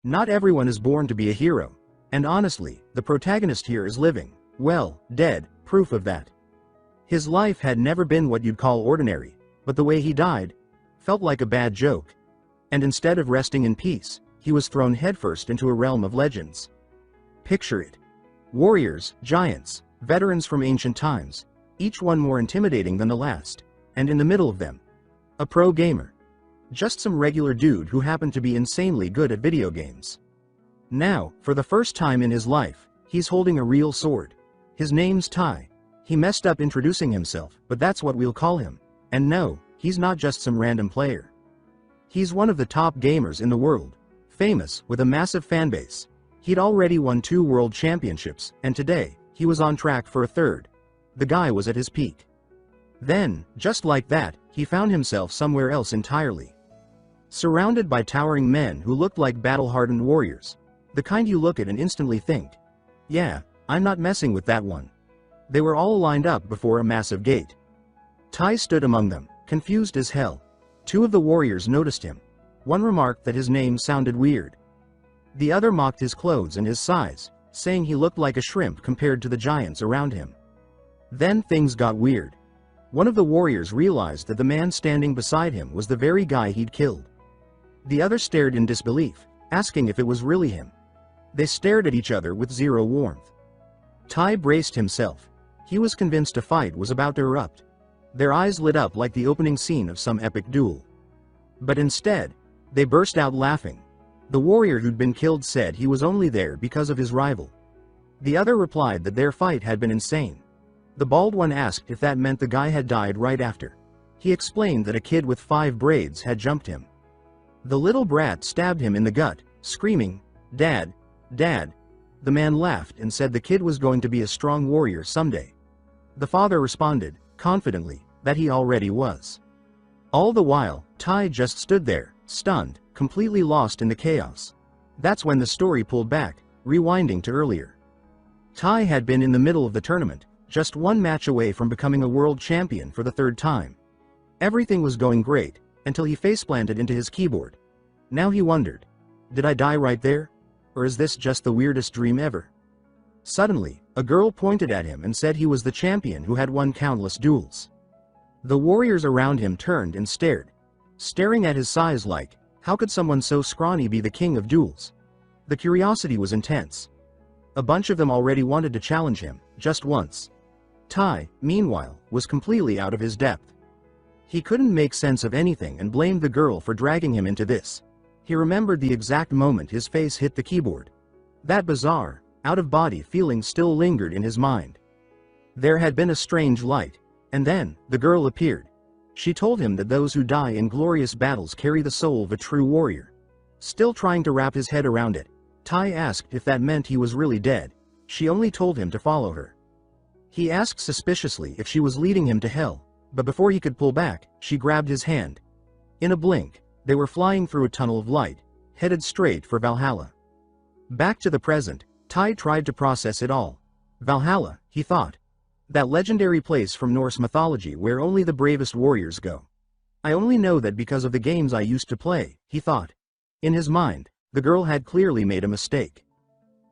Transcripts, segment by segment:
Not everyone is born to be a hero. And honestly, the protagonist here is living, well, dead, proof of that. His life had never been what you'd call ordinary, but the way he died felt like a bad joke. And instead of resting in peace, he was thrown headfirst into a realm of legends. Picture it. Warriors, giants, veterans from ancient times, each one more intimidating than the last, and in the middle of them, a pro gamer. Just some regular dude who happened to be insanely good at video games. Now, for the first time in his life, he's holding a real sword. His name's Tai. He messed up introducing himself, but that's what we'll call him. And no, he's not just some random player. He's one of the top gamers in the world, famous, with a massive fanbase. He'd already won 2 world championships, and today, he was on track for a 3rd. The guy was at his peak. Then, just like that, he found himself somewhere else entirely. Surrounded by towering men who looked like battle-hardened warriors. The kind you look at and instantly think, yeah, I'm not messing with that one. They were all lined up before a massive gate. Tai stood among them, confused as hell. 2 of the warriors noticed him. One remarked that his name sounded weird. The other mocked his clothes and his size, saying he looked like a shrimp compared to the giants around him. Then things got weird. One of the warriors realized that the man standing beside him was the very guy he'd killed. The other stared in disbelief, asking if it was really him. They stared at each other with zero warmth. Tai braced himself. He was convinced a fight was about to erupt. Their eyes lit up like the opening scene of some epic duel. But instead, they burst out laughing. The warrior who'd been killed said he was only there because of his rival. The other replied that their fight had been insane. The bald one asked if that meant the guy had died right after. He explained that a kid with 5 braids had jumped him. The little brat stabbed him in the gut, screaming, "Dad, Dad." The man laughed and said the kid was going to be a strong warrior someday. The father responded, confidently, that he already was. All the while, Tai just stood there, stunned, completely lost in the chaos. That's when the story pulled back, rewinding to earlier. Tai had been in the middle of the tournament, just 1 match away from becoming a world champion for the 3rd time. Everything was going great, until he faceplanted into his keyboard. Now he wondered, did I die right there? Or is this just the weirdest dream ever? Suddenly, a girl pointed at him and said he was the champion who had won countless duels. The warriors around him turned and stared, staring at his size like, how could someone so scrawny be the king of duels? The curiosity was intense. A bunch of them already wanted to challenge him, just once. Tai, meanwhile, was completely out of his depth. He couldn't make sense of anything and blamed the girl for dragging him into this. He remembered the exact moment his face hit the keyboard. That bizarre, out-of-body feeling still lingered in his mind. There had been a strange light, and then, the girl appeared. She told him that those who die in glorious battles carry the soul of a true warrior. Still trying to wrap his head around it, Tai asked if that meant he was really dead. She only told him to follow her. He asked suspiciously if she was leading him to hell, but before he could pull back, she grabbed his hand. In a blink, they were flying through a tunnel of light, headed straight for Valhalla. Back to the present, Tai tried to process it all. Valhalla, he thought. That legendary place from Norse mythology where only the bravest warriors go. I only know that because of the games I used to play, he thought. In his mind, the girl had clearly made a mistake.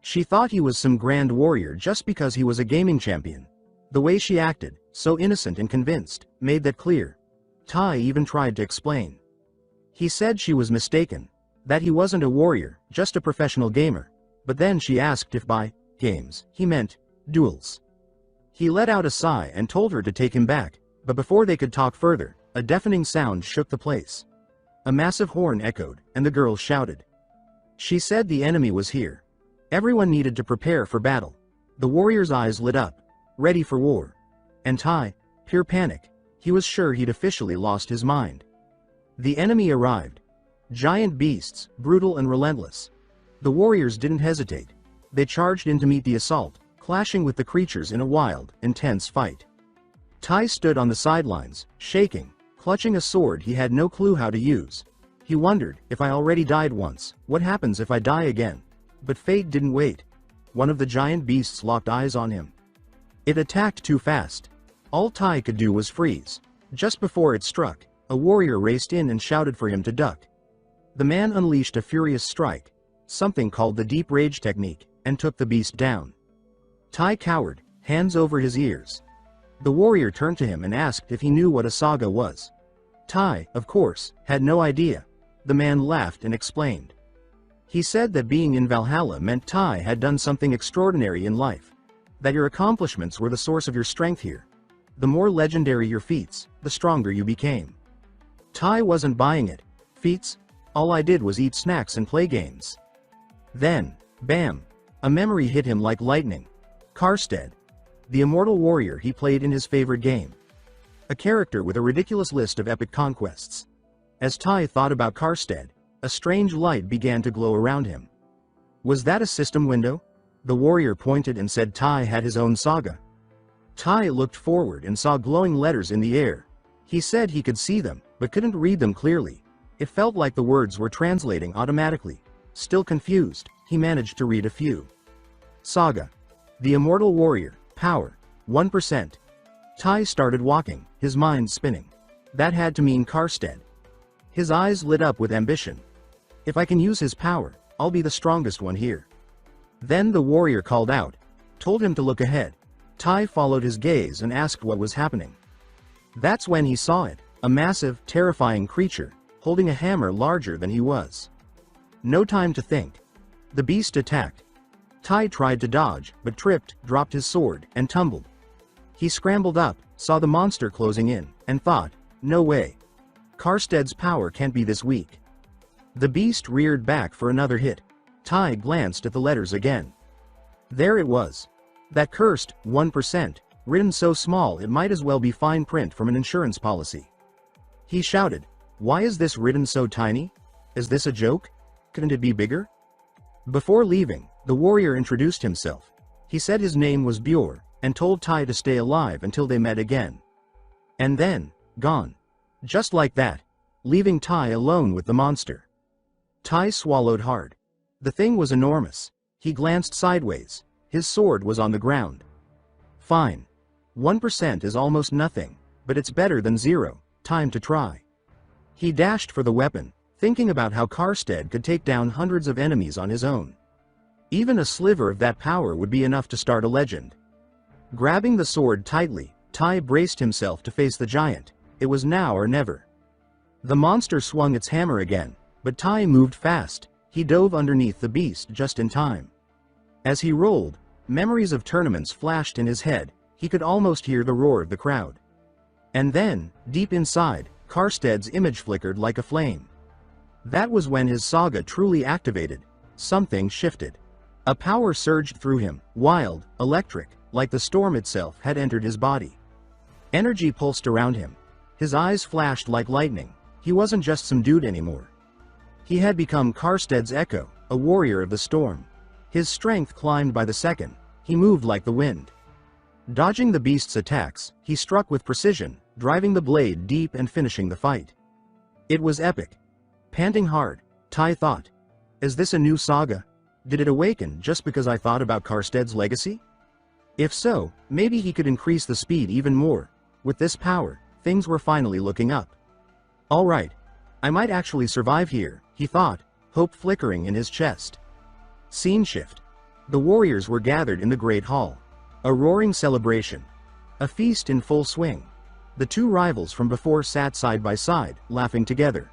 She thought he was some grand warrior just because he was a gaming champion. The way she acted, so innocent and convinced, made that clear. Tai even tried to explain. He said she was mistaken, that he wasn't a warrior, just a professional gamer. But then she asked if by games he meant duels. He let out a sigh and told her to take him back, but before they could talk further, a deafening sound shook the place. A massive horn echoed, and the girl shouted. She said the enemy was here. Everyone needed to prepare for battle. The warrior's eyes lit up, ready for war. And Tai, pure panic. He was sure he'd officially lost his mind. The enemy arrived. Giant beasts, brutal and relentless. The warriors didn't hesitate. They charged in to meet the assault, clashing with the creatures in a wild, intense fight. Tai stood on the sidelines, shaking, clutching a sword he had no clue how to use. He wondered, if I already died once, what happens if I die again? But fate didn't wait. One of the giant beasts locked eyes on him. It attacked too fast. All Tai could do was freeze. Just before it struck, a warrior raced in and shouted for him to duck. The man unleashed a furious strike. something called the deep rage technique, and took the beast down. Tai cowered, hands over his ears. The warrior turned to him and asked if he knew what a saga was. Tai, of course, had no idea. The man laughed and explained. He said that being in Valhalla meant Tai had done something extraordinary in life. That your accomplishments were the source of your strength here. The more legendary your feats, the stronger you became. Tai wasn't buying it. Feats? All I did was eat snacks and play games. Then, bam! A memory hit him like lightning. Karstead. The immortal warrior he played in his favorite game. A character with a ridiculous list of epic conquests. As Tai thought about Karstead, a strange light began to glow around him. Was that a system window? The warrior pointed and said Tai had his own saga. Tai looked forward and saw glowing letters in the air. He said he could see them, but couldn't read them clearly. It felt like the words were translating automatically. Still confused, he managed to read a few. Saga. The immortal warrior, power, 1%. Tai started walking, his mind spinning. That had to mean Karstead. His eyes lit up with ambition. If I can use his power, I'll be the strongest one here. Then the warrior called out, told him to look ahead. Tai followed his gaze and asked what was happening. That's when he saw it, a massive, terrifying creature, holding a hammer larger than he was. No time to think. The beast attacked. Tai tried to dodge, but tripped, dropped his sword, and tumbled. He scrambled up, saw the monster closing in, and thought, no way. Karstead's power can't be this weak. The beast reared back for another hit. Tai glanced at the letters again. There it was. That cursed 1%, written so small it might as well be fine print from an insurance policy. He shouted, why is this written so tiny? Is this a joke? Couldn't it be bigger? Before leaving, the warrior introduced himself. He said his name was Bjor, and told Tai to stay alive until they met again. And then, gone. Just like that, leaving Tai alone with the monster. Tai swallowed hard. The thing was enormous. He glanced sideways. His sword was on the ground. Fine. 1% is almost nothing, but it's better than 0, time to try. He dashed for the weapon, thinking about how Karstead could take down hundreds of enemies on his own. Even a sliver of that power would be enough to start a legend. Grabbing the sword tightly, Tai braced himself to face the giant. It was now or never. The monster swung its hammer again, but Tai moved fast. He dove underneath the beast just in time. As he rolled, memories of tournaments flashed in his head. He could almost hear the roar of the crowd. And then, deep inside, Karstead's image flickered like a flame. That was when his saga truly activated. Something shifted. A power surged through him, wild, electric, like the storm itself had entered his body. Energy pulsed around him. His eyes flashed like lightning. He wasn't just some dude anymore. He had become Karstead's echo, a warrior of the storm. His strength climbed by the second. He moved like the wind. Dodging the beast's attacks, he struck with precision, driving the blade deep and finishing the fight. It was epic. Panting hard, Tai thought, is this a new saga? Did it awaken just because I thought about Karstead's legacy? If so, maybe he could increase the speed even more. With this power, things were finally looking up. All right. I might actually survive here, he thought, hope flickering in his chest. Scene shift. The warriors were gathered in the Great Hall. A roaring celebration. A feast in full swing. The two rivals from before sat side by side, laughing together.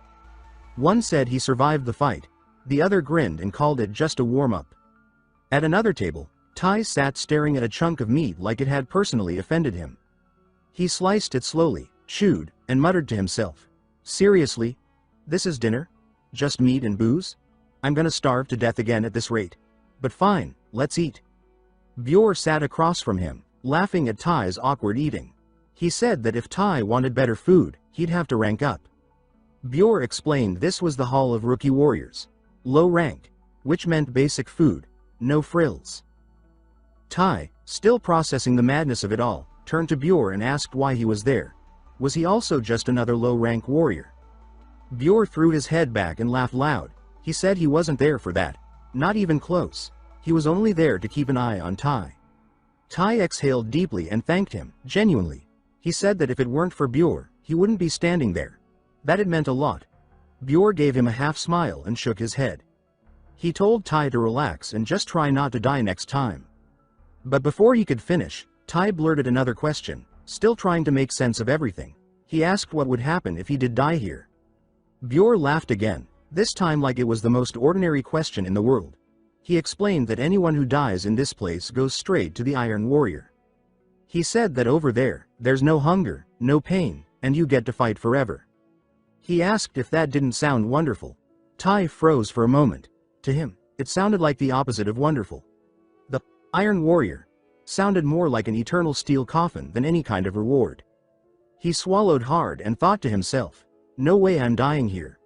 One said he survived the fight. The other grinned and called it just a warm-up. At another table, Tai sat staring at a chunk of meat like it had personally offended him. He sliced it slowly, chewed, and muttered to himself. Seriously? This is dinner? Just meat and booze? I'm gonna starve to death again at this rate. But fine, let's eat. Bjor sat across from him, laughing at Tai's awkward eating. He said that if Tai wanted better food, he'd have to rank up. Bjor explained this was the Hall of Rookie Warriors. Low rank, which meant basic food, no frills. Tai, still processing the madness of it all, turned to Bjor and asked why he was there. Was he also just another low-rank warrior? Bjor threw his head back and laughed loud. He said he wasn't there for that. Not even close. He was only there to keep an eye on Tai. Tai exhaled deeply and thanked him, genuinely. He said that if it weren't for Bjor, he wouldn't be standing there. That had meant a lot. Bjor gave him a half smile and shook his head. He told Tai to relax and just try not to die next time. But before he could finish, Tai blurted another question, still trying to make sense of everything. He asked what would happen if he did die here. Bjor laughed again, this time like it was the most ordinary question in the world. He explained that anyone who dies in this place goes straight to the Iron Warrior. He said that over there, there's no hunger, no pain, and you get to fight forever. He asked if that didn't sound wonderful. Tai froze for a moment. To him, it sounded like the opposite of wonderful. The Iron Warrior sounded more like an eternal steel coffin than any kind of reward. He swallowed hard and thought to himself, no way I'm dying here.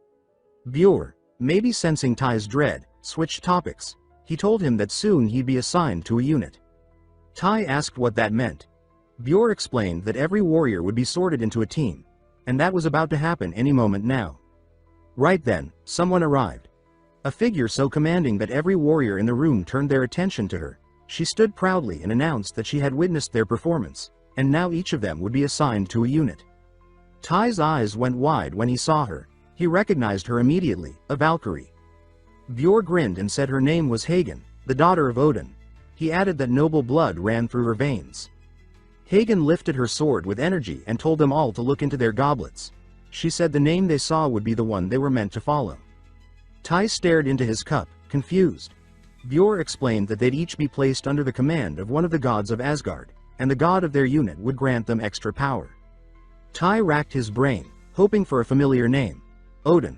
Bjor, maybe sensing Tai's dread, switched topics. He told him that soon he'd be assigned to a unit. Tai asked what that meant. Bjor explained that every warrior would be sorted into a team, and that was about to happen any moment now. Right then, someone arrived. A figure so commanding that every warrior in the room turned their attention to her. She stood proudly and announced that she had witnessed their performance, and now each of them would be assigned to a unit. Tai's eyes went wide when he saw her. He recognized her immediately, a Valkyrie. Bjor grinned and said her name was Hagen, the daughter of Odin. He added that noble blood ran through her veins. Hagen lifted her sword with energy and told them all to look into their goblets. She said the name they saw would be the one they were meant to follow. Tai stared into his cup, confused. Bjor explained that they'd each be placed under the command of one of the gods of Asgard, and the god of their unit would grant them extra power. Tai racked his brain, hoping for a familiar name. Odin.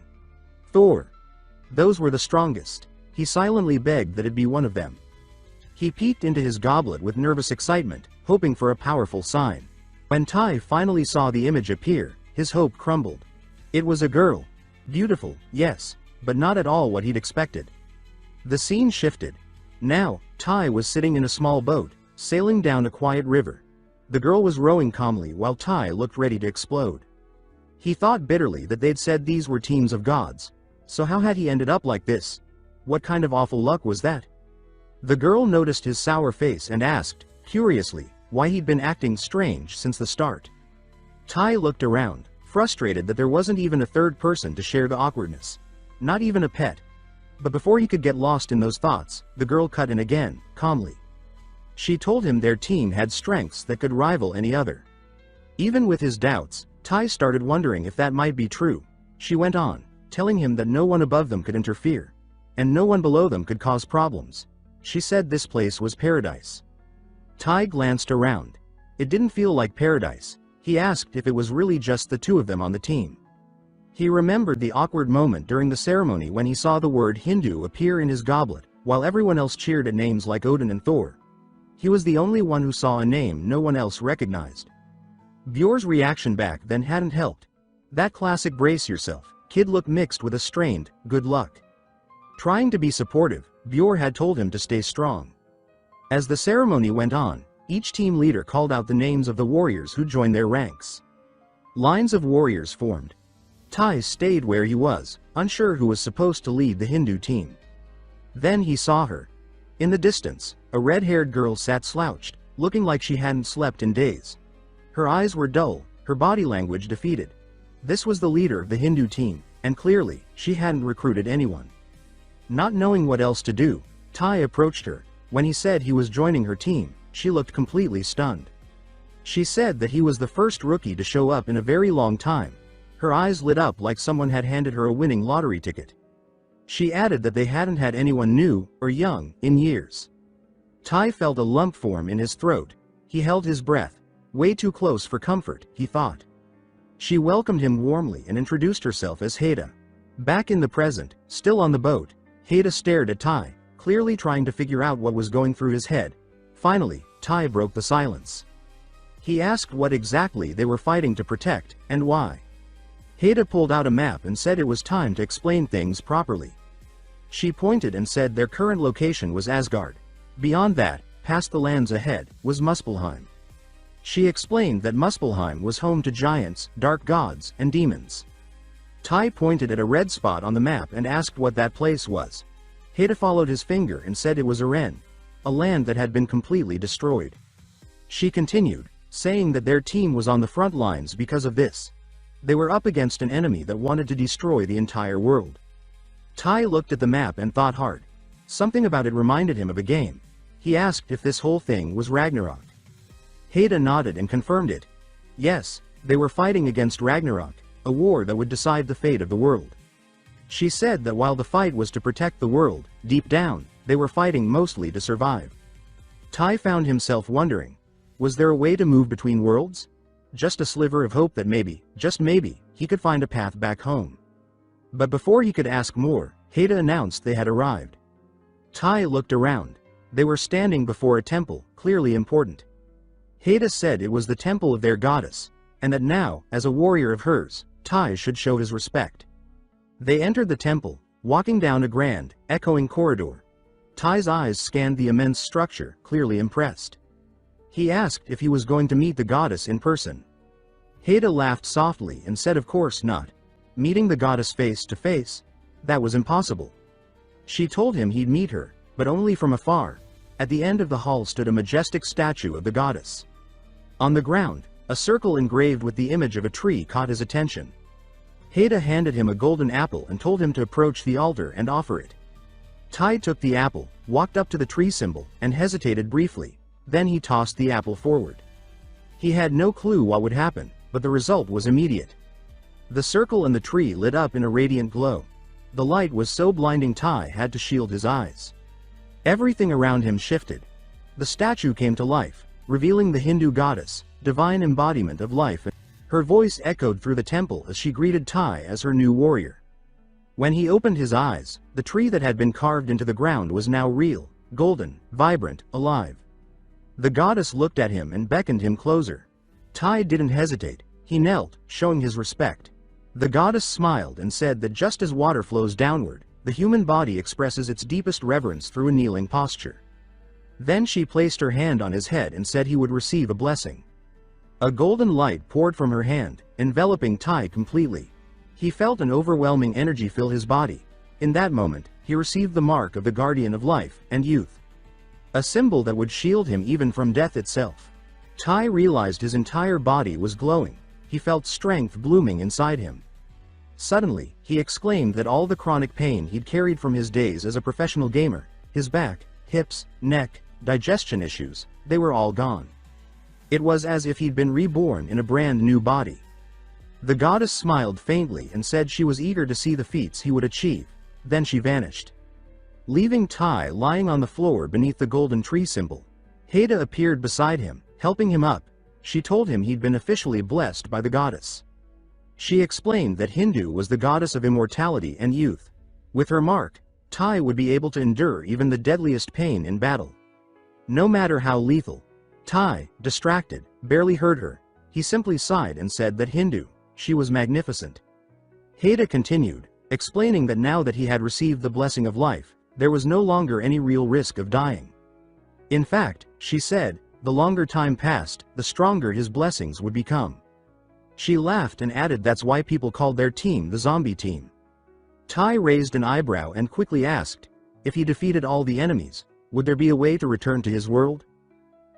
Thor. Those were the strongest. He silently begged that it be one of them. He peeked into his goblet with nervous excitement, hoping for a powerful sign. When Tai finally saw the image appear, his hope crumbled. It was a girl. Beautiful, yes, but not at all what he'd expected. The scene shifted. Now, Tai was sitting in a small boat, sailing down a quiet river. The girl was rowing calmly while Tai looked ready to explode. He thought bitterly that they'd said these were teams of gods. So how had he ended up like this? What kind of awful luck was that? The girl noticed his sour face and asked, curiously, why he'd been acting strange since the start. Tai looked around, frustrated that there wasn't even a third person to share the awkwardness. Not even a pet. But before he could get lost in those thoughts, the girl cut in again, calmly. She told him their team had strengths that could rival any other. Even with his doubts, Tai started wondering if that might be true. She went on, telling him that no one above them could interfere, and no one below them could cause problems. She said this place was paradise. Tai glanced around. It didn't feel like paradise. He asked if it was really just the two of them on the team. He remembered the awkward moment during the ceremony when he saw the word Hindu appear in his goblet, while everyone else cheered at names like Odin and Thor. He was the only one who saw a name no one else recognized. Bjor's reaction back then hadn't helped. That classic brace yourself kid looked mixed with a strained, good luck. Trying to be supportive, Bjor had told him to stay strong. As the ceremony went on, each team leader called out the names of the warriors who joined their ranks. Lines of warriors formed. Tai stayed where he was, unsure who was supposed to lead the Hindu team. Then he saw her. In the distance, a red-haired girl sat slouched, looking like she hadn't slept in days. Her eyes were dull, her body language defeated. This was the leader of the Hindu team, and clearly, she hadn't recruited anyone. Not knowing what else to do, Tai approached her. When he said he was joining her team, she looked completely stunned. She said that he was the first rookie to show up in a very long time. Her eyes lit up like someone had handed her a winning lottery ticket. She added that they hadn't had anyone new, or young, in years. Tai felt a lump form in his throat. He held his breath. Way too close for comfort, he thought. She welcomed him warmly and introduced herself as Haida. Back in the present, still on the boat, Haida stared at Tai, clearly trying to figure out what was going through his head. Finally, Tai broke the silence. He asked what exactly they were fighting to protect, and why. Haida pulled out a map and said it was time to explain things properly. She pointed and said their current location was Asgard. Beyond that, past the lands ahead, was Muspelheim. She explained that Muspelheim was home to giants, dark gods, and demons. Tai pointed at a red spot on the map and asked what that place was. Haida followed his finger and said it was Aren, a land that had been completely destroyed. She continued, saying that their team was on the front lines because of this. They were up against an enemy that wanted to destroy the entire world. Tai looked at the map and thought hard. Something about it reminded him of a game. He asked if this whole thing was Ragnarok. Haida nodded and confirmed it. Yes, they were fighting against Ragnarok, a war that would decide the fate of the world. She said that while the fight was to protect the world, deep down, they were fighting mostly to survive. Tai found himself wondering, was there a way to move between worlds? Just a sliver of hope that maybe, just maybe, he could find a path back home. But before he could ask more, Haida announced they had arrived. Tai looked around. They were standing before a temple, clearly important. Haida said it was the temple of their goddess, and that now, as a warrior of hers, Tai should show his respect. They entered the temple, walking down a grand, echoing corridor. Tai's eyes scanned the immense structure, clearly impressed. He asked if he was going to meet the goddess in person. Haida laughed softly and said of course not. Meeting the goddess face to face? That was impossible. She told him he'd meet her, but only from afar. At the end of the hall stood a majestic statue of the goddess. On the ground, a circle engraved with the image of a tree caught his attention. Haida handed him a golden apple and told him to approach the altar and offer it. Tai took the apple, walked up to the tree symbol, and hesitated briefly. Then he tossed the apple forward. He had no clue what would happen, but the result was immediate. The circle and the tree lit up in a radiant glow. The light was so blinding Tai had to shield his eyes. Everything around him shifted. The statue came to life, revealing the Hindu goddess, divine embodiment of life. Her voice echoed through the temple as she greeted Tai as her new warrior. When he opened his eyes, the tree that had been carved into the ground was now real, golden, vibrant, alive. The goddess looked at him and beckoned him closer. Tai didn't hesitate. He knelt, showing his respect. The goddess smiled and said that just as water flows downward, the human body expresses its deepest reverence through a kneeling posture. Then she placed her hand on his head and said he would receive a blessing. A golden light poured from her hand, enveloping Tai completely. He felt an overwhelming energy fill his body. In that moment, he received the mark of the guardian of life and youth. A symbol that would shield him even from death itself. Tai realized his entire body was glowing. He felt strength blooming inside him. Suddenly, he exclaimed that all the chronic pain he'd carried from his days as a professional gamer, his back, hips, neck, digestion issues, they were all gone. It was as if he'd been reborn in a brand new body. The goddess smiled faintly and said she was eager to see the feats he would achieve. Then she vanished. Leaving Tai lying on the floor beneath the golden tree symbol, Haida appeared beside him, helping him up. She told him he'd been officially blessed by the goddess. She explained that Hindu was the goddess of immortality and youth. With her mark, Tai would be able to endure even the deadliest pain in battle. No matter how lethal. Tai, distracted, barely heard her. He simply sighed and said that Hindu, she was magnificent. Haida continued, explaining that now that he had received the blessing of life, there was no longer any real risk of dying. In fact, she said, the longer time passed, the stronger his blessings would become. She laughed and added that's why people called their team the zombie team. Tai raised an eyebrow and quickly asked, if he defeated all the enemies, would there be a way to return to his world?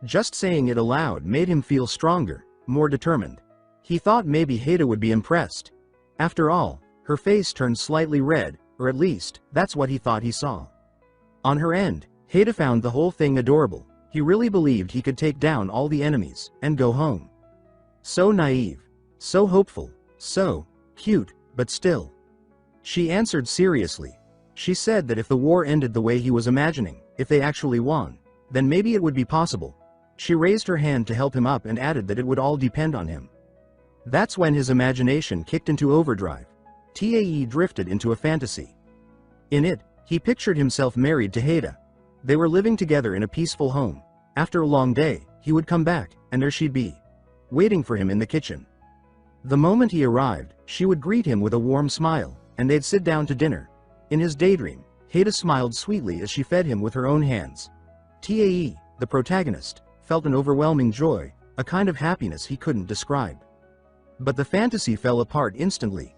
Just saying it aloud made him feel stronger, more determined. He thought maybe Haida would be impressed. After all, her face turned slightly red, or at least, that's what he thought he saw. On her end, Haida found the whole thing adorable. He really believed he could take down all the enemies, and go home. So naive. So hopeful. So cute, but still. She answered seriously. She said that if the war ended the way he was imagining, if they actually won, then maybe it would be possible. She raised her hand to help him up and added that it would all depend on him. That's when his imagination kicked into overdrive. Tai drifted into a fantasy. In it, he pictured himself married to Haida. They were living together in a peaceful home. After a long day, he would come back, and there she'd be, waiting for him in the kitchen. The moment he arrived, she would greet him with a warm smile, and they'd sit down to dinner. In his daydream, Haida smiled sweetly as she fed him with her own hands. Tai, the protagonist, felt an overwhelming joy, a kind of happiness he couldn't describe. But the fantasy fell apart instantly.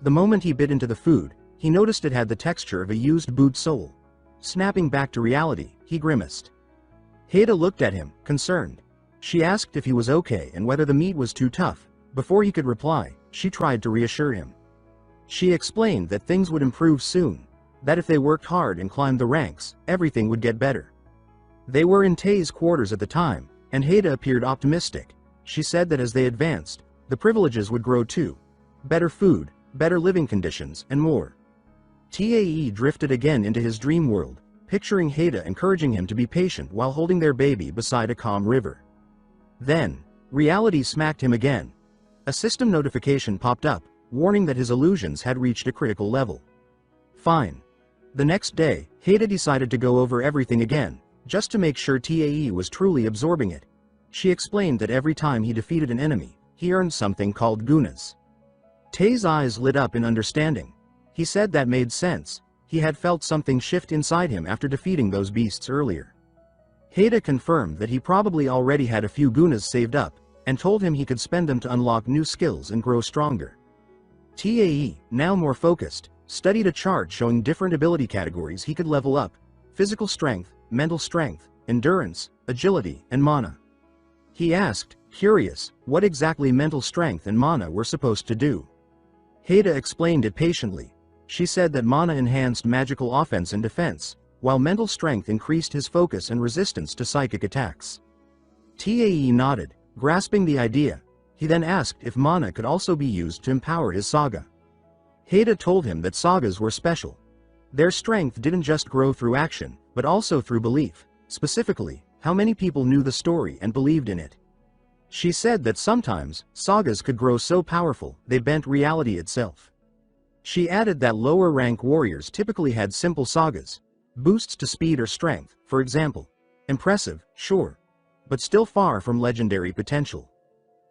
The moment he bit into the food, he noticed it had the texture of a used boot sole. Snapping back to reality, he grimaced. Haida looked at him, concerned. She asked if he was okay and whether the meat was too tough. Before he could reply, she tried to reassure him. She explained that things would improve soon. that if they worked hard and climbed the ranks, everything would get better. They were in Tae's quarters at the time, and Haida appeared optimistic. She said that as they advanced, the privileges would grow too. Better food, better living conditions, and more. Tae drifted again into his dream world, picturing Haida encouraging him to be patient while holding their baby beside a calm river. Then, reality smacked him again. A system notification popped up, warning that his illusions had reached a critical level. Fine. The next day, Haida decided to go over everything again, just to make sure Tae was truly absorbing it. She explained that every time he defeated an enemy, he earned something called gunas. Tae's eyes lit up in understanding. He said that made sense. He had felt something shift inside him after defeating those beasts earlier. Haida confirmed that he probably already had a few gunas saved up, and told him he could spend them to unlock new skills and grow stronger. Tae, now more focused, studied a chart showing different ability categories he could level up: physical strength, mental strength, endurance, agility, and mana. He asked, curious, what exactly mental strength and mana were supposed to do. Haida explained it patiently. She said that mana enhanced magical offense and defense, while mental strength increased his focus and resistance to psychic attacks. Tae nodded, grasping the idea. He then asked if mana could also be used to empower his saga. Haida told him that sagas were special. Their strength didn't just grow through action, but also through belief, specifically, how many people knew the story and believed in it. She said that sometimes, sagas could grow so powerful, they bent reality itself. She added that lower-rank warriors typically had simple sagas, boosts to speed or strength, for example. Impressive, sure, but still far from legendary potential.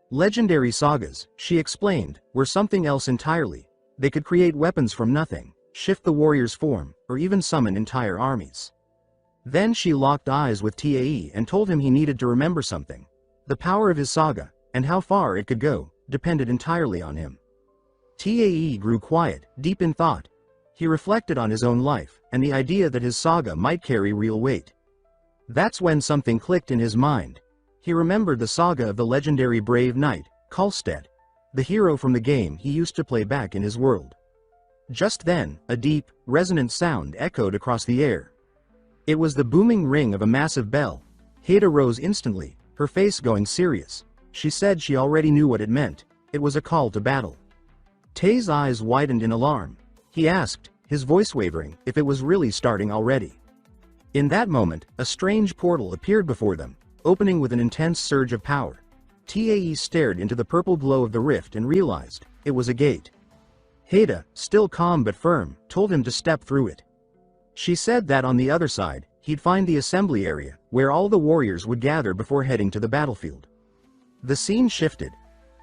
Legendary sagas, she explained, were something else entirely. They could create weapons from nothing, shift the warrior's form, or even summon entire armies. Then she locked eyes with Tae and told him he needed to remember something. The power of his saga, and how far it could go, depended entirely on him. Tae grew quiet, deep in thought. He reflected on his own life, and the idea that his saga might carry real weight. That's when something clicked in his mind. He remembered the saga of the legendary brave knight, Kalstead, the hero from the game he used to play back in his world. Just then, a deep, resonant sound echoed across the air. It was the booming ring of a massive bell. Haida rose instantly, her face going serious. She said she already knew what it meant. It was a call to battle. Tae's eyes widened in alarm. He asked, his voice wavering, if it was really starting already. In that moment, a strange portal appeared before them, opening with an intense surge of power. Tae stared into the purple glow of the rift and realized, it was a gate. Haida, still calm but firm, told him to step through it. She said that on the other side, he'd find the assembly area, where all the warriors would gather before heading to the battlefield. The scene shifted.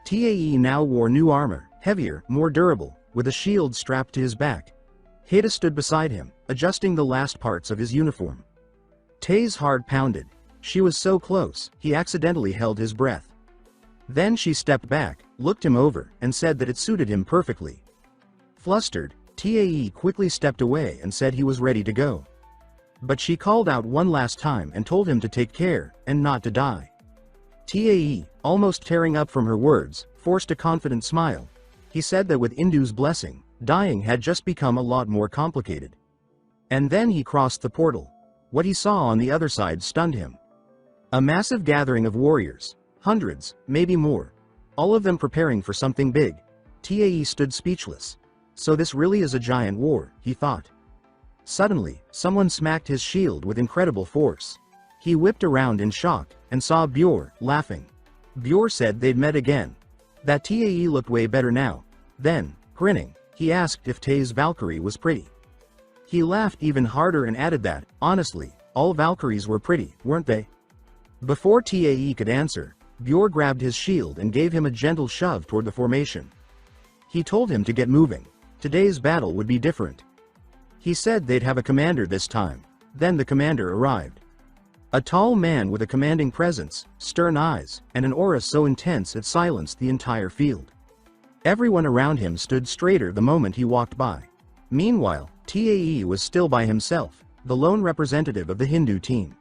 Tae now wore new armor, heavier, more durable, with a shield strapped to his back. Haida stood beside him, adjusting the last parts of his uniform. Tae's heart pounded. She was so close, he accidentally held his breath. Then she stepped back, looked him over, and said that it suited him perfectly. Flustered, Tae quickly stepped away and said he was ready to go. But she called out one last time and told him to take care, and not to die. Tae, almost tearing up from her words, forced a confident smile. He said that with Indu's blessing, dying had just become a lot more complicated. And then he crossed the portal. What he saw on the other side stunned him. A massive gathering of warriors, hundreds, maybe more, all of them preparing for something big. Tae stood speechless. So this really is a giant war, he thought. Suddenly, someone smacked his shield with incredible force. He whipped around in shock, and saw Bjor, laughing. Bjor said they'd met again. That Tae looked way better now. Then, grinning, he asked if Tae's Valkyrie was pretty. He laughed even harder and added that, honestly, all Valkyries were pretty, weren't they? Before Tae could answer, Bjor grabbed his shield and gave him a gentle shove toward the formation. He told him to get moving. Today's battle would be different. He said they'd have a commander this time. Then the commander arrived. A tall man with a commanding presence, stern eyes, and an aura so intense it silenced the entire field. Everyone around him stood straighter the moment he walked by. Meanwhile, Tae was still by himself, the lone representative of the Hindu team.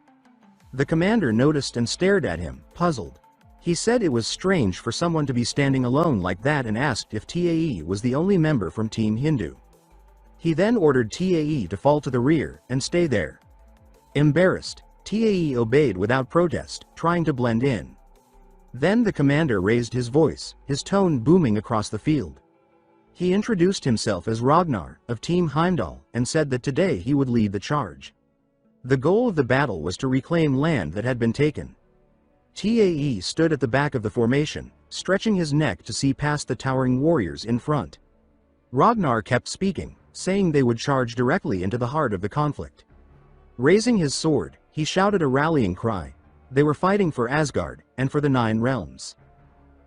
The commander noticed and stared at him, puzzled. He said it was strange for someone to be standing alone like that and asked if Tae was the only member from Team Hindu. He then ordered Tae to fall to the rear and stay there. Embarrassed, Tae obeyed without protest, trying to blend in. Then the commander raised his voice, his tone booming across the field. He introduced himself as Ragnar, of Team Heimdall, and said that today he would lead the charge. The goal of the battle was to reclaim land that had been taken. Tae stood at the back of the formation, stretching his neck to see past the towering warriors in front. Ragnar kept speaking, saying they would charge directly into the heart of the conflict. Raising his sword, he shouted a rallying cry. They were fighting for Asgard, and for the 9 realms.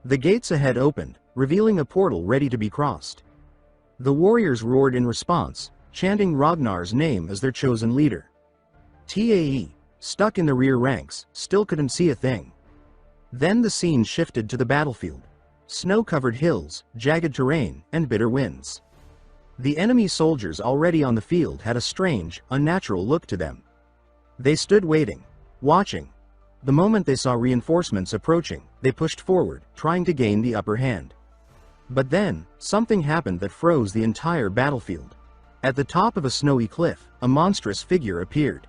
The gates ahead opened, revealing a portal ready to be crossed. The warriors roared in response, chanting Ragnar's name as their chosen leader. Tae, stuck in the rear ranks, still couldn't see a thing. Then the scene shifted to the battlefield. Snow-covered hills, jagged terrain, and bitter winds. The enemy soldiers already on the field had a strange, unnatural look to them. They stood waiting, watching. The moment they saw reinforcements approaching, they pushed forward, trying to gain the upper hand. But then, something happened that froze the entire battlefield. At the top of a snowy cliff, a monstrous figure appeared.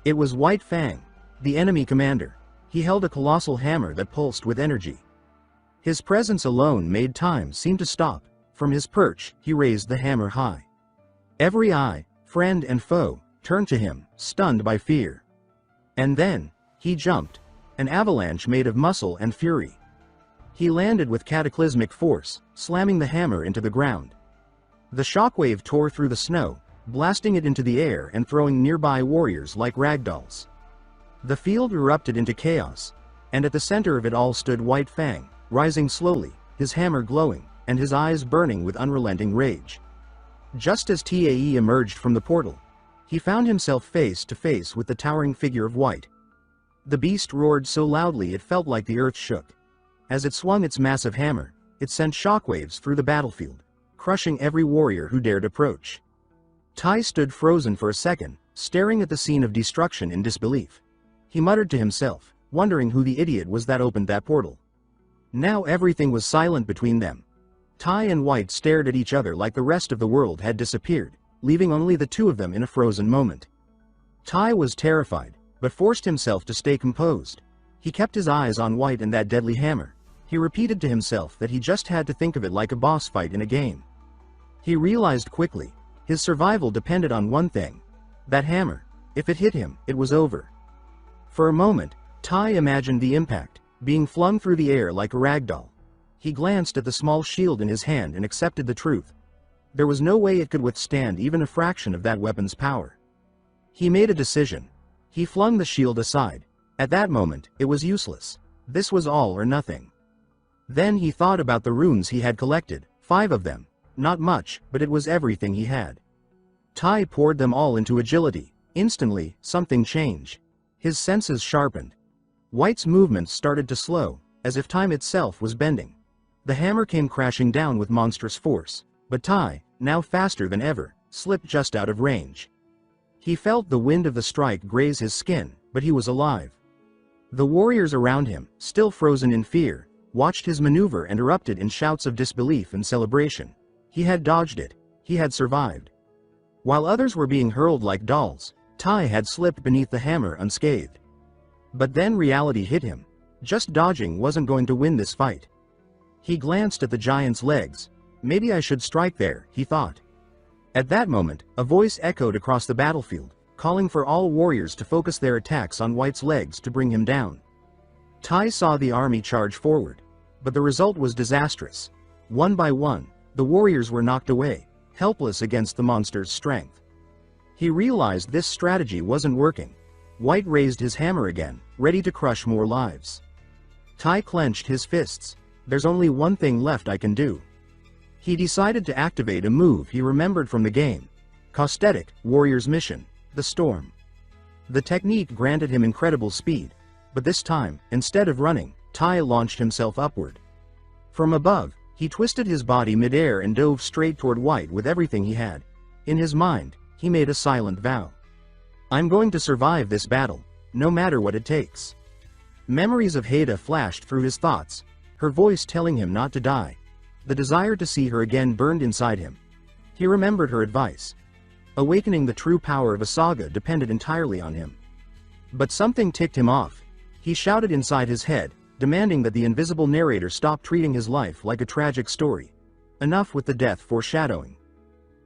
It was White Fang, the enemy commander. He held a colossal hammer that pulsed with energy. His presence alone made time seem to stop. From his perch, he raised the hammer high. Every eye, friend and foe, turned to him, stunned by fear. And then, he jumped, an avalanche made of muscle and fury. He landed with cataclysmic force, slamming the hammer into the ground. The shockwave tore through the snow, blasting it into the air and throwing nearby warriors like ragdolls. The field erupted into chaos, and at the center of it all stood White Fang, rising slowly, his hammer glowing, and his eyes burning with unrelenting rage. Just as Tae emerged from the portal, he found himself face to face with the towering figure of White. The beast roared so loudly it felt like the earth shook. As it swung its massive hammer, it sent shockwaves through the battlefield, crushing every warrior who dared approach. Tai stood frozen for a second, staring at the scene of destruction in disbelief. He muttered to himself, wondering who the idiot was that opened that portal. Now everything was silent between them. Tai and White stared at each other like the rest of the world had disappeared, leaving only the two of them in a frozen moment. Tai was terrified, but forced himself to stay composed. He kept his eyes on White and that deadly hammer. He repeated to himself that he just had to think of it like a boss fight in a game. He realized quickly, his survival depended on one thing. That hammer. If it hit him, it was over. For a moment, Tai imagined the impact, being flung through the air like a ragdoll. He glanced at the small shield in his hand and accepted the truth. There was no way it could withstand even a fraction of that weapon's power. He made a decision. He flung the shield aside. At that moment, it was useless. This was all or nothing. Then he thought about the runes he had collected, 5 of them. Not much, but it was everything he had. Tai poured them all into agility. Instantly, something changed. His senses sharpened. White's movements started to slow, as if time itself was bending. The hammer came crashing down with monstrous force, but Tai, now faster than ever, slipped just out of range. He felt the wind of the strike graze his skin, but he was alive. The warriors around him, still frozen in fear, watched his maneuver and erupted in shouts of disbelief and celebration. He had dodged it. He had survived. While others were being hurled like dolls, Tai had slipped beneath the hammer unscathed. But then reality hit him. Just dodging wasn't going to win this fight. He glanced at the giant's legs. Maybe I should strike there, he thought. At that moment, a voice echoed across the battlefield, calling for all warriors to focus their attacks on White's legs to bring him down. Tai saw the army charge forward, but the result was disastrous. One by one, the warriors were knocked away, helpless against the monster's strength. He realized this strategy wasn't working. White raised his hammer again, ready to crush more lives. Tai clenched his fists. There's only one thing left I can do. He decided to activate a move he remembered from the game. Caustic, Warrior's Mission, the Storm. The technique granted him incredible speed, but this time, instead of running, Tai launched himself upward. From above, he twisted his body midair and dove straight toward White with everything he had. In his mind, he made a silent vow. I'm going to survive this battle, no matter what it takes. Memories of Haida flashed through his thoughts, her voice telling him not to die. The desire to see her again burned inside him. He remembered her advice. Awakening the true power of a saga depended entirely on him. But something ticked him off. He shouted inside his head, demanding that the invisible narrator stop treating his life like a tragic story. Enough with the death foreshadowing.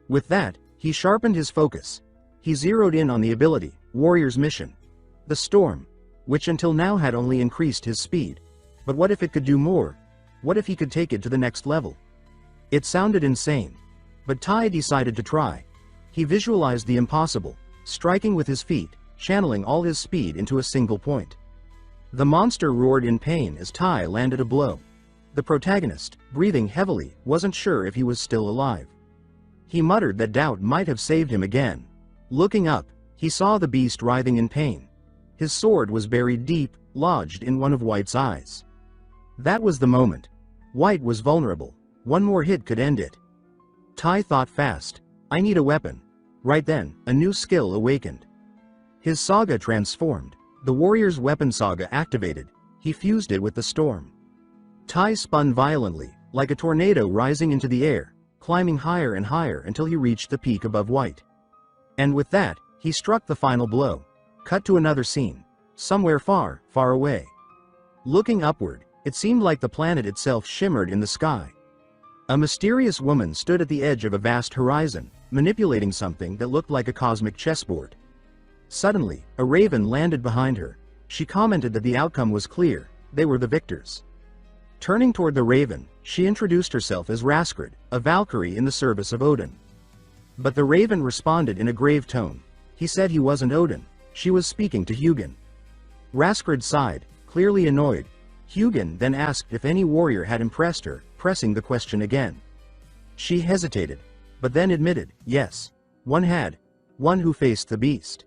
With that, he sharpened his focus. He zeroed in on the ability, Warrior's mission. The storm, which until now had only increased his speed. But what if it could do more? What if he could take it to the next level? It sounded insane. But Tai decided to try. He visualized the impossible, striking with his feet, channeling all his speed into a single point. The monster roared in pain as Tai landed a blow. The protagonist, breathing heavily, wasn't sure if he was still alive. He muttered that doubt might have saved him again. Looking up, he saw the beast writhing in pain. His sword was buried deep, lodged in one of White's eyes. That was the moment. White was vulnerable. One more hit could end it. Tai thought fast. I need a weapon. Right then, a new skill awakened. His saga transformed. The warrior's weapon saga activated. He fused it with the storm. Tai spun violently, like a tornado rising into the air, climbing higher and higher until he reached the peak above White. And with that, he struck the final blow. Cut to another scene. Somewhere far, far away. Looking upward, it seemed like the planet itself shimmered in the sky. A mysterious woman stood at the edge of a vast horizon, manipulating something that looked like a cosmic chessboard. Suddenly, a raven landed behind her. She commented that the outcome was clear. They were the victors. Turning toward the raven, she introduced herself as Raskrid, a Valkyrie in the service of Odin. But the raven responded in a grave tone. He said he wasn't Odin. She was speaking to Hugin. Raskrid sighed, clearly annoyed. Hugin then asked if any warrior had impressed her, pressing the question again. She hesitated, but then admitted, yes, one had. One who faced the beast.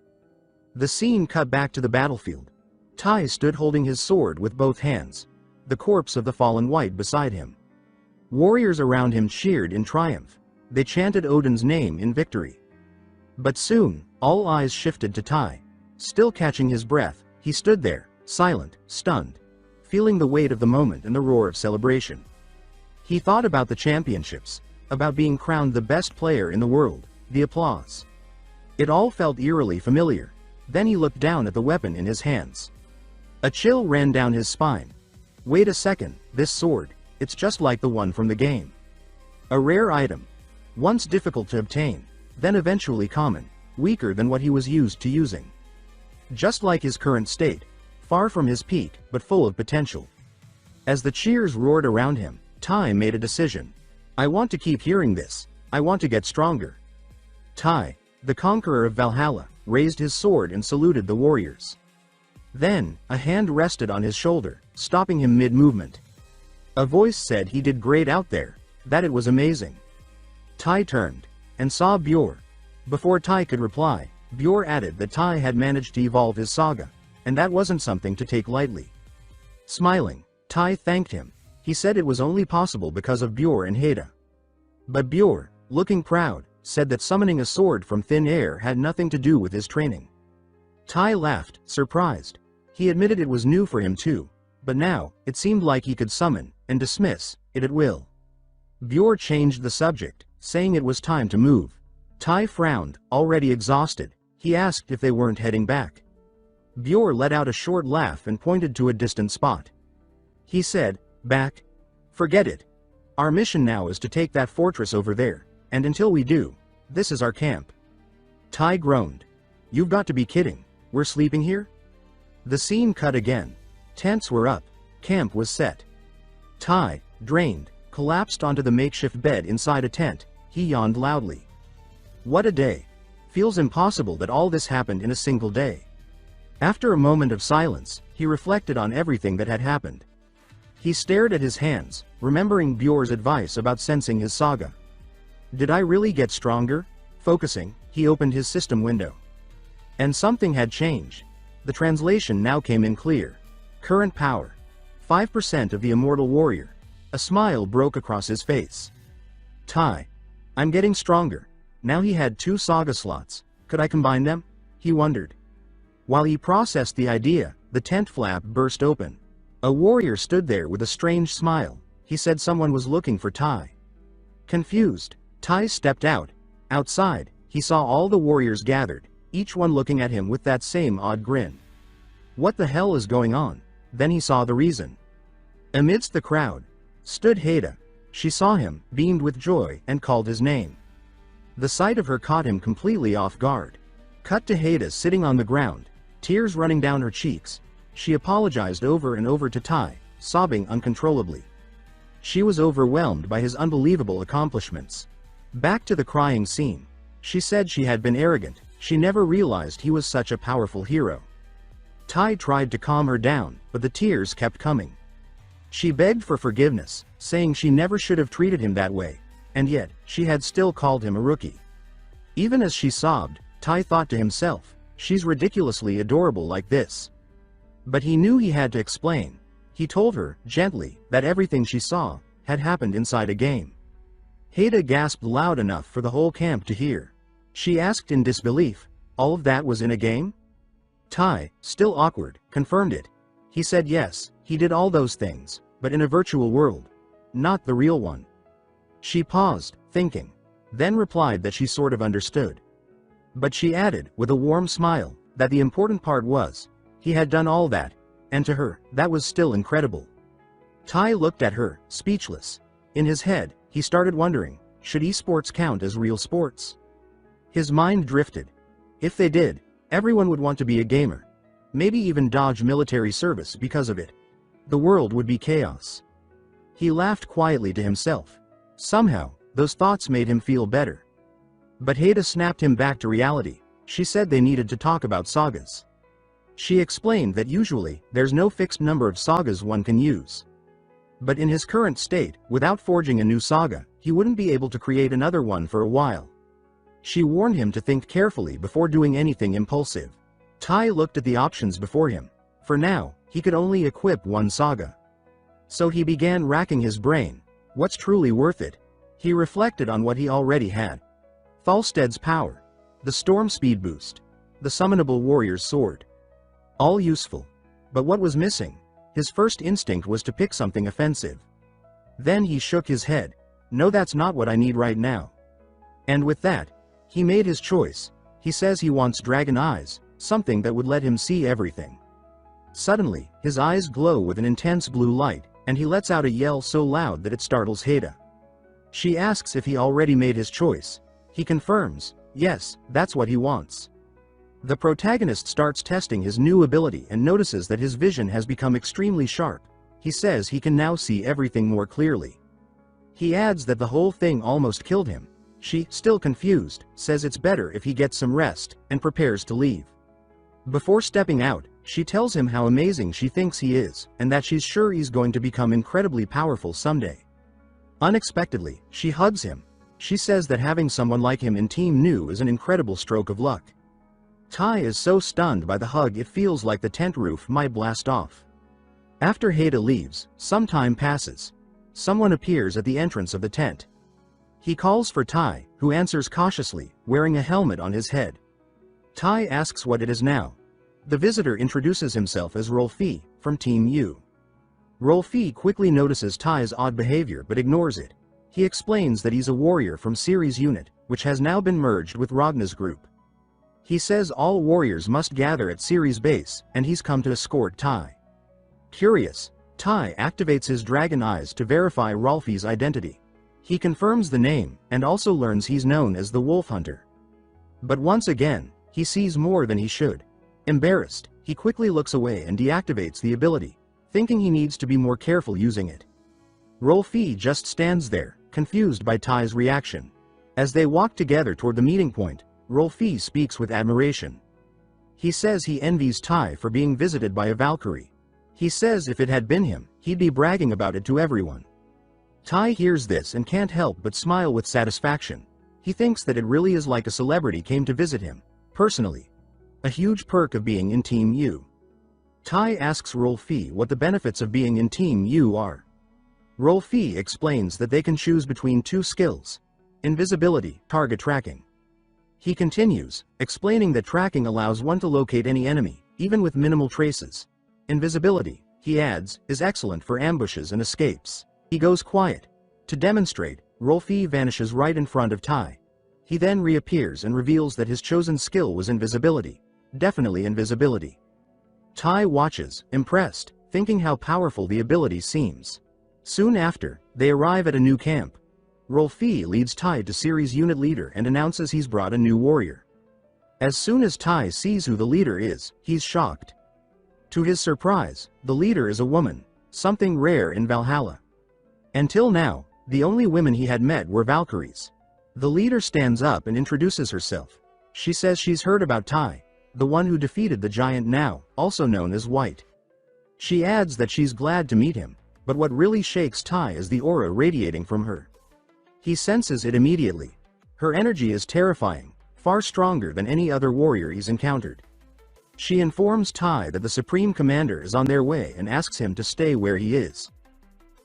The scene cut back to the battlefield. Tai stood holding his sword with both hands, the corpse of the fallen White beside him. Warriors around him cheered in triumph. They chanted Odin's name in victory. But soon, all eyes shifted to Tai. Still catching his breath, he stood there, silent, stunned, feeling the weight of the moment and the roar of celebration. He thought about the championships, about being crowned the best player in the world, the applause. It all felt eerily familiar. Then he looked down at the weapon in his hands. A chill ran down his spine. Wait a second, this sword, it's just like the one from the game. A rare item. Once difficult to obtain, then eventually common, weaker than what he was used to using. Just like his current state, far from his peak, but full of potential. As the cheers roared around him, Tai made a decision. I want to keep hearing this. I want to get stronger. Tai, the conqueror of Valhalla, raised his sword and saluted the warriors. Then, a hand rested on his shoulder, stopping him mid-movement. A voice said he did great out there, that it was amazing. Tai turned, and saw Bjor. Before Tai could reply, Bjor added that Tai had managed to evolve his saga, and that wasn't something to take lightly. Smiling, Tai thanked him. He said it was only possible because of Bjor and Heda. But Bjor, looking proud, said that summoning a sword from thin air had nothing to do with his training. Tai laughed, surprised. He admitted it was new for him too, but now, it seemed like he could summon, and dismiss, it at will. Bjor changed the subject, saying it was time to move. Tai frowned, already exhausted. He asked if they weren't heading back. Bjor let out a short laugh and pointed to a distant spot. He said, back? Forget it. Our mission now is to take that fortress over there, and until we do, this is our camp. Tai groaned. You've got to be kidding, we're sleeping here? The scene cut again. Tents were up, camp was set. Tai, drained, collapsed onto the makeshift bed inside a tent. He yawned loudly. What a day. Feels impossible that all this happened in a single day. After a moment of silence, he reflected on everything that had happened. He stared at his hands, remembering Bjor's advice about sensing his saga. Did I really get stronger? Focusing, he opened his system window. And something had changed. The translation now came in clear. Current power. 5% of the immortal warrior. A smile broke across his face. Tai. I'm getting stronger. Now he had 2 saga slots. Could I combine them? He wondered. While he processed the idea, the tent flap burst open. A warrior stood there with a strange smile. He said someone was looking for Tai. Confused, Tai stepped out. Outside, he saw all the warriors gathered, each one looking at him with that same odd grin. What the hell is going on? Then he saw the reason. Amidst the crowd stood Haida. She saw him, beamed with joy, and called his name. The sight of her caught him completely off guard. Cut to Haida sitting on the ground, tears running down her cheeks. She apologized over and over to Tai, sobbing uncontrollably. She was overwhelmed by his unbelievable accomplishments. Back to the crying scene. She said she had been arrogant, she never realized he was such a powerful hero. Tai tried to calm her down, but the tears kept coming. She begged for forgiveness, saying she never should have treated him that way, and yet, she had still called him a rookie. Even as she sobbed, Tai thought to himself, she's ridiculously adorable like this. But he knew he had to explain. He told her, gently, that everything she saw had happened inside a game. Haida gasped loud enough for the whole camp to hear. She asked in disbelief, all of that was in a game? Tai, still awkward, confirmed it. He said yes, he did all those things, but in a virtual world. Not the real one. She paused, thinking. Then replied that she sort of understood. But she added, with a warm smile, that the important part was, he had done all that, and to her, that was still incredible. Tai looked at her, speechless. In his head, he started wondering, should esports count as real sports? His mind drifted. If they did, everyone would want to be a gamer. Maybe even dodge military service because of it. The world would be chaos. He laughed quietly to himself. Somehow, those thoughts made him feel better. But Haida snapped him back to reality. She said they needed to talk about sagas. She explained that usually, there's no fixed number of sagas one can use. But in his current state, without forging a new saga, he wouldn't be able to create another one for a while. She warned him to think carefully before doing anything impulsive. Tai looked at the options before him. For now, he could only equip one saga. So he began racking his brain. What's truly worth it? He reflected on what he already had. Falsted's power. The storm speed boost. The summonable warrior's sword. All useful. But what was missing? His first instinct was to pick something offensive. Then he shook his head. No, that's not what I need right now. And with that, he made his choice. He says he wants dragon eyes, something that would let him see everything. Suddenly, his eyes glow with an intense blue light, and he lets out a yell so loud that it startles Haida. She asks if he already made his choice. He confirms, yes, that's what he wants. The protagonist starts testing his new ability and notices that his vision has become extremely sharp. He says he can now see everything more clearly. He adds that the whole thing almost killed him. She, still confused, says it's better if he gets some rest, and prepares to leave. Before stepping out, she tells him how amazing she thinks he is, and that she's sure he's going to become incredibly powerful someday. Unexpectedly, she hugs him. She says that having someone like him in Team New is an incredible stroke of luck. Tai is so stunned by the hug it feels like the tent roof might blast off. After Haida leaves, some time passes. Someone appears at the entrance of the tent. He calls for Tai, who answers cautiously, wearing a helmet on his head. Tai asks what it is now. The visitor introduces himself as Rolfi, from Team U. Rolfi quickly notices Tai's odd behavior but ignores it. He explains that he's a warrior from Ceres unit, which has now been merged with Ragna's group. He says all warriors must gather at Ceres base, and he's come to escort Tai. Curious, Tai activates his dragon eyes to verify Rolfi's identity. He confirms the name, and also learns he's known as the Wolf Hunter. But once again, he sees more than he should. Embarrassed, he quickly looks away and deactivates the ability, thinking he needs to be more careful using it. Rolfi just stands there, confused by Tai's reaction. As they walk together toward the meeting point, Rolfi speaks with admiration. He says he envies Tai for being visited by a Valkyrie. He says if it had been him, he'd be bragging about it to everyone. Tai hears this and can't help but smile with satisfaction. He thinks that it really is like a celebrity came to visit him, personally. A huge perk of being in Team U. Tai asks Rolfi what the benefits of being in Team U are. Rolfi explains that they can choose between two skills: invisibility, target tracking. He continues, explaining that tracking allows one to locate any enemy, even with minimal traces. Invisibility, he adds, is excellent for ambushes and escapes. He goes quiet. To demonstrate, Rolfi vanishes right in front of Tai. He then reappears and reveals that his chosen skill was invisibility. Definitely invisibility. Tai watches, impressed, thinking how powerful the ability seems. Soon after, they arrive at a new camp. Rolfi leads Tai to Siri's unit leader and announces he's brought a new warrior. As soon as Tai sees who the leader is, he's shocked. To his surprise, the leader is a woman, something rare in Valhalla. Until now, the only women he had met were Valkyries. The leader stands up and introduces herself. She says she's heard about Tai, the one who defeated the giant now, also known as White. She adds that she's glad to meet him, but what really shakes Tai is the aura radiating from her. He senses it immediately. Her energy is terrifying, far stronger than any other warrior he's encountered. She informs Tai that the Supreme Commander is on their way and asks him to stay where he is.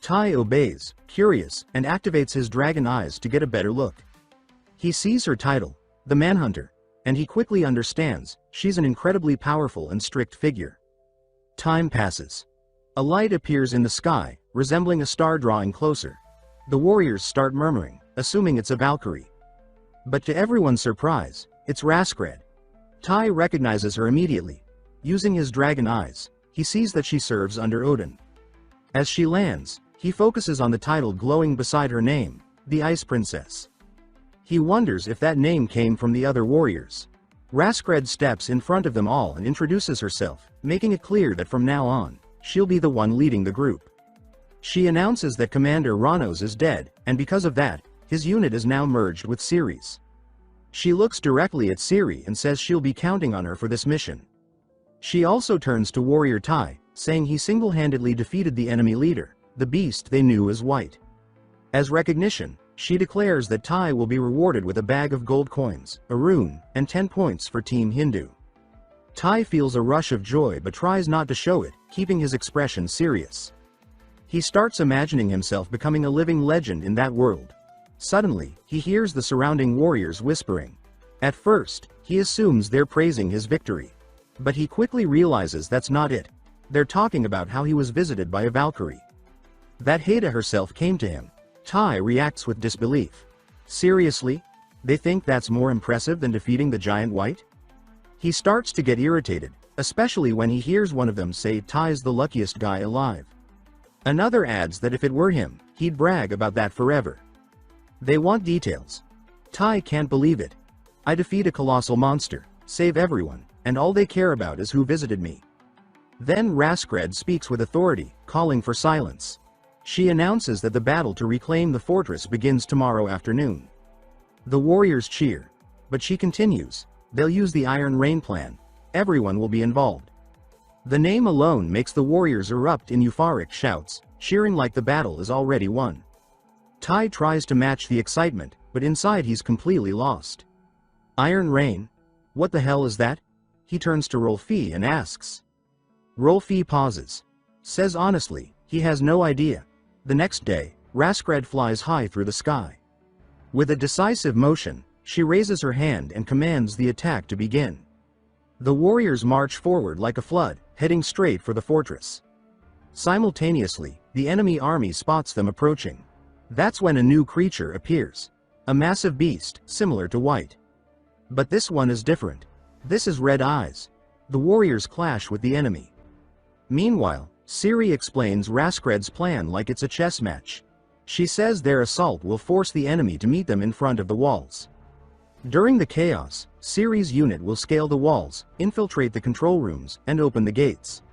Tai obeys, curious, and activates his dragon eyes to get a better look. He sees her title, the Manhunter, and he quickly understands she's an incredibly powerful and strict figure. Time passes. A light appears in the sky, resembling a star drawing closer. The warriors start murmuring, assuming it's a Valkyrie. But to everyone's surprise, it's Raskred. Tai recognizes her immediately. Using his dragon eyes, he sees that she serves under Odin. As she lands, he focuses on the title glowing beside her name, the Ice Princess. He wonders if that name came from the other warriors. Raskred steps in front of them all and introduces herself, making it clear that from now on, she'll be the one leading the group. She announces that Commander Ranos is dead, and because of that, his unit is now merged with Siri's. She looks directly at Siri and says she'll be counting on her for this mission. She also turns to Warrior Tai, saying he single-handedly defeated the enemy leader, the beast they knew as White. As recognition, she declares that Tai will be rewarded with a bag of gold coins, a rune, and 10 points for Team Hindu. Tai feels a rush of joy but tries not to show it, keeping his expression serious. He starts imagining himself becoming a living legend in that world. Suddenly, he hears the surrounding warriors whispering. At first, he assumes they're praising his victory. But he quickly realizes that's not it. They're talking about how he was visited by a Valkyrie. That Heda herself came to him. Tai reacts with disbelief. Seriously? They think that's more impressive than defeating the giant White? He starts to get irritated, especially when he hears one of them say Tai's the luckiest guy alive. Another adds that if it were him, he'd brag about that forever. They want details. Tai can't believe it. I defeat a colossal monster, save everyone, and all they care about is who visited me. Then Raskred speaks with authority, calling for silence. She announces that the battle to reclaim the fortress begins tomorrow afternoon. The warriors cheer. But she continues. They'll use the Iron Rain plan. Everyone will be involved. The name alone makes the warriors erupt in euphoric shouts, cheering like the battle is already won. Tai tries to match the excitement, but inside he's completely lost. Iron Rain? What the hell is that? He turns to Rolfi and asks. Rolfi pauses. Says honestly, he has no idea. The next day, Raskred flies high through the sky. With a decisive motion, she raises her hand and commands the attack to begin. The warriors march forward like a flood, heading straight for the fortress. Simultaneously, the enemy army spots them approaching. That's when a new creature appears. A massive beast, similar to White. But this one is different. This is Red Eyes. The warriors clash with the enemy. Meanwhile, Siri explains Raskred's plan like it's a chess match. She says their assault will force the enemy to meet them in front of the walls. During the chaos, Siri's unit will scale the walls, infiltrate the control rooms, and open the gates.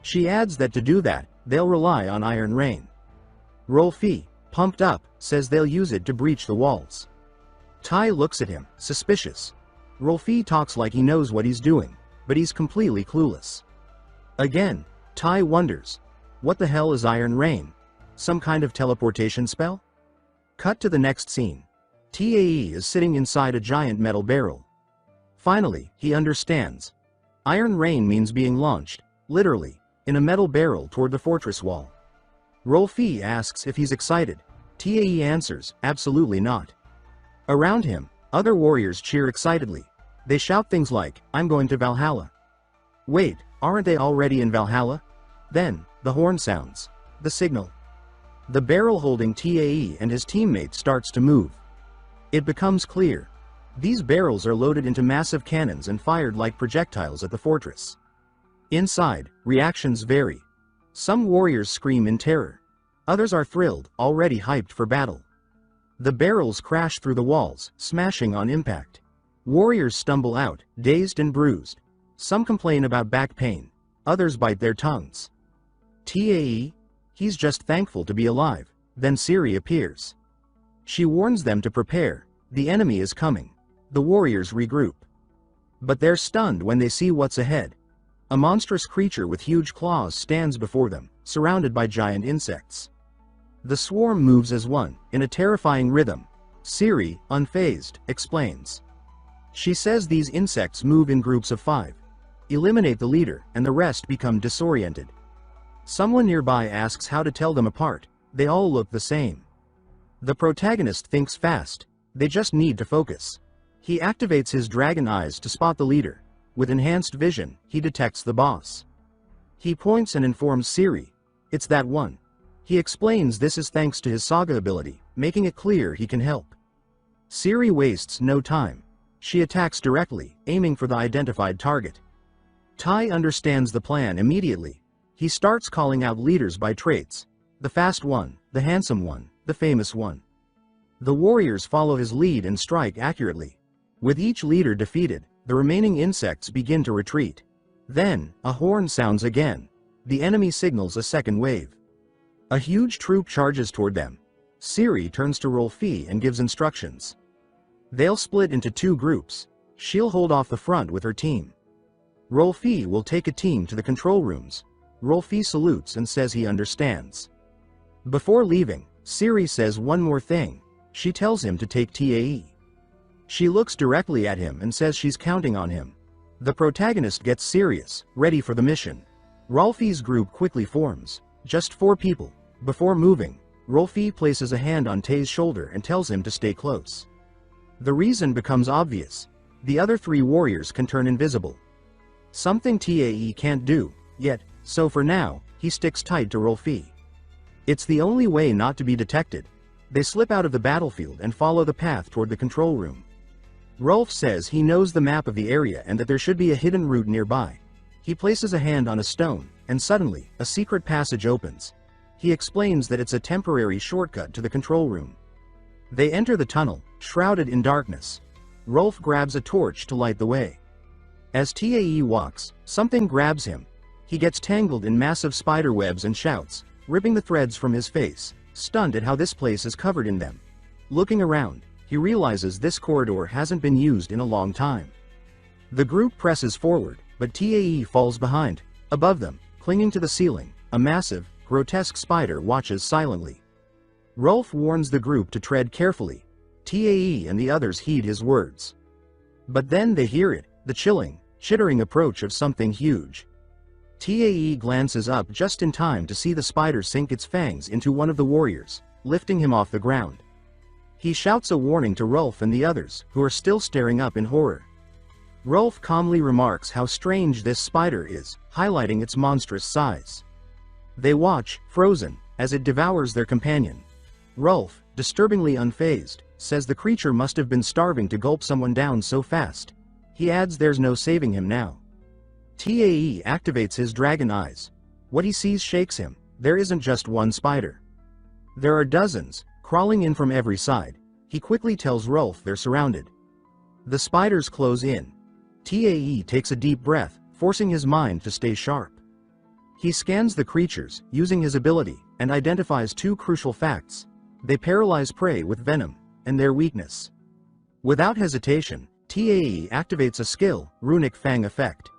She adds that to do that, they'll rely on Iron Rain. Rolfi, pumped up, says they'll use it to breach the walls. Tai looks at him, suspicious. Rolfi talks like he knows what he's doing, but he's completely clueless. Again, Tai wonders. What the hell is Iron Rain? Some kind of teleportation spell? Cut to the next scene. TAE is sitting inside a giant metal barrel. Finally, he understands. Iron Rain means being launched, literally, in a metal barrel toward the fortress wall. Rolfi asks if he's excited. TAE answers, absolutely not. Around him, other warriors cheer excitedly. They shout things like, I'm going to Valhalla. Wait, aren't they already in Valhalla? Then, the horn sounds. The signal. The barrel holding Tae and his teammate starts to move. It becomes clear. These barrels are loaded into massive cannons and fired like projectiles at the fortress. Inside, reactions vary. Some warriors scream in terror. Others are thrilled, already hyped for battle. The barrels crash through the walls, smashing on impact. Warriors stumble out, dazed and bruised. Some complain about back pain. Others bite their tongues. Tae? He's just thankful to be alive. Then Ciri appears. She warns them to prepare. The enemy is coming. The warriors regroup. But they're stunned when they see what's ahead. A monstrous creature with huge claws stands before them, surrounded by giant insects. The swarm moves as one, in a terrifying rhythm. Ciri, unfazed, explains. She says these insects move in groups of 5. Eliminate the leader, and the rest become disoriented. Someone nearby asks how to tell them apart. They all look the same. The protagonist thinks fast. They just need to focus. He activates his dragon eyes to spot the leader. With enhanced vision, he detects the boss. He points and informs Ciri. It's that one. He explains this is thanks to his saga ability, making it clear he can help. Ciri wastes no time. She attacks directly, aiming for the identified target. Tai understands the plan immediately. He starts calling out leaders by traits. The fast one, the handsome one, the famous one. The warriors follow his lead and strike accurately. With each leader defeated, the remaining insects begin to retreat. Then, a horn sounds again. The enemy signals a second wave. A huge troop charges toward them. Ciri turns to Rolfi and gives instructions. They'll split into 2 groups. She'll hold off the front with her team. Rolfi will take a team to the control rooms. Rolfi salutes and says he understands. Before leaving, Ciri says one more thing. She tells him to take Tae. She looks directly at him and says she's counting on him. The protagonist gets serious, ready for the mission. Rolfi's group quickly forms. Just 4 people. Before moving, Rolfi places a hand on Tae's shoulder and tells him to stay close. The reason becomes obvious. The other 3 warriors can turn invisible. Something Tae can't do, yet, so for now, he sticks tight to Rolfi. It's the only way not to be detected. They slip out of the battlefield and follow the path toward the control room. Rolf says he knows the map of the area and that there should be a hidden route nearby. He places a hand on a stone, and suddenly, a secret passage opens. He explains that it's a temporary shortcut to the control room. They enter the tunnel, shrouded in darkness. Rolf grabs a torch to light the way. As Tae walks, something grabs him. He gets tangled in massive spider webs and shouts, ripping the threads from his face, stunned at how this place is covered in them. Looking around, he realizes this corridor hasn't been used in a long time. The group presses forward, but Tae falls behind. Above them, clinging to the ceiling, a massive, grotesque spider watches silently. Rolf warns the group to tread carefully. Tae and the others heed his words. But then they hear it, the chilling, chittering approach of something huge. Tae glances up just in time to see the spider sink its fangs into one of the warriors, lifting him off the ground. He shouts a warning to Rolf and the others, who are still staring up in horror. Rolf calmly remarks how strange this spider is, highlighting its monstrous size. They watch, frozen, as it devours their companion. Rolf, disturbingly unfazed, says the creature must have been starving to gulp someone down so fast. He adds there's no saving him now. Tae activates his dragon eyes. What he sees shakes him. There isn't just one spider. There are dozens, crawling in from every side. He quickly tells Rolf they're surrounded. The spiders close in. Tae takes a deep breath, forcing his mind to stay sharp. He scans the creatures, using his ability, and identifies 2 crucial facts. They paralyze prey with venom, and their weakness. Without hesitation, Tae activates a skill, Runic Fang Effect.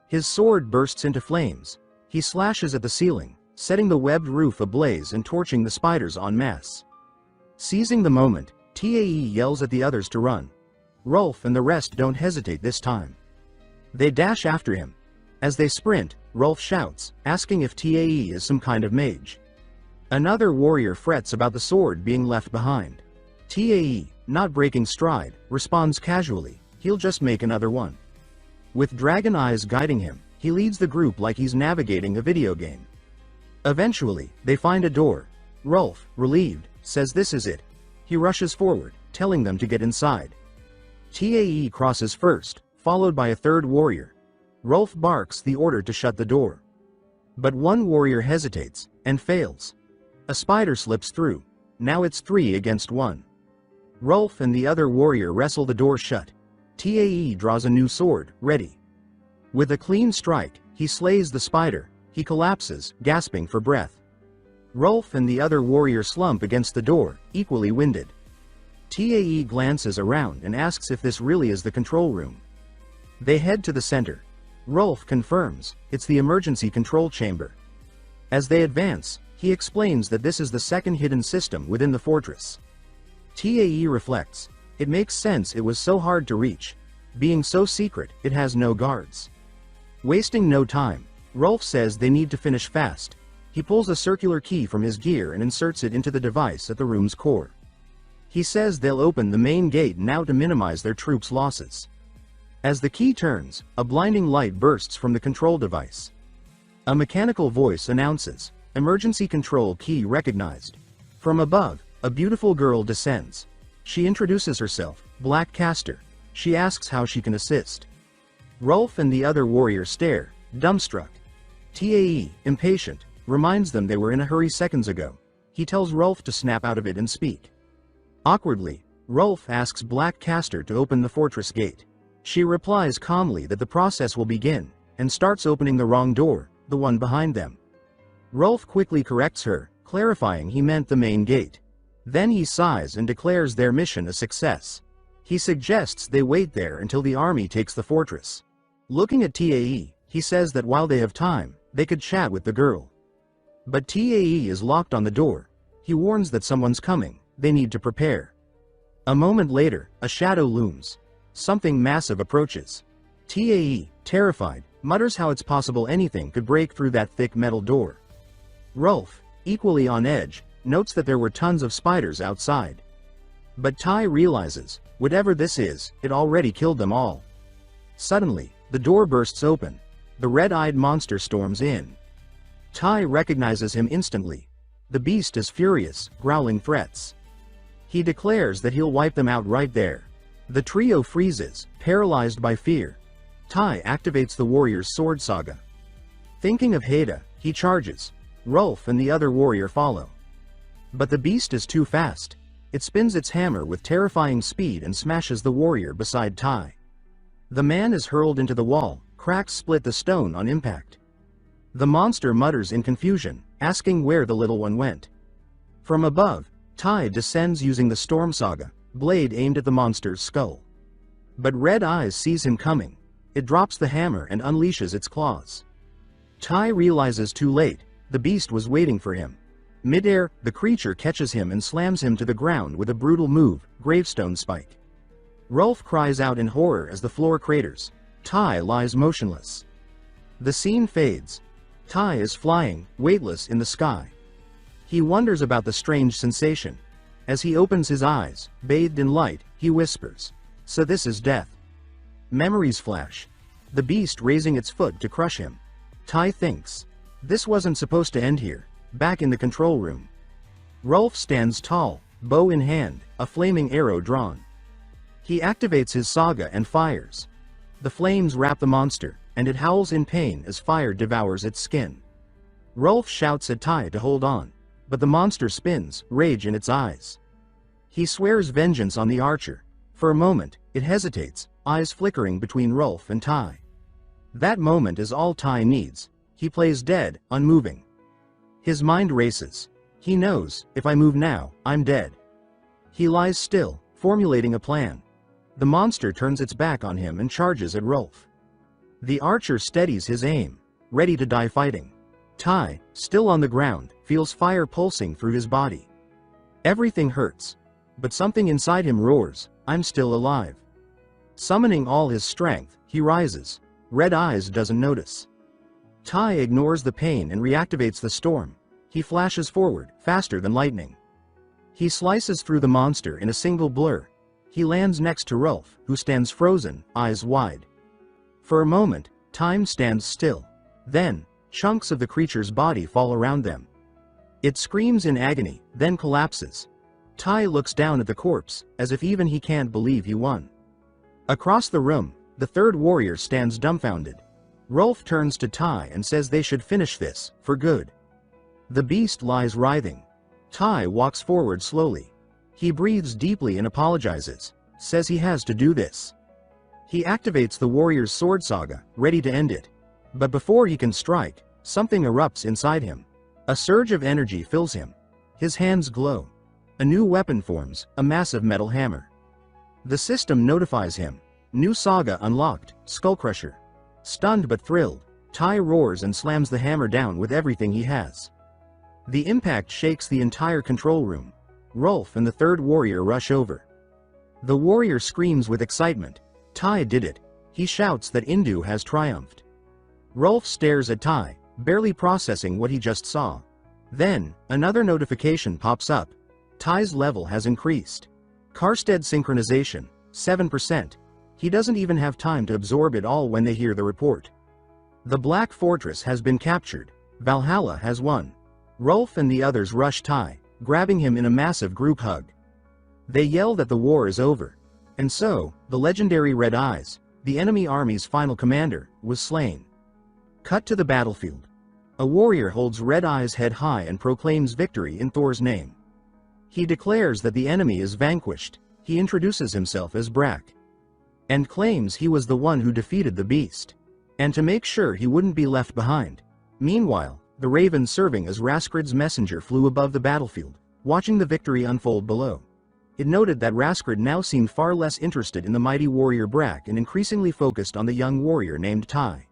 His sword bursts into flames. He slashes at the ceiling, setting the webbed roof ablaze and torching the spiders en masse. Seizing the moment, Tae yells at the others to run. Rolf and the rest don't hesitate this time. They dash after him. As they sprint, Rolf shouts, asking if Tae is some kind of mage. Another warrior frets about the sword being left behind. Tae, not breaking stride, responds casually, he'll just make another one. With dragon eyes guiding him, he leads the group like he's navigating a video game. Eventually, they find a door. Rolf, relieved, says this is it. He rushes forward, telling them to get inside. Tae crosses first, followed by a third warrior. Rolf barks the order to shut the door. But one warrior hesitates, and fails. A spider slips through. Now it's 3 against 1. Rolf and the other warrior wrestle the door shut. Tae draws a new sword, ready. With a clean strike, he slays the spider. He collapses, gasping for breath. Rolf and the other warrior slump against the door, equally winded. Tae glances around and asks if this really is the control room. They head to the center. Rolf confirms, it's the emergency control chamber. As they advance, he explains that this is the second hidden system within the fortress. Tae reflects, it makes sense it was so hard to reach. Being so secret, it has no guards. Wasting no time, Rolf says they need to finish fast. He pulls a circular key from his gear and inserts it into the device at the room's core. He says they'll open the main gate now to minimize their troops' losses. As the key turns, a blinding light bursts from the control device. A mechanical voice announces, "Emergency control key recognized." From above, a beautiful girl descends. She introduces herself, Black Caster. She asks how she can assist. Rolf and the other warrior stare, dumbstruck. Tae, impatient, reminds them they were in a hurry seconds ago. He tells Rolf to snap out of it and speak. Awkwardly, Rolf asks Black Caster to open the fortress gate. She replies calmly that the process will begin, and starts opening the wrong door, the one behind them. Rolf quickly corrects her, clarifying he meant the main gate. Then he sighs and declares their mission a success. He suggests they wait there until the army takes the fortress. Looking at Tae, he says that while they have time, they could chat with the girl. But Tae is locked on the door. He warns that someone's coming, they need to prepare. A moment later, a shadow looms. Something massive approaches. Tae, terrified, mutters how it's possible anything could break through that thick metal door. Rolf, equally on edge, notes that there were tons of spiders outside. But Tai realizes, whatever this is, it already killed them all. Suddenly, the door bursts open. The red-eyed monster storms in. Tai recognizes him instantly. The beast is furious, growling threats. He declares that he'll wipe them out right there. The trio freezes, paralyzed by fear. Tai activates the warrior's sword saga. Thinking of Haida, he charges. Rolf and the other warrior follow. But the beast is too fast. It spins its hammer with terrifying speed and smashes the warrior beside Tai. The man is hurled into the wall, cracks split the stone on impact. The monster mutters in confusion, asking where the little one went. From above, Tai descends using the storm saga, blade aimed at the monster's skull. But Red Eyes sees him coming. It drops the hammer and unleashes its claws. Tai realizes too late, the beast was waiting for him. Mid-air, the creature catches him and slams him to the ground with a brutal move, gravestone spike. Rolf cries out in horror as the floor craters. Tai lies motionless. The scene fades. Tai is flying, weightless in the sky. He wonders about the strange sensation. As he opens his eyes, bathed in light, he whispers, "So this is death." Memories flash. The beast raising its foot to crush him. Tai thinks, this wasn't supposed to end here, back in the control room. Rolf stands tall, bow in hand, a flaming arrow drawn. He activates his saga and fires. The flames wrap the monster, and it howls in pain as fire devours its skin. Rolf shouts at Tai to hold on, but the monster spins, rage in its eyes. He swears vengeance on the archer. For a moment, it hesitates, eyes flickering between Rolf and Tai. That moment is all Tai needs. He plays dead, unmoving. His mind races. He knows, if I move now, I'm dead. He lies still, formulating a plan. The monster turns its back on him and charges at Rolf. The archer steadies his aim, ready to die fighting. Tai, still on the ground, feels fire pulsing through his body. Everything hurts. But something inside him roars, I'm still alive. Summoning all his strength, he rises. Red Eyes doesn't notice. Tai ignores the pain and reactivates the storm. He flashes forward, faster than lightning. He slices through the monster in a single blur. He lands next to Rolf, who stands frozen, eyes wide. For a moment, time stands still. Then, chunks of the creature's body fall around them. It screams in agony, then collapses. Tai looks down at the corpse, as if even he can't believe he won. Across the room, the third warrior stands dumbfounded. Rolf turns to Tai and says they should finish this, for good. The beast lies writhing. Tai walks forward slowly. He breathes deeply and apologizes, says he has to do this. He activates the warrior's sword saga, ready to end it. But before he can strike, something erupts inside him. A surge of energy fills him. His hands glow. A new weapon forms, a massive metal hammer. The system notifies him. New saga unlocked, Skullcrusher. Stunned but thrilled, Tai roars and slams the hammer down with everything he has. The impact shakes the entire control room. Rolf and the third warrior rush over. The warrior screams with excitement. Tai did it. He shouts that Indu has triumphed. Rolf stares at Tai, barely processing what he just saw. Then, another notification pops up. Tai's level has increased. Karstead synchronization, 7%. He doesn't even have time to absorb it all when they hear the report. The Black Fortress has been captured. Valhalla has won. Rolf and the others rush Tai, grabbing him in a massive group hug. They yell that the war is over. And so, the legendary Red Eyes, the enemy army's final commander, was slain. Cut to the battlefield. A warrior holds Red Eyes head high and proclaims victory in Thor's name. He declares that the enemy is vanquished. He introduces himself as Brak. And claims he was the one who defeated the beast. And to make sure he wouldn't be left behind. Meanwhile, the raven serving as Raskrid's messenger flew above the battlefield, watching the victory unfold below. It noted that Raskrid now seemed far less interested in the mighty warrior Brak and increasingly focused on the young warrior named Tai.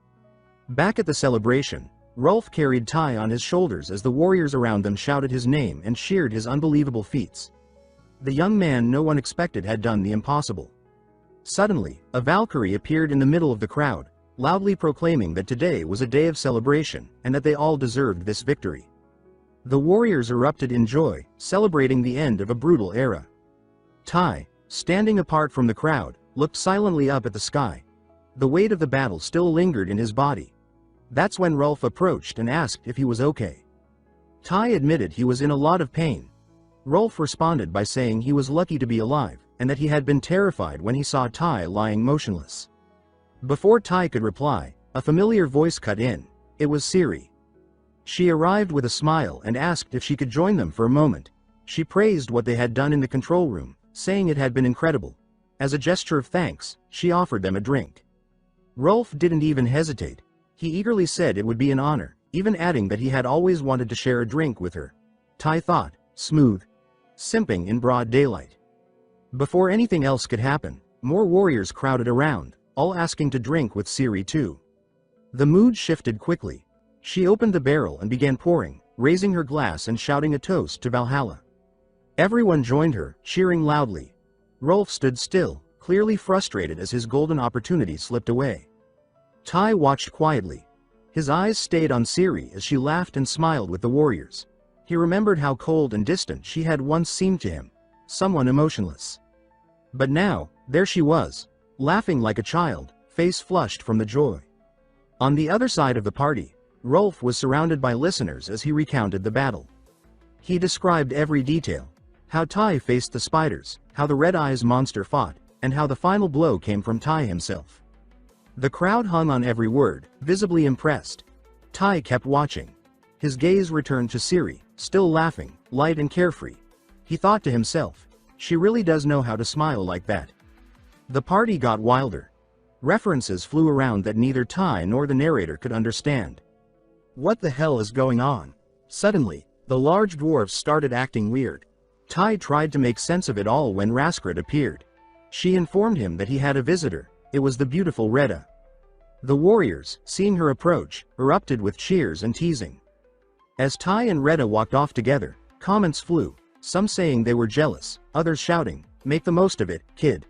Back at the celebration, Rolf carried Tai on his shoulders as the warriors around them shouted his name and cheered his unbelievable feats. The young man no one expected had done the impossible. Suddenly, a Valkyrie appeared in the middle of the crowd, loudly proclaiming that today was a day of celebration and that they all deserved this victory. The warriors erupted in joy, celebrating the end of a brutal era. Tai, standing apart from the crowd, looked silently up at the sky. The weight of the battle still lingered in his body. That's when Rolf approached and asked if he was okay. Tai admitted he was in a lot of pain. Rolf responded by saying he was lucky to be alive, and that he had been terrified when he saw Tai lying motionless. Before Tai could reply, a familiar voice cut in. It was Ciri. She arrived with a smile and asked if she could join them for a moment. She praised what they had done in the control room, saying it had been incredible. As a gesture of thanks, she offered them a drink. Rolf didn't even hesitate. He eagerly said it would be an honor, even adding that he had always wanted to share a drink with her. Tai thought, smooth. Simping in broad daylight. Before anything else could happen, more warriors crowded around, all asking to drink with Ciri too. The mood shifted quickly. She opened the barrel and began pouring, raising her glass and shouting a toast to Valhalla. Everyone joined her, cheering loudly. Rolf stood still, clearly frustrated as his golden opportunity slipped away. Tai watched quietly. His eyes stayed on Ciri as she laughed and smiled with the warriors. He remembered how cold and distant she had once seemed to him, someone emotionless. But now, there she was, laughing like a child, face flushed from the joy. On the other side of the party, Rolf was surrounded by listeners as he recounted the battle. He described every detail. How Tai faced the spiders, how the Red Eyes monster fought, and how the final blow came from Tai himself. The crowd hung on every word, visibly impressed. Tai kept watching. His gaze returned to Ciri, still laughing, light and carefree. He thought to himself, she really does know how to smile like that. The party got wilder. References flew around that neither Tai nor the narrator could understand. What the hell is going on? Suddenly, the large dwarves started acting weird. Tai tried to make sense of it all when Raskrid appeared. She informed him that he had a visitor. It was the beautiful Reda. The warriors, seeing her approach, erupted with cheers and teasing. As Tai and Reda walked off together, comments flew, some saying they were jealous, others shouting, "Make the most of it, kid."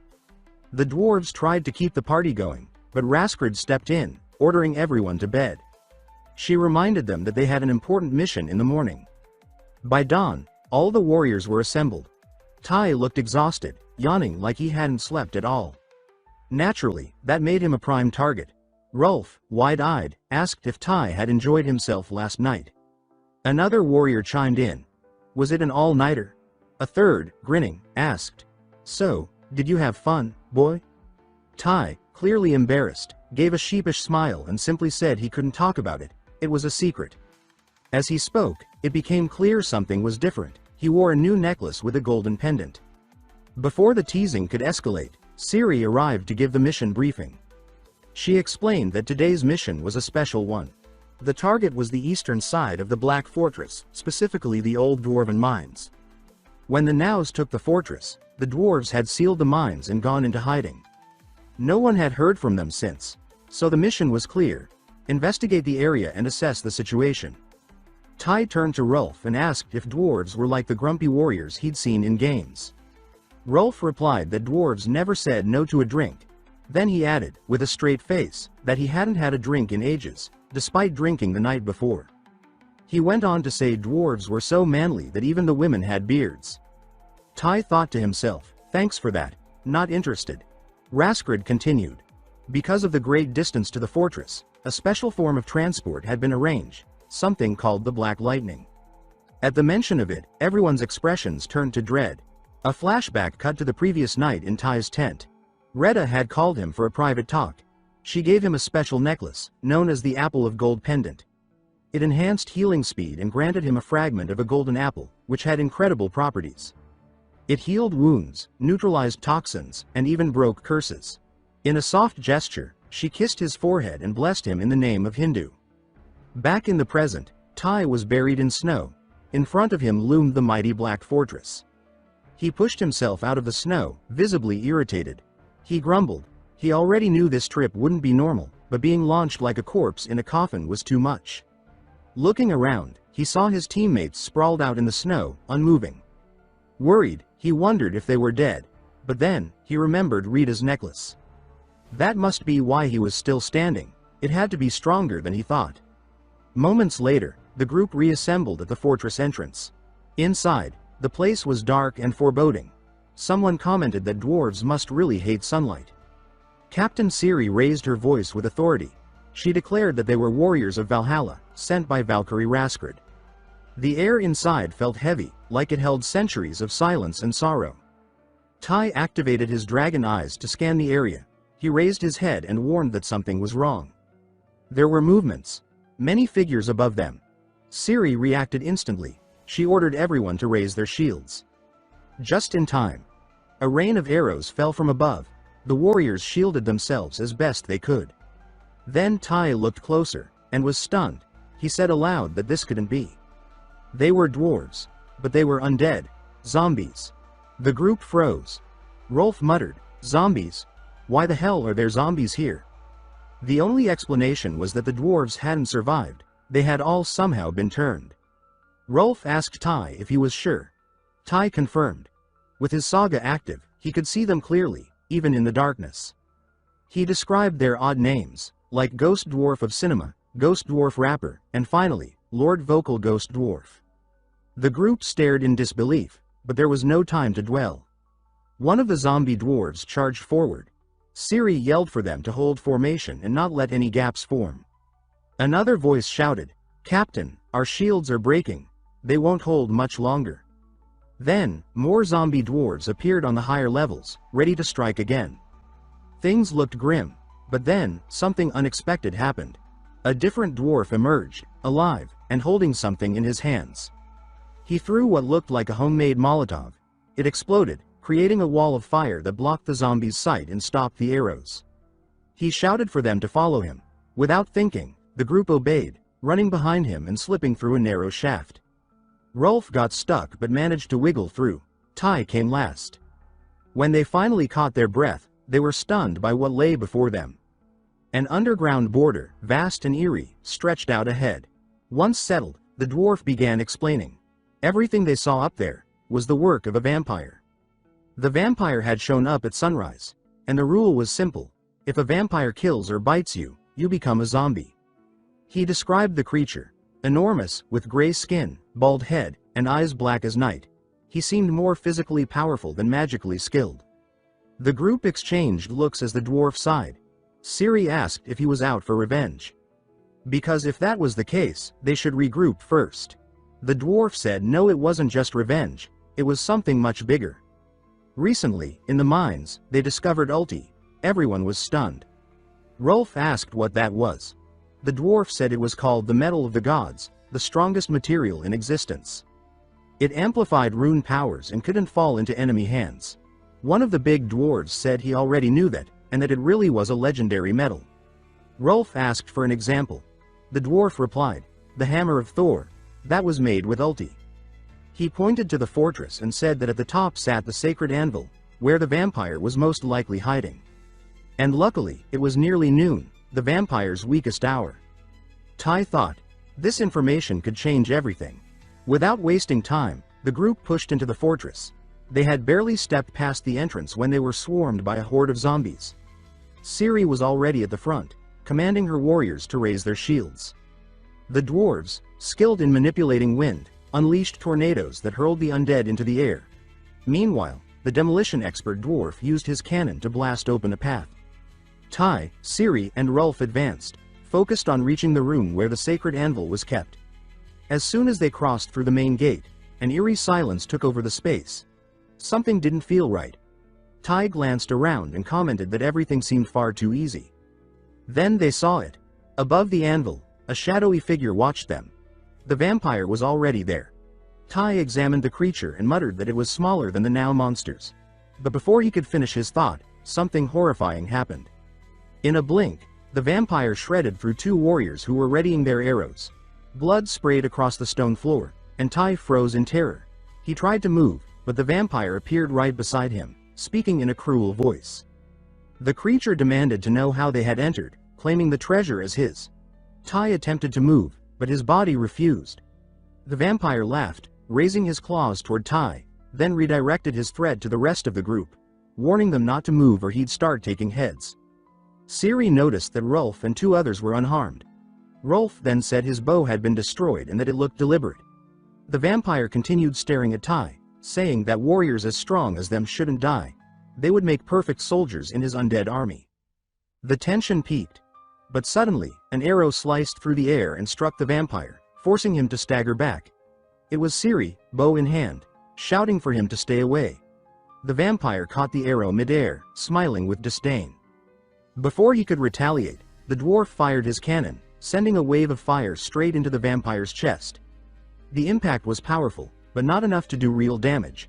The dwarves tried to keep the party going, but Raskrid stepped in, ordering everyone to bed. She reminded them that they had an important mission in the morning. By dawn, all the warriors were assembled. Tai looked exhausted, yawning like he hadn't slept at all. Naturally, that made him a prime target. Rolf, wide-eyed, asked if Tai had enjoyed himself last night. Another warrior chimed in. Was it an all-nighter? A third, grinning, asked. So, did you have fun, boy? Tai, clearly embarrassed, gave a sheepish smile and simply said he couldn't talk about it. It was a secret. As he spoke, it became clear something was different. He wore a new necklace with a golden pendant. Before the teasing could escalate, Siri arrived to give the mission briefing. She explained that today's mission was a special one. The target was the eastern side of the Black Fortress, specifically the old dwarven mines. When the Nows took the fortress, the dwarves had sealed the mines and gone into hiding. No one had heard from them since, so the mission was clear: investigate the area and assess the situation. Tai turned to Rolf and asked if dwarves were like the grumpy warriors he'd seen in games. Rolf replied that dwarves never said no to a drink. Then he added, with a straight face, that he hadn't had a drink in ages, despite drinking the night before. He went on to say dwarves were so manly that even the women had beards. Tai thought to himself, thanks for that, not interested. Raskrid continued. Because of the great distance to the fortress, a special form of transport had been arranged, something called the Black Lightning. At the mention of it, everyone's expressions turned to dread. A flashback cut to the previous night in Tai's tent. Retta had called him for a private talk. She gave him a special necklace, known as the Apple of Gold pendant. It enhanced healing speed and granted him a fragment of a golden apple, which had incredible properties. It healed wounds, neutralized toxins, and even broke curses. In a soft gesture, she kissed his forehead and blessed him in the name of Hindu. Back in the present, Tai was buried in snow. In front of him loomed the mighty Black Fortress. He pushed himself out of the snow, visibly irritated. He grumbled. He already knew this trip wouldn't be normal, but being launched like a corpse in a coffin was too much. Looking around, he saw his teammates sprawled out in the snow, unmoving. Worried, he wondered if they were dead, but then, he remembered Rita's necklace. That must be why he was still standing. It had to be stronger than he thought. Moments later, the group reassembled at the fortress entrance. Inside, the place was dark and foreboding. Someone commented that dwarves must really hate sunlight. Captain Siri raised her voice with authority. She declared that they were warriors of Valhalla, sent by Valkyrie Raskrid. The air inside felt heavy, like it held centuries of silence and sorrow. Tai activated his dragon eyes to scan the area. He raised his head and warned that something was wrong. There were movements. Many figures above them. Siri reacted instantly. She ordered everyone to raise their shields. Just in time. A rain of arrows fell from above. The warriors shielded themselves as best they could. Then Tai looked closer, and was stunned. He said aloud that this couldn't be. They were dwarves, but they were undead. Zombies. The group froze. Rolf muttered, "Zombies? Why the hell are there zombies here?" The only explanation was that the dwarves hadn't survived. They had all somehow been turned. Rolf asked Tai if he was sure. Tai confirmed. With his saga active, he could see them clearly, even in the darkness. He described their odd names, like Ghost Dwarf of Cinema, Ghost Dwarf Rapper, and finally, Lord Vocal Ghost Dwarf. The group stared in disbelief, but there was no time to dwell. One of the zombie dwarves charged forward. Siri yelled for them to hold formation and not let any gaps form. Another voice shouted, "Captain, our shields are breaking. They won't hold much longer." Then, more zombie dwarves appeared on the higher levels, ready to strike again. Things looked grim, but then, something unexpected happened. A different dwarf emerged, alive, and holding something in his hands. He threw what looked like a homemade Molotov. It exploded, creating a wall of fire that blocked the zombies' sight and stopped the arrows. He shouted for them to follow him. Without thinking, the group obeyed, running behind him and slipping through a narrow shaft. Rolf got stuck but managed to wiggle through. Tai came last. When they finally caught their breath, they were stunned by what lay before them. An underground border, vast and eerie, stretched out ahead. Once settled, the dwarf began explaining. Everything they saw up there was the work of a vampire. The vampire had shown up at sunrise, and the rule was simple: if a vampire kills or bites you, you become a zombie. He described the creature. Enormous, with gray skin, bald head, and eyes black as night. He seemed more physically powerful than magically skilled. The group exchanged looks as the dwarf sighed. Siri asked if he was out for revenge. Because if that was the case, they should regroup first. The dwarf said no, it wasn't just revenge, it was something much bigger. Recently, in the mines, they discovered ulti. Everyone was stunned. Rolf asked what that was. The dwarf said it was called the Metal of the Gods, the strongest material in existence. It amplified rune powers and couldn't fall into enemy hands. One of the big dwarves said he already knew that, and that it really was a legendary metal. Rolf asked for an example. The dwarf replied, the Hammer of Thor, that was made with ulti. He pointed to the fortress and said that at the top sat the sacred anvil, where the vampire was most likely hiding. And luckily, it was nearly noon, the vampire's weakest hour. Tai thought, this information could change everything. Without wasting time, the group pushed into the fortress. They had barely stepped past the entrance when they were swarmed by a horde of zombies. Ciri was already at the front, commanding her warriors to raise their shields. The dwarves, skilled in manipulating wind, unleashed tornadoes that hurled the undead into the air. Meanwhile, the demolition expert dwarf used his cannon to blast open a path. Tai, Ciri, and Rolf advanced, focused on reaching the room where the sacred anvil was kept. As soon as they crossed through the main gate, an eerie silence took over the space. Something didn't feel right. Tai glanced around and commented that everything seemed far too easy. Then they saw it. Above the anvil, a shadowy figure watched them. The vampire was already there. Tai examined the creature and muttered that it was smaller than the now monsters. But before he could finish his thought, something horrifying happened. In a blink, the vampire shredded through two warriors who were readying their arrows. Blood sprayed across the stone floor, and Tai froze in terror. He tried to move, but the vampire appeared right beside him, speaking in a cruel voice. The creature demanded to know how they had entered, claiming the treasure as his. Tai attempted to move, but his body refused. The vampire laughed, raising his claws toward Tai, then redirected his threat to the rest of the group, warning them not to move or he'd start taking heads. Ciri noticed that Rolf and two others were unharmed. Rolf then said his bow had been destroyed and that it looked deliberate. The vampire continued staring at Tai, saying that warriors as strong as them shouldn't die. They would make perfect soldiers in his undead army. The tension peaked. But suddenly, an arrow sliced through the air and struck the vampire, forcing him to stagger back. It was Ciri, bow in hand, shouting for him to stay away. The vampire caught the arrow mid-air, smiling with disdain. Before he could retaliate, the dwarf fired his cannon, sending a wave of fire straight into the vampire's chest. The impact was powerful, but not enough to do real damage.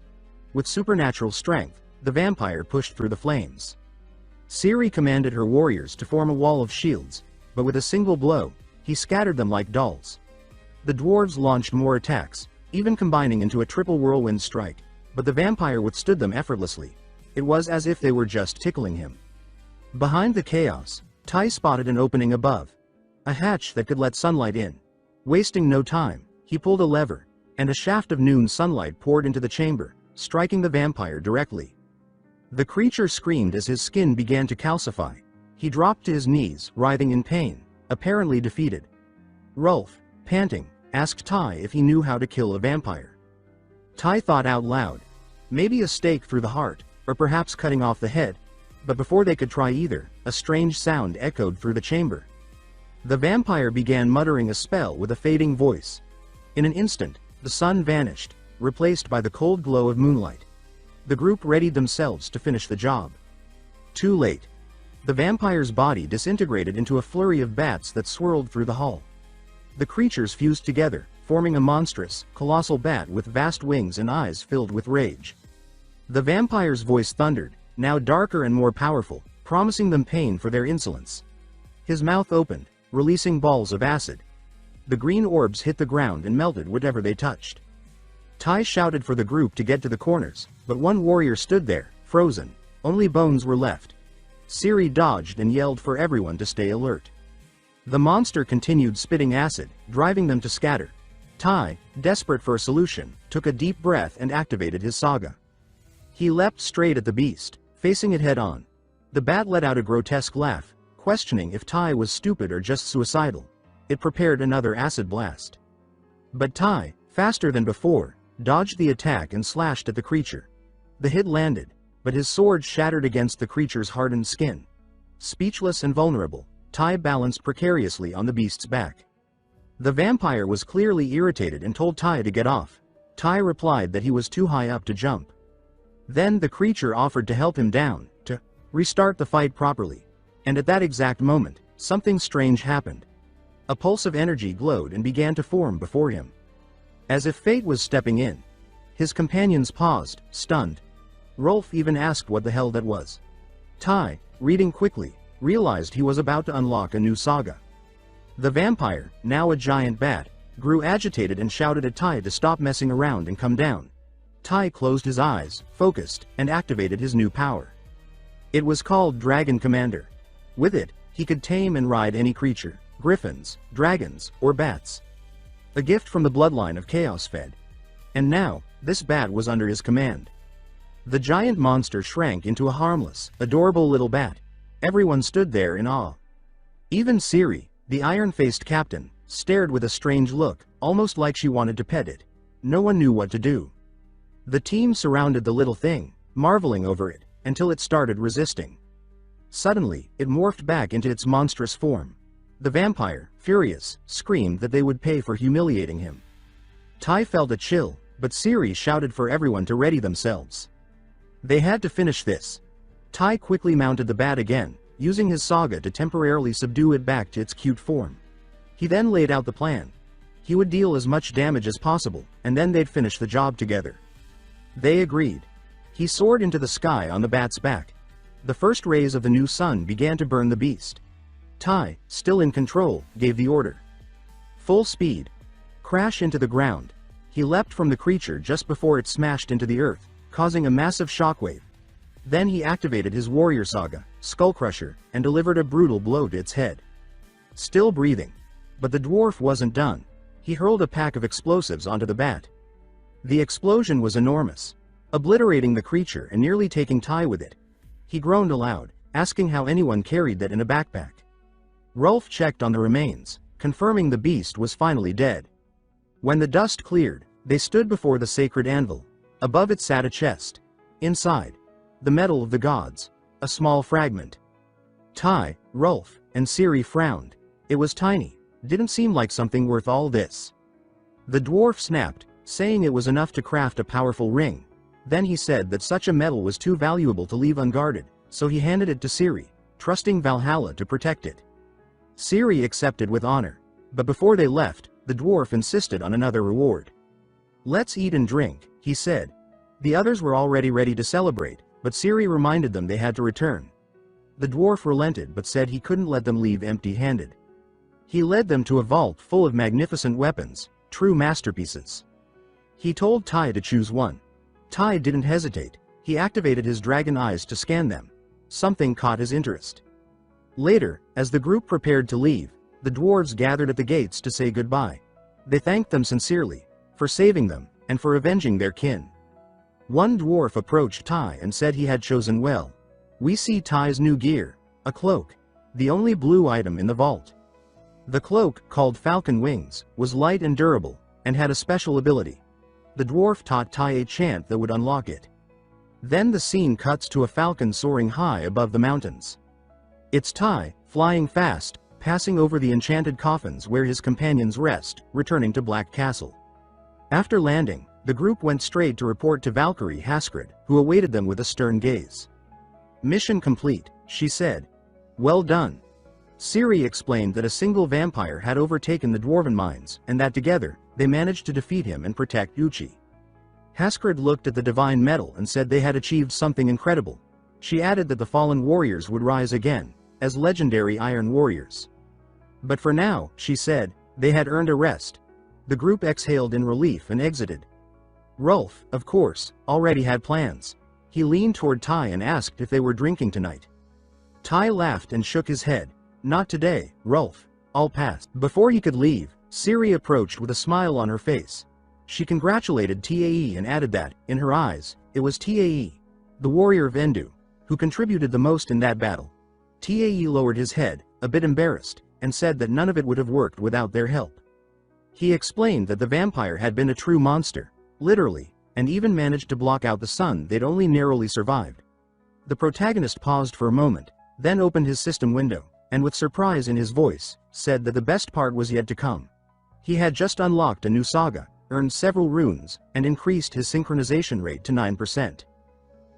With supernatural strength, the vampire pushed through the flames. Ciri commanded her warriors to form a wall of shields, but with a single blow, he scattered them like dolls. The dwarves launched more attacks, even combining into a triple whirlwind strike, but the vampire withstood them effortlessly. It was as if they were just tickling him. Behind the chaos, Tai spotted an opening above. A hatch that could let sunlight in. Wasting no time, he pulled a lever, and a shaft of noon sunlight poured into the chamber, striking the vampire directly. The creature screamed as his skin began to calcify. He dropped to his knees, writhing in pain, apparently defeated. Rolf, panting, asked Tai if he knew how to kill a vampire. Tai thought out loud. Maybe a stake through the heart, or perhaps cutting off the head. But before they could try either, a strange sound echoed through the chamber. The vampire began muttering a spell with a fading voice. In an instant, the sun vanished, replaced by the cold glow of moonlight. The group readied themselves to finish the job. Too late. The vampire's body disintegrated into a flurry of bats that swirled through the hall. The creatures fused together, forming a monstrous, colossal bat with vast wings and eyes filled with rage. The vampire's voice thundered, now darker and more powerful, promising them pain for their insolence. His mouth opened, releasing balls of acid. The green orbs hit the ground and melted whatever they touched. Tai shouted for the group to get to the corners, but one warrior stood there, frozen. Only bones were left. Ciri dodged and yelled for everyone to stay alert. The monster continued spitting acid, driving them to scatter. Tai, desperate for a solution, took a deep breath and activated his saga. He leapt straight at the beast, facing it head-on. The bat let out a grotesque laugh, questioning if Tai was stupid or just suicidal. It prepared another acid blast. But Tai, faster than before, dodged the attack and slashed at the creature. The hit landed, but his sword shattered against the creature's hardened skin. Speechless and vulnerable, Tai balanced precariously on the beast's back. The vampire was clearly irritated and told Tai to get off. Tai replied that he was too high up to jump. Then the creature offered to help him down, to restart the fight properly. And at that exact moment, something strange happened. A pulse of energy glowed and began to form before him. As if fate was stepping in. His companions paused, stunned. Rolf even asked what the hell that was. Tai, reading quickly, realized he was about to unlock a new saga. The vampire, now a giant bat, grew agitated and shouted at Tai to stop messing around and come down. Tai closed his eyes, focused, and activated his new power. It was called Dragon Commander. With it, he could tame and ride any creature, griffins, dragons, or bats. A gift from the bloodline of Chaos Fed. And now, this bat was under his command. The giant monster shrank into a harmless, adorable little bat. Everyone stood there in awe. Even Siri, the iron-faced captain, stared with a strange look, almost like she wanted to pet it. No one knew what to do. The team surrounded the little thing, marveling over it, until it started resisting. Suddenly, it morphed back into its monstrous form. The vampire, furious, screamed that they would pay for humiliating him. Tai felt a chill, but Siri shouted for everyone to ready themselves. They had to finish this. Tai quickly mounted the bat again, using his saga to temporarily subdue it back to its cute form. He then laid out the plan. He would deal as much damage as possible, and then they'd finish the job together. They agreed. He soared into the sky on the bat's back. The first rays of the new sun began to burn the beast. Tai, still in control, gave the order. Full speed. Crash into the ground. He leapt from the creature just before it smashed into the earth, causing a massive shockwave. Then he activated his warrior saga, Skullcrusher, and delivered a brutal blow to its head. Still breathing. But the dwarf wasn't done. He hurled a pack of explosives onto the bat. The explosion was enormous, obliterating the creature and nearly taking Tai with it. He groaned aloud, asking how anyone carried that in a backpack. Rolf checked on the remains, confirming the beast was finally dead. When the dust cleared, they stood before the sacred anvil. Above it sat a chest. Inside, the metal of the gods, a small fragment. Tai, Rolf, and Siri frowned. It was tiny, didn't seem like something worth all this. The dwarf snapped, saying it was enough to craft a powerful ring. Then he said that such a metal was too valuable to leave unguarded, so he handed it to Siri, trusting Valhalla to protect it. Siri accepted with honor. But before they left, the dwarf insisted on another reward. "Let's eat and drink," he said. The others were already ready to celebrate, but Siri reminded them they had to return. The dwarf relented but said he couldn't let them leave empty-handed. He led them to a vault full of magnificent weapons, true masterpieces. He told Tai to choose one. Tai didn't hesitate. He activated his dragon eyes to scan them. Something caught his interest. Later, as the group prepared to leave, the dwarves gathered at the gates to say goodbye. They thanked them sincerely, for saving them, and for avenging their kin. One dwarf approached Tai and said he had chosen well. "We see Tai's new gear, a cloak, the only blue item in the vault." The cloak, called Falcon Wings, was light and durable, and had a special ability. The dwarf taught Tai a chant that would unlock it. Then the scene cuts to a falcon soaring high above the mountains. It's Tai, flying fast, passing over the enchanted coffins where his companions rest, returning to Black Castle. After landing, the group went straight to report to Valkyrie Haskred, who awaited them with a stern gaze. "Mission complete," she said. "Well done." Siri explained that a single vampire had overtaken the dwarven mines, and that together, they managed to defeat him and protect Uchi. Haskred looked at the divine metal and said they had achieved something incredible. She added that the fallen warriors would rise again, as legendary Iron Warriors. But for now, she said, they had earned a rest. The group exhaled in relief and exited. Rolf, of course, already had plans. He leaned toward Tai and asked if they were drinking tonight. Tai laughed and shook his head. "Not today, Rolf. I'll pass." Before he could leave, Siri approached with a smile on her face. She congratulated Tae and added that, in her eyes, it was Tae, the warrior of Endu, who contributed the most in that battle. Tae lowered his head, a bit embarrassed, and said that none of it would have worked without their help. He explained that the vampire had been a true monster, literally, and even managed to block out the sun they'd only narrowly survived. The protagonist paused for a moment, then opened his system window, and with surprise in his voice, said that the best part was yet to come. He had just unlocked a new saga, earned several runes, and increased his synchronization rate to 9%.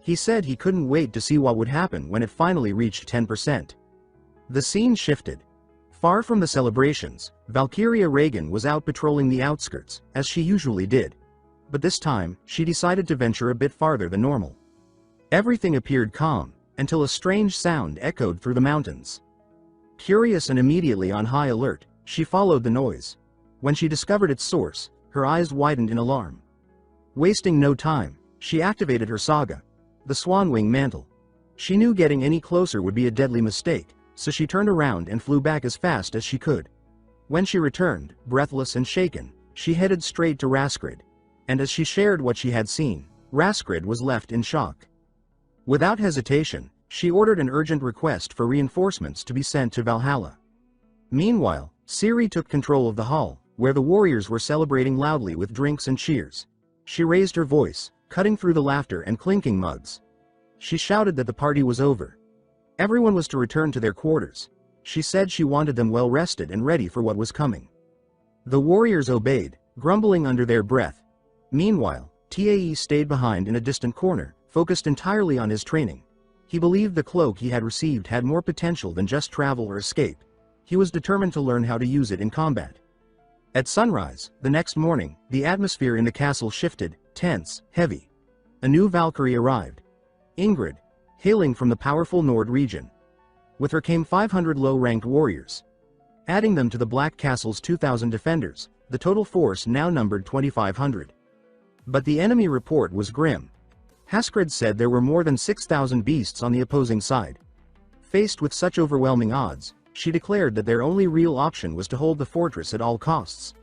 He said he couldn't wait to see what would happen when it finally reached 10%. The scene shifted. Far from the celebrations, Valkyria Reagan was out patrolling the outskirts, as she usually did. But this time, she decided to venture a bit farther than normal. Everything appeared calm, until a strange sound echoed through the mountains. Curious and immediately on high alert, she followed the noise. When she discovered its source, her eyes widened in alarm. Wasting no time, she activated her saga, the Swanwing Mantle. She knew getting any closer would be a deadly mistake, so she turned around and flew back as fast as she could. When she returned, breathless and shaken, she headed straight to Raskrid. And as she shared what she had seen, Raskrid was left in shock. Without hesitation, she ordered an urgent request for reinforcements to be sent to Valhalla. Meanwhile, Ciri took control of the hall, where the warriors were celebrating loudly with drinks and cheers. She raised her voice, cutting through the laughter and clinking mugs. She shouted that the party was over. Everyone was to return to their quarters. She said she wanted them well rested and ready for what was coming. The warriors obeyed, grumbling under their breath. Meanwhile, Tae stayed behind in a distant corner, focused entirely on his training. He believed the cloak he had received had more potential than just travel or escape. He was determined to learn how to use it in combat. At sunrise, the next morning, the atmosphere in the castle shifted, tense, heavy. A new Valkyrie arrived. Ingrid, hailing from the powerful Nord region. With her came 500 low-ranked warriors. Adding them to the Black Castle's 2,000 defenders, the total force now numbered 2,500. But the enemy report was grim. Haskred said there were more than 6,000 beasts on the opposing side. Faced with such overwhelming odds, she declared that their only real option was to hold the fortress at all costs.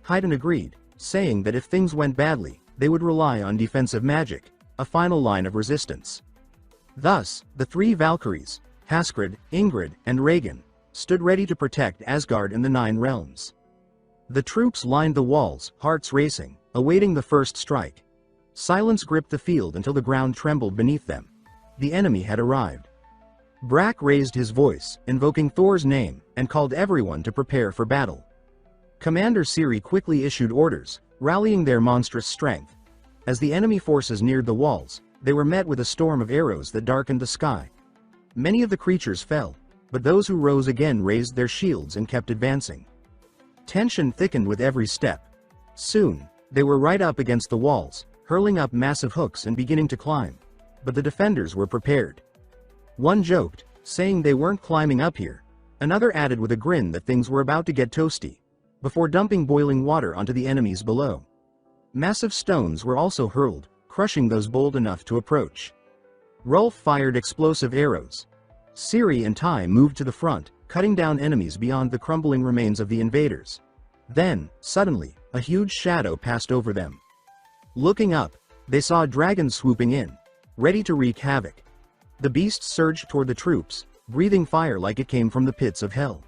Haydn agreed, saying that if things went badly, they would rely on defensive magic, a final line of resistance. Thus, the three Valkyries, Haskred, Ingrid, and Reagan, stood ready to protect Asgard and the Nine Realms. The troops lined the walls, hearts racing, awaiting the first strike. Silence gripped the field until the ground trembled beneath them. The enemy had arrived. Brack raised his voice, invoking Thor's name, and called everyone to prepare for battle. Commander Ciri quickly issued orders, rallying their monstrous strength. As the enemy forces neared the walls, they were met with a storm of arrows that darkened the sky. Many of the creatures fell, but those who rose again raised their shields and kept advancing. Tension thickened with every step. Soon, they were right up against the walls, hurling up massive hooks and beginning to climb. But the defenders were prepared. One joked, saying they weren't climbing up here. Another added with a grin that things were about to get toasty, before dumping boiling water onto the enemies below. Massive stones were also hurled, crushing those bold enough to approach. Rolf fired explosive arrows. Ciri and Tai moved to the front, cutting down enemies beyond the crumbling remains of the invaders. Then, suddenly, a huge shadow passed over them. Looking up, they saw a dragon swooping in, ready to wreak havoc. The beast surged toward the troops, breathing fire like it came from the pits of hell.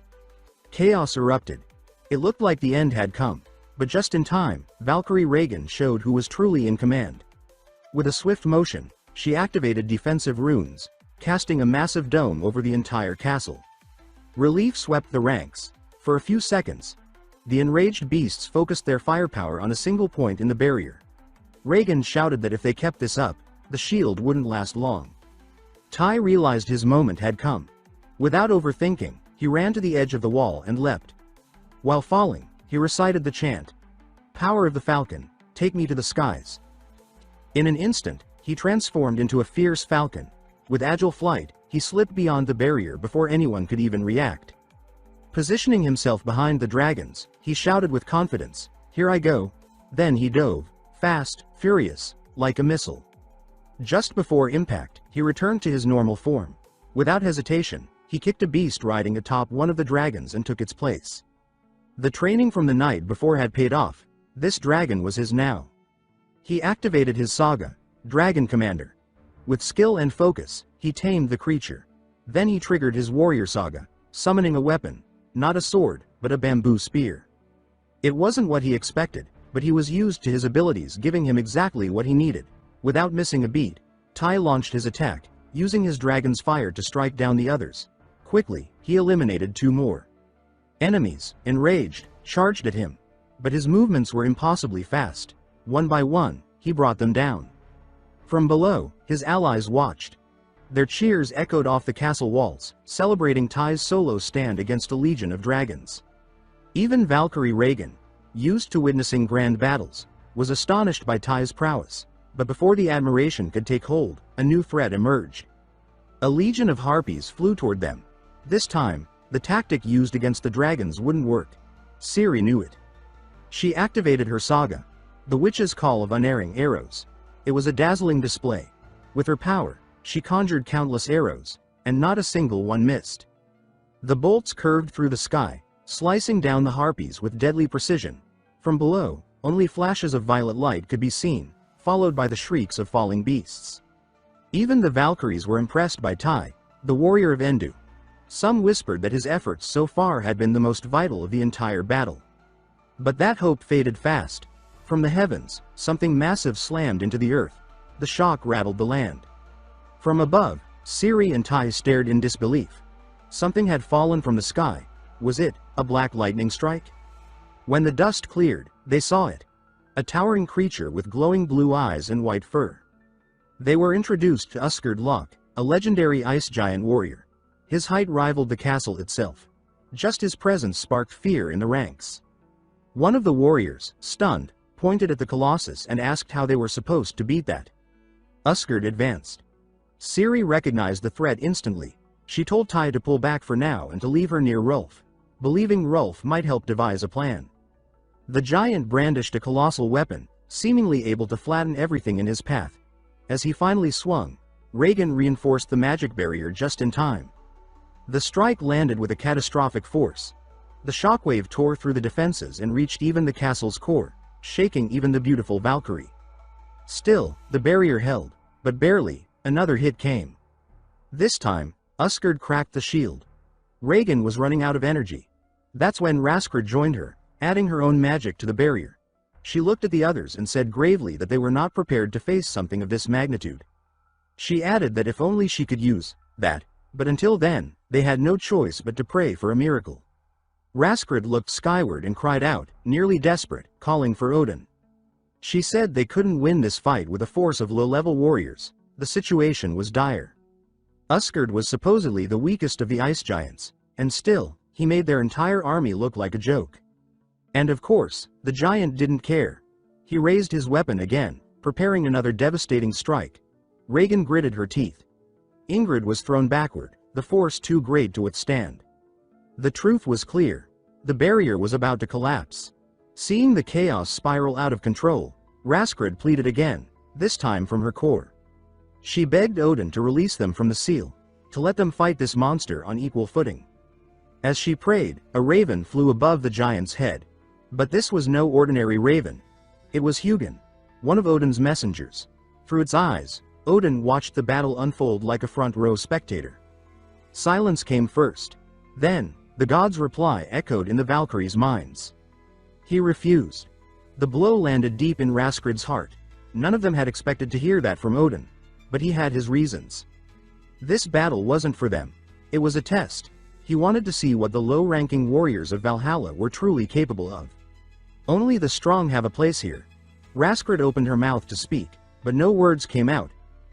Chaos erupted. It looked like the end had come, but just in time, Valkyrie Reagan showed who was truly in command. With a swift motion, she activated defensive runes, casting a massive dome over the entire castle. Relief swept the ranks. For a few seconds, the enraged beasts focused their firepower on a single point in the barrier. Reagan shouted that if they kept this up, the shield wouldn't last long. Tai realized his moment had come. Without overthinking, he ran to the edge of the wall and leapt. While falling, he recited the chant, "Power of the Falcon, take me to the skies." In an instant, he transformed into a fierce falcon. With agile flight, he slipped beyond the barrier before anyone could even react. Positioning himself behind the dragons, he shouted with confidence, "Here I go." Then he dove, fast, furious, like a missile. Just before impact, he returned to his normal form. Without hesitation, he kicked a beast riding atop one of the dragons and took its place. The training from the night before had paid off. This dragon was his now. He activated his saga, Dragon Commander. With skill and focus, he tamed the creature. Then he triggered his warrior saga, summoning a weapon, not a sword, but a bamboo spear. It wasn't what he expected, but he was used to his abilities, giving him exactly what he needed. Without missing a beat, Tai launched his attack, using his dragon's fire to strike down the others. Quickly, he eliminated two more. Enemies, enraged, charged at him. but his movements were impossibly fast. One by one, he brought them down. From below, his allies watched. Their cheers echoed off the castle walls, celebrating Ty's solo stand against a legion of dragons. Even Valkyrie Regan, used to witnessing grand battles, was astonished by Ty's prowess, but before the admiration could take hold, a new threat emerged. A legion of harpies flew toward them. This time, the tactic used against the dragons wouldn't work. Ciri knew it. She activated her saga, the witch's call of unerring arrows. It was a dazzling display. With her power, she conjured countless arrows, and not a single one missed. The bolts curved through the sky, slicing down the harpies with deadly precision. From below, only flashes of violet light could be seen, followed by the shrieks of falling beasts. Even the Valkyries were impressed by Ty, the warrior of Endu. Some whispered that his efforts so far had been the most vital of the entire battle. But that hope faded fast. From the heavens, something massive slammed into the earth. The shock rattled the land. From above, Ciri and Ty stared in disbelief. Something had fallen from the sky. Was it a black lightning strike? When the dust cleared, they saw it. A towering creature with glowing blue eyes and white fur. They were introduced to Uskerd Loch, a legendary ice giant warrior. His height rivaled the castle itself. Just his presence sparked fear in the ranks. One of the warriors, stunned, pointed at the colossus and asked how they were supposed to beat that. Uskerd advanced. Ciri recognized the threat instantly. She told Ty to pull back for now and to leave her near Rolf, believing Rolf might help devise a plan. The giant brandished a colossal weapon, seemingly able to flatten everything in his path. As he finally swung, Regan reinforced the magic barrier just in time. The strike landed with a catastrophic force. The shockwave tore through the defenses and reached even the castle's core, shaking even the beautiful Valkyrie. Still, the barrier held, but barely. Another hit came. This time, Uskerd cracked the shield. Regan was running out of energy. That's when Raskrid joined her, adding her own magic to the barrier. She looked at the others and said gravely that they were not prepared to face something of this magnitude. She added that if only she could use that, but until then, they had no choice but to pray for a miracle. Raskrid looked skyward and cried out, nearly desperate, calling for Odin. She said they couldn't win this fight with a force of low-level warriors. The situation was dire. Uskerd was supposedly the weakest of the ice giants, and still, he made their entire army look like a joke. And of course, the giant didn't care. He raised his weapon again, preparing another devastating strike. Regan gritted her teeth. Ingrid was thrown backward, the force too great to withstand. The truth was clear. The barrier was about to collapse. Seeing the chaos spiral out of control, Raskrid pleaded again, this time from her core. She begged Odin to release them from the seal, to let them fight this monster on equal footing. As she prayed, a raven flew above the giant's head. But this was no ordinary raven. It was Hugin, one of Odin's messengers. Through its eyes, Odin watched the battle unfold like a front-row spectator. Silence came first. Then, the god's reply echoed in the Valkyries' minds. He refused. The blow landed deep in Raskrid's heart. None of them had expected to hear that from Odin. But he had his reasons. This battle wasn't for them. It was a test. He wanted to see what the low-ranking warriors of Valhalla were truly capable of. Only the strong have a place here. Raskrid opened her mouth to speak, but no words came out.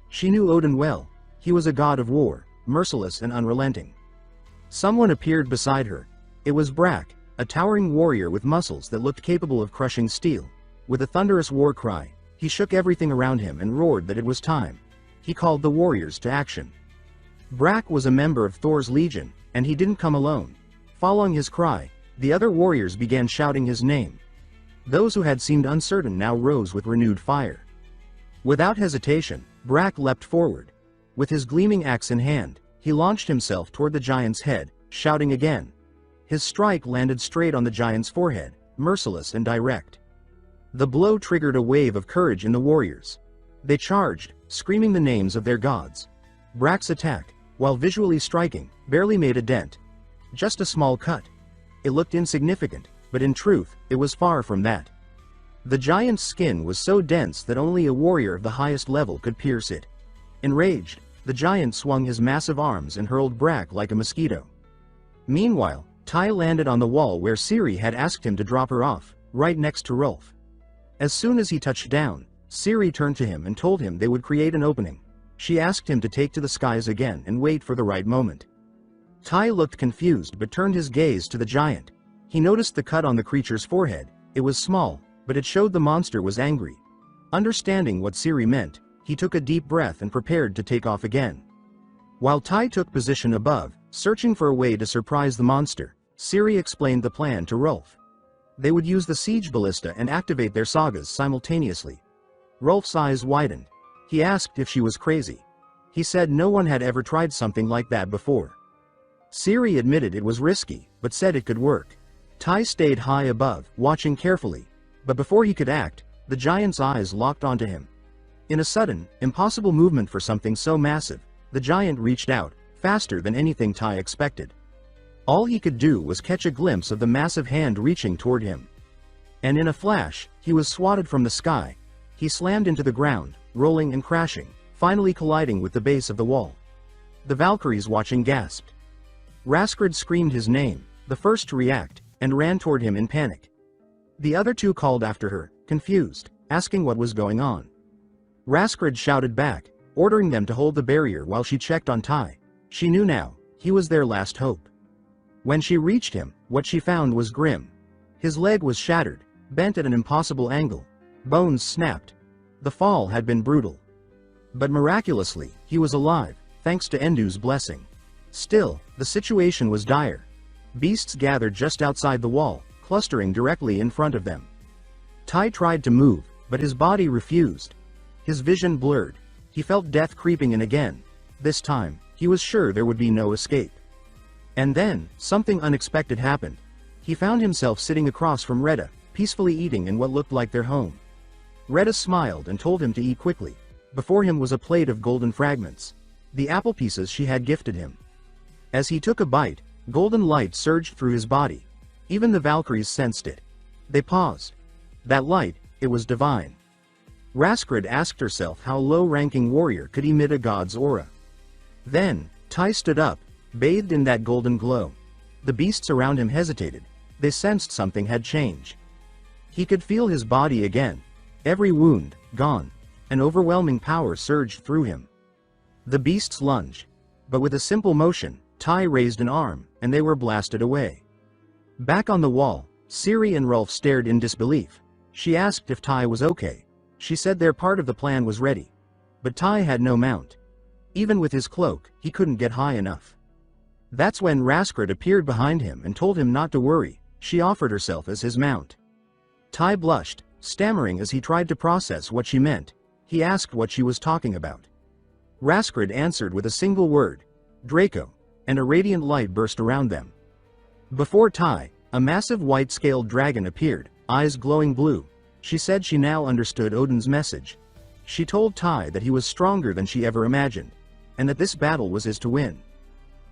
She knew Odin well. He was a god of war, merciless and unrelenting. Someone appeared beside her. It was Brack, a towering warrior with muscles that looked capable of crushing steel. With a thunderous war cry, he shook everything around him and roared that it was time. He called the warriors to action. Brack was a member of Thor's legion, and he didn't come alone. Following his cry, the other warriors began shouting his name. Those who had seemed uncertain now rose with renewed fire. Without hesitation, Brack leapt forward. With his gleaming axe in hand, he launched himself toward the giant's head, shouting again. His strike landed straight on the giant's forehead, merciless and direct. The blow triggered a wave of courage in the warriors. They charged, screaming the names of their gods. Brack's attack, while visually striking, barely made a dent. Just a small cut. It looked insignificant, but in truth, it was far from that. The giant's skin was so dense that only a warrior of the highest level could pierce it. Enraged, the giant swung his massive arms and hurled Brack like a mosquito. Meanwhile, Ty landed on the wall where Ciri had asked him to drop her off, right next to Rolf. As soon as he touched down, Ciri turned to him and told him they would create an opening. She asked him to take to the skies again and wait for the right moment. Tai looked confused but turned his gaze to the giant. He noticed the cut on the creature's forehead. It was small, but it showed the monster was angry. Understanding what Ciri meant, he took a deep breath and prepared to take off again. While Tai took position above, searching for a way to surprise the monster, Ciri explained the plan to Rolf. They would use the siege ballista and activate their sagas simultaneously. Rolf's eyes widened. He asked if she was crazy. He said no one had ever tried something like that before. Ciri admitted it was risky, but said it could work. Tai stayed high above, watching carefully. But before he could act, the giant's eyes locked onto him. In a sudden, impossible movement for something so massive, the giant reached out, faster than anything Tai expected. All he could do was catch a glimpse of the massive hand reaching toward him. And in a flash, he was swatted from the sky. He slammed into the ground, rolling and crashing, finally colliding with the base of the wall. The Valkyries watching gasped. Raskrid screamed his name, the first to react, and ran toward him in panic. The other two called after her, confused, asking what was going on. Raskrid shouted back, ordering them to hold the barrier while she checked on Tai. She knew now, he was their last hope. When she reached him, what she found was grim. His leg was shattered, bent at an impossible angle. Bones snapped. The fall had been brutal. But miraculously, he was alive, thanks to Endu's blessing. Still, the situation was dire. Beasts gathered just outside the wall, clustering directly in front of them. Tai tried to move, but his body refused. His vision blurred. He felt death creeping in again. This time, he was sure there would be no escape. And then, something unexpected happened. He found himself sitting across from Retta, peacefully eating in what looked like their home. Retta smiled and told him to eat quickly. Before him was a plate of golden fragments. The apple pieces she had gifted him. As he took a bite, golden light surged through his body. Even the Valkyries sensed it. They paused. That light, it was divine. Raskrid asked herself how a low-ranking warrior could emit a god's aura. Then, Tai stood up, bathed in that golden glow. The beasts around him hesitated. They sensed something had changed. He could feel his body again. Every wound, gone. An overwhelming power surged through him. The beasts lunged. But with a simple motion, Tai raised an arm, and they were blasted away. Back on the wall, Ciri and Rolf stared in disbelief. She asked if Tai was okay. She said their part of the plan was ready. But Tai had no mount. Even with his cloak, he couldn't get high enough. That's when Raskrid appeared behind him and told him not to worry. She offered herself as his mount. Tai blushed, stammering as he tried to process what she meant. He asked what she was talking about. Raskrid answered with a single word, Draco, and a radiant light burst around them. Before Tai, a massive white-scaled dragon appeared, eyes glowing blue. She said she now understood Odin's message. She told Tai that he was stronger than she ever imagined, and that this battle was his to win.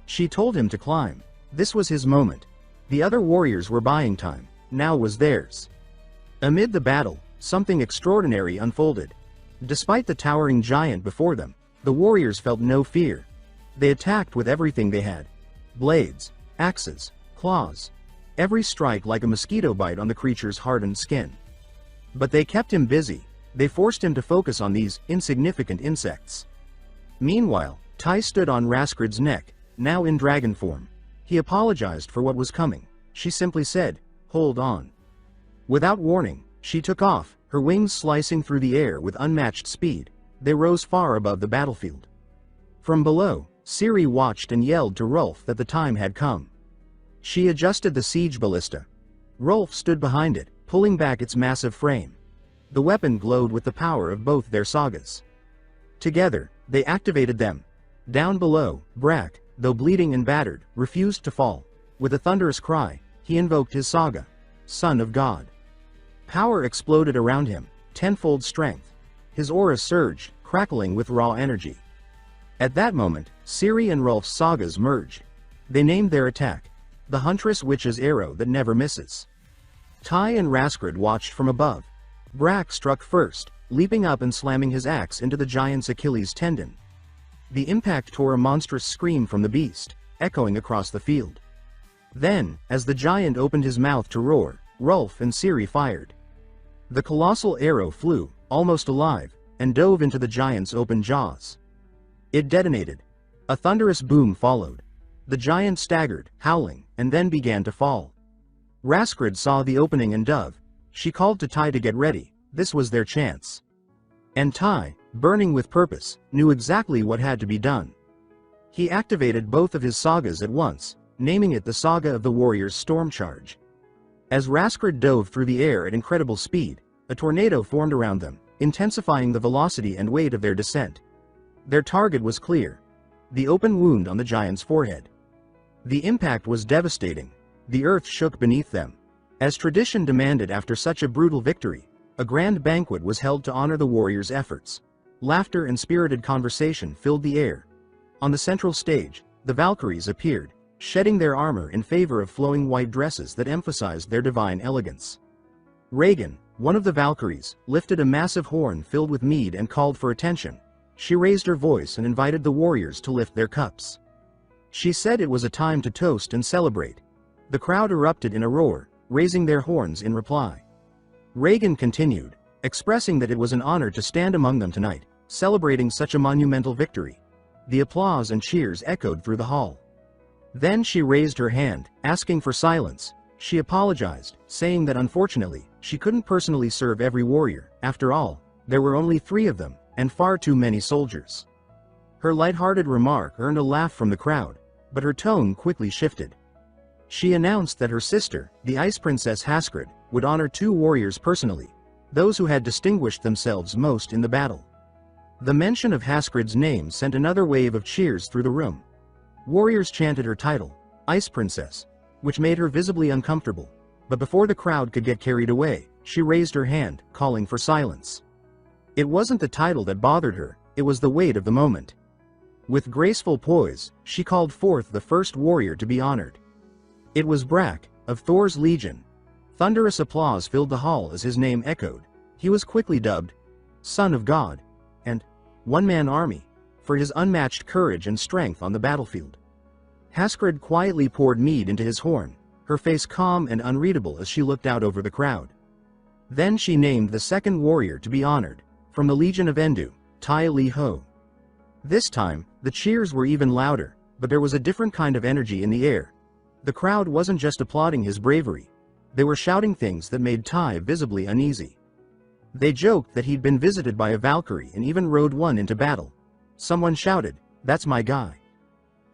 She told him to climb. This was his moment. The other warriors were buying time. Now was theirs. Amid the battle, something extraordinary unfolded. Despite the towering giant before them, the warriors felt no fear. They attacked with everything they had. Blades, axes, claws. Every strike like a mosquito bite on the creature's hardened skin. But they kept him busy. They forced him to focus on these insignificant insects. Meanwhile, Tai stood on Raskrid's neck, now in dragon form. He apologized for what was coming. She simply said, "Hold on." Without warning, she took off, her wings slicing through the air with unmatched speed. They rose far above the battlefield. From below, Ciri watched and yelled to Rolf that the time had come. She adjusted the siege ballista. Rolf stood behind it, pulling back its massive frame. The weapon glowed with the power of both their sagas. Together, they activated them. Down below, Brack, though bleeding and battered, refused to fall. With a thunderous cry, he invoked his saga, Son of God. Power exploded around him, tenfold strength. His aura surged, crackling with raw energy. At that moment, Ciri and Rolf's sagas merged. They named their attack, the Huntress Witch's Arrow that never misses. Tai and Raskrid watched from above. Brack struck first, leaping up and slamming his axe into the giant's Achilles tendon. The impact tore a monstrous scream from the beast, echoing across the field. Then, as the giant opened his mouth to roar, Rolf and Ciri fired. The colossal arrow flew, almost alive, and dove into the giant's open jaws. It detonated. A thunderous boom followed. The giant staggered, howling, and then began to fall. Raskrid saw the opening and dove. She called to Tai to get ready. This was their chance. And Tai, burning with purpose, knew exactly what had to be done. He activated both of his sagas at once, naming it the Saga of the Warrior's Storm Charge. As Raskrid dove through the air at incredible speed, a tornado formed around them, intensifying the velocity and weight of their descent. Their target was clear: the open wound on the giant's forehead. The impact was devastating. The earth shook beneath them. As tradition demanded after such a brutal victory, a grand banquet was held to honor the warriors' efforts. Laughter and spirited conversation filled the air. On the central stage, the Valkyries appeared, shedding their armor in favor of flowing white dresses that emphasized their divine elegance. Regan, one of the Valkyries, lifted a massive horn filled with mead and called for attention. She raised her voice and invited the warriors to lift their cups. She said it was a time to toast and celebrate. The crowd erupted in a roar, raising their horns in reply. Regan continued, expressing that it was an honor to stand among them tonight, celebrating such a monumental victory. The applause and cheers echoed through the hall. Then she raised her hand, asking for silence. She apologized, saying that unfortunately, she couldn't personally serve every warrior. After all, there were only 3 of them, and far too many soldiers. Her lighthearted remark earned a laugh from the crowd, but her tone quickly shifted. She announced that her sister, the Ice Princess Haskrid, would honor 2 warriors personally, those who had distinguished themselves most in the battle. The mention of Haskrid's name sent another wave of cheers through the room. Warriors chanted her title, Ice Princess, which made her visibly uncomfortable, but before the crowd could get carried away, she raised her hand, calling for silence. It wasn't the title that bothered her, it was the weight of the moment. With graceful poise, she called forth the first warrior to be honored. It was Brak, of Thor's Legion. Thunderous applause filled the hall as his name echoed. He was quickly dubbed Son of God, and One-Man Army, for his unmatched courage and strength on the battlefield. Haskrid quietly poured mead into his horn, her face calm and unreadable as she looked out over the crowd. Then she named the second warrior to be honored, from the Legion of Endu, Tai Li Ho. This time, the cheers were even louder, but there was a different kind of energy in the air. The crowd wasn't just applauding his bravery. They were shouting things that made Tai visibly uneasy. They joked that he'd been visited by a Valkyrie and even rode one into battle. Someone shouted, "That's my guy."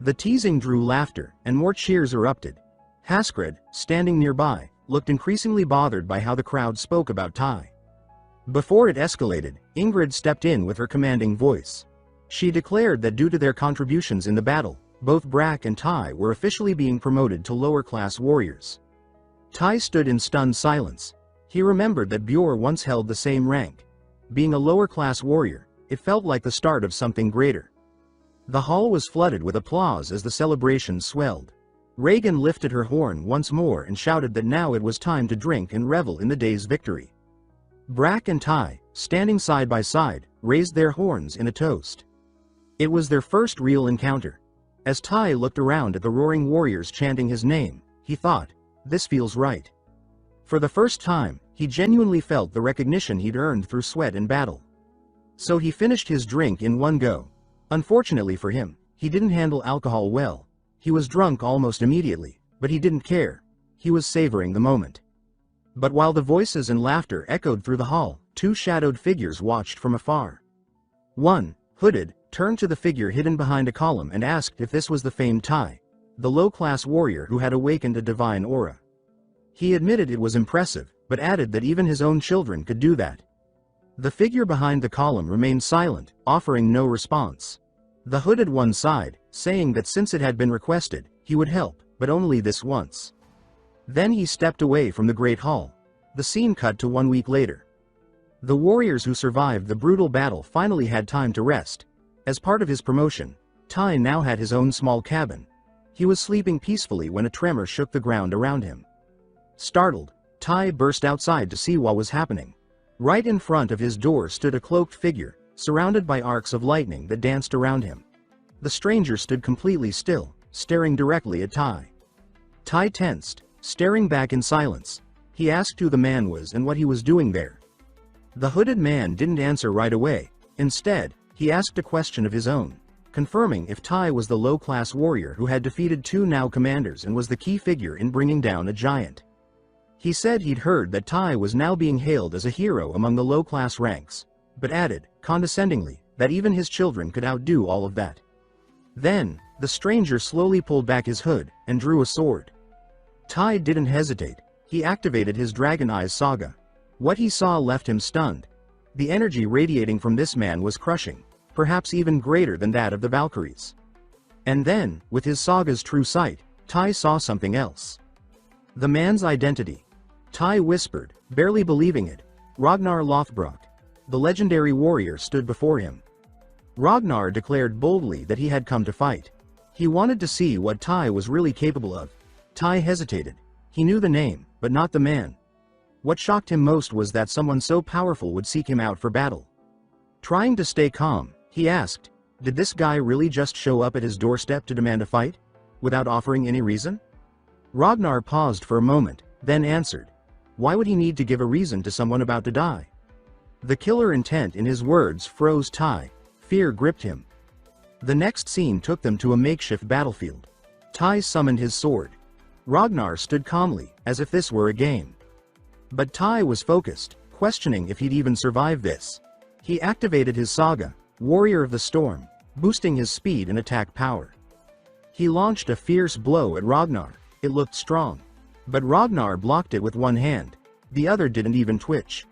The teasing drew laughter, and more cheers erupted. Haskrid, standing nearby, looked increasingly bothered by how the crowd spoke about Tai. Before it escalated, Ingrid stepped in with her commanding voice. She declared that due to their contributions in the battle, both Brak and Tai were officially being promoted to lower-class warriors. Tai stood in stunned silence. He remembered that Bjor once held the same rank. Being a lower-class warrior, it felt like the start of something greater. The hall was flooded with applause as the celebration swelled. Regan lifted her horn once more and shouted that now it was time to drink and revel in the day's victory. Brak and Tai, standing side by side, raised their horns in a toast. It was their first real encounter. As Tai looked around at the roaring warriors chanting his name, he thought, "This feels right." For the first time, he genuinely felt the recognition he'd earned through sweat and battle. So he finished his drink in one go. Unfortunately for him, he didn't handle alcohol well. He was drunk almost immediately, but he didn't care. He was savoring the moment. But while the voices and laughter echoed through the hall, 2 shadowed figures watched from afar. One, hooded, turned to the figure hidden behind a column and asked if this was the famed Tai, the low-class warrior who had awakened a divine aura. He admitted it was impressive, but added that even his own children could do that. The figure behind the column remained silent, offering no response. The hooded one sighed, saying that since it had been requested, he would help, but only this once. Then he stepped away from the Great Hall. The scene cut to 1 week later. The warriors who survived the brutal battle finally had time to rest. As part of his promotion, Tai now had his own small cabin. He was sleeping peacefully when a tremor shook the ground around him. Startled, Tai burst outside to see what was happening. Right in front of his door stood a cloaked figure, surrounded by arcs of lightning that danced around him. The stranger stood completely still, staring directly at Tai. Tai tensed, staring back in silence. He asked who the man was and what he was doing there. The hooded man didn't answer right away. Instead, he asked a question of his own, confirming if Tai was the low-class warrior who had defeated two now commanders and was the key figure in bringing down a giant. He said he'd heard that Tai was now being hailed as a hero among the low-class ranks, but added, condescendingly, that even his children could outdo all of that. Then, the stranger slowly pulled back his hood and drew a sword. Tai didn't hesitate. He activated his Dragon Eyes Saga. What he saw left him stunned. The energy radiating from this man was crushing, perhaps even greater than that of the Valkyries. And then, with his Saga's true sight, Tai saw something else. The man's identity. Tai whispered, barely believing it. Ragnar Lothbrok. The legendary warrior stood before him. Ragnar declared boldly that he had come to fight. He wanted to see what Tai was really capable of. Tai hesitated. He knew the name, but not the man. What shocked him most was that someone so powerful would seek him out for battle. Trying to stay calm, he asked, did this guy really just show up at his doorstep to demand a fight, without offering any reason? Ragnar paused for a moment, then answered. Why would he need to give a reason to someone about to die? The killer intent in his words froze Tai. Fear gripped him. The next scene took them to a makeshift battlefield. Tai summoned his sword. Ragnar stood calmly, as if this were a game. But Tai was focused, questioning if he'd even survive this. He activated his Saga, Warrior of the Storm, boosting his speed and attack power. He launched a fierce blow at Ragnar. It looked strong. But Ragnar blocked it with one hand. The other didn't even twitch.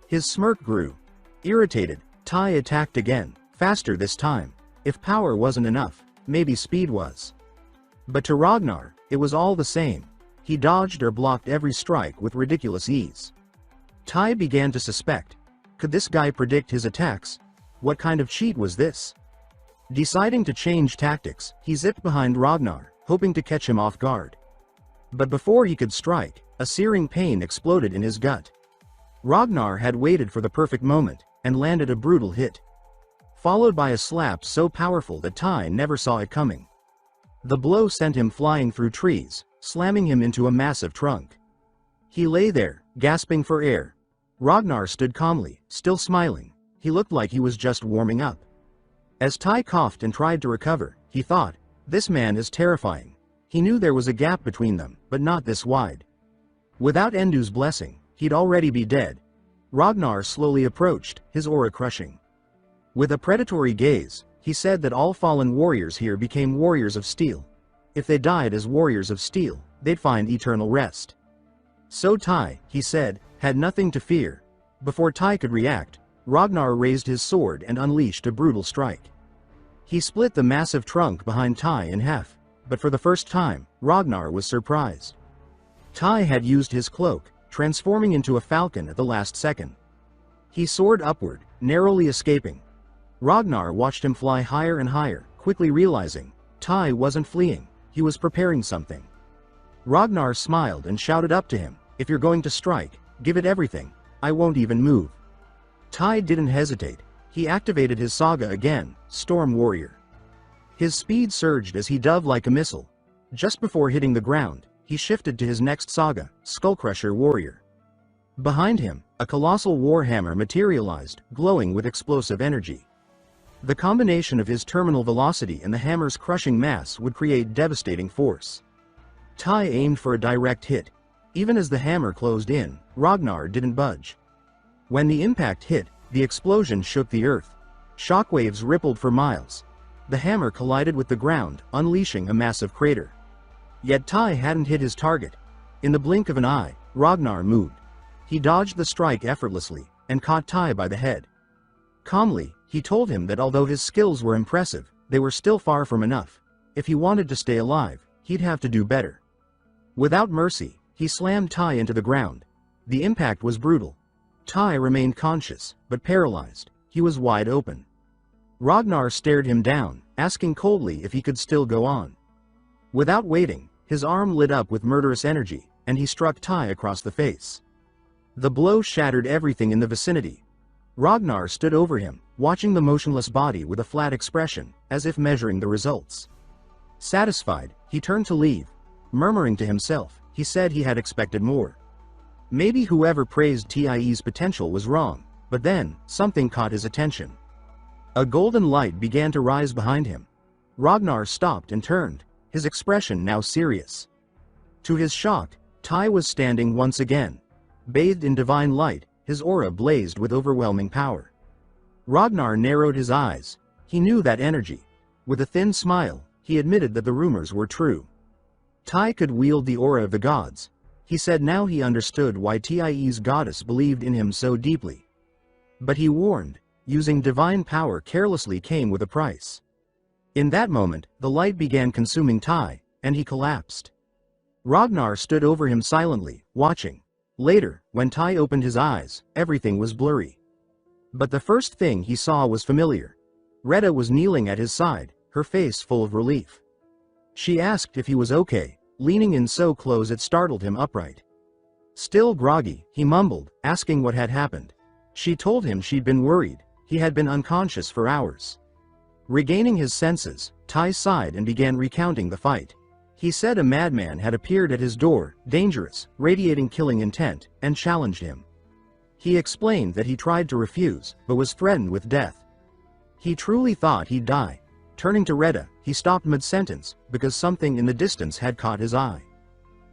His smirk grew. Irritated, Tai attacked again, faster this time. If power wasn't enough, maybe speed was. But to Ragnar, it was all the same. He dodged or blocked every strike with ridiculous ease. Tai began to suspect. Could this guy predict his attacks? What kind of cheat was this? Deciding to change tactics, he zipped behind Ragnar, hoping to catch him off guard. But before he could strike, a searing pain exploded in his gut. Ragnar had waited for the perfect moment, and landed a brutal hit. Followed by a slap so powerful that Tai never saw it coming. The blow sent him flying through trees, slamming him into a massive trunk. He lay there, gasping for air. Ragnar stood calmly, still smiling. He looked like he was just warming up. As Tai coughed and tried to recover, he thought, this man is terrifying. He knew there was a gap between them, but not this wide. Without Endu's blessing, he'd already be dead. Ragnar slowly approached, his aura crushing. With a predatory gaze, he said that all fallen warriors here became warriors of steel. If they died as warriors of steel, they'd find eternal rest. So Tai, he said, had nothing to fear. Before Tai could react, Ragnar raised his sword and unleashed a brutal strike. He split the massive trunk behind Tai in half, but for the first time, Ragnar was surprised. Tai had used his cloak, transforming into a falcon at the last second. He soared upward, narrowly escaping. Ragnar watched him fly higher and higher, quickly realizing, Tai wasn't fleeing, he was preparing something. Ragnar smiled and shouted up to him, if you're going to strike, give it everything, I won't even move. Tai didn't hesitate. He activated his Saga again, Storm Warrior. His speed surged as he dove like a missile. Just before hitting the ground, he shifted to his next Saga, Skullcrusher Warrior. Behind him, a colossal warhammer materialized, glowing with explosive energy. The combination of his terminal velocity and the hammer's crushing mass would create devastating force. Tai aimed for a direct hit. Even as the hammer closed in, Ragnar didn't budge. When the impact hit, the explosion shook the earth. Shockwaves rippled for miles. The hammer collided with the ground, unleashing a massive crater. Yet Tai hadn't hit his target. In the blink of an eye, Ragnar moved. He dodged the strike effortlessly, and caught Tai by the head. Calmly, he told him that although his skills were impressive, they were still far from enough. If he wanted to stay alive, he'd have to do better. Without mercy, he slammed Tai into the ground. The impact was brutal. Tai remained conscious, but paralyzed. He was wide open. Ragnar stared him down, asking coldly if he could still go on. Without waiting, his arm lit up with murderous energy, and he struck Tai across the face. The blow shattered everything in the vicinity. Ragnar stood over him, watching the motionless body with a flat expression, as if measuring the results. Satisfied, he turned to leave. Murmuring to himself, he said he had expected more. Maybe whoever praised Tie's potential was wrong, but then, something caught his attention. A golden light began to rise behind him. Ragnar stopped and turned, his expression now serious. To his shock, Tie was standing once again. Bathed in divine light, his aura blazed with overwhelming power. Ragnar narrowed his eyes. He knew that energy. With a thin smile, he admitted that the rumors were true. Tie could wield the aura of the gods. He said now he understood why Tie's goddess believed in him so deeply. But he warned, using divine power carelessly came with a price. In that moment, the light began consuming Tie, and he collapsed. Ragnar stood over him silently, watching. Later, when Tie opened his eyes, everything was blurry. But the first thing he saw was familiar. Retta was kneeling at his side, her face full of relief. She asked if he was okay, leaning in so close it startled him upright. Still groggy, he mumbled, asking what had happened. She told him she'd been worried. He had been unconscious for hours. Regaining his senses, Tie sighed and began recounting the fight. He said a madman had appeared at his door, dangerous, radiating killing intent, and challenged him. He explained that he tried to refuse, but was threatened with death. He truly thought he'd die. Turning to Retta, he stopped mid-sentence, because something in the distance had caught his eye.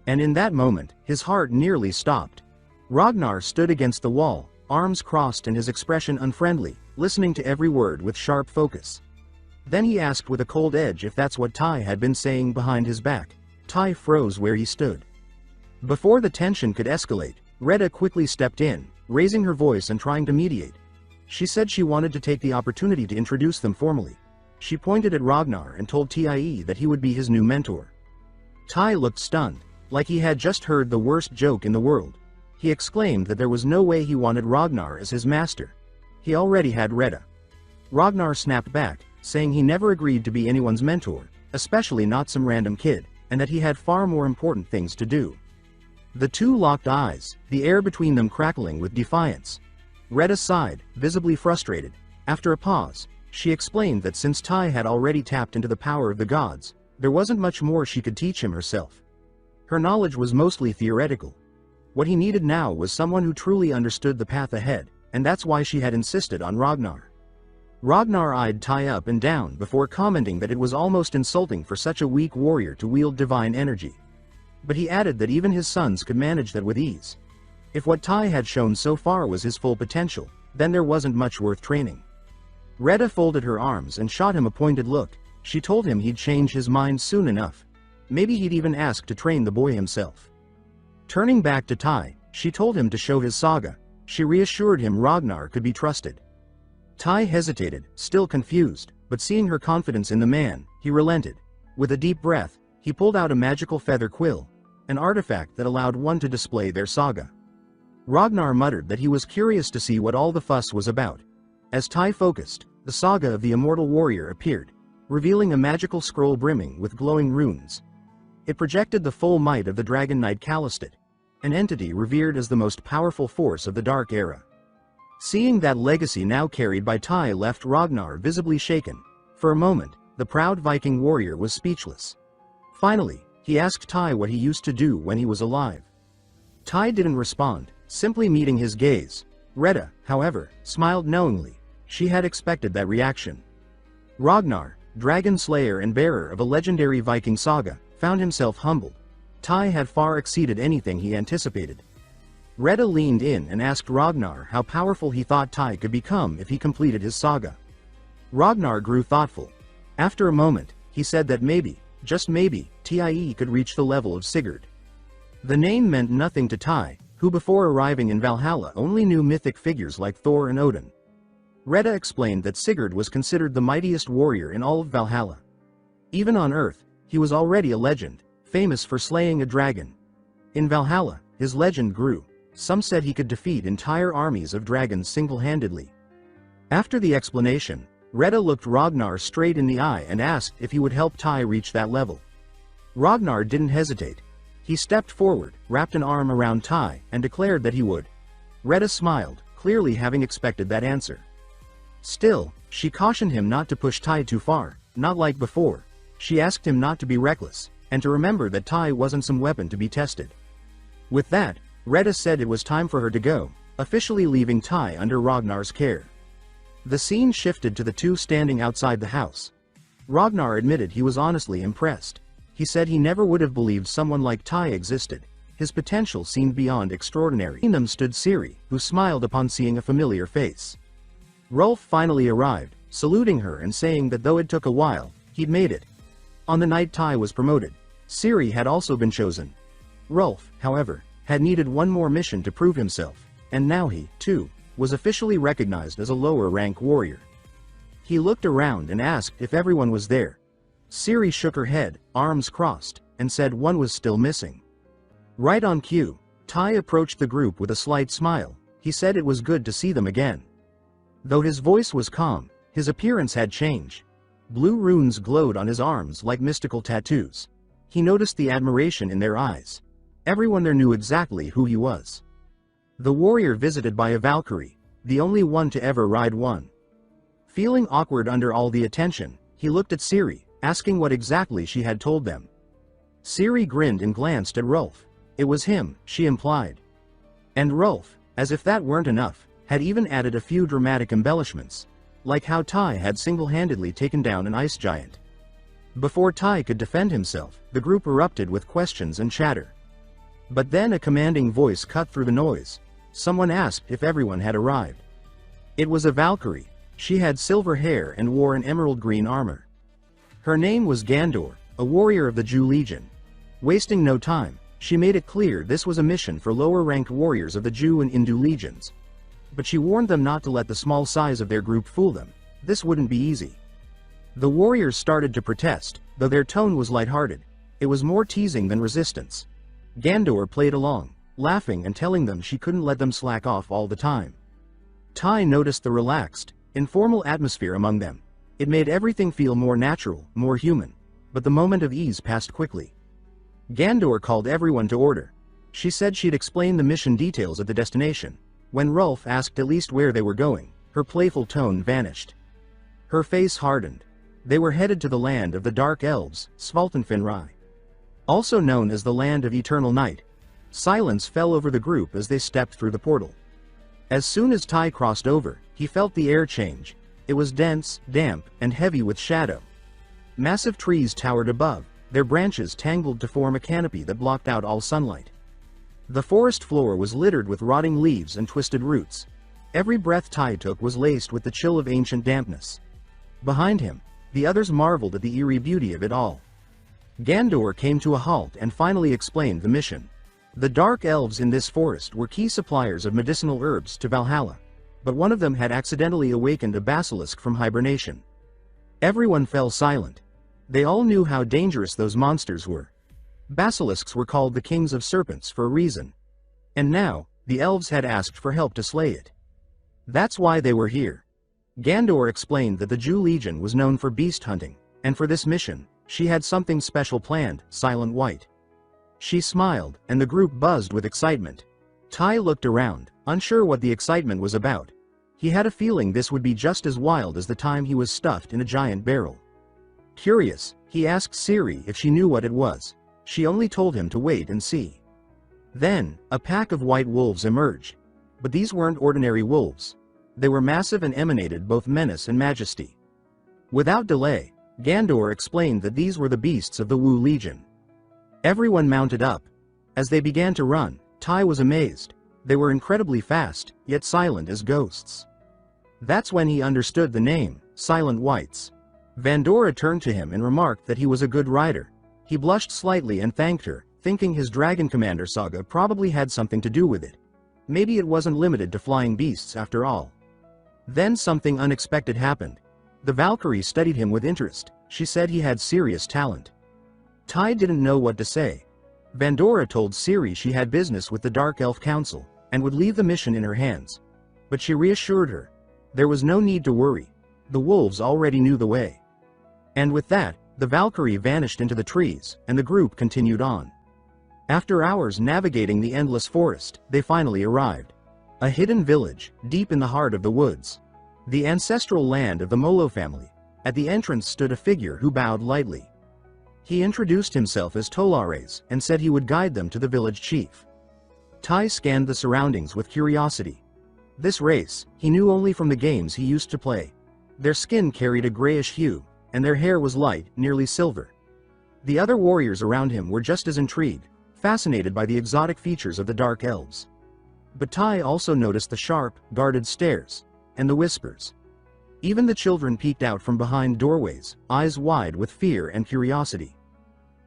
And in that moment, his heart nearly stopped. Ragnar stood against the wall, arms crossed and his expression unfriendly, listening to every word with sharp focus. Then he asked with a cold edge if that's what Tie had been saying behind his back. Tie froze where he stood. Before the tension could escalate, Retta quickly stepped in, raising her voice and trying to mediate. She said she wanted to take the opportunity to introduce them formally. She pointed at Ragnar and told Tie that he would be his new mentor. Tie looked stunned, like he had just heard the worst joke in the world. He exclaimed that there was no way he wanted Ragnar as his master. He already had Retta. Ragnar snapped back, saying he never agreed to be anyone's mentor, especially not some random kid, and that he had far more important things to do. The two locked eyes, the air between them crackling with defiance. Retta sighed, visibly frustrated. After a pause, she explained that since Tie had already tapped into the power of the gods, there wasn't much more she could teach him herself. Her knowledge was mostly theoretical. What he needed now was someone who truly understood the path ahead, and that's why she had insisted on Ragnar. Ragnar eyed Tie up and down before commenting that it was almost insulting for such a weak warrior to wield divine energy. But he added that even his sons could manage that with ease. If what Tie had shown so far was his full potential, then there wasn't much worth training. Retta folded her arms and shot him a pointed look. She told him he'd change his mind soon enough. Maybe he'd even ask to train the boy himself. Turning back to Tie, she told him to show his saga. She reassured him Ragnar could be trusted. Tie hesitated, still confused, but seeing her confidence in the man, he relented. With a deep breath, he pulled out a magical feather quill, an artifact that allowed one to display their saga. Ragnar muttered that he was curious to see what all the fuss was about. As Tie focused, the saga of the immortal warrior appeared, revealing a magical scroll brimming with glowing runes. It projected the full might of the dragon knight Kallistit, an entity revered as the most powerful force of the Dark Era. Seeing that legacy now carried by Tie left Ragnar visibly shaken. For a moment, the proud Viking warrior was speechless. Finally, he asked Tie what he used to do when he was alive. Tie didn't respond, simply meeting his gaze. Retta, however, smiled knowingly. She had expected that reaction. Ragnar, dragon slayer and bearer of a legendary Viking saga, found himself humbled. Tie had far exceeded anything he anticipated. Retta leaned in and asked Ragnar how powerful he thought Tie could become if he completed his saga. Ragnar grew thoughtful. After a moment, he said that maybe, just maybe, Tie could reach the level of Sigurd. The name meant nothing to Tie, who before arriving in Valhalla only knew mythic figures like Thor and Odin. Retta explained that Sigurd was considered the mightiest warrior in all of Valhalla. Even on Earth, he was already a legend, famous for slaying a dragon. In Valhalla, his legend grew. Some said he could defeat entire armies of dragons single-handedly. After the explanation, Retta looked Ragnar straight in the eye and asked if he would help Tie reach that level. Ragnar didn't hesitate. He stepped forward, wrapped an arm around Tie, and declared that he would. Retta smiled, clearly having expected that answer. Still, she cautioned him not to push Tie too far, not like before. She asked him not to be reckless, and to remember that Tie wasn't some weapon to be tested. With that, Retta said it was time for her to go, officially leaving Tai under Ragnar's care. The scene shifted to the two standing outside the house. Ragnar admitted he was honestly impressed. He said he never would have believed someone like Tai existed. His potential seemed beyond extraordinary. Between them stood Ciri, who smiled upon seeing a familiar face. Rolf finally arrived, saluting her and saying that though it took a while, he'd made it. On the night Tai was promoted, Ciri had also been chosen. Rolf, however, had needed one more mission to prove himself, and now he, too, was officially recognized as a lower-rank warrior. He looked around and asked if everyone was there. Ciri shook her head, arms crossed, and said one was still missing. Right on cue, Tai approached the group with a slight smile. He said it was good to see them again. Though his voice was calm, his appearance had changed. Blue runes glowed on his arms like mystical tattoos. He noticed the admiration in their eyes. Everyone there knew exactly who he was. The warrior visited by a Valkyrie, the only one to ever ride one. Feeling awkward under all the attention, he looked at Ciri, asking what exactly she had told them. Ciri grinned and glanced at Rolf. It was him, she implied. And Rolf, as if that weren't enough, had even added a few dramatic embellishments, like how Tai had single-handedly taken down an ice giant. Before Tai could defend himself, the group erupted with questions and chatter. But then a commanding voice cut through the noise. Someone asked if everyone had arrived. It was a Valkyrie. She had silver hair and wore an emerald green armor. Her name was Gandor, a warrior of the Jew Legion. Wasting no time, she made it clear this was a mission for lower-ranked warriors of the Jew and Hindu legions. But she warned them not to let the small size of their group fool them. This wouldn't be easy. The warriors started to protest, though their tone was lighthearted. It was more teasing than resistance. Gandor played along, laughing and telling them she couldn't let them slack off all the time. Tai noticed the relaxed, informal atmosphere among them. It made everything feel more natural, more human. But the moment of ease passed quickly. Gandor called everyone to order. She said she'd explain the mission details at the destination. When Rolf asked at least where they were going, her playful tone vanished. Her face hardened. They were headed to the land of the Dark Elves, Svaltenfinrai. Also known as the Land of Eternal Night. Silence fell over the group as they stepped through the portal. As soon as Tai crossed over, he felt the air change. It was dense, damp, and heavy with shadow. Massive trees towered above, their branches tangled to form a canopy that blocked out all sunlight. The forest floor was littered with rotting leaves and twisted roots. Every breath Tai took was laced with the chill of ancient dampness. Behind him, the others marveled at the eerie beauty of it all. Gandor came to a halt and finally explained the mission. The Dark Elves in this forest were key suppliers of medicinal herbs to Valhalla, but one of them had accidentally awakened a basilisk from hibernation. Everyone fell silent. They all knew how dangerous those monsters were. Basilisks were called the kings of serpents for a reason. And now, the elves had asked for help to slay it. That's why they were here. Gandor explained that the Jew Legion was known for beast hunting, and for this mission, she had something special planned, Silent White. She smiled, and the group buzzed with excitement. Tai looked around, unsure what the excitement was about. He had a feeling this would be just as wild as the time he was stuffed in a giant barrel. Curious, he asked Ciri if she knew what it was. She only told him to wait and see. Then, a pack of white wolves emerged. But these weren't ordinary wolves. They were massive and emanated both menace and majesty. Without delay, Gandor explained that these were the beasts of the Wu Legion. Everyone mounted up. As they began to run, Tai was amazed. They were incredibly fast, yet silent as ghosts. That's when he understood the name, Silent Whites. Vandora turned to him and remarked that he was a good rider. He blushed slightly and thanked her, thinking his Dragon Commander saga probably had something to do with it. Maybe it wasn't limited to flying beasts after all. Then something unexpected happened. The Valkyrie studied him with interest. She said he had serious talent. Tai didn't know what to say. Vandora told Ciri she had business with the Dark Elf Council, and would leave the mission in her hands. But she reassured her. There was no need to worry. The wolves already knew the way. And with that, the Valkyrie vanished into the trees, and the group continued on. After hours navigating the endless forest, they finally arrived. A hidden village, deep in the heart of the woods. The ancestral land of the Molo family. At the entrance stood a figure who bowed lightly. He introduced himself as Tolares and said he would guide them to the village chief. Tai scanned the surroundings with curiosity. This race, he knew only from the games he used to play. Their skin carried a grayish hue, and their hair was light, nearly silver. The other warriors around him were just as intrigued, fascinated by the exotic features of the dark elves. But Tai also noticed the sharp, guarded stares, and the whispers. Even the children peeked out from behind doorways, eyes wide with fear and curiosity.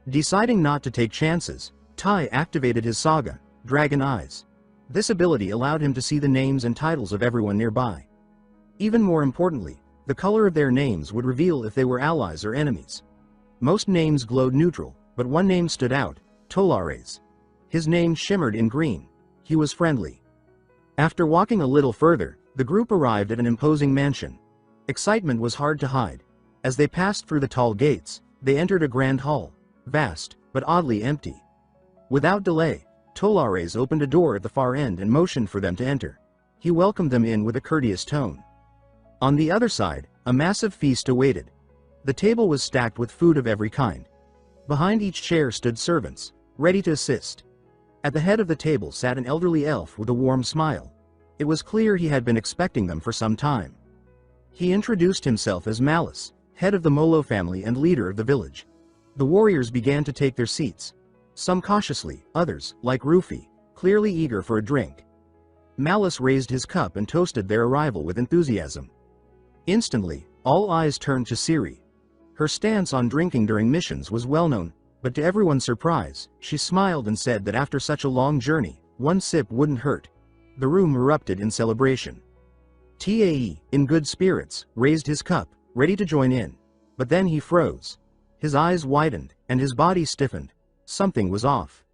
Deciding not to take chances, Tai activated his saga, Dragon Eyes. This ability allowed him to see the names and titles of everyone nearby. Even more importantly, the color of their names would reveal if they were allies or enemies. Most names glowed neutral, but one name stood out, Tolares. His name shimmered in green. He was friendly. After walking a little further, the group arrived at an imposing mansion. Excitement was hard to hide. As they passed through the tall gates, they entered a grand hall, vast, but oddly empty. Without delay, Tolares opened a door at the far end and motioned for them to enter. He welcomed them in with a courteous tone. On the other side, a massive feast awaited. The table was stacked with food of every kind. Behind each chair stood servants, ready to assist. At the head of the table sat an elderly elf with a warm smile. It was clear he had been expecting them for some time. He introduced himself as Malice, head of the Molo family and leader of the village. The warriors began to take their seats. Some cautiously, others, like Rufy, clearly eager for a drink. Malice raised his cup and toasted their arrival with enthusiasm. Instantly, all eyes turned to Ciri. Her stance on drinking during missions was well known, but to everyone's surprise, she smiled and said that after such a long journey, one sip wouldn't hurt. The room erupted in celebration. Tae, in good spirits, raised his cup, ready to join in. But then he froze. His eyes widened, and his body stiffened. Something was off.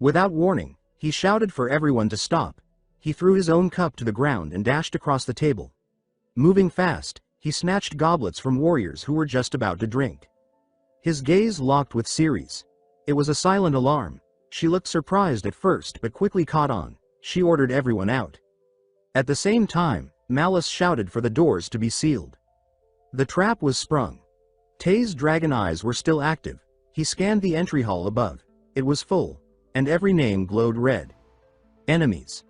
Without warning, he shouted for everyone to stop. He threw his own cup to the ground and dashed across the table. Moving fast, he snatched goblets from warriors who were just about to drink. His gaze locked with Ciri's. It was a silent alarm. She looked surprised at first but quickly caught on. She ordered everyone out. At the same time, Malice shouted for the doors to be sealed. The trap was sprung. Tae's dragon eyes were still active. He scanned the entry hall above. It was full, and every name glowed red. Enemies.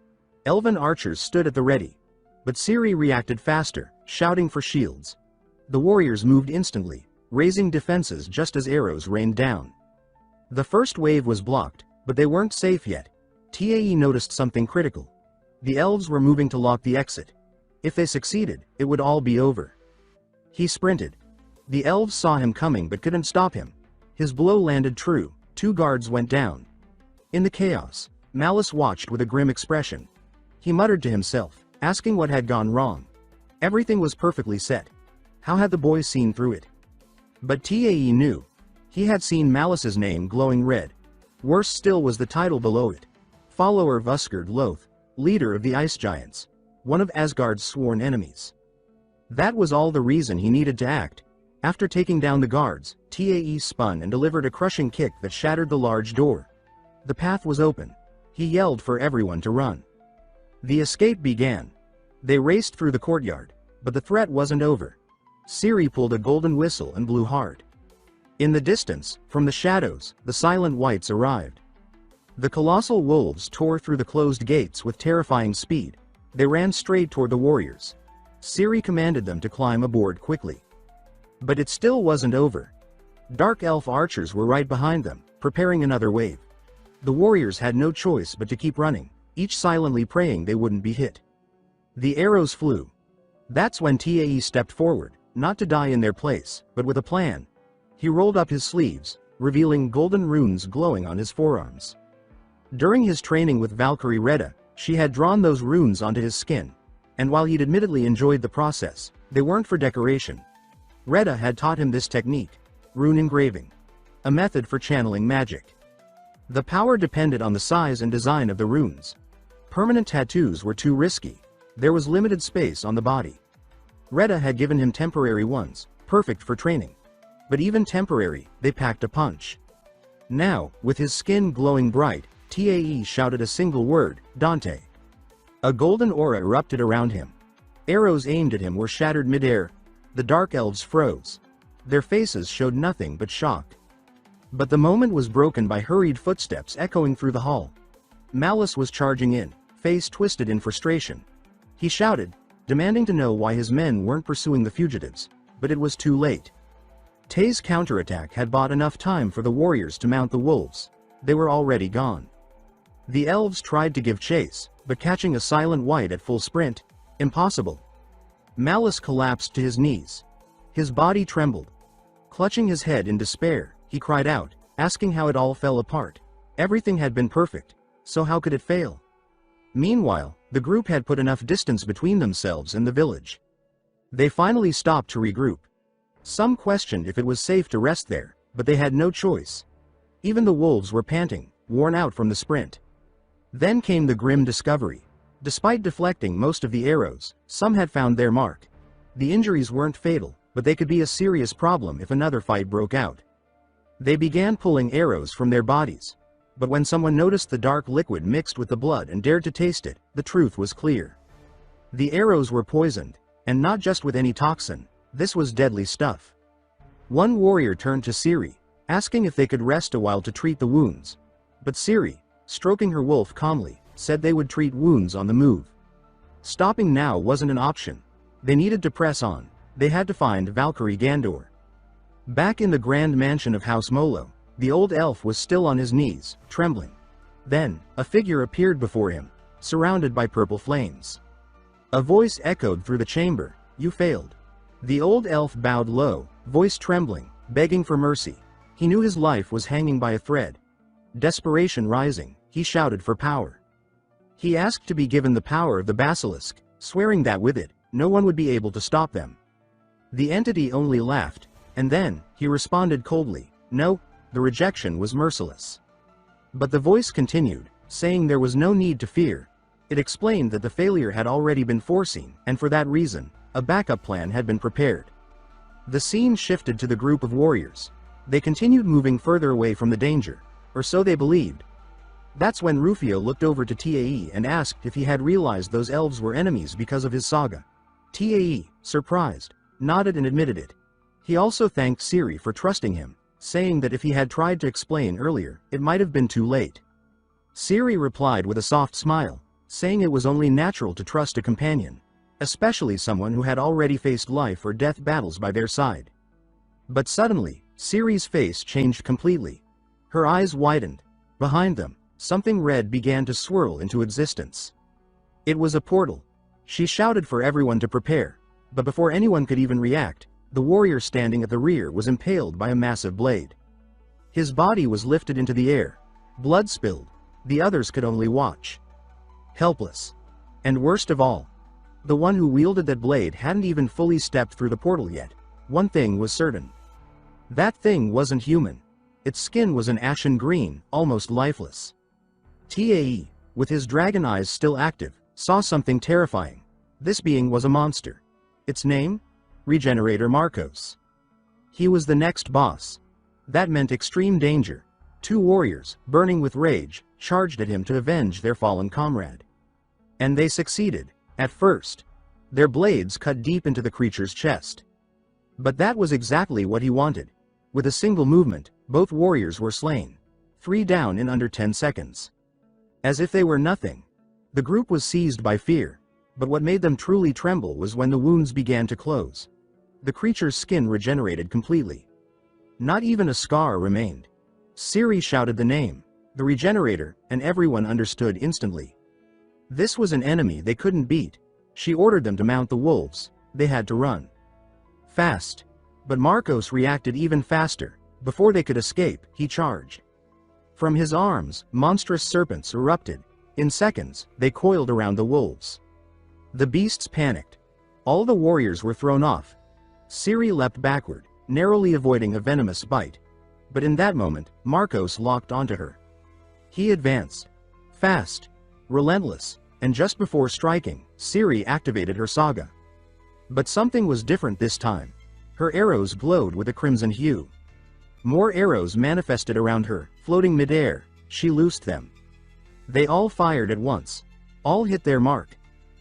Elven archers stood at the ready. But Ciri reacted faster, shouting for shields. The warriors moved instantly, raising defenses just as arrows rained down. The first wave was blocked, but they weren't safe yet. Tae noticed something critical. The elves were moving to lock the exit. If they succeeded, it would all be over. He sprinted. The elves saw him coming but couldn't stop him. His blow landed true. 2 guards went down. In the chaos, Malice watched with a grim expression. He muttered to himself, asking what had gone wrong. Everything was perfectly set. How had the boys seen through it? But Tae knew. He had seen Malice's name glowing red. Worse still was the title below it. Follower of Uskard Loth, leader of the Ice Giants, one of Asgard's sworn enemies. That was all the reason he needed to act. After taking down the guards, Tae spun and delivered a crushing kick that shattered the large door. The path was open. He yelled for everyone to run. The escape began. They raced through the courtyard, but the threat wasn't over. Ciri pulled a golden whistle and blew hard. In the distance, from the shadows, the silent wights arrived. The colossal wolves tore through the closed gates with terrifying speed. They ran straight toward the warriors. Ciri commanded them to climb aboard quickly. But it still wasn't over. Dark elf archers were right behind them, preparing another wave. The warriors had no choice but to keep running, each silently praying they wouldn't be hit. The arrows flew. That's when Tae stepped forward, not to die in their place, but with a plan. He rolled up his sleeves, revealing golden runes glowing on his forearms. During his training with Valkyrie Reda, she had drawn those runes onto his skin, and while he'd admittedly enjoyed the process, they weren't for decoration. Reda had taught him this technique, rune engraving, a method for channeling magic. The power depended on the size and design of the runes. Permanent tattoos were too risky. There was limited space on the body. Reda had given him temporary ones, perfect for training. But even temporary, they packed a punch. Now, with his skin glowing bright, Tae shouted a single word, Dante. A golden aura erupted around him. Arrows aimed at him were shattered midair. The dark elves froze. Their faces showed nothing but shock. But the moment was broken by hurried footsteps echoing through the hall. Malice was charging in, face twisted in frustration. He shouted, demanding to know why his men weren't pursuing the fugitives, but it was too late. Tay's counterattack had bought enough time for the warriors to mount the wolves. They were already gone. The elves tried to give chase, but catching a silent white at full sprint, impossible. Malice collapsed to his knees. His body trembled. Clutching his head in despair, he cried out, asking how it all fell apart. Everything had been perfect, so how could it fail? Meanwhile, the group had put enough distance between themselves and the village. They finally stopped to regroup. Some questioned if it was safe to rest there, but they had no choice. Even the wolves were panting, worn out from the sprint. Then came the grim discovery. Despite deflecting most of the arrows, some had found their mark. The injuries weren't fatal, but they could be a serious problem if another fight broke out. They began pulling arrows from their bodies. But when someone noticed the dark liquid mixed with the blood and dared to taste it, the truth was clear. The arrows were poisoned, and not just with any toxin. This was deadly stuff. One warrior turned to Ciri, asking if they could rest a while to treat the wounds. But Ciri, stroking her wolf calmly, said they would treat wounds on the move. Stopping now wasn't an option. They needed to press on. They had to find Valkyrie Gandor. Back in the grand mansion of House Molo, the old elf was still on his knees, trembling. Then, a figure appeared before him, surrounded by purple flames. A voice echoed through the chamber, "You failed." The old elf bowed low, voice trembling, begging for mercy. He knew his life was hanging by a thread. Desperation rising, he shouted for power. He asked to be given the power of the basilisk, swearing that with it, no one would be able to stop them. The entity only laughed, and then, he responded coldly, "No." The rejection was merciless. But the voice continued, saying there was no need to fear. It explained that the failure had already been foreseen, and for that reason, a backup plan had been prepared. The scene shifted to the group of warriors. They continued moving further away from the danger, or so they believed. That's when Rufio looked over to Tae and asked if he had realized those elves were enemies because of his saga. Tae, surprised, nodded and admitted it. He also thanked Ciri for trusting him, saying that if he had tried to explain earlier, it might have been too late. Ciri replied with a soft smile, saying it was only natural to trust a companion, especially someone who had already faced life or death battles by their side. But suddenly, Ciri's face changed completely. Her eyes widened. Behind them, something red began to swirl into existence. It was a portal. She shouted for everyone to prepare, but before anyone could even react, the warrior standing at the rear was impaled by a massive blade. His body was lifted into the air. Blood spilled. The others could only watch. Helpless. And worst of all, the one who wielded that blade hadn't even fully stepped through the portal yet. One thing was certain. That thing wasn't human. Its skin was an ashen green, almost lifeless. Tae, with his dragon eyes still active, saw something terrifying. This being was a monster. Its name? Regenerator Marcos. He was the next boss. That meant extreme danger. Two warriors, burning with rage, charged at him to avenge their fallen comrade. And they succeeded, at first. Their blades cut deep into the creature's chest. But that was exactly what he wanted. With a single movement, both warriors were slain. 3 down in under 10 seconds. As if they were nothing. The group was seized by fear, but what made them truly tremble was when the wounds began to close. The creature's skin regenerated completely. Not even a scar remained. Ciri shouted the name, the regenerator, and everyone understood instantly. This was an enemy they couldn't beat. She ordered them to mount the wolves. They had to run. Fast. But Marcos reacted even faster. Before they could escape, he charged. From his arms, monstrous serpents erupted. In seconds, they coiled around the wolves. The beasts panicked. All the warriors were thrown off. Ciri leapt backward, narrowly avoiding a venomous bite. But in that moment, Marcos locked onto her. He advanced. Fast. Relentless. And just before striking, Ciri activated her saga. But something was different this time. Her arrows glowed with a crimson hue. More arrows manifested around her, floating mid-air. She loosed them. They all fired at once. All hit their mark.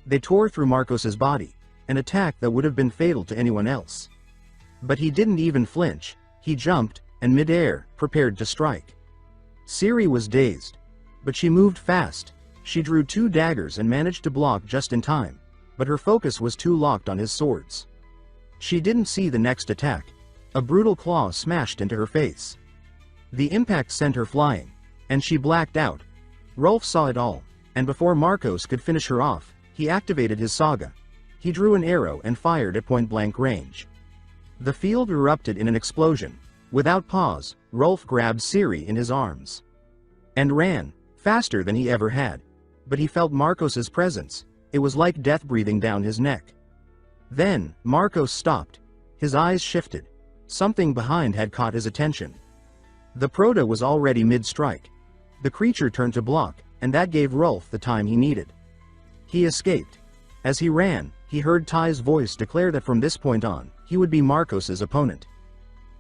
They tore through Marcos's body, an attack that would have been fatal to anyone else. But he didn't even flinch. He jumped, and mid-air, prepared to strike. Ciri was dazed. But she moved fast. She drew 2 daggers and managed to block just in time, but her focus was too locked on his swords. She didn't see the next attack. A brutal claw smashed into her face. The impact sent her flying, and she blacked out. Rolf saw it all, and before Marcos could finish her off, he activated his saga. He drew an arrow and fired at point-blank range. The field erupted in an explosion. Without pause, Rolf grabbed Ciri in his arms and ran, faster than he ever had. But he felt Marcos's presence. It was like death breathing down his neck. Then, Marcos stopped. His eyes shifted. Something behind had caught his attention. The Proto was already mid-strike. The creature turned to block, and that gave Rolf the time he needed. He escaped. As he ran, he heard Ty's voice declare that from this point on, he would be Marcos's opponent.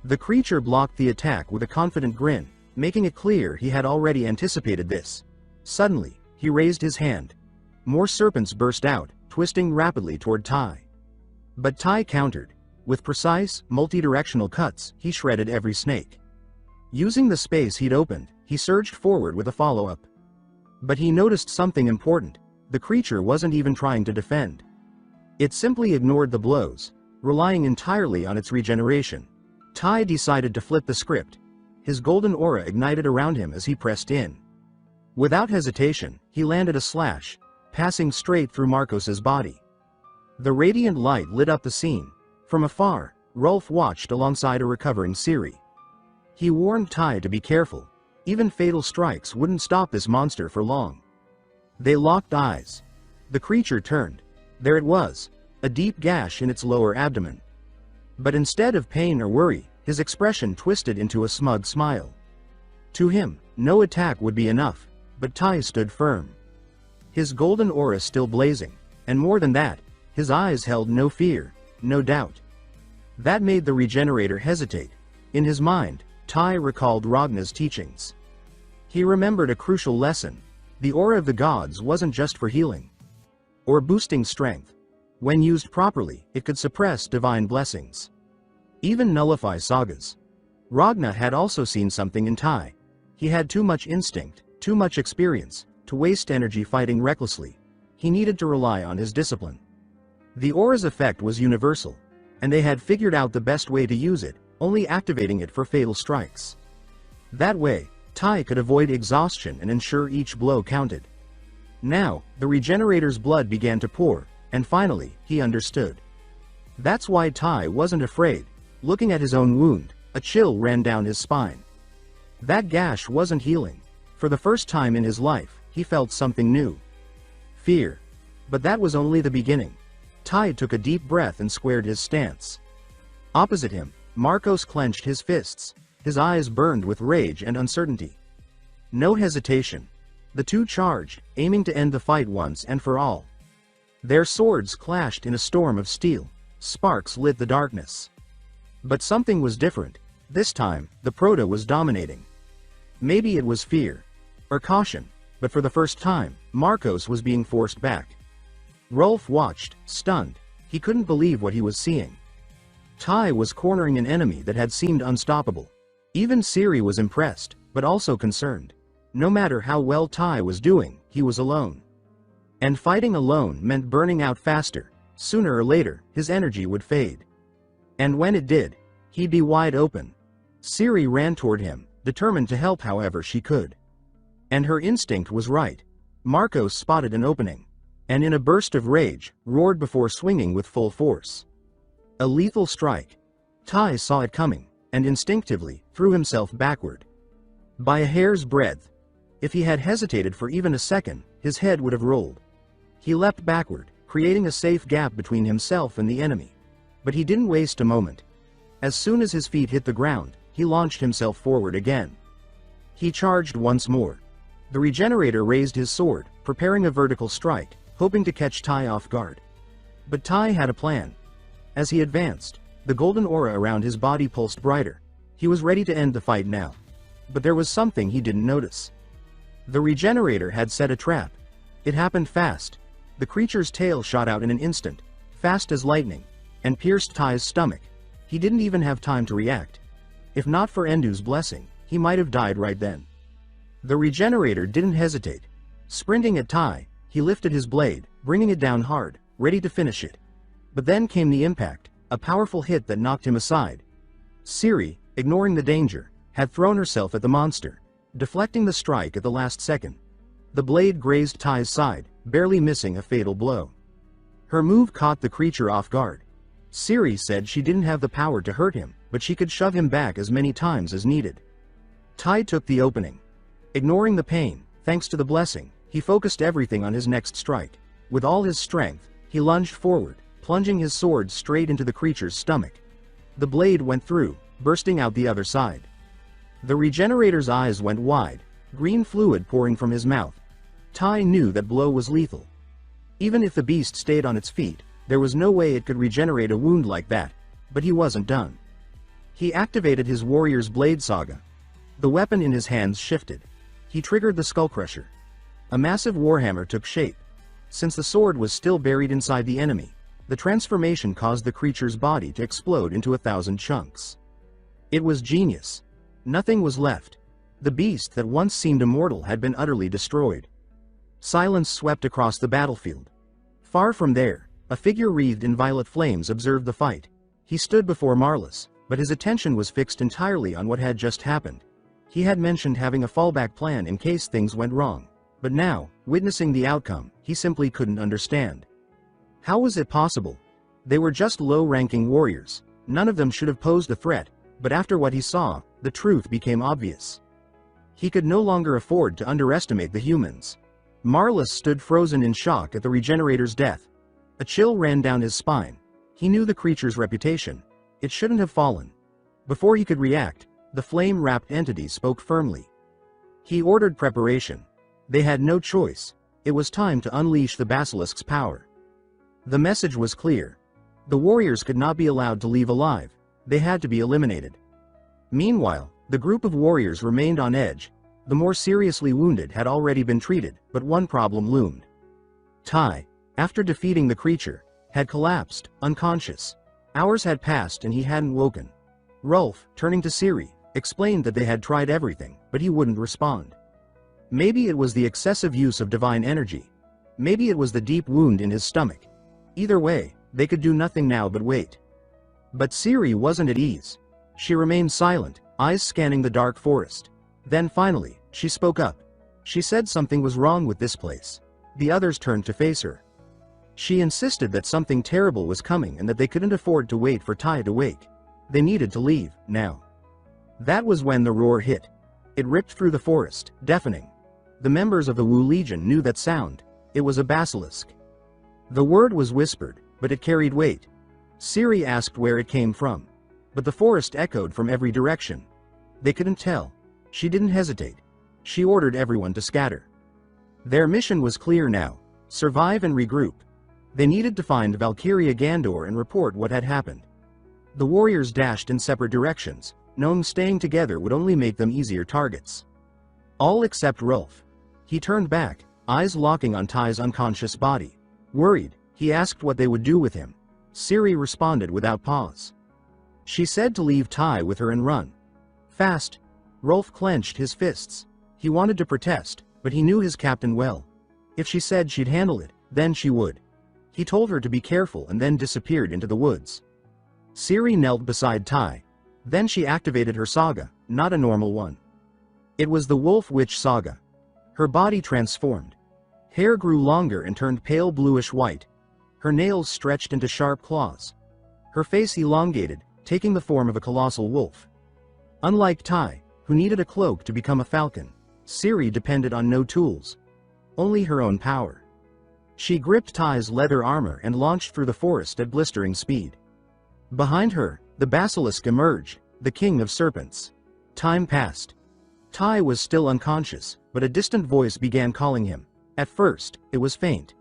The creature blocked the attack with a confident grin, making it clear he had already anticipated this. Suddenly, he raised his hand. More serpents burst out, twisting rapidly toward Ty. But Ty countered. With precise, multi-directional cuts, he shredded every snake. Using the space he'd opened, he surged forward with a follow-up. But he noticed something important. The creature wasn't even trying to defend. It simply ignored the blows, relying entirely on its regeneration. Ty decided to flip the script. His golden aura ignited around him as he pressed in. Without hesitation, he landed a slash, passing straight through Marcos's body. The radiant light lit up the scene. From afar, Rolf watched alongside a recovering Ciri. He warned Ty to be careful. Even fatal strikes wouldn't stop this monster for long. They locked eyes. The creature turned. There it was, a deep gash in its lower abdomen. But instead of pain or worry, his expression twisted into a smug smile. To him, no attack would be enough, but Ty stood firm. His golden aura still blazing, and more than that, his eyes held no fear, no doubt. That made the Regenerator hesitate. In his mind, Ty recalled Ragna's teachings. He remembered a crucial lesson. The aura of the gods wasn't just for healing or boosting strength. When used properly, it could suppress divine blessings, even nullify sagas. Ragna had also seen something in Ty. He had too much instinct, too much experience, to waste energy fighting recklessly. He needed to rely on his discipline. The aura's effect was universal, and they had figured out the best way to use it, only activating it for fatal strikes. That way, Ty could avoid exhaustion and ensure each blow counted. Now, the Regenerator's blood began to pour, and finally, he understood. That's why Ty wasn't afraid. Looking at his own wound, a chill ran down his spine. That gash wasn't healing. For the first time in his life, he felt something new. Fear. But that was only the beginning. Ty took a deep breath and squared his stance. Opposite him, Marcos clenched his fists. His eyes burned with rage and uncertainty. No hesitation. The two charged, aiming to end the fight once and for all. Their swords clashed in a storm of steel. Sparks lit the darkness. But something was different. This time, the Proto was dominating. Maybe it was fear or caution, but for the first time, Marcos was being forced back. Rolf watched, stunned. He couldn't believe what he was seeing. Ty was cornering an enemy that had seemed unstoppable. Even Ciri was impressed, but also concerned. No matter how well Ty was doing, he was alone. And fighting alone meant burning out faster. Sooner or later, his energy would fade. And when it did, he'd be wide open. Ciri ran toward him, determined to help however she could. And her instinct was right. Marcos spotted an opening, and in a burst of rage, roared before swinging with full force. A lethal strike. Ty saw it coming, and instinctively, threw himself backward. By a hair's breadth. If he had hesitated for even a second, his head would have rolled. He leapt backward, creating a safe gap between himself and the enemy. But he didn't waste a moment. As soon as his feet hit the ground, he launched himself forward again. He charged once more. The Regenerator raised his sword, preparing a vertical strike, hoping to catch Ty off guard. But Ty had a plan. As he advanced, the golden aura around his body pulsed brighter. He was ready to end the fight now. But there was something he didn't notice. The Regenerator had set a trap. It happened fast. The creature's tail shot out in an instant, fast as lightning, and pierced Ty's stomach. He didn't even have time to react. If not for Endu's blessing, he might have died right then. The regenerator didn't hesitate. Sprinting at Tai, he lifted his blade, bringing it down hard, ready to finish it. But then came the impact, a powerful hit that knocked him aside. Siri, ignoring the danger, had thrown herself at the monster, deflecting the strike at the last second. The blade grazed Tai's side, barely missing a fatal blow. Her move caught the creature off guard. Siri said she didn't have the power to hurt him, but she could shove him back as many times as needed. Tai took the opening. Ignoring the pain, thanks to the blessing, he focused everything on his next strike. With all his strength, he lunged forward, plunging his sword straight into the creature's stomach. The blade went through, bursting out the other side. The regenerator's eyes went wide, green fluid pouring from his mouth. Tai knew that blow was lethal. Even if the beast stayed on its feet, there was no way it could regenerate a wound like that, but he wasn't done. He activated his warrior's blade saga. The weapon in his hands shifted. He triggered the skullcrusher. A massive warhammer took shape. Since the sword was still buried inside the enemy, the transformation caused the creature's body to explode into 1,000 chunks. It was genius. Nothing was left. The beast that once seemed immortal had been utterly destroyed. Silence swept across the battlefield. Far from there, a figure wreathed in violet flames observed the fight. He stood before Marlis, but his attention was fixed entirely on what had just happened. He had mentioned having a fallback plan in case things went wrong. But now, witnessing the outcome, he simply couldn't understand. How was it possible? They were just low-ranking warriors. None of them should have posed a threat, but after what he saw, the truth became obvious. He could no longer afford to underestimate the humans. Marlis stood frozen in shock at the regenerator's death. A chill ran down his spine. He knew the creature's reputation. It shouldn't have fallen. Before he could react, the flame-wrapped entity spoke firmly. He ordered preparation. They had no choice. It was time to unleash the basilisk's power. The message was clear. The warriors could not be allowed to leave alive. They had to be eliminated. Meanwhile, the group of warriors remained on edge. The more seriously wounded had already been treated, but one problem loomed. Tai, after defeating the creature, had collapsed, unconscious. Hours had passed and he hadn't woken. Rolf, turning to Siri, explained that they had tried everything, but he wouldn't respond. Maybe it was the excessive use of divine energy. Maybe it was the deep wound in his stomach. Either way, they could do nothing now but wait. But Siri wasn't at ease. She remained silent, eyes scanning the dark forest. Then finally, she spoke up. She said something was wrong with this place. The others turned to face her. She insisted that something terrible was coming and that they couldn't afford to wait for Tai to wake. They needed to leave, now. That was when the roar hit. It ripped through the forest, deafening. The members of the Wu Legion knew that sound. It was a basilisk. The word was whispered, but it carried weight. Siri asked where it came from. But the forest echoed from every direction. They couldn't tell. She didn't hesitate. She ordered everyone to scatter. Their mission was clear now. Survive and regroup. They needed to find Valkyria Gandor and report what had happened. The warriors dashed in separate directions, knowing staying together would only make them easier targets. All except Rolf. He turned back, eyes locking on Tai's unconscious body. Worried, he asked what they would do with him. Siri responded without pause. She said to leave Tai with her and run. Fast. Rolf clenched his fists. He wanted to protest, but he knew his captain well. If she said she'd handle it, then she would. He told her to be careful and then disappeared into the woods. Siri knelt beside Tai. Then she activated her saga, not a normal one. It was the Wolf Witch saga. Her body transformed. Hair grew longer and turned pale bluish white. Her nails stretched into sharp claws. Her face elongated, taking the form of a colossal wolf. Unlike Tai, who needed a cloak to become a falcon, Siri depended on no tools. Only her own power. She gripped Tai's leather armor and launched through the forest at blistering speed. Behind her, the basilisk emerged, the king of serpents. Time passed. Tai was still unconscious, but a distant voice began calling him. At first, it was faint.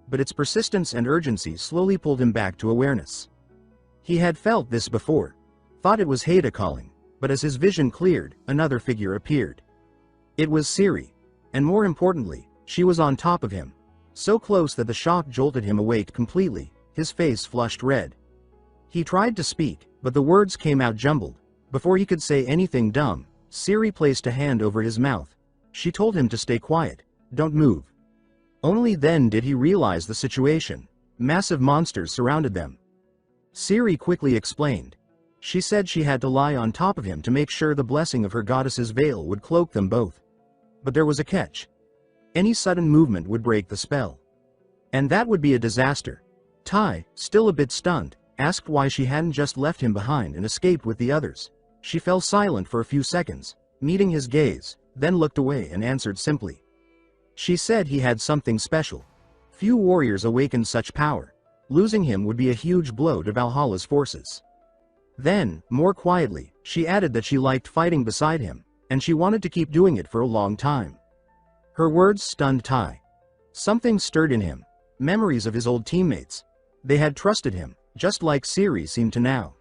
But its persistence and urgency slowly pulled him back to awareness. He had felt this before. Thought it was Haida calling, but as his vision cleared, another figure appeared. It was Siri. And more importantly, she was on top of him. So close that the shock jolted him awake completely, his face flushed red. He tried to speak, but the words came out jumbled. Before he could say anything dumb, Siri placed a hand over his mouth. She told him to stay quiet, don't move. Only then did he realize the situation. Massive monsters surrounded them. Siri quickly explained. She said she had to lie on top of him to make sure the blessing of her goddess's veil would cloak them both. But there was a catch. Any sudden movement would break the spell. And that would be a disaster. Tai, still a bit stunned, asked why she hadn't just left him behind and escaped with the others. She fell silent for a few seconds, meeting his gaze, then looked away and answered simply. She said he had something special. Few warriors awakened such power. Losing him would be a huge blow to Valhalla's forces. Then, more quietly, she added that she liked fighting beside him, and she wanted to keep doing it for a long time. Her words stunned Tai. Something stirred in him. Memories of his old teammates. They had trusted him, just like Siri seemed to now.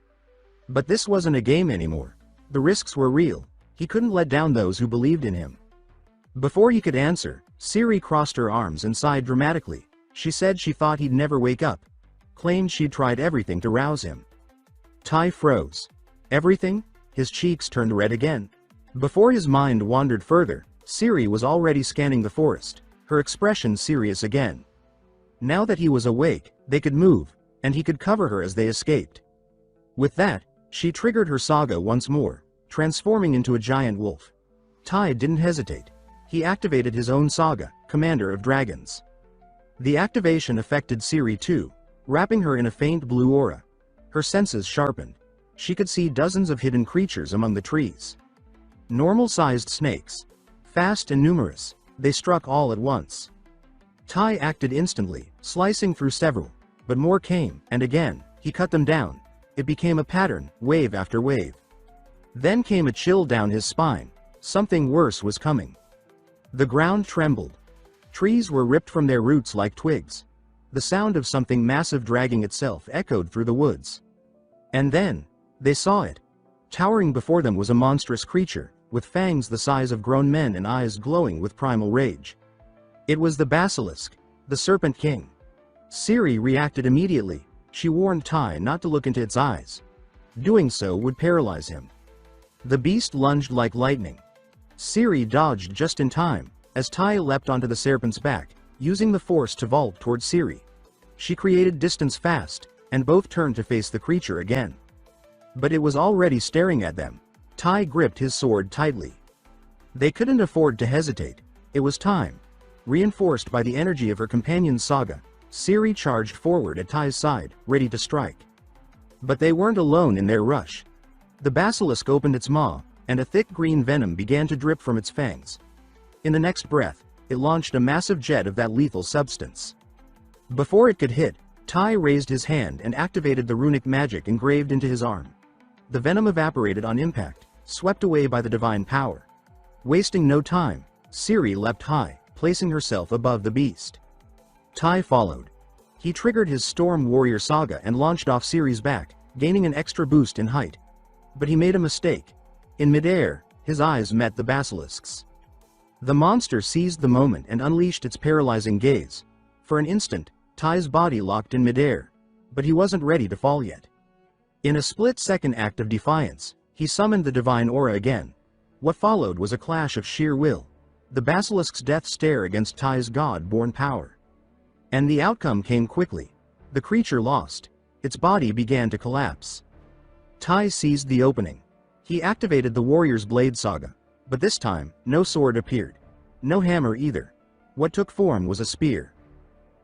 But this wasn't a game anymore. The risks were real. He couldn't let down those who believed in him. Before he could answer, Siri crossed her arms and sighed dramatically. She said she thought he'd never wake up. Claimed she'd tried everything to rouse him. Tai froze. Everything? His cheeks turned red again. Before his mind wandered further, Siri was already scanning the forest, her expression serious again. Now that he was awake, they could move, and he could cover her as they escaped. With that, she triggered her saga once more, transforming into a giant wolf. Tai didn't hesitate. He activated his own saga, Commander of Dragons. The activation affected Siri too, wrapping her in a faint blue aura. Her senses sharpened. She could see dozens of hidden creatures among the trees. Normal-sized snakes. Fast and numerous, they struck all at once. Tai acted instantly, slicing through several, but more came, and again, he cut them down. It became a pattern, wave after wave. Then came a chill down his spine. Something worse was coming. The ground trembled. Trees were ripped from their roots like twigs. The sound of something massive dragging itself echoed through the woods. And then, they saw it. Towering before them was a monstrous creature, with fangs the size of grown men and eyes glowing with primal rage. It was the basilisk, the Serpent King. Siri reacted immediately. She warned Tai not to look into its eyes. Doing so would paralyze him. The beast lunged like lightning. Siri dodged just in time, as Tai leapt onto the serpent's back, using the force to vault towards Siri. She created distance fast, and both turned to face the creature again. But it was already staring at them. Tai gripped his sword tightly. They couldn't afford to hesitate. It was time. Reinforced by the energy of her companion's saga, Siri charged forward at Tai's side, ready to strike. But they weren't alone in their rush. The basilisk opened its maw, and a thick green venom began to drip from its fangs. In the next breath, it launched a massive jet of that lethal substance. Before it could hit, Tai raised his hand and activated the runic magic engraved into his arm. The venom evaporated on impact, swept away by the divine power. Wasting no time, Siri leapt high, placing herself above the beast. Tai followed. He triggered his Storm Warrior saga and launched off Siri's back, gaining an extra boost in height. But he made a mistake. In midair, his eyes met the basilisk's. The monster seized the moment and unleashed its paralyzing gaze. For an instant, Tai's body locked in midair, but he wasn't ready to fall yet. In a split-second act of defiance, he summoned the divine aura again. What followed was a clash of sheer will. The basilisk's death stare against Tai's god-born power. And the outcome came quickly. The creature lost. Its body began to collapse. Tai seized the opening. He activated the warrior's blade saga. But this time, no sword appeared. No hammer either. What took form was a spear.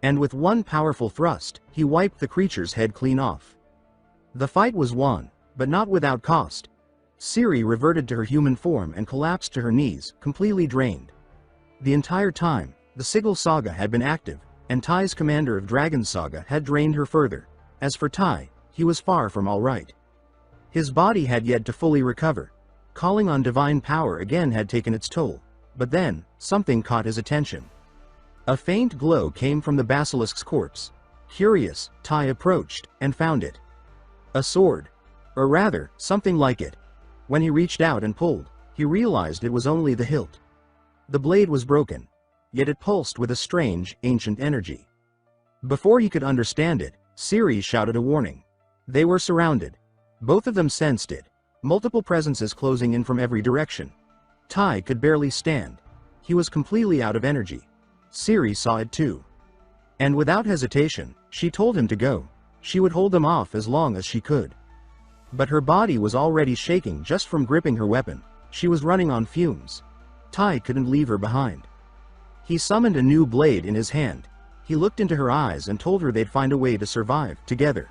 And with one powerful thrust, he wiped the creature's head clean off. The fight was won, but not without cost. Siri reverted to her human form and collapsed to her knees, completely drained. The entire time, the Sigil saga had been active, and Tai's Commander of Dragons saga had drained her further. As for Tai, he was far from all right. His body had yet to fully recover. Calling on divine power again had taken its toll. But then, something caught his attention. A faint glow came from the basilisk's corpse. Curious, Tai approached, and found it. A sword. Or rather, something like it. When he reached out and pulled, he realized it was only the hilt. The blade was broken, yet it pulsed with a strange, ancient energy. Before he could understand it, Siri shouted a warning. They were surrounded. Both of them sensed it. Multiple presences closing in from every direction. Tai could barely stand. He was completely out of energy. Ciri saw it too. And without hesitation, she told him to go. She would hold them off as long as she could. But her body was already shaking just from gripping her weapon. She was running on fumes. Tai couldn't leave her behind. He summoned a new blade in his hand. He looked into her eyes and told her they'd find a way to survive together.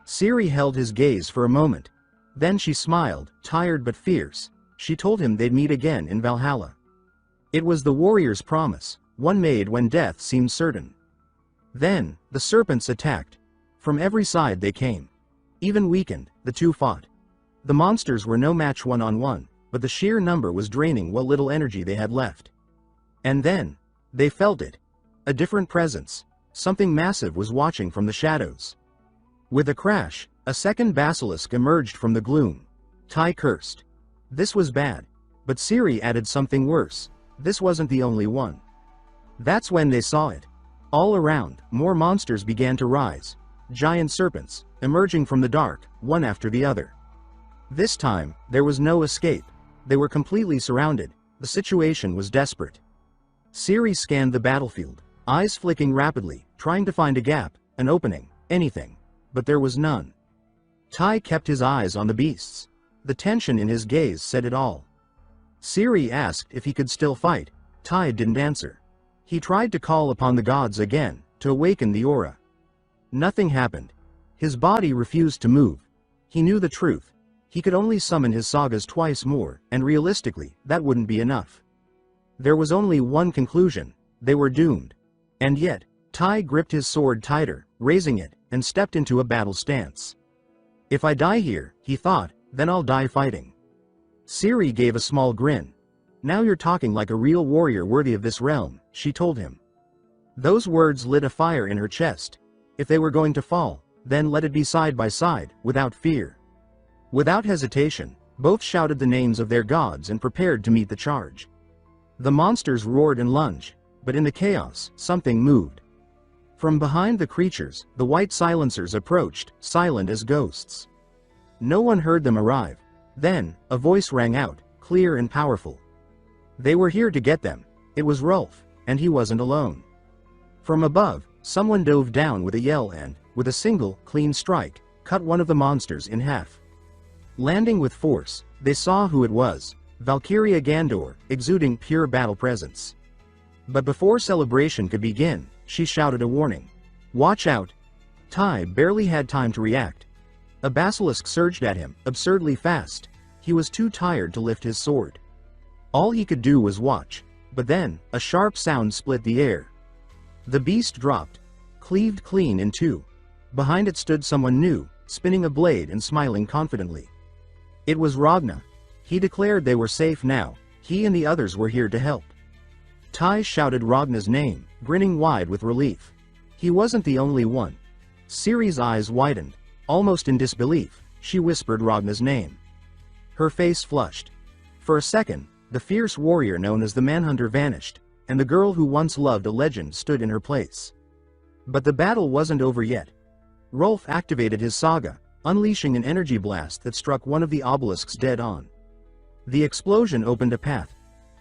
Ciri held his gaze for a moment. Then she smiled, tired but fierce. She told him they'd meet again in Valhalla. It was the warrior's promise, one made when death seemed certain. Then, the serpents attacked. From every side they came. Even weakened, the two fought. The monsters were no match one-on-one, but the sheer number was draining what little energy they had left. And then, they felt it. A different presence. Something massive was watching from the shadows. With a crash, a second basilisk emerged from the gloom. Tai cursed. This was bad. But Ciri added something worse. This wasn't the only one. That's when they saw it. All around, more monsters began to rise. Giant serpents, emerging from the dark, one after the other. This time, there was no escape. They were completely surrounded. The situation was desperate. Ciri scanned the battlefield, eyes flicking rapidly, trying to find a gap, an opening, anything. But there was none. Tai kept his eyes on the beasts. The tension in his gaze said it all. Ciri asked if he could still fight. Tai didn't answer. He tried to call upon the gods again, to awaken the aura. Nothing happened. His body refused to move. He knew the truth. He could only summon his sagas twice more, and realistically, that wouldn't be enough. There was only one conclusion. They were doomed. And yet, Tai gripped his sword tighter, raising it, and stepped into a battle stance. If I die here, he thought, then I'll die fighting. Ciri gave a small grin. Now you're talking like a real warrior worthy of this realm, she told him. Those words lit a fire in her chest. If they were going to fall, then let it be side by side, without fear. Without hesitation, both shouted the names of their gods and prepared to meet the charge. The monsters roared and lunged, but in the chaos, something moved. From behind the creatures, the white silencers approached, silent as ghosts. No one heard them arrive. Then, a voice rang out, clear and powerful. They were here to get them. It was Rolf, and he wasn't alone. From above, someone dove down with a yell and, with a single, clean strike, cut one of the monsters in half. Landing with force, they saw who it was, Valkyria Gandor, exuding pure battle presence. But before celebration could begin, she shouted a warning. Watch out! Tai barely had time to react. A basilisk surged at him, absurdly fast. He was too tired to lift his sword. All he could do was watch. But then, a sharp sound split the air. The beast dropped, cleaved clean in two. Behind it stood someone new, spinning a blade and smiling confidently. It was Ragna. He declared they were safe now. He and the others were here to help. Tai shouted Ragna's name, grinning wide with relief. He wasn't the only one. Ciri's eyes widened. Almost in disbelief, she whispered Ragna's name. Her face flushed. For a second, the fierce warrior known as the Manhunter vanished, and the girl who once loved a legend stood in her place. But the battle wasn't over yet. Rolf activated his saga, unleashing an energy blast that struck one of the obelisks dead on. The explosion opened a path.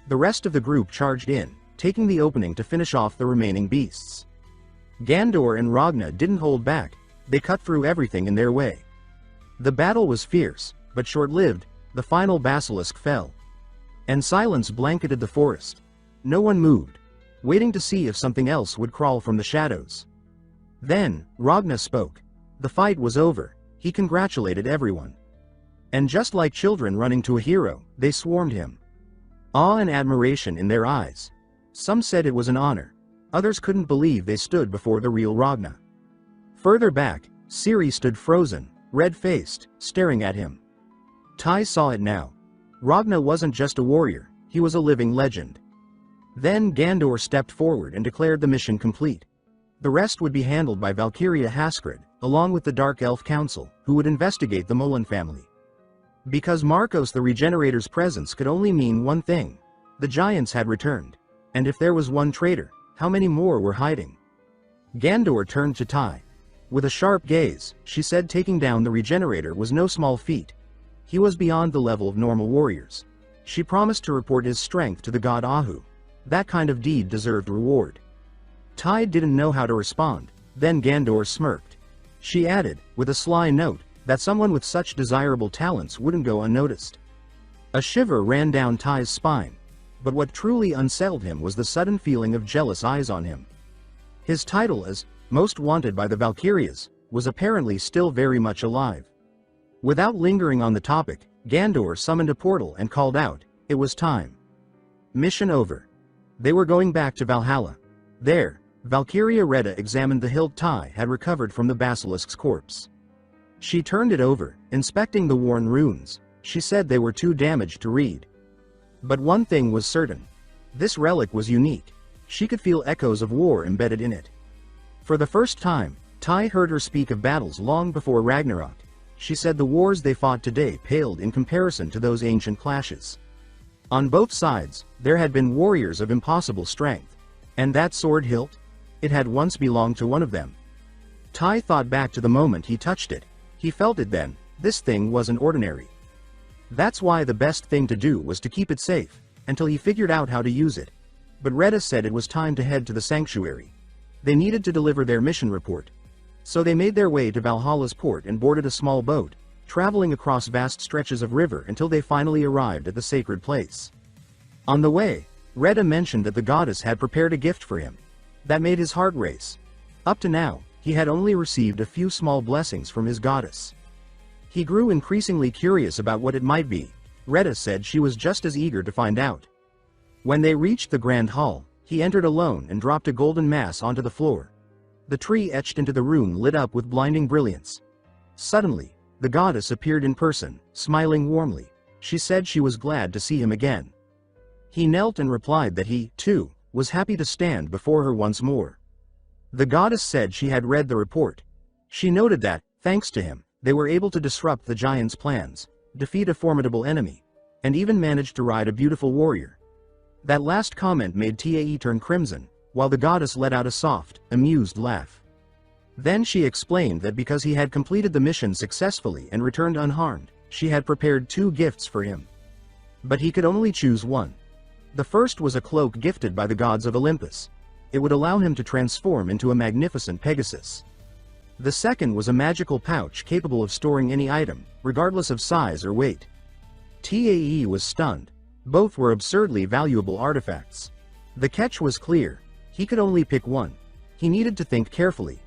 The rest of the group charged in, taking the opening to finish off the remaining beasts. Gandor and Ragna didn't hold back. They cut through everything in their way. The battle was fierce, but short-lived. The final basilisk fell. And silence blanketed the forest. No one moved, waiting to see if something else would crawl from the shadows. Then, Ragna spoke. The fight was over. He congratulated everyone. And just like children running to a hero, they swarmed him. Awe and admiration in their eyes. Some said it was an honor. Others couldn't believe they stood before the real Ragna. Further back, Ciri stood frozen, red-faced, staring at him. Tai saw it now. Ragna wasn't just a warrior, he was a living legend. Then Gandor stepped forward and declared the mission complete. The rest would be handled by Valkyria Haskred, along with the Dark Elf Council, who would investigate the Mullen family. Because Marcos the Regenerator's presence could only mean one thing. The giants had returned. And if there was one traitor, how many more were hiding? Gandor turned to Tai. With a sharp gaze, she said taking down the Regenerator was no small feat. He was beyond the level of normal warriors. She promised to report his strength to the god Ahu. That kind of deed deserved reward. Tai didn't know how to respond, then Gandor smirked. She added, with a sly note, that someone with such desirable talents wouldn't go unnoticed. A shiver ran down Tai's spine, but what truly unsettled him was the sudden feeling of jealous eyes on him. His title as Most Wanted by the Valkyries was apparently still very much alive. Without lingering on the topic, Gandor summoned a portal and called out, it was time. Mission over. They were going back to Valhalla. There, Valkyria Retta examined the hilt Tai had recovered from the basilisk's corpse. She turned it over, inspecting the worn runes. She said they were too damaged to read. But one thing was certain. This relic was unique. She could feel echoes of war embedded in it. For the first time, Tai heard her speak of battles long before Ragnarok. She said the wars they fought today paled in comparison to those ancient clashes. On both sides, there had been warriors of impossible strength. And that sword hilt? It had once belonged to one of them. Tai thought back to the moment he touched it. He felt it then, this thing wasn't ordinary. That's why the best thing to do was to keep it safe, until he figured out how to use it. But Retta said it was time to head to the sanctuary. They needed to deliver their mission report. So they made their way to Valhalla's port and boarded a small boat, traveling across vast stretches of river until they finally arrived at the sacred place. On the way, Retta mentioned that the goddess had prepared a gift for him. That made his heart race. Up to now, he had only received a few small blessings from his goddess. He grew increasingly curious about what it might be. Retta said she was just as eager to find out. When they reached the grand hall, he entered alone and dropped a golden mass onto the floor. The tree etched into the rune lit up with blinding brilliance. Suddenly, the goddess appeared in person, smiling warmly. She said she was glad to see him again. He knelt and replied that he, too, was happy to stand before her once more. The goddess said she had read the report. She noted that, thanks to him, they were able to disrupt the giant's plans, defeat a formidable enemy, and even manage to ride a beautiful warrior. That last comment made Tae turn crimson, while the goddess let out a soft, amused laugh. Then she explained that because he had completed the mission successfully and returned unharmed, she had prepared 2 gifts for him. But he could only choose one. The first was a cloak gifted by the gods of Olympus. It would allow him to transform into a magnificent Pegasus. The second was a magical pouch capable of storing any item, regardless of size or weight. Tae was stunned. Both were absurdly valuable artifacts. The catch was clear. He could only pick one. He needed to think carefully.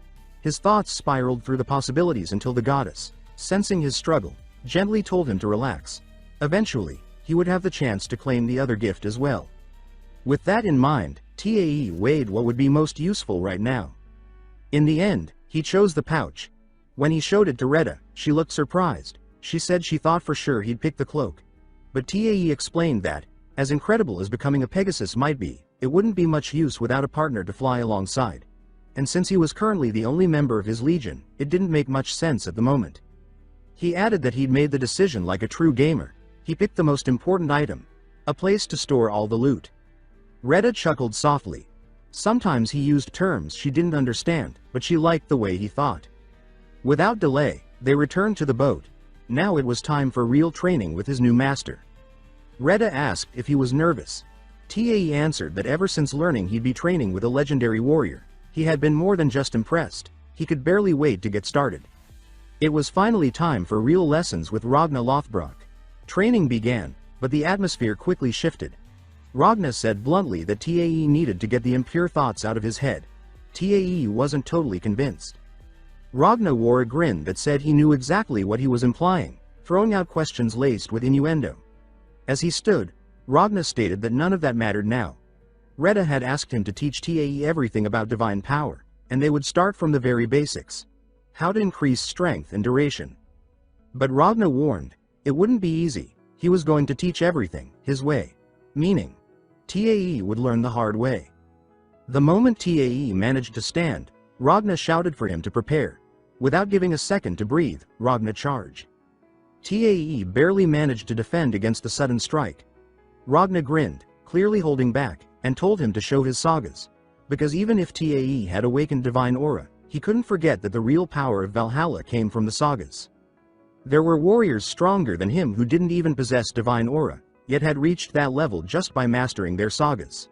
His thoughts spiraled through the possibilities until the goddess, sensing his struggle, gently told him to relax. Eventually, he would have the chance to claim the other gift as well. With that in mind, Tae weighed what would be most useful right now. In the end, he chose the pouch. When he showed it to Retta, she looked surprised. She said she thought for sure he'd pick the cloak. But Tae explained that, as incredible as becoming a Pegasus might be, it wouldn't be much use without a partner to fly alongside. And since he was currently the only member of his legion, it didn't make much sense at the moment. He added that he'd made the decision like a true gamer. He picked the most important item, a place to store all the loot. Retta chuckled softly. Sometimes he used terms she didn't understand, but she liked the way he thought. Without delay, they returned to the boat. Now it was time for real training with his new master. Retta asked if he was nervous. Tae answered that ever since learning he'd be training with a legendary warrior, he had been more than just impressed. He could barely wait to get started. It was finally time for real lessons with Ragna Lothbrok. Training began, but the atmosphere quickly shifted. Ragna said bluntly that Tae needed to get the impure thoughts out of his head. Tae wasn't totally convinced. Ragna wore a grin that said he knew exactly what he was implying, throwing out questions laced with innuendo. As he stood, Ragna stated that none of that mattered now. Retta had asked him to teach Tae everything about divine power, and they would start from the very basics. How to increase strength and duration. But Ragna warned, it wouldn't be easy. He was going to teach everything, his way. Meaning, Tae would learn the hard way. The moment Tae managed to stand, Ragna shouted for him to prepare. Without giving a second to breathe, Ragna charged. Tae barely managed to defend against the sudden strike. Ragna grinned, clearly holding back, and told him to show his sagas. Because even if Tae had awakened divine aura, he couldn't forget that the real power of Valhalla came from the sagas. There were warriors stronger than him who didn't even possess divine aura, yet had reached that level just by mastering their sagas.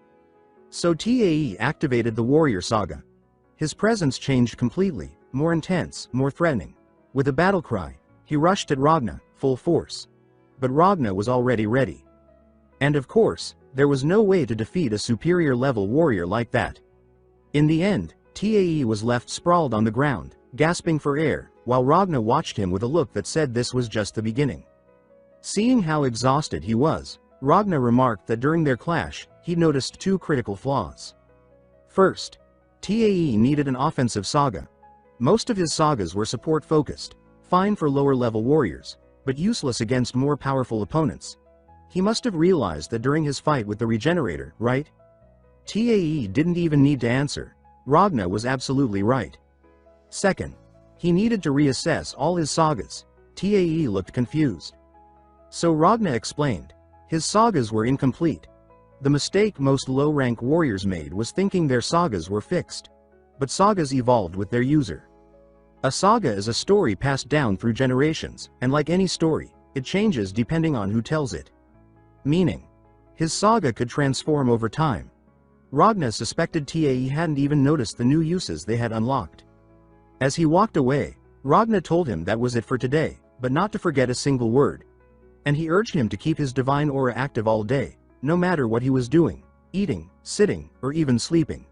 So TAE activated the warrior saga. His presence changed completely, more intense, more threatening. With a battle cry, he rushed at Ragna, full force. But Ragna was already ready. And of course, there was no way to defeat a superior level warrior like that. In the end, TAE was left sprawled on the ground, gasping for air, while Ragna watched him with a look that said this was just the beginning. Seeing how exhausted he was, Ragna remarked that during their clash, he noticed two critical flaws. First, TAE needed an offensive saga. Most of his sagas were support-focused, fine for lower-level warriors, but useless against more powerful opponents. He must have realized that during his fight with the Regenerator, right? TAE didn't even need to answer. Ragna was absolutely right. Second, he needed to reassess all his sagas. TAE looked confused. So Ragna explained. His sagas were incomplete. The mistake most low-rank warriors made was thinking their sagas were fixed. But sagas evolved with their user. A saga is a story passed down through generations, and like any story, it changes depending on who tells it. Meaning, his saga could transform over time. Ragna suspected TAE hadn't even noticed the new uses they had unlocked. As he walked away, Ragna told him that was it for today, but not to forget a single word. And he urged him to keep his divine aura active all day, no matter what he was doing, eating, sitting, or even sleeping.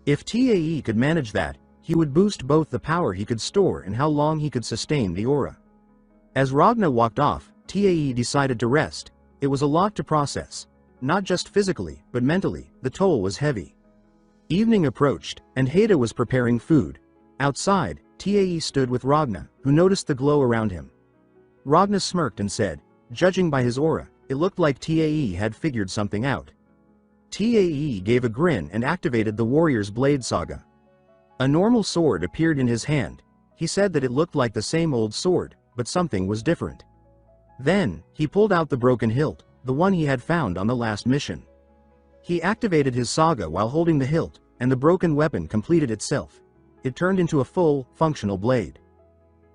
If TAE could manage that, he would boost both the power he could store and how long he could sustain the aura. As Ragna walked off, TAE decided to rest. It was a lot to process. Not just physically, but mentally, the toll was heavy. Evening approached, and Haida was preparing food. Outside, TAE stood with Ragna, who noticed the glow around him. Ragna smirked and said, judging by his aura, it looked like TAE had figured something out. TAE gave a grin and activated the warrior's blade saga. A normal sword appeared in his hand. He said that it looked like the same old sword, but something was different. Then, he pulled out the broken hilt, the one he had found on the last mission. He activated his saga while holding the hilt, and the broken weapon completed itself. It turned into a full, functional blade.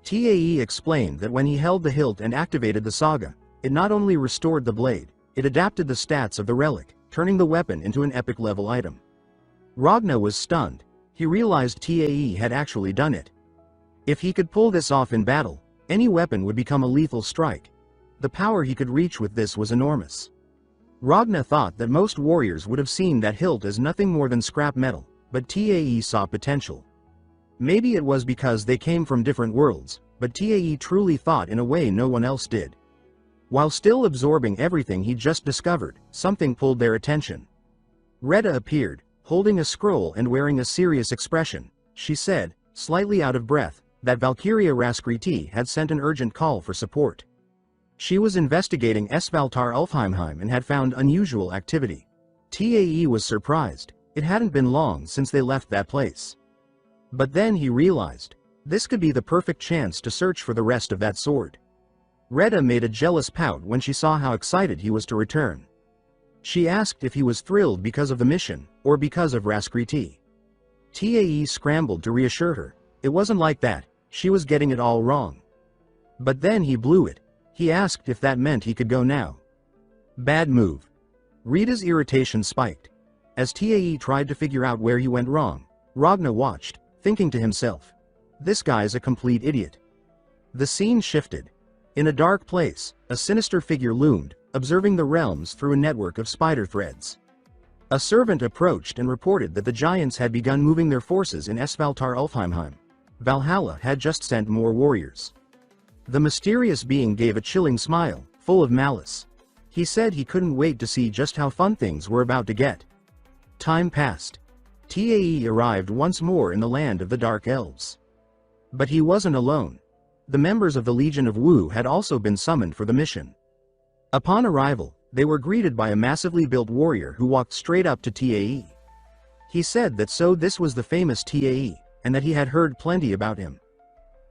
TAE explained that when he held the hilt and activated the saga, it not only restored the blade, it adapted the stats of the relic, turning the weapon into an epic-level item. Ragna was stunned. He realized TAE had actually done it. If he could pull this off in battle, any weapon would become a lethal strike. The power he could reach with this was enormous. Ragna thought that most warriors would have seen that hilt as nothing more than scrap metal, but TAE saw potential. Maybe it was because they came from different worlds, but TAE truly thought in a way no one else did. While still absorbing everything he just discovered, something pulled their attention. Retta appeared, holding a scroll and wearing a serious expression. She said, slightly out of breath, that Valkyria Raskriti had sent an urgent call for support. She was investigating Svaltar Ulfheimheim and had found unusual activity. TAE was surprised. It hadn't been long since they left that place. But then he realized, this could be the perfect chance to search for the rest of that sword. Retta made a jealous pout when she saw how excited he was to return. She asked if he was thrilled because of the mission, or because of Raskriti. TAE scrambled to reassure her. It wasn't like that, she was getting it all wrong. But then he blew it. He asked if that meant he could go now. Bad move. Rita's irritation spiked. As TAE tried to figure out where he went wrong, Ragna watched, thinking to himself, this guy's a complete idiot. The scene shifted. In a dark place, a sinister figure loomed, observing the realms through a network of spider threads. A servant approached and reported that the giants had begun moving their forces in Svaltar Ulfheimheim. Valhalla had just sent more warriors. The mysterious being gave a chilling smile, full of malice. He said he couldn't wait to see just how fun things were about to get. Time passed. TAE arrived once more in the land of the Dark Elves. But he wasn't alone. The members of the Legion of Wu had also been summoned for the mission. Upon arrival, they were greeted by a massively built warrior who walked straight up to TAE. He said that this was the famous TAE, and that he had heard plenty about him.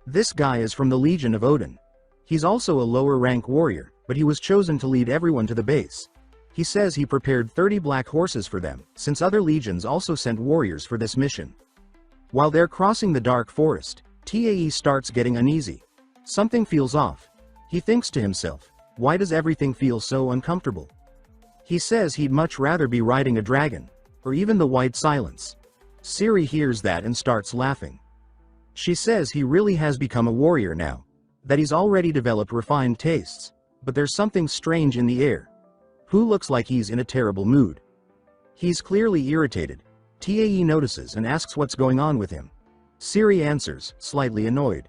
This guy is from the Legion of Odin. He's also a lower rank warrior, but he was chosen to lead everyone to the base. He says he prepared 30 black horses for them, since other legions also sent warriors for this mission. While they're crossing the dark forest, TAE starts getting uneasy. Something feels off. He thinks to himself, why does everything feel so uncomfortable? He says he'd much rather be riding a dragon. or even the white silence. Siri hears that and starts laughing. She says he really has become a warrior now, that he's already developed refined tastes, but there's something strange in the air. Hu looks like he's in a terrible mood. He's clearly irritated. Tae notices and asks what's going on with him. Siri answers, slightly annoyed.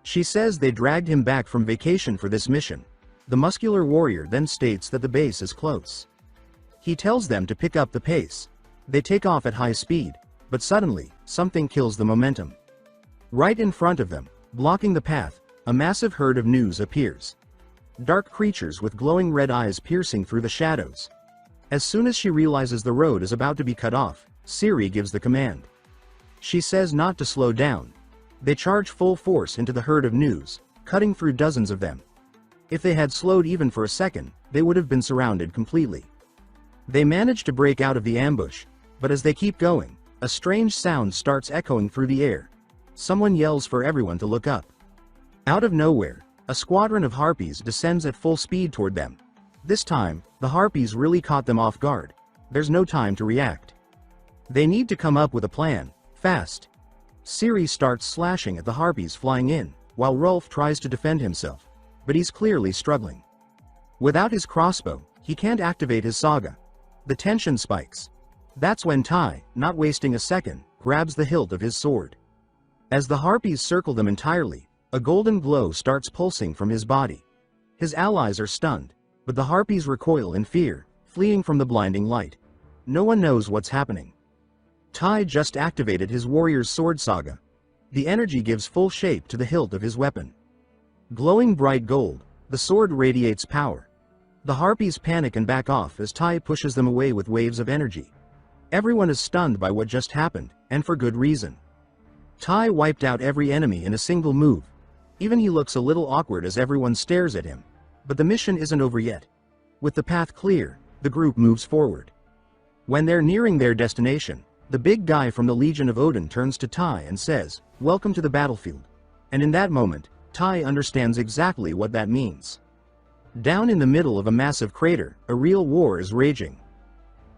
She says they dragged him back from vacation for this mission. The muscular warrior then states that the base is close. He tells them to pick up the pace. They take off at high speed, but suddenly, something kills the momentum. Right in front of them, blocking the path, a massive herd of gnus appears. Dark creatures with glowing red eyes piercing through the shadows. As soon as she realizes the road is about to be cut off, Siri gives the command. She says not to slow down. They charge full force into the herd of gnus, cutting through dozens of them. If they had slowed even for a second, they would have been surrounded completely. They manage to break out of the ambush, but as they keep going, a strange sound starts echoing through the air. Someone yells for everyone to look up. Out of nowhere, a squadron of harpies descends at full speed toward them. This time, the harpies really caught them off guard. There's no time to react. They need to come up with a plan, fast. Siri starts slashing at the harpies flying in, while Rolf tries to defend himself, but he's clearly struggling. Without his crossbow, he can't activate his saga. The tension spikes. That's when Tai, not wasting a second, grabs the hilt of his sword. As the harpies circle them entirely, a golden glow starts pulsing from his body. His allies are stunned, but the harpies recoil in fear, fleeing from the blinding light. No one knows what's happening. Tai just activated his warrior's sword saga. The energy gives full shape to the hilt of his weapon. Glowing bright gold, the sword radiates power. The harpies panic and back off as Tai pushes them away with waves of energy. Everyone is stunned by what just happened, and for good reason. Tai wiped out every enemy in a single move. Even he looks a little awkward as everyone stares at him. But the mission isn't over yet. With the path clear, the group moves forward. When they're nearing their destination, the big guy from the Legion of Odin turns to Tai and says, "Welcome to the battlefield." And in that moment, Tai understands exactly what that means. Down in the middle of a massive crater, a real war is raging.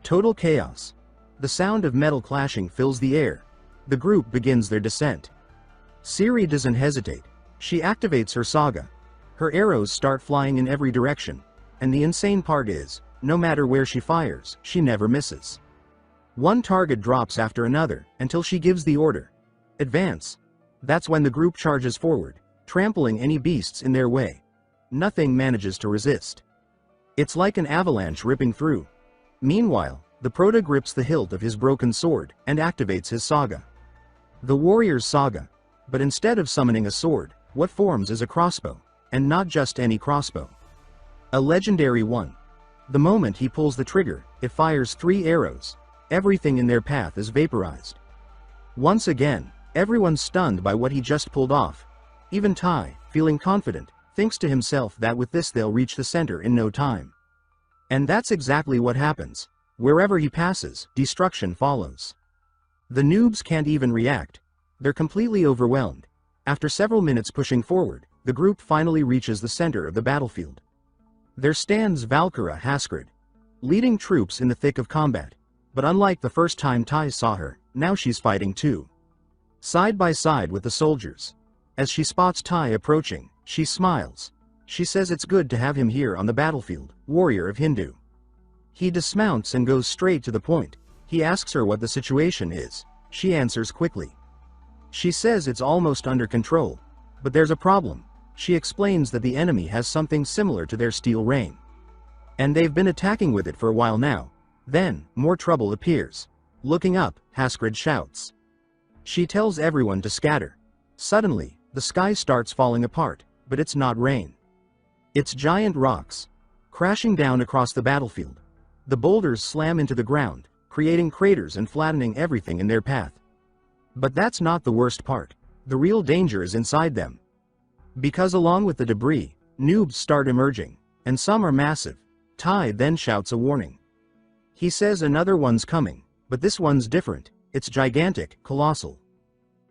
Total chaos. The sound of metal clashing fills the air. The group begins their descent. Siri doesn't hesitate. She activates her saga. Her arrows start flying in every direction, and the insane part is, no matter where she fires, she never misses. One target drops after another, until she gives the order. Advance. That's when the group charges forward, trampling any beasts in their way. Nothing manages to resist. It's like an avalanche ripping through. Meanwhile, the Prota grips the hilt of his broken sword, and activates his saga. The warrior's saga. But instead of summoning a sword, what forms is a crossbow. And not just any crossbow. A legendary one. The moment he pulls the trigger, it fires 3 arrows. Everything in their path is vaporized. Once again, everyone's stunned by what he just pulled off. Even Tai, feeling confident, thinks to himself that with this they'll reach the center in no time. And that's exactly what happens. Wherever he passes, destruction follows. The noobs can't even react. They're completely overwhelmed. After several minutes pushing forward, the group finally reaches the center of the battlefield. There stands Valkyra Haskred, leading troops in the thick of combat. But unlike the first time Tai saw her, now she's fighting too. Side by side with the soldiers. As she spots Tai approaching, she smiles. She says it's good to have him here on the battlefield, warrior of Hindu. He dismounts and goes straight to the point. He asks her what the situation is. She answers quickly. She says it's almost under control. But there's a problem. She explains that the enemy has something similar to their steel rain. And they've been attacking with it for a while now. Then, more trouble appears. Looking up, Haskred shouts. She tells everyone to scatter. Suddenly, the sky starts falling apart, but it's not rain. It's giant rocks, crashing down across the battlefield. The boulders slam into the ground, creating craters and flattening everything in their path. But that's not the worst part. The real danger is inside them. Because along with the debris, noobs start emerging, and some are massive. Tai then shouts a warning. He says another one's coming, but this one's different. It's gigantic, colossal.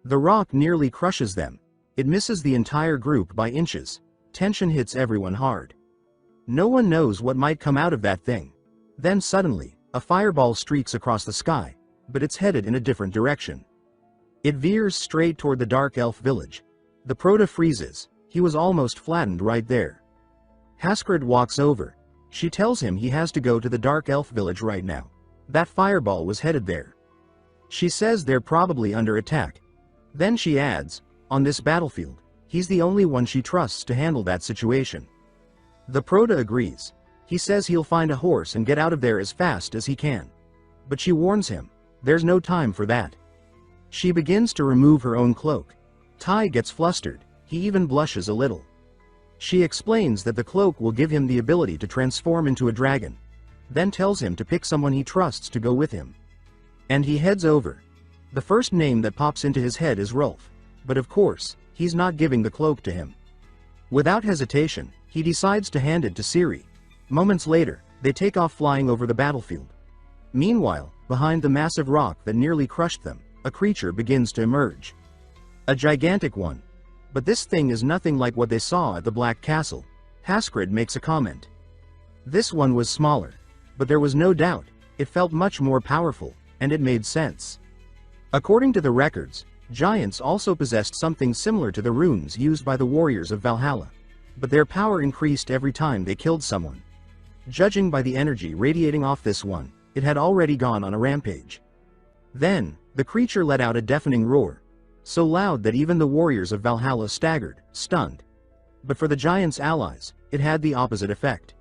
The rock nearly crushes them. It misses the entire group by inches. Tension hits everyone hard. No one knows what might come out of that thing. Then suddenly, A fireball streaks across the sky, but it's headed in a different direction. It veers straight toward the dark elf village. The Proto freezes. He was almost flattened right there. Haskred walks over. She tells him he has to go to the dark elf village right now. That fireball was headed there. She says they're probably under attack. Then she adds, on this battlefield, he's the only one she trusts to handle that situation. The Proto agrees. He says he'll find a horse and get out of there as fast as he can. But she warns him, there's no time for that. She begins to remove her own cloak. Tai gets flustered, he even blushes a little. She explains that the cloak will give him the ability to transform into a dragon, then tells him to pick someone he trusts to go with him. And he heads over. The first name that pops into his head is Rolf, but of course, he's not giving the cloak to him. Without hesitation, he decides to hand it to Ciri. Moments later, they take off flying over the battlefield. Meanwhile, behind the massive rock that nearly crushed them, a creature begins to emerge. A gigantic one. But this thing is nothing like what they saw at the Black Castle. Haskred makes a comment. This one was smaller. But there was no doubt, it felt much more powerful, and it made sense. According to the records, giants also possessed something similar to the runes used by the warriors of Valhalla. But their power increased every time they killed someone. Judging by the energy radiating off this one, it had already gone on a rampage. Then, the creature let out a deafening roar. So loud that even the warriors of Valhalla staggered, stunned. But for the giants' allies, it had the opposite effect.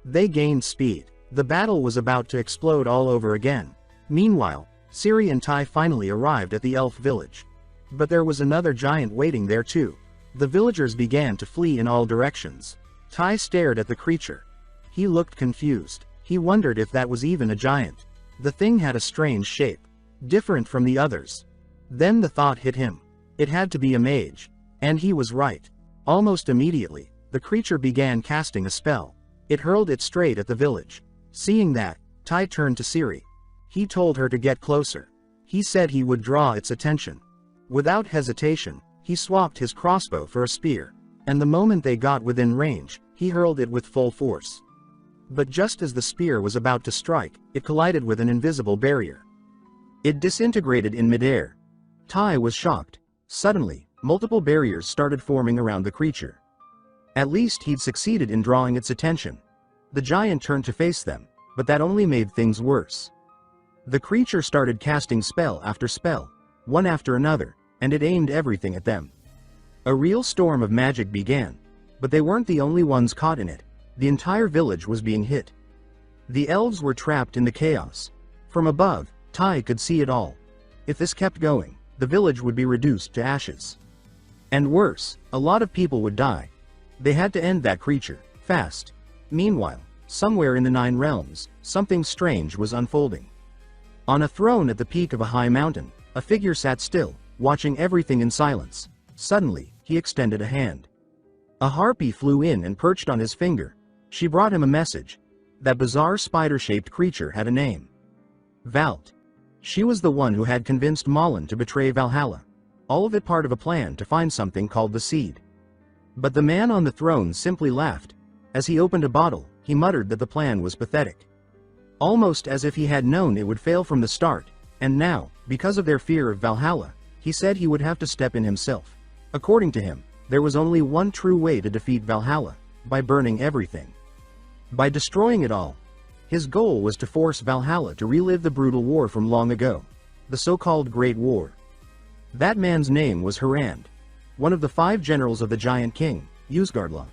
They gained speed. The battle was about to explode all over again. Meanwhile, Ciri and Tai finally arrived at the elf village. But there was another giant waiting there too. The villagers began to flee in all directions. Tai stared at the creature. He looked confused. He wondered if that was even a giant. The thing had a strange shape, different from the others. Then the thought hit him. It had to be a mage. And he was right. Almost immediately, the creature began casting a spell. It hurled it straight at the village. Seeing that, Tai turned to Ciri. He told her to get closer. He said he would draw its attention. Without hesitation, he swapped his crossbow for a spear. And the moment they got within range, he hurled it with full force. But just as the spear was about to strike, it collided with an invisible barrier. It disintegrated in midair. Tai was shocked. Suddenly, multiple barriers started forming around the creature. At least he'd succeeded in drawing its attention. The giant turned to face them, but that only made things worse. The creature started casting spell after spell, one after another, and it aimed everything at them. A real storm of magic began, but they weren't the only ones caught in it. The entire village was being hit. The elves were trapped in the chaos. From above, Tai could see it all. If this kept going, the village would be reduced to ashes. And worse, a lot of people would die. They had to end that creature, fast. Meanwhile, somewhere in the Nine Realms, something strange was unfolding. On a throne at the peak of a high mountain, a figure sat still, watching everything in silence. Suddenly, he extended a hand. A harpy flew in and perched on his finger. She brought him a message. That bizarre spider-shaped creature had a name. Valt. She was the one who had convinced Malin to betray Valhalla. All of it part of a plan to find something called the Seed. But the man on the throne simply laughed. As he opened a bottle, he muttered that the plan was pathetic. Almost as if he had known it would fail from the start, and now, because of their fear of Valhalla, he said he would have to step in himself. According to him, there was only one true way to defeat Valhalla, by burning everything. By destroying it all. His goal was to force Valhalla to relive the brutal war from long ago, the so-called Great War. That man's name was Harand, one of the 5 generals of the Giant King, Usgardlock.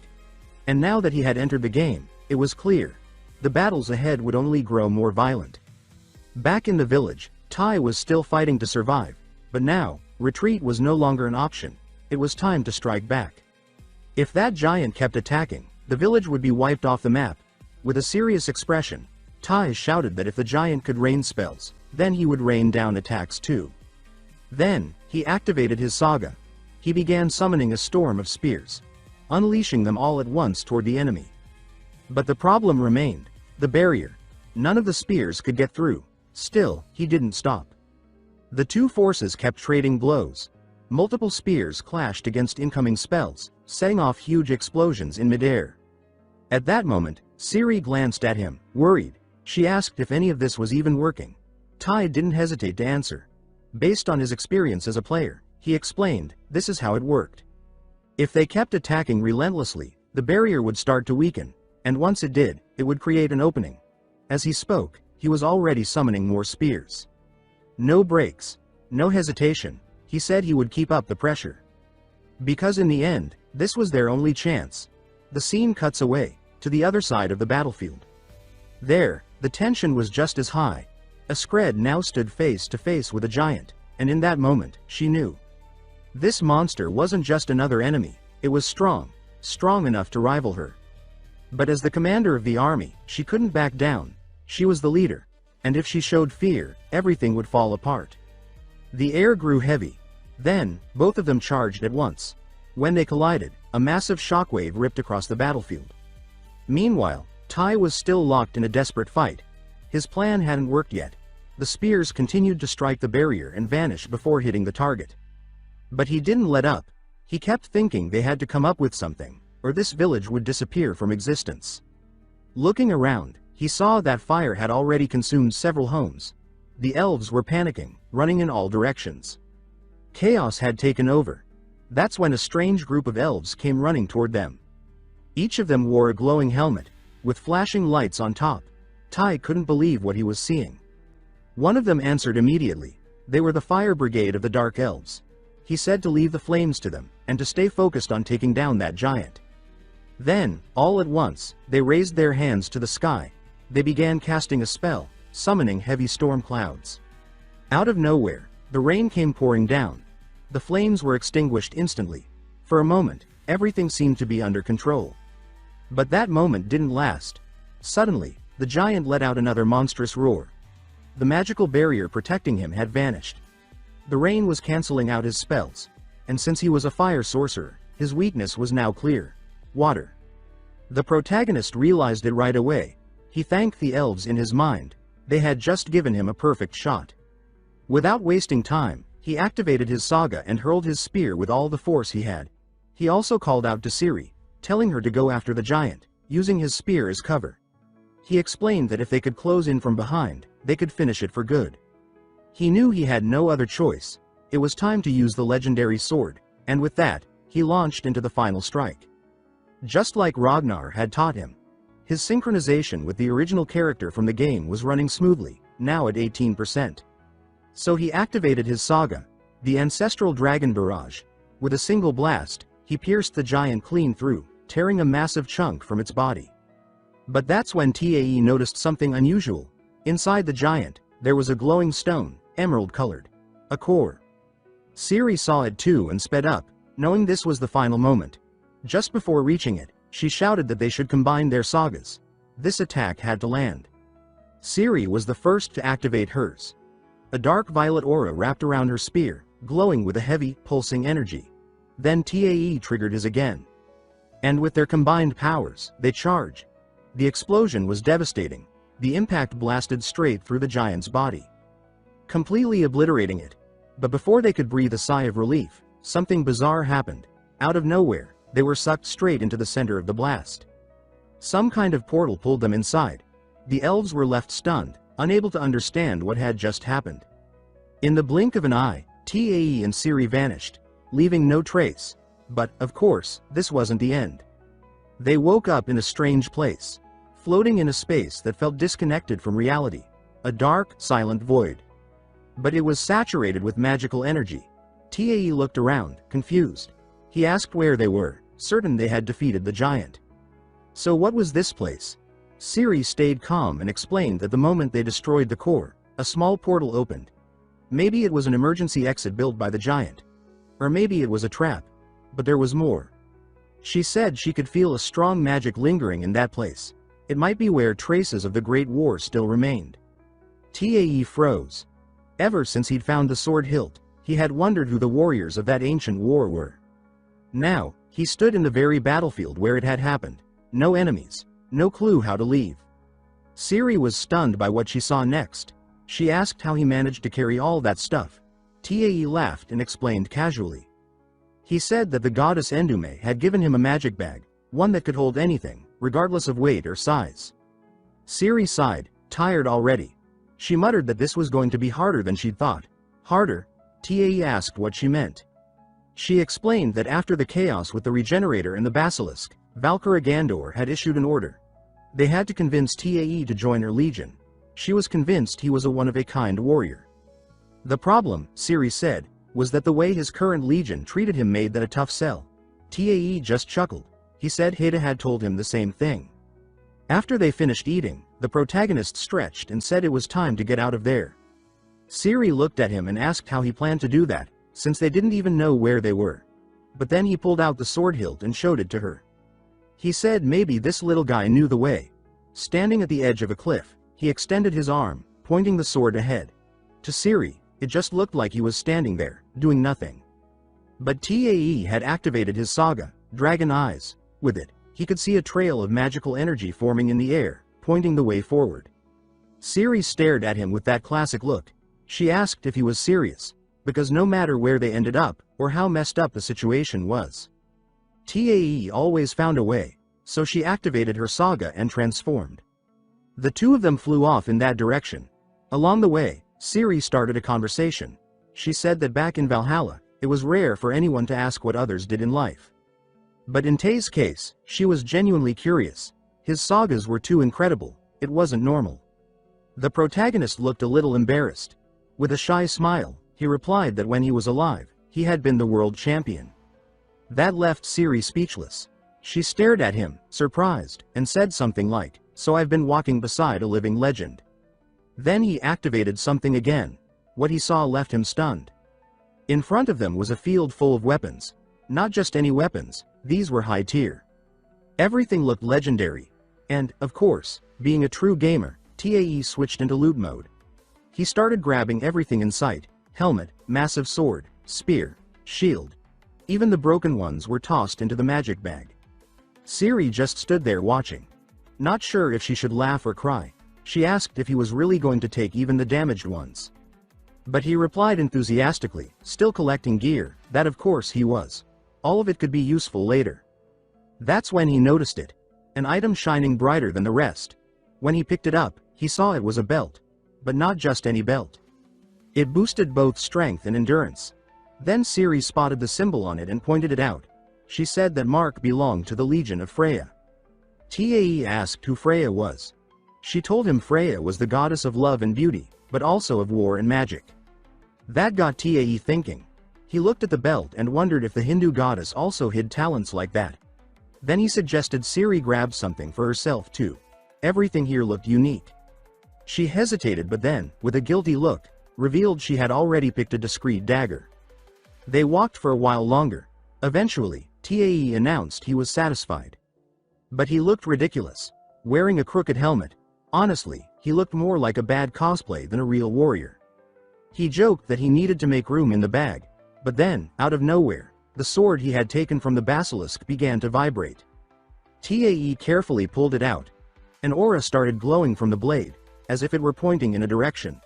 And now that he had entered the game, it was clear. The battles ahead would only grow more violent. Back in the village, Tai was still fighting to survive, but now, retreat was no longer an option. It was time to strike back. If that giant kept attacking, the village would be wiped off the map. With a serious expression, Tai shouted that if the giant could rain spells, then he would rain down attacks too. Then, he activated his saga. He began summoning a storm of spears, unleashing them all at once toward the enemy. But the problem remained, the barrier. None of the spears could get through. Still, he didn't stop. The two forces kept trading blows. Multiple spears clashed against incoming spells, setting off huge explosions in midair. At that moment, Ciri glanced at him, worried. She asked if any of this was even working. Tai didn't hesitate to answer. Based on his experience as a player, he explained, this is how it worked. If they kept attacking relentlessly, the barrier would start to weaken, and once it did, it would create an opening. As he spoke, he was already summoning more spears. No breaks, no hesitation, he said he would keep up the pressure. Because in the end, this was their only chance. The scene cuts away, to the other side of the battlefield. There, the tension was just as high. Skred now stood face to face with a giant, and in that moment, she knew. This monster wasn't just another enemy, it was strong enough to rival her. But as the commander of the army, she couldn't back down. She was the leader, and if she showed fear, everything would fall apart. The air grew heavy. Then, both of them charged at once. When they collided, a massive shockwave ripped across the battlefield. Meanwhile, Tai was still locked in a desperate fight. His plan hadn't worked yet. The spears continued to strike the barrier and vanish before hitting the target. But he didn't let up. He kept thinking they had to come up with something, or this village would disappear from existence. Looking around, he saw that fire had already consumed several homes. The elves were panicking, running in all directions. Chaos had taken over. That's when a strange group of elves came running toward them. Each of them wore a glowing helmet, with flashing lights on top. Tai couldn't believe what he was seeing. One of them answered immediately. They were the fire brigade of the Dark Elves. He said to leave the flames to them, and to stay focused on taking down that giant. Then, all at once, they raised their hands to the sky. They began casting a spell, summoning heavy storm clouds. Out of nowhere, the rain came pouring down. The flames were extinguished instantly. For a moment, everything seemed to be under control. But that moment didn't last. Suddenly, the giant let out another monstrous roar. The magical barrier protecting him had vanished. The rain was canceling out his spells, and since he was a fire sorcerer, his weakness was now clear: water. The protagonist realized it right away. He thanked the elves in his mind. They had just given him a perfect shot. Without wasting time, he activated his saga and hurled his spear with all the force he had. He also called out to Ciri, telling her to go after the giant, using his spear as cover. He explained that if they could close in from behind, they could finish it for good. He knew he had no other choice. It was time to use the legendary sword, and with that, he launched into the final strike. Just like Ragnar had taught him. His synchronization with the original character from the game was running smoothly, now at 18%. So he activated his saga, the ancestral dragon barrage. With a single blast, he pierced the giant clean through, tearing a massive chunk from its body. But that's when Tai noticed something unusual. Inside the giant, there was a glowing stone, emerald-colored. A core. Ciri saw it too and sped up, knowing this was the final moment. Just before reaching it, she shouted that they should combine their sagas. This attack had to land. Ciri was the first to activate hers. A dark violet aura wrapped around her spear, glowing with a heavy, pulsing energy. Then Tai triggered his again. And with their combined powers, they charged. The explosion was devastating. The impact blasted straight through the giant's body, completely obliterating it. But before they could breathe a sigh of relief, something bizarre happened. Out of nowhere, they were sucked straight into the center of the blast. Some kind of portal pulled them inside. The elves were left stunned, unable to understand what had just happened. In the blink of an eye, Tai and Ciri vanished, leaving no trace. But, of course, this wasn't the end. They woke up in a strange place, floating in a space that felt disconnected from reality. A dark, silent void. But it was saturated with magical energy. Tai looked around, confused. He asked where they were, certain they had defeated the giant. So what was this place? Ciri stayed calm and explained that the moment they destroyed the core, a small portal opened. Maybe it was an emergency exit built by the giant. Or maybe it was a trap. But there was more. She said she could feel a strong magic lingering in that place. It might be where traces of the Great War still remained. Tai froze. Ever since he'd found the sword hilt, he had wondered who the warriors of that ancient war were. Now, he stood in the very battlefield where it had happened. No enemies. No clue how to leave. Ciri was stunned by what she saw next. She asked how he managed to carry all that stuff. Tai laughed and explained casually. He said that the goddess Endume had given him a magic bag, one that could hold anything, regardless of weight or size. Ciri sighed. tired already. She muttered that this was going to be harder than she'd thought. Harder? Tae asked what she meant. She explained that after the chaos with the Regenerator and the Basilisk, Valkyra Gandor had issued an order. They had to convince Tae to join her legion. She was convinced he was a one-of-a-kind warrior. The problem, Siri said, was that the way his current legion treated him made that a tough sell. Tae just chuckled. He said Heda had told him the same thing. After they finished eating, the protagonist stretched and said it was time to get out of there. Siri looked at him and asked how he planned to do that, since they didn't even know where they were. But then he pulled out the sword hilt and showed it to her. He said maybe this little guy knew the way. Standing at the edge of a cliff, he extended his arm, pointing the sword ahead. To Siri, it just looked like he was standing there, doing nothing. But Tae had activated his saga, Dragon Eyes. With it, he could see a trail of magical energy forming in the air, pointing the way forward. Siri stared at him with that classic look. She asked if he was serious, because no matter where they ended up, or how messed up the situation was, Tae always found a way, so she activated her saga and transformed. The two of them flew off in that direction. Along the way, Siri started a conversation. She said that back in Valhalla, it was rare for anyone to ask what others did in life. But in Tae's case, she was genuinely curious. His sagas were too incredible, it wasn't normal. The protagonist looked a little embarrassed. With a shy smile, he replied that when he was alive, he had been the world champion. That left Siri speechless. She stared at him, surprised, and said something like, "So I've been walking beside a living legend." Then he activated something again. What he saw left him stunned. In front of them was a field full of weapons. Not just any weapons, these were high tier. Everything looked legendary. And, of course, being a true gamer, Tae switched into loot mode. He started grabbing everything in sight: helmet, massive sword, spear, shield. Even the broken ones were tossed into the magic bag. Siri just stood there watching. Not sure if she should laugh or cry. She asked if he was really going to take even the damaged ones. But he replied enthusiastically, still collecting gear, that of course he was. All of it could be useful later. That's when he noticed it. An item shining brighter than the rest. When he picked it up, he saw it was a belt. But not just any belt. It boosted both strength and endurance. Then Siri spotted the symbol on it and pointed it out. She said that mark belonged to the Legion of Freya. Tae asked who Freya was. She told him Freya was the goddess of love and beauty, but also of war and magic. That got Tae thinking. He looked at the belt and wondered if the Hindu goddess also hid talents like that. Then he suggested Siri grab something for herself too. Everything here looked unique. She hesitated, but then, with a guilty look, revealed she had already picked a discreet dagger. They walked for a while longer. Eventually, Tae announced he was satisfied. But he looked ridiculous. Wearing a crooked helmet. Honestly, he looked more like a bad cosplay than a real warrior. He joked that he needed to make room in the bag. But then, out of nowhere, the sword he had taken from the basilisk began to vibrate. Tae carefully pulled it out. An aura started glowing from the blade, as if it were pointing in a direction.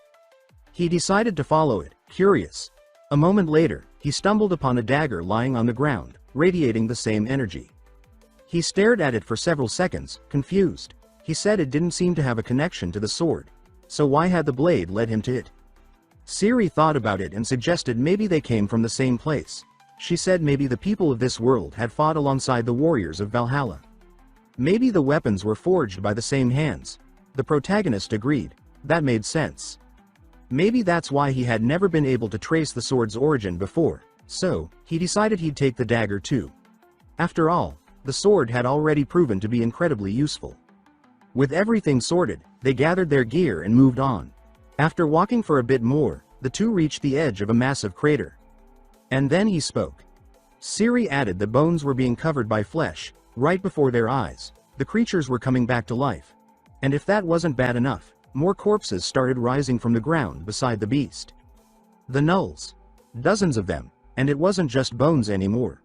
He decided to follow it, curious. A moment later, he stumbled upon a dagger lying on the ground, radiating the same energy. He stared at it for several seconds, confused. He said it didn't seem to have a connection to the sword. So why had the blade led him to it? Siri thought about it and suggested maybe they came from the same place. She said maybe the people of this world had fought alongside the warriors of Valhalla. Maybe the weapons were forged by the same hands. The protagonist agreed. That made sense. Maybe that's why he had never been able to trace the sword's origin before, so he decided he'd take the dagger too. After all, the sword had already proven to be incredibly useful. With everything sorted, they gathered their gear and moved on. After walking for a bit more, the two reached the edge of a massive crater. And then he spoke. Siri added that bones were being covered by flesh, right before their eyes. The creatures were coming back to life. And if that wasn't bad enough, more corpses started rising from the ground beside the beast. The Nulls. Dozens of them, and it wasn't just bones anymore.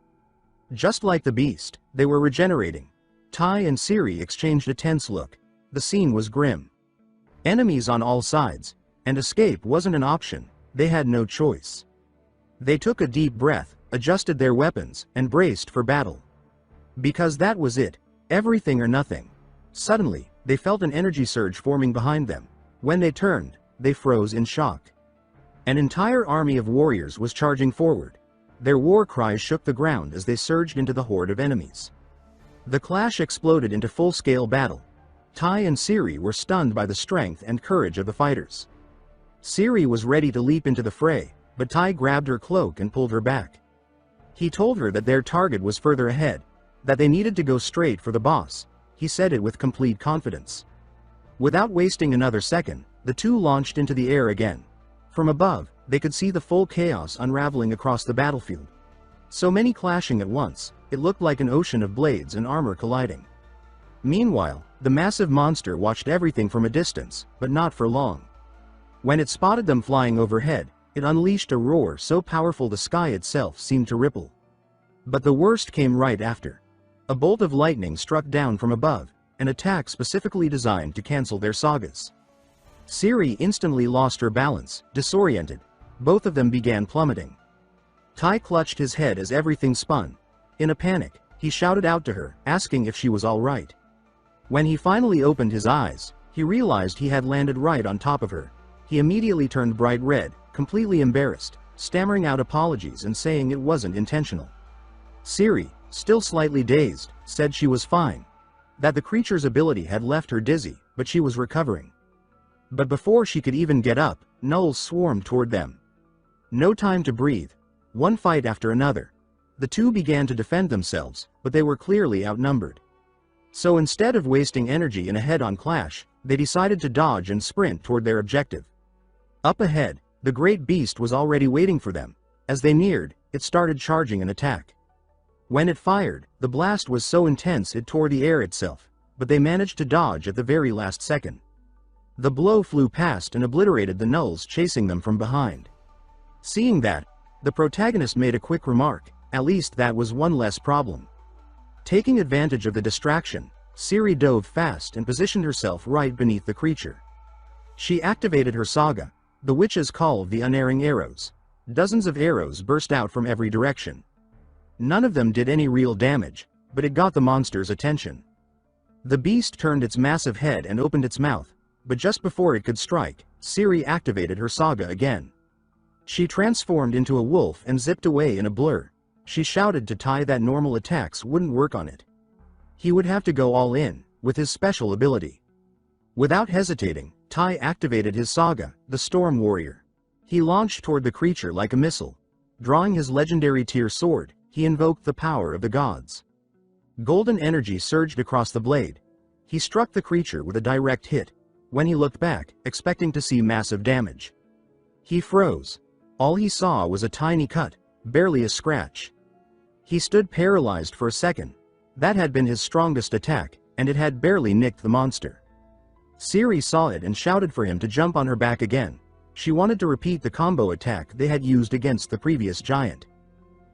Just like the beast, they were regenerating. Tai and Siri exchanged a tense look. The scene was grim. Enemies on all sides, and escape wasn't an option. They had no choice. They took a deep breath, adjusted their weapons, and braced for battle. Because that was it, everything or nothing. Suddenly, they felt an energy surge forming behind them. When they turned, they froze in shock. An entire army of warriors was charging forward. Their war cries shook the ground as they surged into the horde of enemies. The clash exploded into full-scale battle. Tai and Siri were stunned by the strength and courage of the fighters. Siri was ready to leap into the fray, but Tai grabbed her cloak and pulled her back. He told her that their target was further ahead, that they needed to go straight for the boss. He said it with complete confidence. Without wasting another second, the two launched into the air again. From above, they could see the full chaos unraveling across the battlefield. So many clashing at once, it looked like an ocean of blades and armor colliding. Meanwhile, the massive monster watched everything from a distance, but not for long. When it spotted them flying overhead, it unleashed a roar so powerful the sky itself seemed to ripple. But the worst came right after. A bolt of lightning struck down from above, an attack specifically designed to cancel their sagas. Siri instantly lost her balance, disoriented. Both of them began plummeting. Tai clutched his head as everything spun. In a panic, he shouted out to her, asking if she was all right. When he finally opened his eyes, he realized he had landed right on top of her. He immediately turned bright red, completely embarrassed, stammering out apologies and saying it wasn't intentional. Siri, still slightly dazed, said she was fine. That the creature's ability had left her dizzy, but she was recovering. But before she could even get up, gnolls swarmed toward them. No time to breathe. One fight after another. The two began to defend themselves, but they were clearly outnumbered. So instead of wasting energy in a head-on clash, they decided to dodge and sprint toward their objective. Up ahead, the great beast was already waiting for them. As they neared, it started charging an attack. When it fired, the blast was so intense it tore the air itself, but they managed to dodge at the very last second. The blow flew past and obliterated the gnolls chasing them from behind. Seeing that, the protagonist made a quick remark, at least that was one less problem. Taking advantage of the distraction, Siri dove fast and positioned herself right beneath the creature. She activated her saga, the witch's call of the unerring arrows. Dozens of arrows burst out from every direction. None of them did any real damage, but it got the monster's attention. The beast turned its massive head and opened its mouth, but just before it could strike, Siri activated her saga again. She transformed into a wolf and zipped away in a blur. She shouted to Tai that normal attacks wouldn't work on it. He would have to go all in, with his special ability. Without hesitating, Tai activated his saga, the Storm Warrior. He launched toward the creature like a missile. Drawing his legendary Tyr sword, he invoked the power of the gods. Golden energy surged across the blade. He struck the creature with a direct hit. When he looked back, expecting to see massive damage, he froze. All he saw was a tiny cut, barely a scratch. He stood paralyzed for a second. That had been his strongest attack, and it had barely nicked the monster. Siri saw it and shouted for him to jump on her back again. She wanted to repeat the combo attack they had used against the previous giant.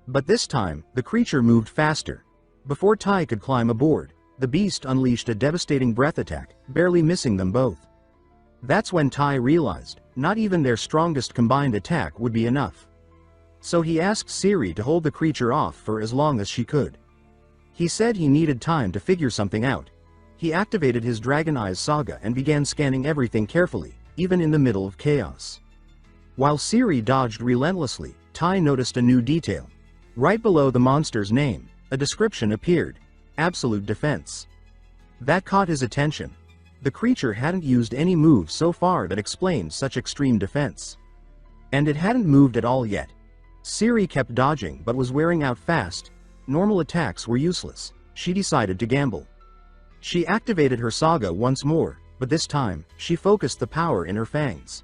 But this time, the creature moved faster. Before Tai could climb aboard, the beast unleashed a devastating breath attack, barely missing them both. That's when Tai realized, not even their strongest combined attack would be enough. So he asked Siri to hold the creature off for as long as she could. He said he needed time to figure something out. He activated his Dragon Eyes saga and began scanning everything carefully, even in the middle of chaos. While Siri dodged relentlessly, Tai noticed a new detail. Right below the monster's name, a description appeared. Absolute defense. That caught his attention. The creature hadn't used any moves so far that explained such extreme defense. And it hadn't moved at all yet. Siri kept dodging but was wearing out fast. Normal attacks were useless. She decided to gamble. She activated her saga once more, but this time, she focused the power in her fangs.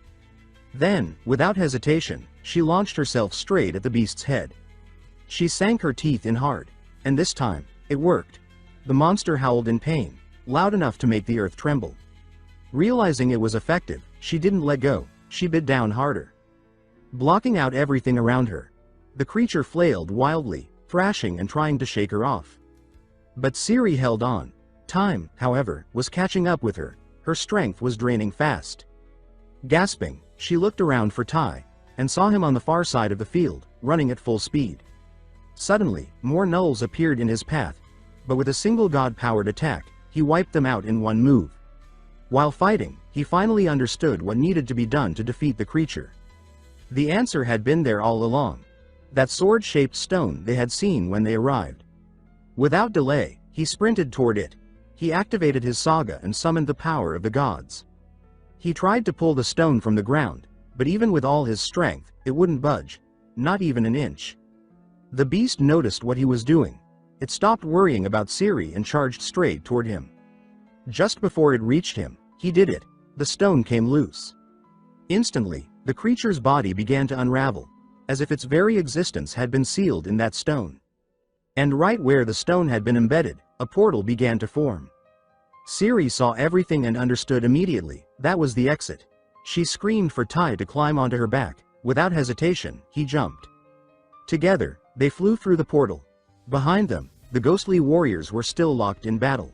Then, without hesitation, she launched herself straight at the beast's head. She sank her teeth in hard. And this time, it worked. The monster howled in pain, loud enough to make the earth tremble. Realizing it was effective, she didn't let go. She bit down harder, blocking out everything around her. The creature flailed wildly, thrashing and trying to shake her off. But Siri held on. Time, however, was catching up with her. Her strength was draining fast. Gasping, she looked around for Tai, and saw him on the far side of the field, running at full speed. Suddenly, more gnolls appeared in his path, but with a single god-powered attack, he wiped them out in one move. While fighting, he finally understood what needed to be done to defeat the creature. The answer had been there all along. That sword-shaped stone they had seen when they arrived. Without delay, he sprinted toward it. He activated his saga and summoned the power of the gods. He tried to pull the stone from the ground, but even with all his strength, it wouldn't budge, not even an inch. The beast noticed what he was doing. It stopped worrying about Ciri and charged straight toward him. Just before it reached him, he did it. The stone came loose. Instantly, the creature's body began to unravel, as if its very existence had been sealed in that stone. And right where the stone had been embedded, a portal began to form. Ciri saw everything and understood immediately, that was the exit. She screamed for Tai to climb onto her back. Without hesitation, he jumped. Together, they flew through the portal. Behind them, the ghostly warriors were still locked in battle.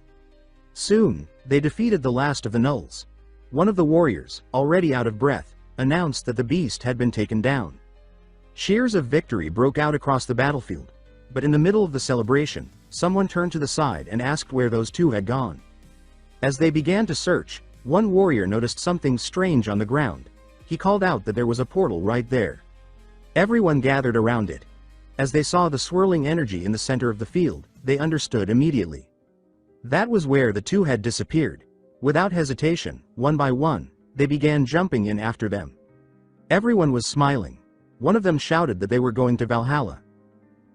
Soon, they defeated the last of the gnolls. One of the warriors, already out of breath, announced that the beast had been taken down. Cheers of victory broke out across the battlefield, but in the middle of the celebration, someone turned to the side and asked where those two had gone. As they began to search, one warrior noticed something strange on the ground. He called out that there was a portal right there. Everyone gathered around it. As they saw the swirling energy in the center of the field, they understood immediately. That was where the two had disappeared. Without hesitation, one by one, they began jumping in after them. Everyone was smiling. One of them shouted that they were going to Valhalla.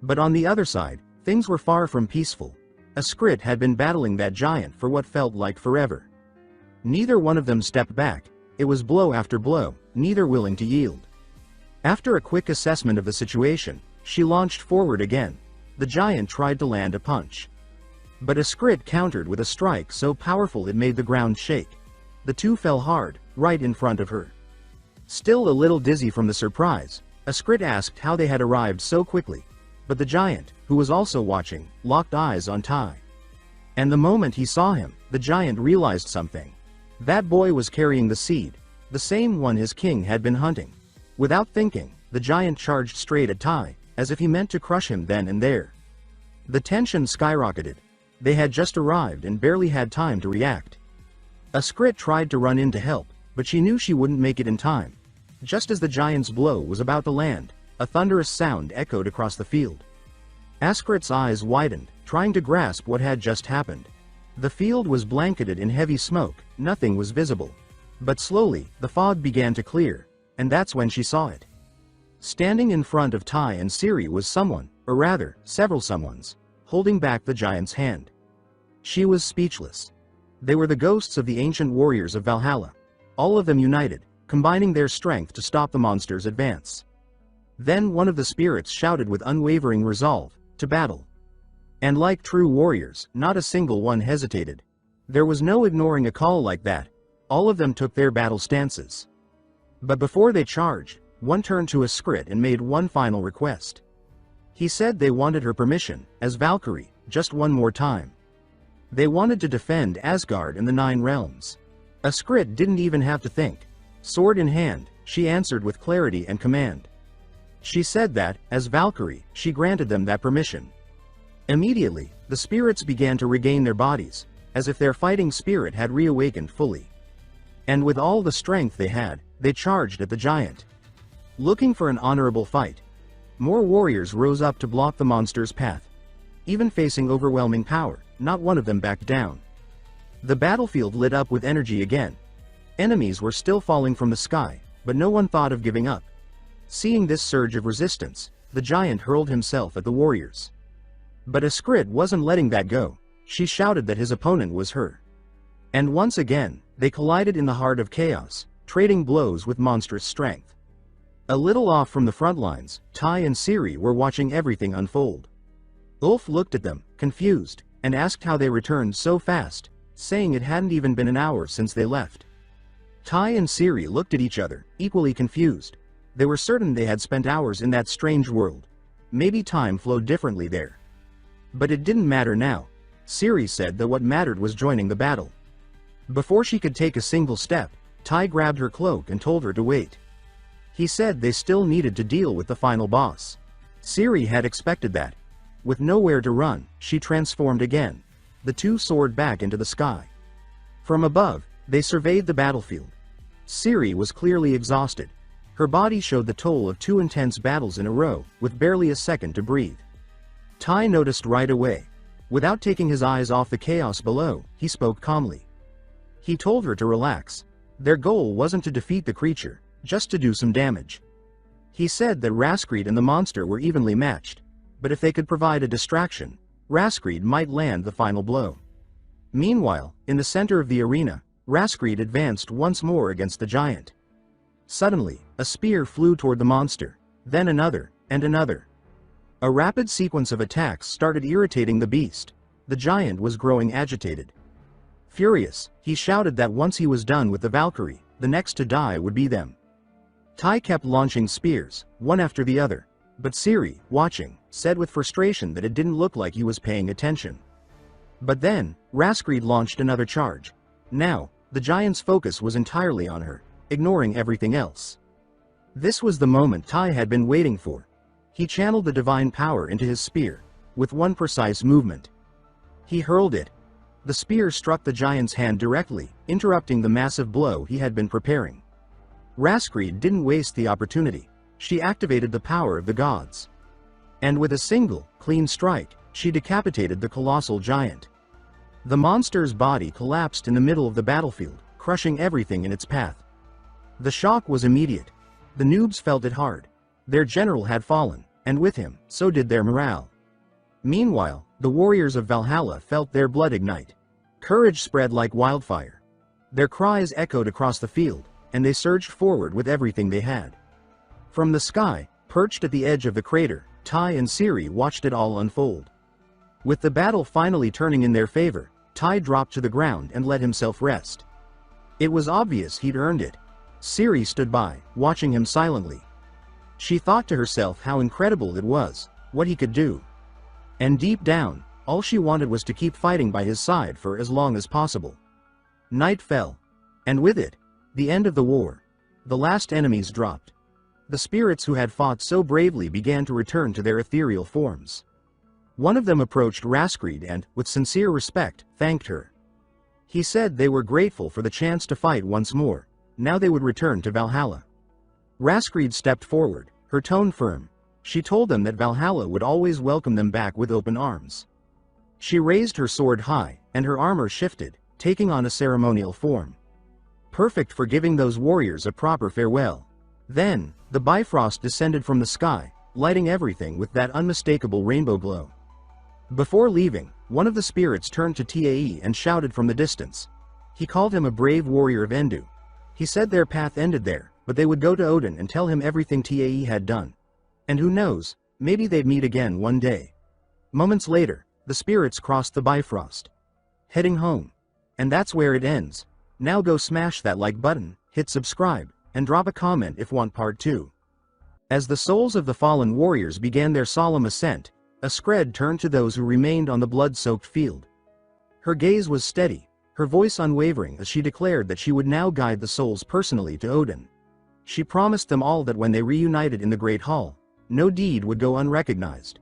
But on the other side, things were far from peaceful. A Skrit had been battling that giant for what felt like forever. Neither one of them stepped back. It was blow after blow, neither willing to yield. After a quick assessment of the situation, she launched forward again. The giant tried to land a punch. But a Skrit countered with a strike so powerful it made the ground shake. The two fell hard, right in front of her. Still a little dizzy from the surprise, a Skrit asked how they had arrived so quickly. But the giant, who was also watching, locked eyes on Tai. And the moment he saw him, the giant realized something. That boy was carrying the seed, the same one his king had been hunting. Without thinking, the giant charged straight at Tai, as if he meant to crush him then and there. The tension skyrocketed. They had just arrived and barely had time to react. A Skrit tried to run in to help, but she knew she wouldn't make it in time. Just as the giant's blow was about to land, a thunderous sound echoed across the field. Askrit's eyes widened, trying to grasp what had just happened. The field was blanketed in heavy smoke, nothing was visible. But slowly, the fog began to clear, and that's when she saw it. Standing in front of Tai and Ciri was someone, or rather, several someones, holding back the giant's hand. She was speechless. They were the ghosts of the ancient warriors of Valhalla, all of them united, combining their strength to stop the monster's advance. Then one of the spirits shouted with unwavering resolve, "To battle." And like true warriors, not a single one hesitated. There was no ignoring a call like that. All of them took their battle stances. But before they charged, one turned to a Skrit and made one final request. He said they wanted her permission, as Valkyrie, just one more time. They wanted to defend Asgard and the 9 realms. A Skrit didn't even have to think. Sword in hand, she answered with clarity and command. She said that, as Valkyrie, she granted them that permission. Immediately, the spirits began to regain their bodies, as if their fighting spirit had reawakened fully. And with all the strength they had, they charged at the giant. Looking for an honorable fight. More warriors rose up to block the monster's path. Even facing overwhelming power, not one of them backed down. The battlefield lit up with energy again. Enemies were still falling from the sky, but no one thought of giving up. Seeing this surge of resistance, the giant hurled himself at the warriors. But a Skrit wasn't letting that go. She shouted that his opponent was her. And once again, they collided in the heart of chaos, trading blows with monstrous strength. A little off from the front lines, Tai and Ciri were watching everything unfold. Ulf looked at them, confused, and asked how they returned so fast, saying it hadn't even been an hour since they left. Tai and Ciri looked at each other, equally confused. They were certain they had spent hours in that strange world. Maybe time flowed differently there. But it didn't matter now. Ciri said that what mattered was joining the battle. Before she could take a single step, Tai grabbed her cloak and told her to wait. He said they still needed to deal with the final boss. Ciri had expected that. With nowhere to run, she transformed again. The two soared back into the sky. From above, They surveyed the battlefield. Ciri was clearly exhausted. Her body showed the toll of 2 intense battles in a row, with barely a second to breathe. Tai noticed right away. Without taking his eyes off the chaos below, he spoke calmly. He told her to relax. Their goal wasn't to defeat the creature, just to do some damage. He said that Raskreed and the monster were evenly matched, but if they could provide a distraction, Raskreed might land the final blow. Meanwhile, in the center of the arena, Raskreed advanced once more against the giant. Suddenly, a spear flew toward the monster, then another, and another. A rapid sequence of attacks started irritating the beast. The giant was growing agitated. Furious, he shouted that once he was done with the Valkyrie, the next to die would be them. Tai kept launching spears, one after the other, but Ciri, watching, said with frustration that it didn't look like he was paying attention. But then, Raskreed launched another charge. Now, the giant's focus was entirely on her, ignoring everything else. This was the moment Tai had been waiting for. He channeled the divine power into his spear, with one precise movement. He hurled it. The spear struck the giant's hand directly, interrupting the massive blow he had been preparing. Raskreed didn't waste the opportunity. She activated the power of the gods. And with a single, clean strike, she decapitated the colossal giant. The monster's body collapsed in the middle of the battlefield, crushing everything in its path. The shock was immediate. The noobs felt it hard. Their general had fallen, and with him, so did their morale. Meanwhile, the warriors of Valhalla felt their blood ignite. Courage spread like wildfire. Their cries echoed across the field, and they surged forward with everything they had. From the sky, perched at the edge of the crater, Tai and Ciri watched it all unfold. With the battle finally turning in their favor, Tai dropped to the ground and let himself rest. It was obvious he'd earned it. Ciri stood by, watching him silently. She thought to herself how incredible it was, what he could do. And deep down, all she wanted was to keep fighting by his side for as long as possible. Night fell. And with it, the end of the war. The last enemies dropped. The spirits who had fought so bravely began to return to their ethereal forms. One of them approached Raskreed and, with sincere respect, thanked her. He said they were grateful for the chance to fight once more. Now they would return to Valhalla. Raskreed stepped forward, her tone firm. She told them that Valhalla would always welcome them back with open arms. She raised her sword high, and her armor shifted, taking on a ceremonial form. Perfect for giving those warriors a proper farewell. Then, the Bifrost descended from the sky, lighting everything with that unmistakable rainbow glow. Before leaving, one of the spirits turned to Tae and shouted from the distance. He called him a brave warrior of Endu. He said their path ended there, but they would go to Odin and tell him everything Tae had done. And who knows, maybe they'd meet again one day. Moments later, the spirits crossed the Bifrost, heading home. And that's where it ends. Now go smash that like button, hit subscribe, and drop a comment if want part 2. As the souls of the fallen warriors began their solemn ascent, a Skred turned to those who remained on the blood-soaked field. Her gaze was steady, her voice unwavering as she declared that she would now guide the souls personally to Odin. She promised them all that when they reunited in the Great Hall, no deed would go unrecognized.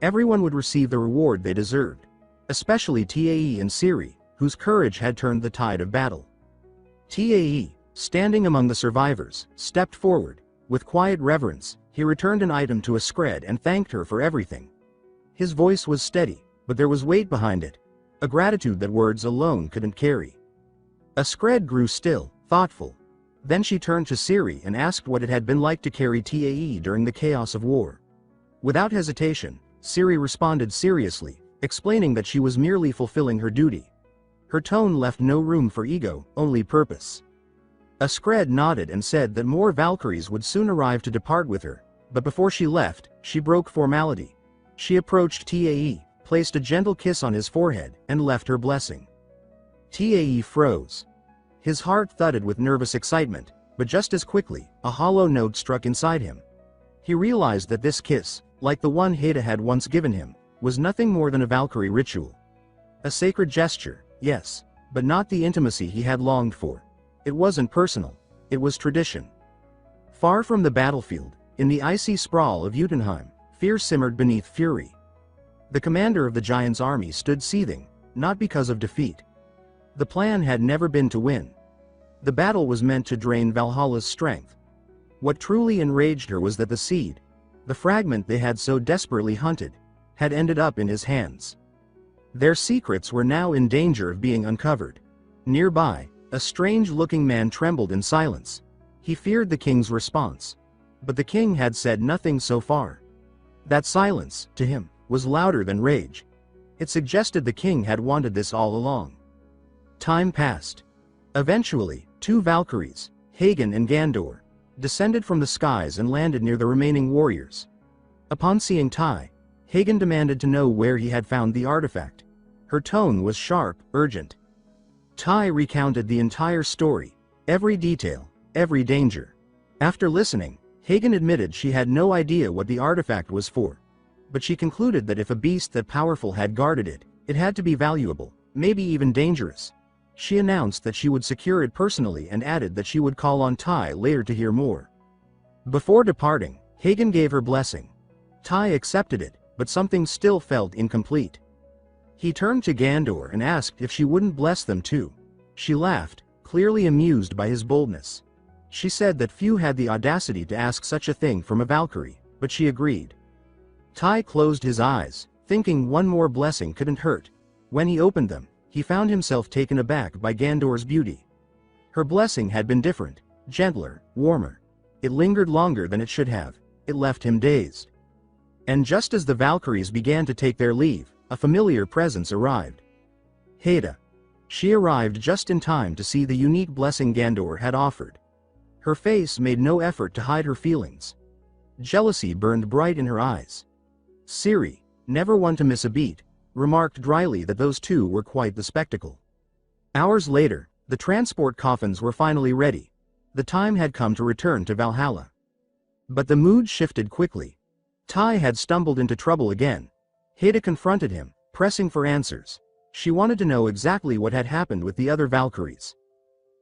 Everyone would receive the reward they deserved, especially Tae and Ciri, whose courage had turned the tide of battle. Tae, standing among the survivors, stepped forward. With quiet reverence, he returned an item to a Skred and thanked her for everything. His voice was steady, but there was weight behind it, a gratitude that words alone couldn't carry. A Skred grew still, thoughtful. Then she turned to Ciri and asked what it had been like to carry Tae during the chaos of war. Without hesitation, Ciri responded seriously, explaining that she was merely fulfilling her duty. Her tone left no room for ego, only purpose. A Skred nodded and said that more Valkyries would soon arrive to depart with her, but before she left, she broke formality. She approached Tae, placed a gentle kiss on his forehead, and left her blessing. Tae froze. His heart thudded with nervous excitement, but just as quickly, a hollow note struck inside him. He realized that this kiss, like the one Heda had once given him, was nothing more than a Valkyrie ritual. A sacred gesture, yes, but not the intimacy he had longed for. It wasn't personal, it was tradition. Far from the battlefield, in the icy sprawl of Jotunheim, fear simmered beneath fury. The commander of the giant's army stood seething, not because of defeat, The plan had never been to win. The battle was meant to drain Valhalla's strength. What truly enraged her was that the seed, the fragment they had so desperately hunted, had ended up in his hands. Their secrets were now in danger of being uncovered. Nearby, a strange-looking man trembled in silence. He feared the king's response. But the king had said nothing so far. That silence, to him, was louder than rage. It suggested the king had wanted this all along. Time passed. Eventually, two Valkyries, Hagen and Gandor, descended from the skies and landed near the remaining warriors. Upon seeing Tai, Hagen demanded to know where he had found the artifact. Her tone was sharp, urgent. Tai recounted the entire story, every detail, every danger. After listening, Hagen admitted she had no idea what the artifact was for. But she concluded that if a beast that powerful had guarded it, it had to be valuable, maybe even dangerous. She announced that she would secure it personally and added that she would call on Tai later to hear more. Before departing, Hagen gave her blessing. Tai accepted it, but something still felt incomplete. He turned to Gandor and asked if she wouldn't bless them too. She laughed, clearly amused by his boldness. She said that few had the audacity to ask such a thing from a Valkyrie, but she agreed. Tai closed his eyes, thinking one more blessing couldn't hurt. When he opened them, he found himself taken aback by Gandor's beauty. Her blessing had been different, gentler, warmer. It lingered longer than it should have. It left him dazed. And just as the Valkyries began to take their leave, a familiar presence arrived. Heda. She arrived just in time to see the unique blessing Gandor had offered. Her face made no effort to hide her feelings. Jealousy burned bright in her eyes. Ciri, never one to miss a beat, remarked dryly that those two were quite the spectacle. Hours later, the transport coffins were finally ready. The time had come to return to Valhalla. But the mood shifted quickly. Tai had stumbled into trouble again. Heda confronted him, pressing for answers. She wanted to know exactly what had happened with the other Valkyries.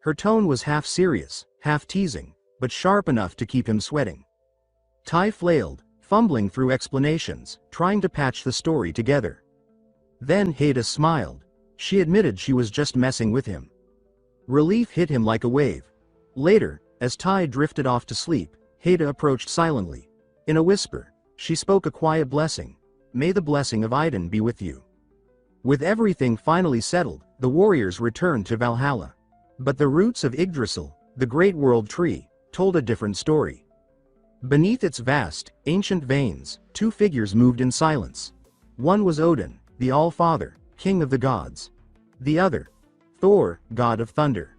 Her tone was half serious, half teasing, but sharp enough to keep him sweating. Tai flailed, fumbling through explanations, trying to patch the story together. Then Heda smiled. She admitted she was just messing with him. Relief hit him like a wave. Later, as Tai drifted off to sleep, Heda approached silently. In a whisper, she spoke a quiet blessing. May the blessing of Idun be with you. With everything finally settled, the warriors returned to Valhalla. But the roots of Yggdrasil, the great world tree, told a different story. Beneath its vast, ancient veins, two figures moved in silence. One was Odin, the All-Father, king of the gods. The other, Thor, god of thunder.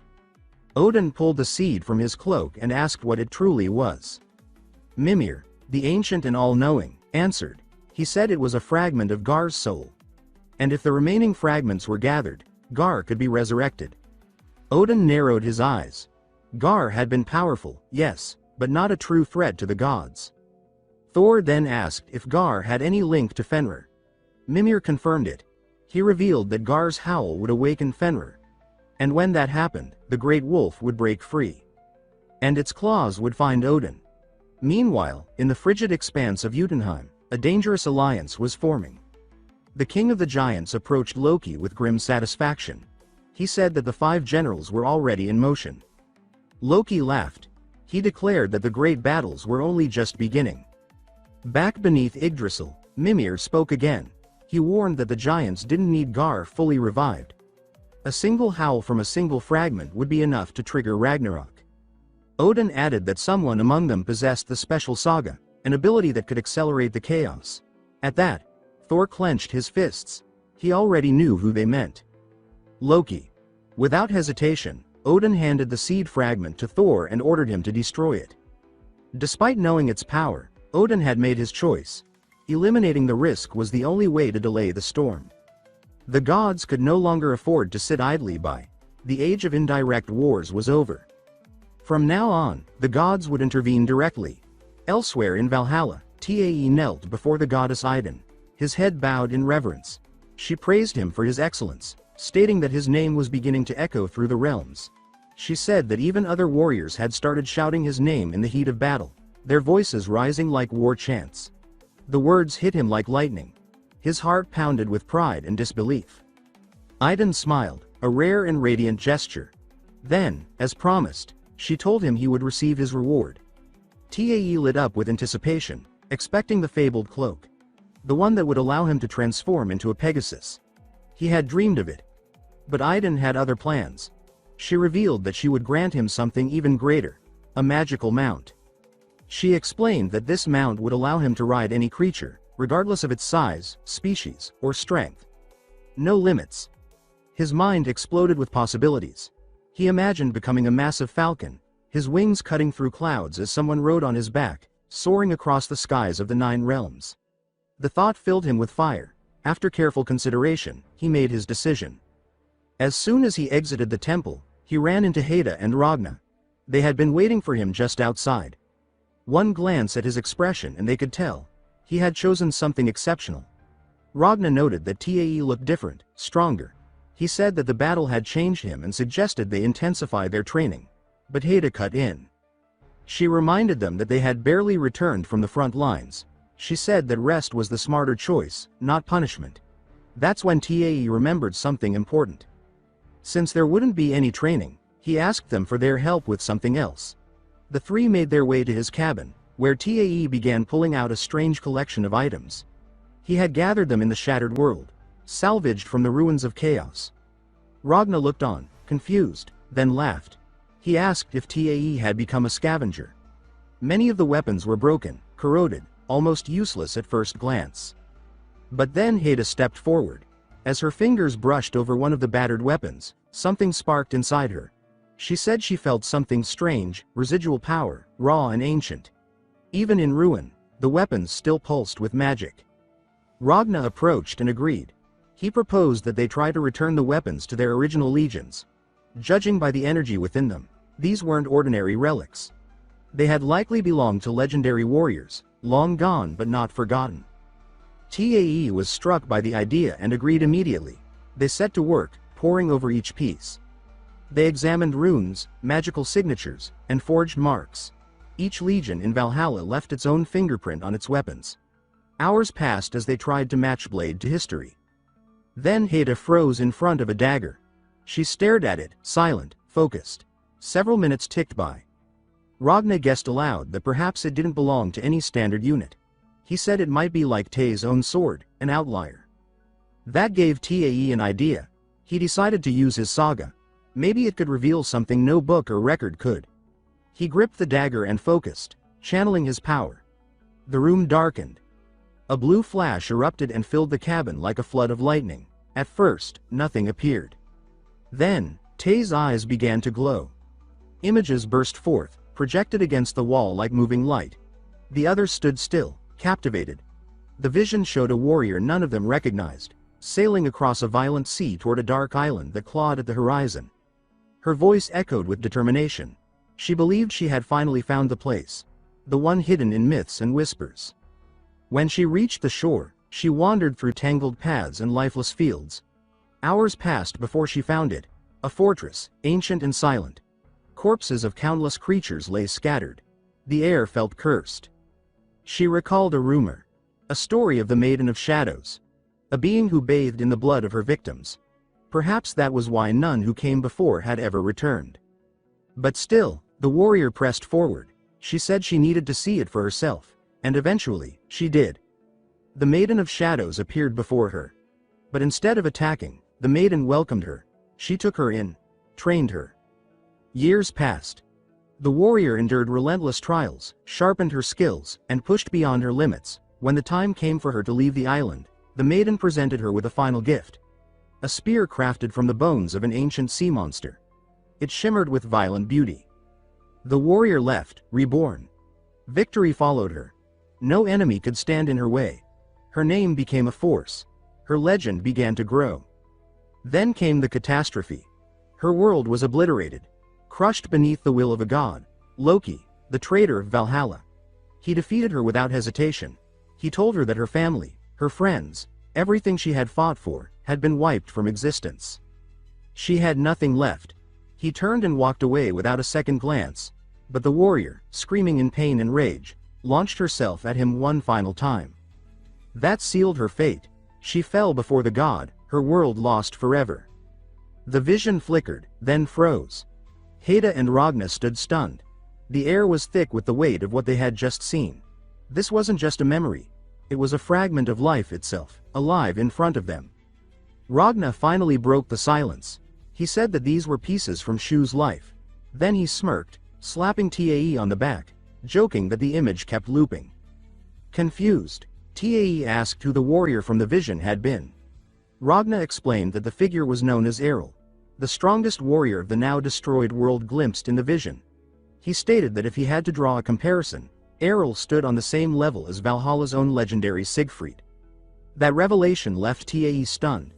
Odin pulled the seed from his cloak and asked what it truly was. Mimir, the ancient and all-knowing, answered. He said it was a fragment of Gar's soul. And if the remaining fragments were gathered, Gar could be resurrected. Odin narrowed his eyes. Gar had been powerful, yes, but not a true threat to the gods. Thor then asked if Gar had any link to Fenrir. Mimir confirmed it. He revealed that Gar's howl would awaken Fenrir. And when that happened, the great wolf would break free. And its claws would find Odin. Meanwhile, in the frigid expanse of Jotunheim, a dangerous alliance was forming. The king of the giants approached Loki with grim satisfaction. He said that the 5 generals were already in motion. Loki laughed. He declared that the great battles were only just beginning. Back beneath Yggdrasil, Mimir spoke again. He warned that the giants didn't need Gar fully revived. A single howl from a single fragment would be enough to trigger Ragnarok. Odin added that someone among them possessed the special saga, an ability that could accelerate the chaos. At that, Thor clenched his fists. He already knew who they meant. Loki. Without hesitation, Odin handed the seed fragment to Thor and ordered him to destroy it. Despite knowing its power, Odin had made his choice. Eliminating the risk was the only way to delay the storm. The gods could no longer afford to sit idly by. The age of indirect wars was over. From now on, the gods would intervene directly. Elsewhere in Valhalla, Tae knelt before the goddess Idun. His head bowed in reverence. She praised him for his excellence, stating that his name was beginning to echo through the realms. She said that even other warriors had started shouting his name in the heat of battle, their voices rising like war chants. The words hit him like lightning. His heart pounded with pride and disbelief. Idun smiled. a rare and radiant gesture. Then, as promised, she told him he would receive his reward. Tae lit up with anticipation, expecting the fabled cloak. The one that would allow him to transform into a Pegasus. He had dreamed of it. But Aiden had other plans. She revealed that she would grant him something even greater, a magical mount. She explained that this mount would allow him to ride any creature, regardless of its size, species, or strength. No limits. His mind exploded with possibilities. He imagined becoming a massive falcon, his wings cutting through clouds as someone rode on his back, soaring across the skies of the 9 realms. The thought filled him with fire. After careful consideration, he made his decision. As soon as he exited the temple, he ran into Haida and Ragna. They had been waiting for him just outside. One glance at his expression and they could tell. He had chosen something exceptional. Ragna noted that Tae looked different, stronger. He said that the battle had changed him and suggested they intensify their training. But Haida cut in. She reminded them that they had barely returned from the front lines. She said that rest was the smarter choice, not punishment. That's when Tae remembered something important. Since there wouldn't be any training, he asked them for their help with something else. The 3 made their way to his cabin, where Tae began pulling out a strange collection of items. He had gathered them in the shattered world, salvaged from the ruins of chaos. Ragna looked on, confused, then laughed. He asked if Tae had become a scavenger. Many of the weapons were broken, corroded, almost useless at first glance. But then Haida stepped forward. As her fingers brushed over one of the battered weapons, something sparked inside her. She said she felt something strange, residual power, raw and ancient. Even in ruin, the weapons still pulsed with magic. Ragna approached and agreed. He proposed that they try to return the weapons to their original legions. Judging by the energy within them, these weren't ordinary relics. They had likely belonged to legendary warriors, long gone but not forgotten. Tae was struck by the idea and agreed immediately. They set to work, poring over each piece. They examined runes, magical signatures, and forged marks. Each legion in Valhalla left its own fingerprint on its weapons. Hours passed as they tried to match blade to history. Then Haida froze in front of a dagger. She stared at it, silent, focused. Several minutes ticked by. Ragna guessed aloud that perhaps it didn't belong to any standard unit. He said it might be like Tae's own sword, an outlier. That gave Tae an idea. He decided to use his saga. Maybe it could reveal something no book or record could. He gripped the dagger and focused, channeling his power. The room darkened. A blue flash erupted and filled the cabin like a flood of lightning. At first, nothing appeared. Then, Tae's eyes began to glow. Images burst forth, projected against the wall like moving light. The others stood still, captivated. The vision showed a warrior none of them recognized, sailing across a violent sea toward a dark island that clawed at the horizon. Her voice echoed with determination. She believed she had finally found the place, the one hidden in myths and whispers. When she reached the shore, she wandered through tangled paths and lifeless fields. Hours passed before she found it, a fortress, ancient and silent. Corpses of countless creatures lay scattered. The air felt cursed. She recalled a rumor, a story of the Maiden of Shadows, a being who bathed in the blood of her victims. Perhaps that was why none who came before had ever returned. But still, the warrior pressed forward. She said she needed to see it for herself, and eventually, she did. The Maiden of Shadows appeared before her. But instead of attacking, the maiden welcomed her. She took her in, trained her. Years passed. The warrior endured relentless trials, sharpened her skills, and pushed beyond her limits. When the time came for her to leave the island, the maiden presented her with a final gift. A spear crafted from the bones of an ancient sea monster. It shimmered with violent beauty. The warrior left, reborn. Victory followed her. No enemy could stand in her way. Her name became a force. Her legend began to grow. Then came the catastrophe. Her world was obliterated. Crushed beneath the will of a god, Loki, the traitor of Valhalla. He defeated her without hesitation. He told her that her family, her friends, everything she had fought for, had been wiped from existence. She had nothing left. He turned and walked away without a second glance. But the warrior, screaming in pain and rage, launched herself at him one final time. That sealed her fate. She fell before the god, her world lost forever. The vision flickered, then froze. Heda and Ragna stood stunned. The air was thick with the weight of what they had just seen. This wasn't just a memory. It was a fragment of life itself, alive in front of them. Ragna finally broke the silence. He said that these were pieces from Shu's life. Then he smirked, slapping Tae on the back, joking that the image kept looping. Confused, Tae asked who the warrior from the vision had been. Ragna explained that the figure was known as Errol, the strongest warrior of the now destroyed world glimpsed in the vision. He stated that if he had to draw a comparison, Errol stood on the same level as Valhalla's own legendary Siegfried. That revelation left Tae stunned.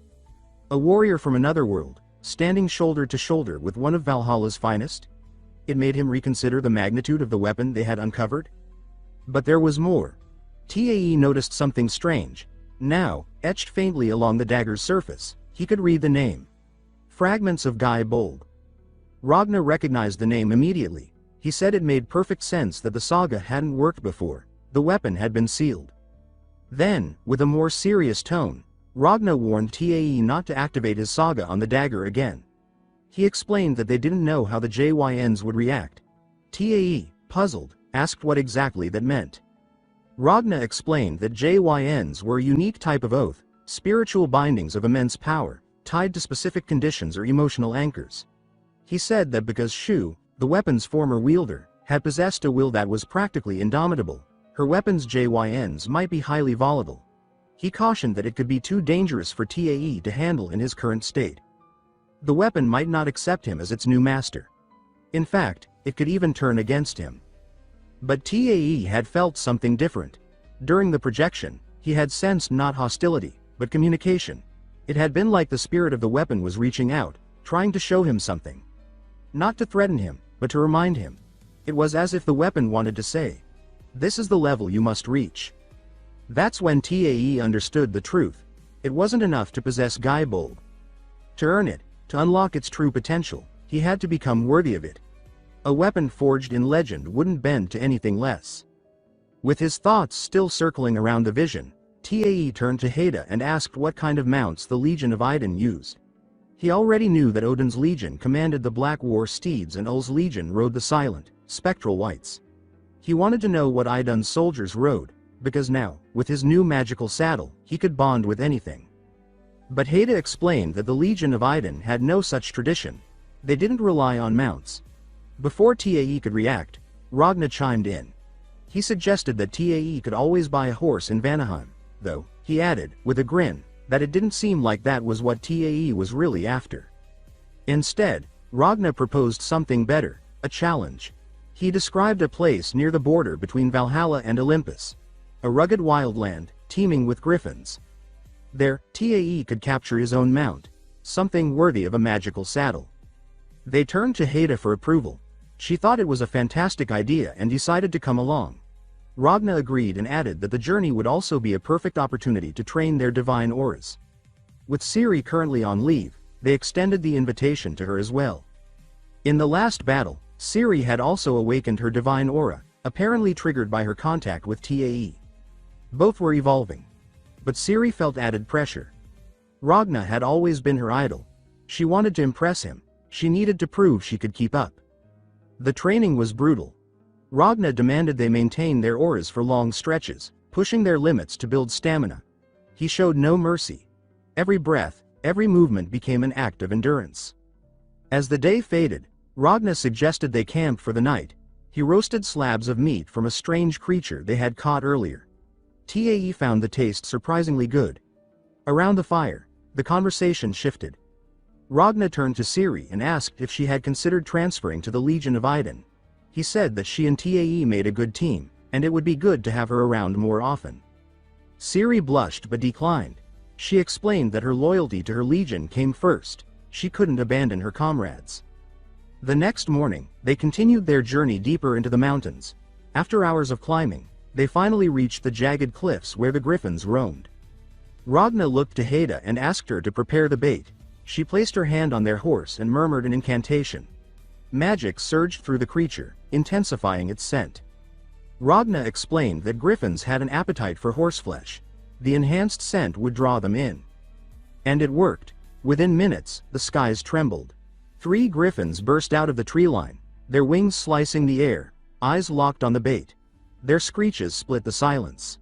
A warrior from another world, standing shoulder to shoulder with one of Valhalla's finest? It made him reconsider the magnitude of the weapon they had uncovered. But there was more. Tae noticed something strange. Now, etched faintly along the dagger's surface, he could read the name. Fragments of Gai Bolg. Ragna recognized the name immediately. He said it made perfect sense that the saga hadn't worked before. The weapon had been sealed. Then, with a more serious tone, Ragna warned Tae not to activate his saga on the dagger again. He explained that they didn't know how the JYNs would react. Tae, puzzled, asked what exactly that meant. Ragna explained that JYNs were a unique type of oath, spiritual bindings of immense power, tied to specific conditions or emotional anchors. He said that because Shu, the weapon's former wielder, had possessed a will that was practically indomitable, her weapon's JYNs might be highly volatile. He cautioned that it could be too dangerous for Tae to handle in his current state. The weapon might not accept him as its new master. In fact, it could even turn against him. But Tae had felt something different. During the projection, he had sensed not hostility, but communication. It had been like the spirit of the weapon was reaching out, trying to show him something. Not to threaten him, but to remind him. It was as if the weapon wanted to say, "This is the level you must reach." That's when Tae understood the truth. It wasn't enough to possess Gai Bolg. To earn it, to unlock its true potential, he had to become worthy of it. A weapon forged in legend wouldn't bend to anything less. With his thoughts still circling around the vision, Tae turned to Heda and asked what kind of mounts the Legion of Idun used. He already knew that Odin's Legion commanded the Black War steeds and Ul's Legion rode the silent, spectral whites. He wanted to know what Idun's soldiers rode, because now, with his new magical saddle, he could bond with anything. But Heda explained that the Legion of Idun had no such tradition. They didn't rely on mounts. Before Tae could react, Ragna chimed in. He suggested that Tae could always buy a horse in Vanaheim, though, he added, with a grin, that it didn't seem like that was what Tae was really after. Instead, Ragna proposed something better, a challenge. He described a place near the border between Valhalla and Olympus. A rugged wildland, teeming with griffins. There, Tae could capture his own mount, something worthy of a magical saddle. They turned to Heda for approval. She thought it was a fantastic idea and decided to come along. Ragna agreed and added that the journey would also be a perfect opportunity to train their divine auras. With Ciri currently on leave, they extended the invitation to her as well. In the last battle, Ciri had also awakened her divine aura, apparently triggered by her contact with Tae. Both were evolving. But Ciri felt added pressure. Ragna had always been her idol. She wanted to impress him. She needed to prove she could keep up. The training was brutal. Ragna demanded they maintain their auras for long stretches, pushing their limits to build stamina. He showed no mercy. Every breath, every movement became an act of endurance. As the day faded, Ragna suggested they camp for the night. He roasted slabs of meat from a strange creature they had caught earlier. Tae found the taste surprisingly good. Around the fire, the conversation shifted. Ragna turned to Ciri and asked if she had considered transferring to the Legion of Idun. He said that she and Tae made a good team, and it would be good to have her around more often. Ciri blushed but declined. She explained that her loyalty to her legion came first. She couldn't abandon her comrades. The next morning, they continued their journey deeper into the mountains. After hours of climbing, they finally reached the jagged cliffs where the griffins roamed. Ragna looked to Heda and asked her to prepare the bait. She placed her hand on their horse and murmured an incantation. Magic surged through the creature, intensifying its scent. Ragna explained that griffins had an appetite for horseflesh. The enhanced scent would draw them in. And it worked. Within minutes, the skies trembled. 3 griffins burst out of the tree line, their wings slicing the air, eyes locked on the bait. Their screeches split the silence.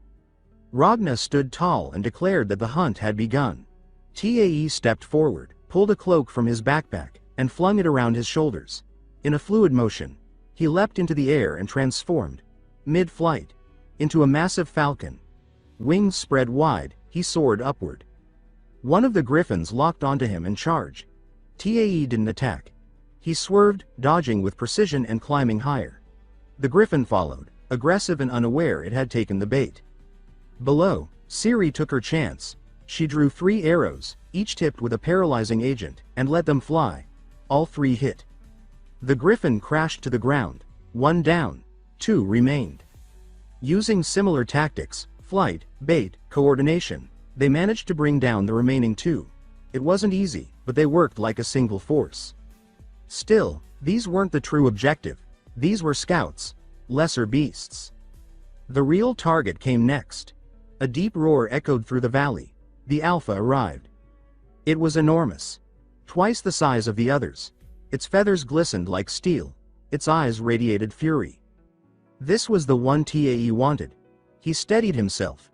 Ragna stood tall and declared that the hunt had begun. Tae stepped forward, pulled a cloak from his backpack, and flung it around his shoulders. In a fluid motion, he leapt into the air and transformed, mid-flight, into a massive falcon. Wings spread wide, he soared upward. One of the griffins locked onto him and charged. Tae didn't attack. He swerved, dodging with precision and climbing higher. The griffin followed, aggressive and unaware it had taken the bait. Below, Siri took her chance. She drew 3 arrows, each tipped with a paralyzing agent, and let them fly. All 3 hit. The griffin crashed to the ground. 1 down, 2 remained. Using similar tactics, flight, bait, coordination, they managed to bring down the remaining 2. It wasn't easy, but they worked like a single force. Still, these weren't the true objective. These were scouts, lesser beasts. The real target came next. A deep roar echoed through the valley. The Alpha arrived. It was enormous. Twice the size of the others. Its feathers glistened like steel. Its eyes radiated fury. This was the one Tae wanted. He steadied himself.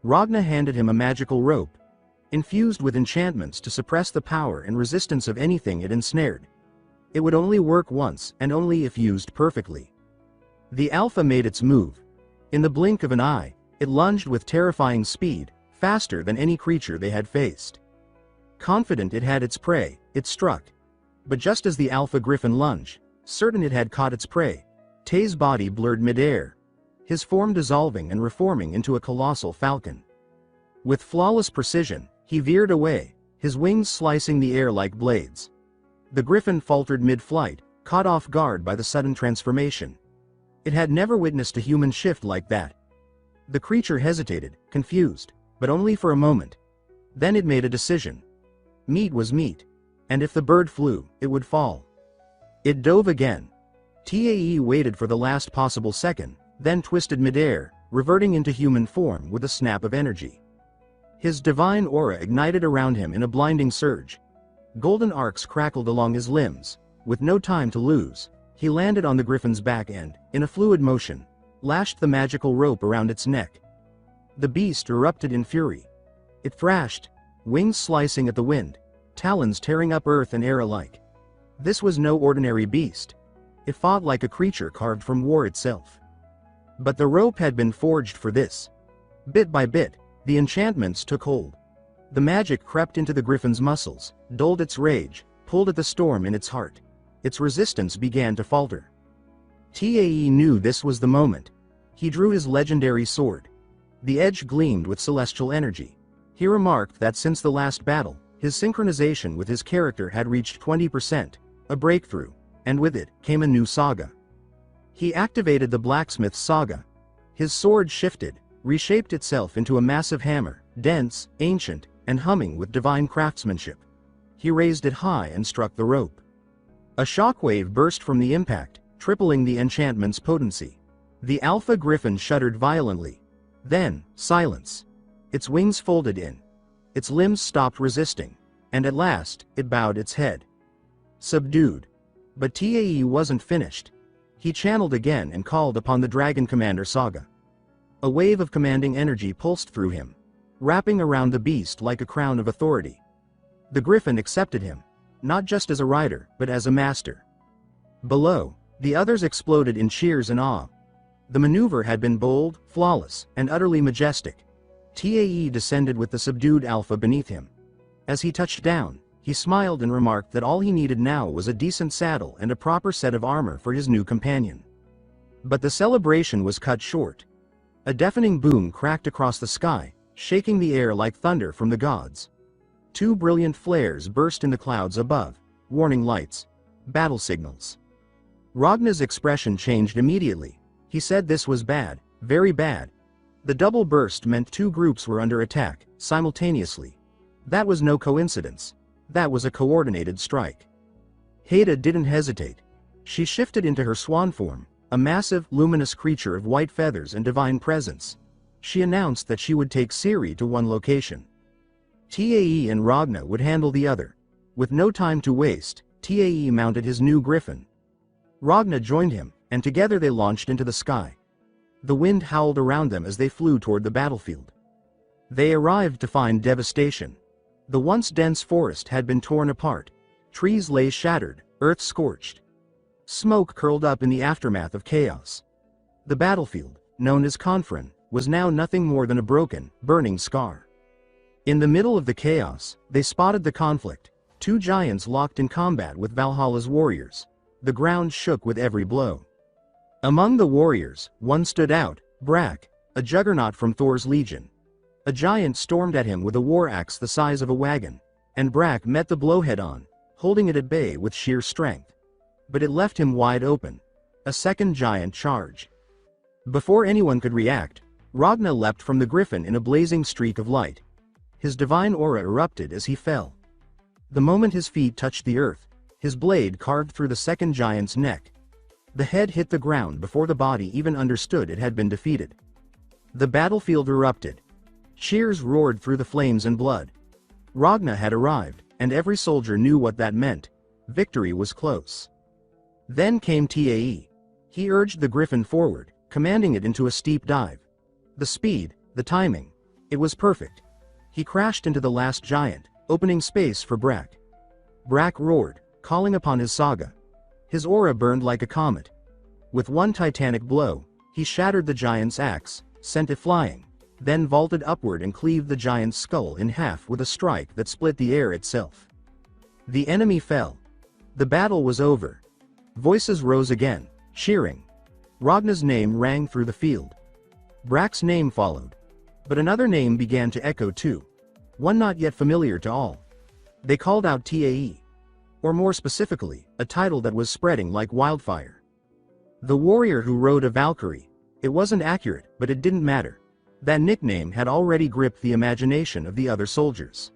Ragna handed him a magical rope, infused with enchantments to suppress the power and resistance of anything it ensnared. It would only work once, and only if used perfectly. The Alpha made its move. In the blink of an eye, it lunged with terrifying speed, faster than any creature they had faced. Confident it had its prey, it struck. But just as the Alpha Griffin lunged, certain it had caught its prey, Tae's body blurred midair, his form dissolving and reforming into a colossal falcon. With flawless precision, he veered away, his wings slicing the air like blades. The griffin faltered mid-flight, caught off guard by the sudden transformation. It had never witnessed a human shift like that. The creature hesitated, confused, but only for a moment. Then it made a decision. Meat was meat, and if the bird flew, it would fall. It dove again. Tae waited for the last possible second, then twisted midair, reverting into human form with a snap of energy. His divine aura ignited around him in a blinding surge. Golden arcs crackled along his limbs. With no time to lose, he landed on the griffin's back and, in a fluid motion, lashed the magical rope around its neck. The beast erupted in fury. It thrashed, wings slicing at the wind, talons tearing up earth and air alike. This was no ordinary beast. It fought like a creature carved from war itself. But the rope had been forged for this. Bit by bit, the enchantments took hold. The magic crept into the griffin's muscles, dulled its rage, pulled at the storm in its heart. Its resistance began to falter. Tae knew this was the moment. He drew his legendary sword. The edge gleamed with celestial energy. He remarked that since the last battle, his synchronization with his character had reached 20%, a breakthrough, and with it came a new saga. He activated the blacksmith's saga. His sword shifted, reshaped itself into a massive hammer, dense, ancient, and humming with divine craftsmanship. He raised it high and struck the rope. A shockwave burst from the impact, tripling the enchantment's potency. The Alpha Griffin shuddered violently. Then, silence. Its wings folded in. Its limbs stopped resisting, and at last, it bowed its head. Subdued. But Tae wasn't finished. He channeled again and called upon the Dragon Commander Saga. A wave of commanding energy pulsed through him, wrapping around the beast like a crown of authority. The Griffin accepted him, not just as a rider, but as a master. Below, the others exploded in cheers and awe. The maneuver had been bold, flawless, and utterly majestic. Tae descended with the subdued Alpha beneath him. As he touched down, he smiled and remarked that all he needed now was a decent saddle and a proper set of armor for his new companion. But the celebration was cut short. A deafening boom cracked across the sky, shaking the air like thunder from the gods. 2 brilliant flares burst in the clouds above, warning lights, battle signals. Ragna's expression changed immediately. He said this was bad, very bad. The double burst meant 2 groups were under attack, simultaneously. That was no coincidence. That was a coordinated strike. Haida didn't hesitate. She shifted into her swan form, a massive, luminous creature of white feathers and divine presence. She announced that she would take Siri to one location. Tae and Ragna would handle the other. With no time to waste, Tae mounted his new griffin. Ragna joined him, and together they launched into the sky. The wind howled around them as they flew toward the battlefield. They arrived to find devastation. The once dense forest had been torn apart. Trees lay shattered, earth scorched. Smoke curled up in the aftermath of chaos. The battlefield, known as Confrin, was now nothing more than a broken, burning scar. In the middle of the chaos, they spotted the conflict, two giants locked in combat with Valhalla's warriors. The ground shook with every blow. Among the warriors, one stood out, Brak, a juggernaut from Thor's legion. A giant stormed at him with a war axe the size of a wagon, and Brak met the blow head-on, holding it at bay with sheer strength. But it left him wide open. A second giant charge. Before anyone could react, Ragna leapt from the griffin in a blazing streak of light. His divine aura erupted as he fell. The moment his feet touched the earth, his blade carved through the second giant's neck. The head hit the ground before the body even understood it had been defeated. The battlefield erupted. Cheers roared through the flames and blood. Ragna had arrived, and every soldier knew what that meant. Victory was close. Then came Tae. He urged the griffin forward, commanding it into a steep dive. The speed, the timing, it was perfect. He crashed into the last giant, opening space for Brak. Brak roared, calling upon his saga. His aura burned like a comet. With one titanic blow, he shattered the giant's axe, sent it flying, then vaulted upward and cleaved the giant's skull in half with a strike that split the air itself. The enemy fell. The battle was over. Voices rose again, cheering. Ragna's name rang through the field. Brak's name followed. But another name began to echo too. One not yet familiar to all. They called out Tae. Or more specifically, a title that was spreading like wildfire. The warrior who rode a Valkyrie. It wasn't accurate, but it didn't matter. That nickname had already gripped the imagination of the other soldiers.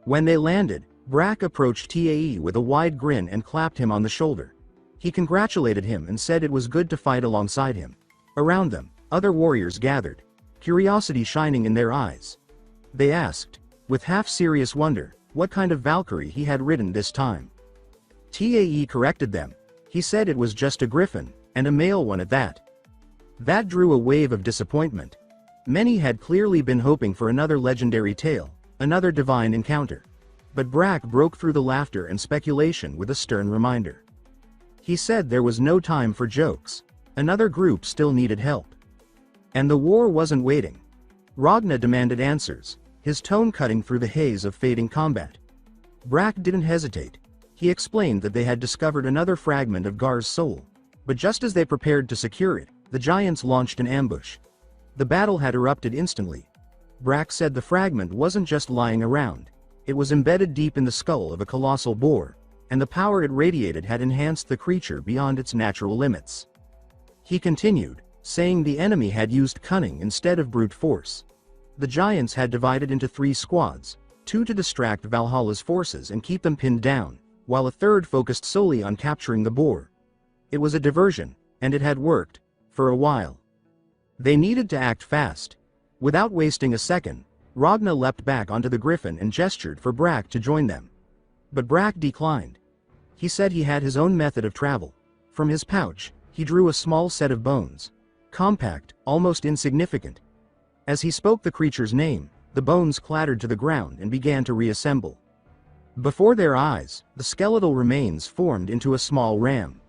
When they landed, Brak approached Tae with a wide grin and clapped him on the shoulder. He congratulated him and said it was good to fight alongside him. Around them, other warriors gathered, curiosity shining in their eyes. They asked, with half-serious wonder, what kind of Valkyrie he had ridden this time. Tae corrected them. He said it was just a griffin, and a male one at that. That drew a wave of disappointment. Many had clearly been hoping for another legendary tale, another divine encounter. But Brak broke through the laughter and speculation with a stern reminder. He said there was no time for jokes. Another group still needed help. And the war wasn't waiting. Ragna demanded answers, his tone cutting through the haze of fading combat. Brak didn't hesitate. He explained that they had discovered another fragment of Gar's soul. But just as they prepared to secure it, the giants launched an ambush. The battle had erupted instantly. Brak said the fragment wasn't just lying around. It was embedded deep in the skull of a colossal boar, and the power it radiated had enhanced the creature beyond its natural limits. He continued, saying the enemy had used cunning instead of brute force. The giants had divided into 3 squads, 2 to distract Valhalla's forces and keep them pinned down, while a third focused solely on capturing the boar. It was a diversion, and it had worked, for a while. They needed to act fast. Without wasting a second, Ragna leapt back onto the griffin and gestured for Brak to join them. But Brak declined. He said he had his own method of travel. From his pouch, he drew a small set of bones. Compact, almost insignificant. As he spoke the creature's name, the bones clattered to the ground and began to reassemble. Before their eyes, the skeletal remains formed into a small ram.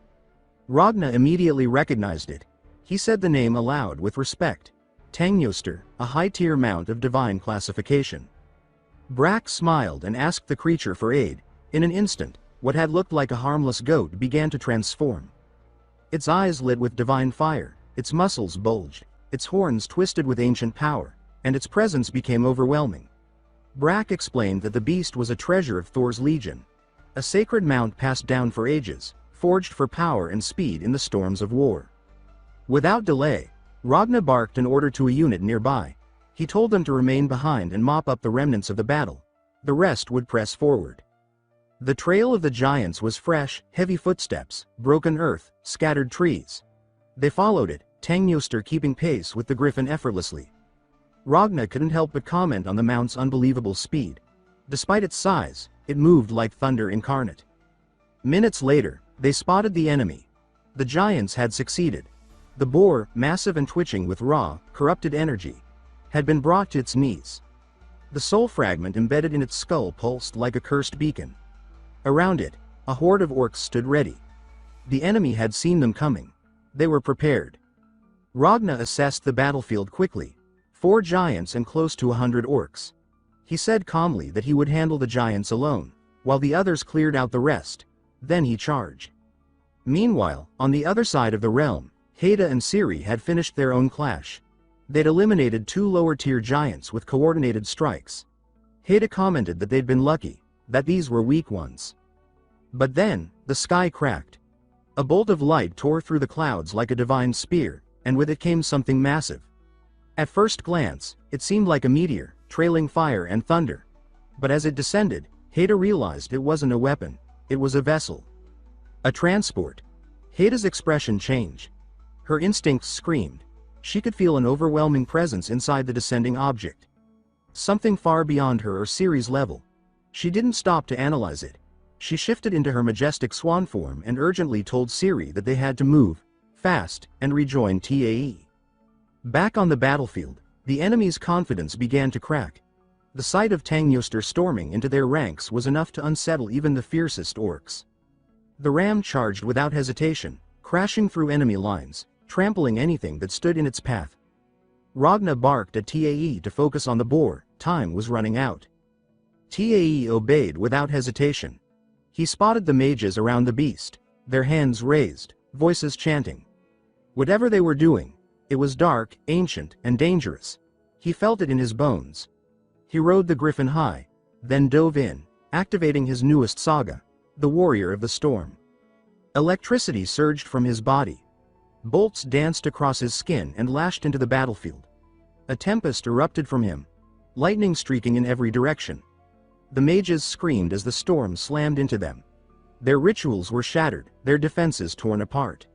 Ragna immediately recognized it. He said the name aloud with respect. Tangyoster, a high-tier mount of divine classification. Brak smiled and asked the creature for aid. In an instant, what had looked like a harmless goat began to transform. Its eyes lit with divine fire, its muscles bulged, its horns twisted with ancient power, and its presence became overwhelming. Brak explained that the beast was a treasure of Thor's legion, a sacred mount passed down for ages, forged for power and speed in the storms of war. Without delay, Ragna barked an order to a unit nearby. He told them to remain behind and mop up the remnants of the battle. The rest would press forward. The trail of the giants was fresh, heavy footsteps, broken earth, scattered trees. They followed it, Tangyoster keeping pace with the griffin effortlessly. Ragna couldn't help but comment on the mount's unbelievable speed. Despite its size, it moved like thunder incarnate. Minutes later, they spotted the enemy. The giants had succeeded. The boar, massive and twitching with raw, corrupted energy, had been brought to its knees. The soul fragment embedded in its skull pulsed like a cursed beacon. Around it, a horde of orcs stood ready. The enemy had seen them coming. They were prepared. Ragna assessed the battlefield quickly. 4 giants and close to 100 orcs. He said calmly that he would handle the giants alone, while the others cleared out the rest. Then he charged. Meanwhile, on the other side of the realm, Haida and Ciri had finished their own clash. They'd eliminated 2 lower-tier giants with coordinated strikes. Haida commented that they'd been lucky, that these were weak ones. But then, the sky cracked. A bolt of light tore through the clouds like a divine spear, and with it came something massive. At first glance, it seemed like a meteor, trailing fire and thunder. But as it descended, Haida realized it wasn't a weapon, it was a vessel. A transport. Haida's expression changed. Her instincts screamed. She could feel an overwhelming presence inside the descending object. Something far beyond her or Ciri's level. She didn't stop to analyze it. She shifted into her majestic swan form and urgently told Ciri that they had to move, fast, and rejoin Tae. Back on the battlefield, the enemy's confidence began to crack. The sight of Tangyuster storming into their ranks was enough to unsettle even the fiercest orcs. The ram charged without hesitation, crashing through enemy lines, trampling anything that stood in its path. Ragna barked at Tae to focus on the boar. Time was running out. Tae obeyed without hesitation. He spotted the mages around the beast, their hands raised, voices chanting. Whatever they were doing, it was dark, ancient, and dangerous. He felt it in his bones. He rode the griffin high, then dove in, activating his newest saga, the Warrior of the Storm. Electricity surged from his body. Bolts danced across his skin and lashed into the battlefield. A tempest erupted from him, lightning streaking in every direction. The mages screamed as the storm slammed into them. Their rituals were shattered, their defenses torn apart.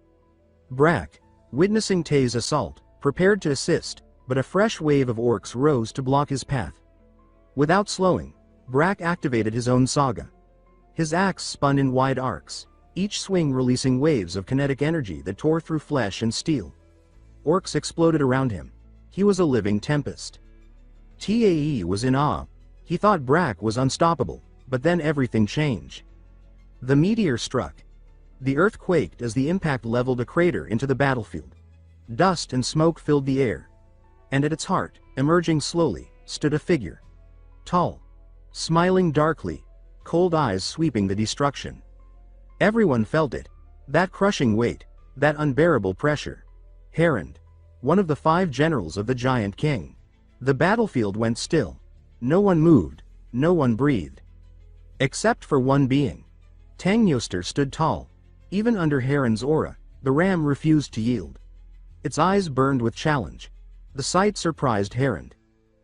Brack, witnessing Tae's assault, prepared to assist, but a fresh wave of orcs rose to block his path. Without slowing, Brack activated his own saga. His axe spun in wide arcs, each swing releasing waves of kinetic energy that tore through flesh and steel. Orcs exploded around him. He was a living tempest. Tae was in awe. He thought Brack was unstoppable, but then everything changed. The meteor struck. The earth quaked as the impact leveled a crater into the battlefield. Dust and smoke filled the air. And at its heart, emerging slowly, stood a figure. Tall. Smiling darkly, cold eyes sweeping the destruction. Everyone felt it. That crushing weight, that unbearable pressure. Herond. One of the 5 generals of the Giant King. The battlefield went still. No one moved, no one breathed. Except for one being. Tangyuster stood tall. Even under Herond's aura, the ram refused to yield. Its eyes burned with challenge. The sight surprised Herond.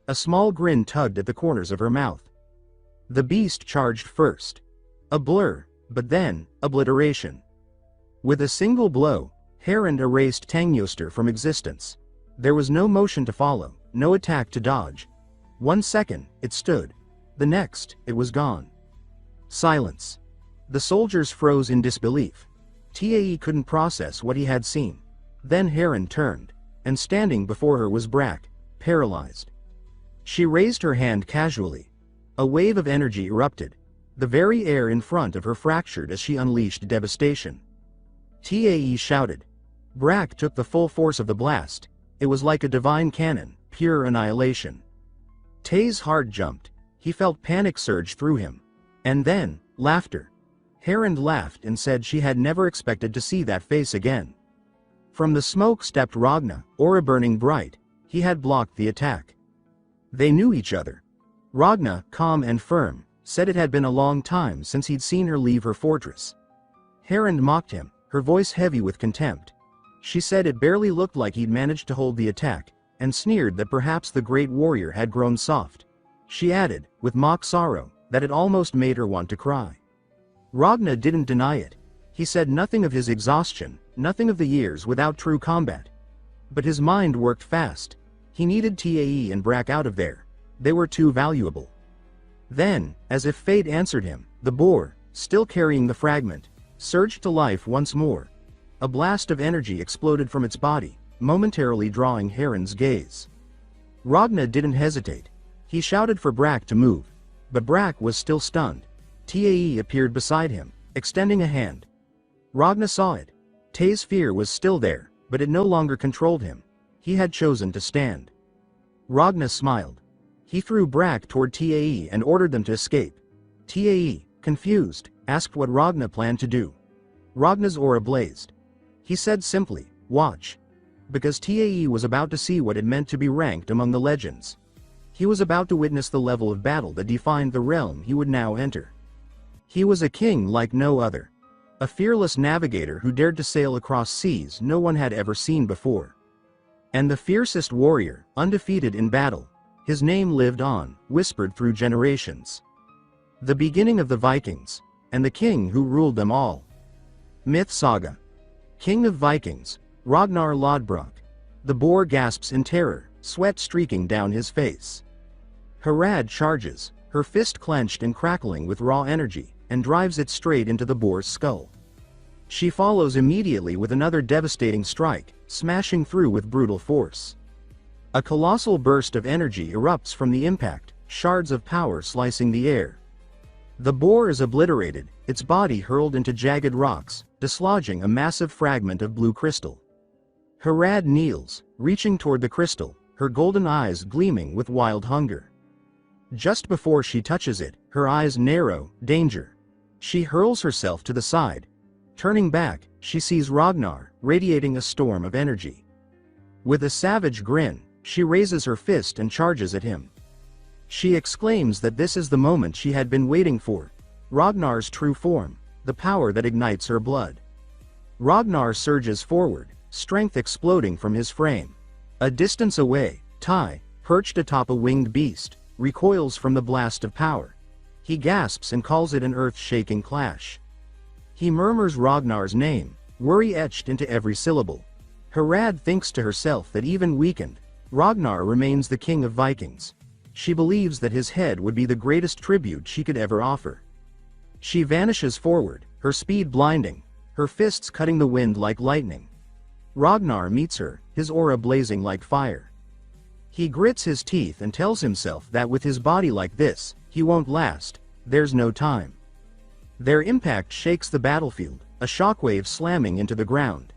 A small grin tugged at the corners of her mouth. The beast charged first. A blur, but then, obliteration. With a single blow, Herond erased Tangyuster from existence. There was no motion to follow, no attack to dodge. 1 second, it stood. The next, it was gone. Silence. The soldiers froze in disbelief. Tae couldn't process what he had seen. Then Herond turned, and standing before her was Brack, paralyzed. She raised her hand casually. A wave of energy erupted. The very air in front of her fractured as she unleashed devastation. Tae shouted. Brack took the full force of the blast. It was like a divine cannon, pure annihilation. Tae's heart jumped. He felt panic surge through him. And then, laughter. Herond laughed and said she had never expected to see that face again. From the smoke stepped Ragna, aura burning bright. He had blocked the attack. They knew each other. Ragna, calm and firm, said it had been a long time since he'd seen her leave her fortress. Herond mocked him, her voice heavy with contempt. She said it barely looked like he'd managed to hold the attack, and sneered that perhaps the great warrior had grown soft. She added, with mock sorrow, that it almost made her want to cry. Ragna didn't deny it. He said nothing of his exhaustion, nothing of the years without true combat. But his mind worked fast. He needed Tae and Brack out of there. They were too valuable. Then, as if fate answered him, the boar, still carrying the fragment, surged to life once more. A blast of energy exploded from its body, momentarily drawing Heron's gaze. Ragnar didn't hesitate. He shouted for Brack to move, but Brack was still stunned. Tae appeared beside him, extending a hand. Ragnar saw it. Tae's fear was still there, but it no longer controlled him. He had chosen to stand. Ragnar smiled. He threw Brack toward Tae and ordered them to escape. Tae, confused, asked what Ragnar planned to do. Ragnar's aura blazed. He said simply, "Watch." Because Tae was about to see what it meant to be ranked among the legends. He was about to witness the level of battle that defined the realm he would now enter. He was a king like no other. A fearless navigator who dared to sail across seas no one had ever seen before. And the fiercest warrior, undefeated in battle. His name lived on, whispered through generations. The beginning of the Vikings, and the king who ruled them all. Myth Saga. King of Vikings, Ragnar Lodbrok. The boar gasps in terror, sweat streaking down his face. Harad charges, her fist clenched and crackling with raw energy, and drives it straight into the boar's skull. She follows immediately with another devastating strike, smashing through with brutal force. A colossal burst of energy erupts from the impact, shards of power slicing the air. The boar is obliterated, its body hurled into jagged rocks, dislodging a massive fragment of blue crystal. Harad kneels, reaching toward the crystal, her golden eyes gleaming with wild hunger. Just before she touches it, her eyes narrow, danger. She hurls herself to the side. Turning back, she sees Ragnar, radiating a storm of energy. With a savage grin, she raises her fist and charges at him. She exclaims that this is the moment she had been waiting for. Ragnar's true form, the power that ignites her blood. Ragnar surges forward, strength exploding from his frame. A distance away, Tai, perched atop a winged beast, recoils from the blast of power. He gasps and calls it an earth-shaking clash. He murmurs Ragnar's name, worry etched into every syllable. Harad thinks to herself that even weakened, Ragnar remains the king of Vikings. She believes that his head would be the greatest tribute she could ever offer. She vanishes forward, her speed blinding, her fists cutting the wind like lightning. Ragnar meets her, his aura blazing like fire. He grits his teeth and tells himself that with his body like this, he won't last, there's no time. Their impact shakes the battlefield, a shockwave slamming into the ground.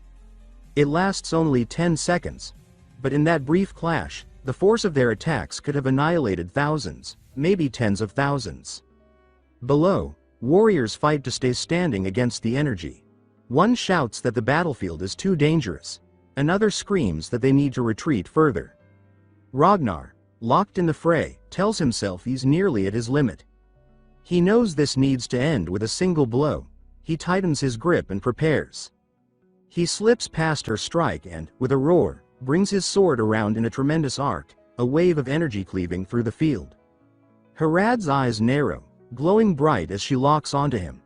It lasts only 10 seconds. But in that brief clash, the force of their attacks could have annihilated thousands, maybe tens of thousands. Below, warriors fight to stay standing against the energy. One shouts that the battlefield is too dangerous. Another screams that they need to retreat further. Ragnar, locked in the fray, tells himself he's nearly at his limit. He knows this needs to end with a single blow. He tightens his grip and prepares. He slips past her strike and, with a roar, brings his sword around in a tremendous arc, a wave of energy cleaving through the field. Harad's eyes narrow, glowing bright as she locks onto him.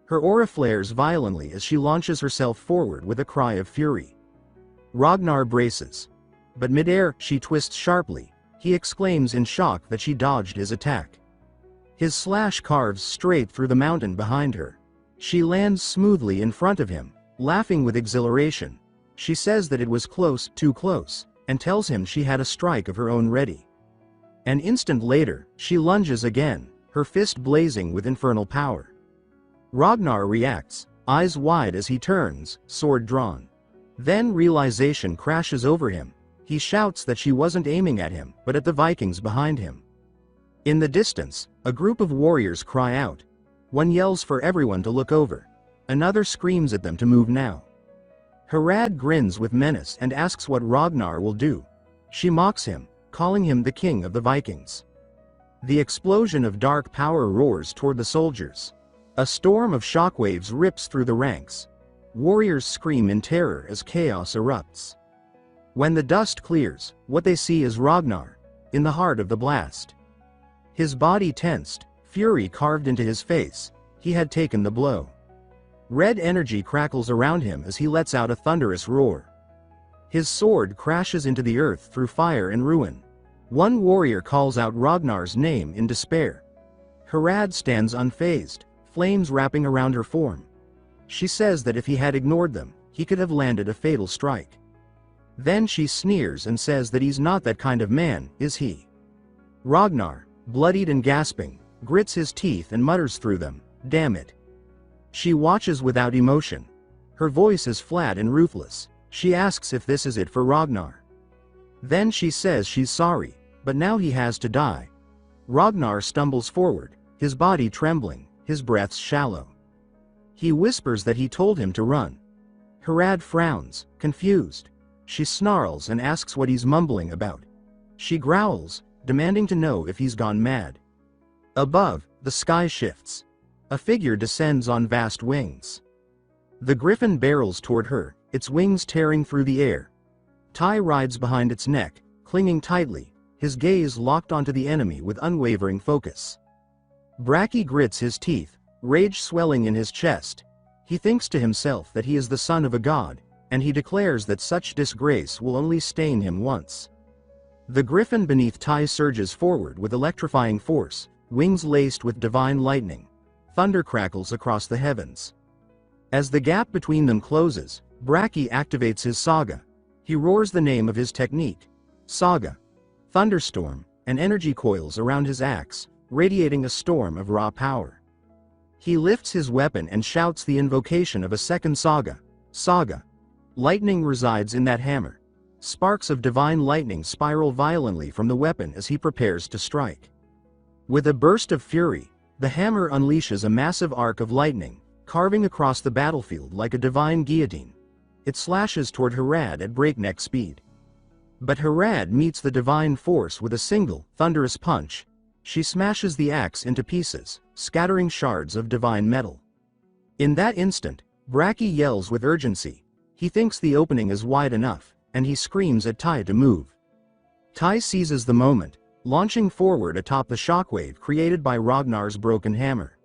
Her aura flares violently as she launches herself forward with a cry of fury. Ragnar braces. But midair, she twists sharply. He exclaims in shock that she dodged his attack. His slash carves straight through the mountain behind her. She lands smoothly in front of him, laughing with exhilaration. She says that it was close, too close, and tells him she had a strike of her own ready. An instant later, she lunges again, her fist blazing with infernal power. Ragnar reacts, eyes wide as he turns, sword drawn. Then realization crashes over him. He shouts that she wasn't aiming at him, but at the Vikings behind him. In the distance, a group of warriors cry out. One yells for everyone to look over. Another screams at them to move now. Harad grins with menace and asks what Ragnar will do. She mocks him, calling him the king of the Vikings. The explosion of dark power roars toward the soldiers. A storm of shockwaves rips through the ranks. Warriors scream in terror as chaos erupts. When the dust clears, what they see is Ragnar, in the heart of the blast. His body tensed, fury carved into his face. He had taken the blow. Red energy crackles around him as he lets out a thunderous roar. His sword crashes into the earth through fire and ruin. One warrior calls out Ragnar's name in despair. Harad stands unfazed, flames wrapping around her form. She says that if he had ignored them, he could have landed a fatal strike. Then she sneers and says that he's not that kind of man, is he? Ragnar, bloodied and gasping, grits his teeth and mutters through them, "Damn it." She watches without emotion. Her voice is flat and ruthless. She asks if this is it for Ragnar. Then she says she's sorry, but now he has to die. Ragnar stumbles forward, his body trembling, his breaths shallow. He whispers that he told him to run. Harad frowns, confused. She snarls and asks what he's mumbling about. She growls, demanding to know if he's gone mad. Above, the sky shifts. A figure descends on vast wings. The griffin barrels toward her, its wings tearing through the air. Tai rides behind its neck, clinging tightly, his gaze locked onto the enemy with unwavering focus. Braki grits his teeth, rage swelling in his chest. He thinks to himself that he is the son of a god, and he declares that such disgrace will only stain him once. The griffin beneath Tai surges forward with electrifying force, wings laced with divine lightning. Thunder crackles across the heavens. As the gap between them closes, Braki activates his saga. He roars the name of his technique. Saga. Thunderstorm, and energy coils around his axe, radiating a storm of raw power. He lifts his weapon and shouts the invocation of a second saga. Saga. Lightning resides in that hammer. Sparks of divine lightning spiral violently from the weapon as he prepares to strike. With a burst of fury, the hammer unleashes a massive arc of lightning, carving across the battlefield like a divine guillotine. It slashes toward Harad at breakneck speed. But Harad meets the divine force with a single, thunderous punch. She smashes the axe into pieces, scattering shards of divine metal. In that instant, Braki yells with urgency. He thinks the opening is wide enough, and he screams at Tai to move. Tai seizes the moment, launching forward atop the shockwave created by Ragnar's broken hammer.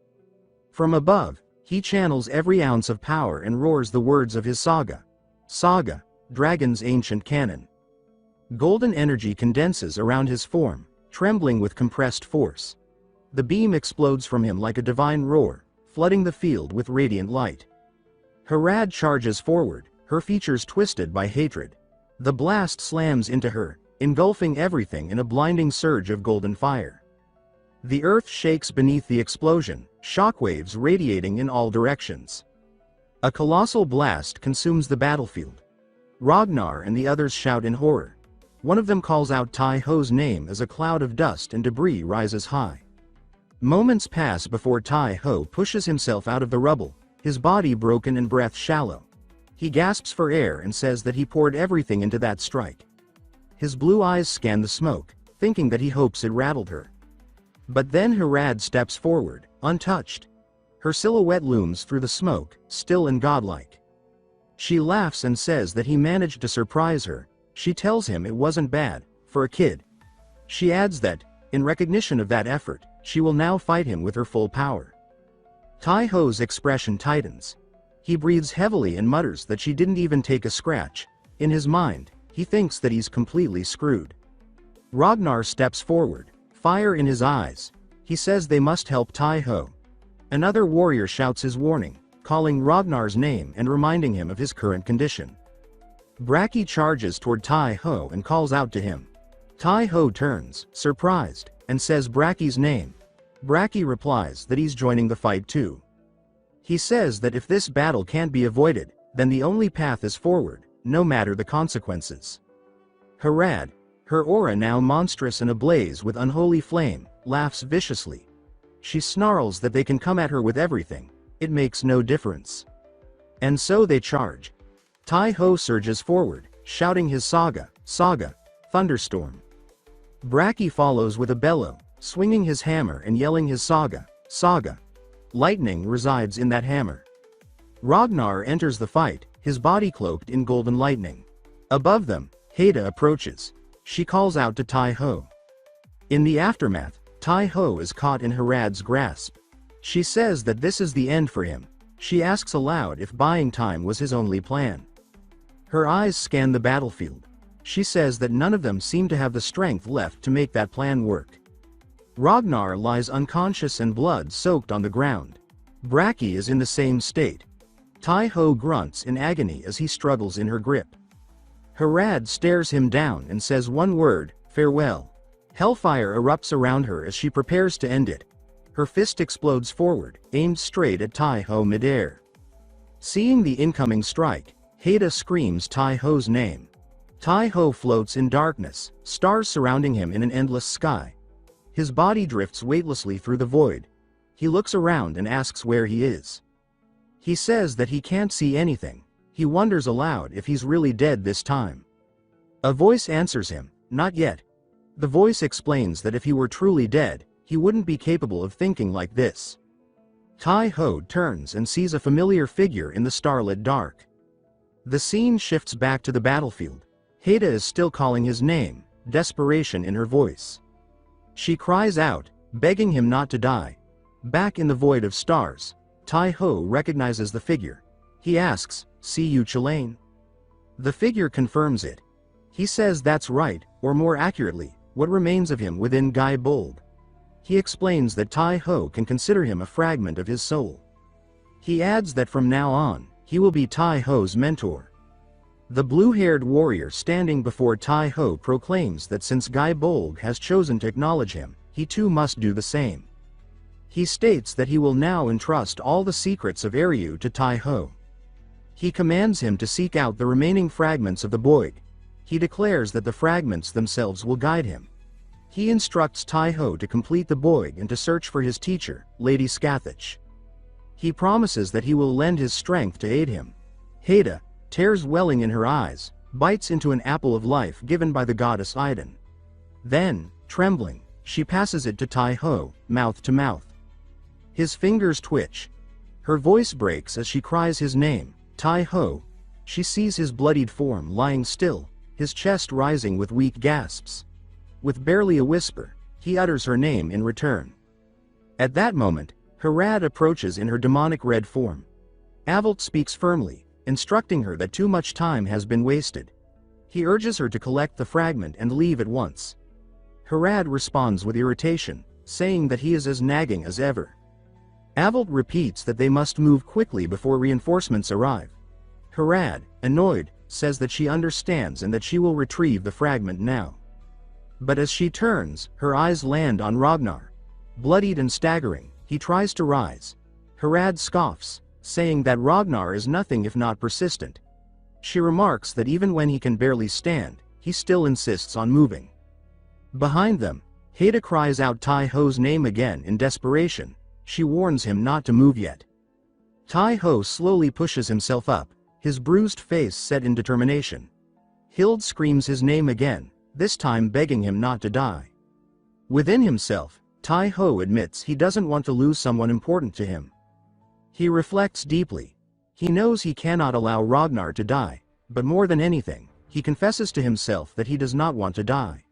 From above, he channels every ounce of power and roars the words of his saga. Saga, Dragon's ancient canon. Golden energy condenses around his form, trembling with compressed force. The beam explodes from him like a divine roar, flooding the field with radiant light. Harad charges forward, her features twisted by hatred. The blast slams into her, engulfing everything in a blinding surge of golden fire. The earth shakes beneath the explosion, shockwaves radiating in all directions. A colossal blast consumes the battlefield. Ragnar and the others shout in horror. One of them calls out Tai Ho's name as a cloud of dust and debris rises high. Moments pass before Tai Ho pushes himself out of the rubble, his body broken and breath shallow. He gasps for air and says that he poured everything into that strike. His blue eyes scan the smoke, thinking that he hopes it rattled her. But then Harad steps forward, untouched. Her silhouette looms through the smoke, still and godlike. She laughs and says that he managed to surprise her. She tells him it wasn't bad, for a kid. She adds that, in recognition of that effort, she will now fight him with her full power. Tai Ho's expression tightens. He breathes heavily and mutters that she didn't even take a scratch. In his mind, he thinks that he's completely screwed. Ragnar steps forward, fire in his eyes. He says they must help Tai Ho. Another warrior shouts his warning, calling Ragnar's name and reminding him of his current condition. Braki charges toward Tai Ho and calls out to him. Tai Ho turns, surprised, and says Braki's name. Braki replies that he's joining the fight too. He says that if this battle can't be avoided, then the only path is forward, no matter the consequences. Harad, her aura now monstrous and ablaze with unholy flame, laughs viciously. She snarls that they can come at her with everything, it makes no difference. And so they charge. Tai Ho surges forward, shouting his saga, thunderstorm. Braki follows with a bellow, swinging his hammer and yelling his saga. Lightning resides in that hammer. Ragnar enters the fight, his body cloaked in golden lightning. Above them, Heda approaches. She calls out to Tai Ho. In the aftermath, Tai Ho is caught in Harad's grasp. She says that this is the end for him. She asks aloud if buying time was his only plan. Her eyes scan the battlefield. She says that none of them seem to have the strength left to make that plan work. Ragnar lies unconscious and blood-soaked on the ground. Braki is in the same state. Tai-Ho grunts in agony as he struggles in her grip. Harad stares him down and says one word, farewell. Hellfire erupts around her as she prepares to end it. Her fist explodes forward, aimed straight at Tai-Ho midair. Seeing the incoming strike, Haida screams Tai-Ho's name. Tai-Ho floats in darkness, stars surrounding him in an endless sky. His body drifts weightlessly through the void. He looks around and asks where he is. He says that he can't see anything. He wonders aloud if he's really dead this time. A voice answers him, not yet. The voice explains that if he were truly dead, he wouldn't be capable of thinking like this. Tai-Ho turns and sees a familiar figure in the starlit dark. The scene shifts back to the battlefield. Haida is still calling his name, desperation in her voice. She cries out, begging him not to die. Back in the void of stars, Tai-Ho recognizes the figure. He asks, "See you, Chalain?" The figure confirms it. He says that's right, or more accurately, what remains of him within Gai Bold. He explains that Tai-Ho can consider him a fragment of his soul. He adds that from now on, he will be Tai-Ho's mentor. The blue-haired warrior standing before Tai-Ho proclaims that since Gai Bold has chosen to acknowledge him, he too must do the same. He states that he will now entrust all the secrets of Eriu to Tai-Ho. He commands him to seek out the remaining fragments of the Boig. He declares that the fragments themselves will guide him. He instructs Tai-Ho to complete the Boig and to search for his teacher, Lady Scathach. He promises that he will lend his strength to aid him. Haida, tears welling in her eyes, bites into an apple of life given by the goddess Idun. Then, trembling, she passes it to Tai-Ho, mouth to mouth. His fingers twitch. Her voice breaks as she cries his name, Tai-Ho. She sees his bloodied form lying still, his chest rising with weak gasps. With barely a whisper, he utters her name in return. At that moment, Harad approaches in her demonic red form. Avalt speaks firmly, instructing her that too much time has been wasted. He urges her to collect the fragment and leave at once. Harad responds with irritation, saying that he is as nagging as ever. Avalt repeats that they must move quickly before reinforcements arrive. Harad, annoyed, says that she understands and that she will retrieve the fragment now. But as she turns, her eyes land on Ragnar. Bloodied and staggering, he tries to rise. Harad scoffs, saying that Ragnar is nothing if not persistent. She remarks that even when he can barely stand, he still insists on moving. Behind them, Haida cries out Tai-Ho's name again in desperation. She warns him not to move yet. Tai-Ho slowly pushes himself up, his bruised face set in determination. Hild screams his name again, this time begging him not to die. Within himself, Tai-Ho admits he doesn't want to lose someone important to him. He reflects deeply. He knows he cannot allow Ragnar to die, but more than anything, he confesses to himself that he does not want to die.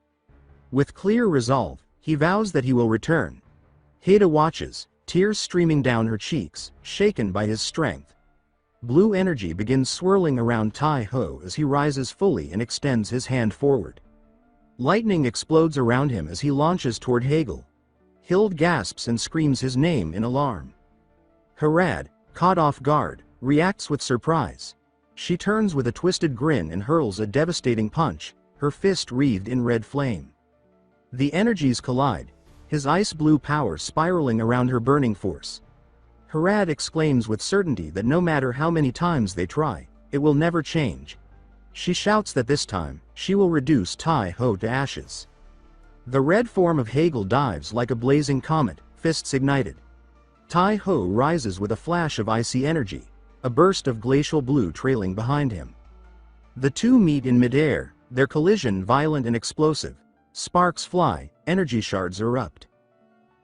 With clear resolve, he vows that he will return. Haida watches, tears streaming down her cheeks, shaken by his strength. Blue energy begins swirling around Tai-Ho as he rises fully and extends his hand forward. Lightning explodes around him as he launches toward Hegel. Hild gasps and screams his name in alarm. Harad, caught off guard, reacts with surprise. She turns with a twisted grin and hurls a devastating punch, her fist wreathed in red flame. The energies collide, his ice-blue power spiraling around her burning force. Harad exclaims with certainty that no matter how many times they try, it will never change. She shouts that this time, she will reduce Tai-Ho to ashes. The red form of Hegel dives like a blazing comet, fists ignited. Tai-Ho rises with a flash of icy energy, a burst of glacial blue trailing behind him. The two meet in midair, their collision violent and explosive. Sparks fly, energy shards erupt.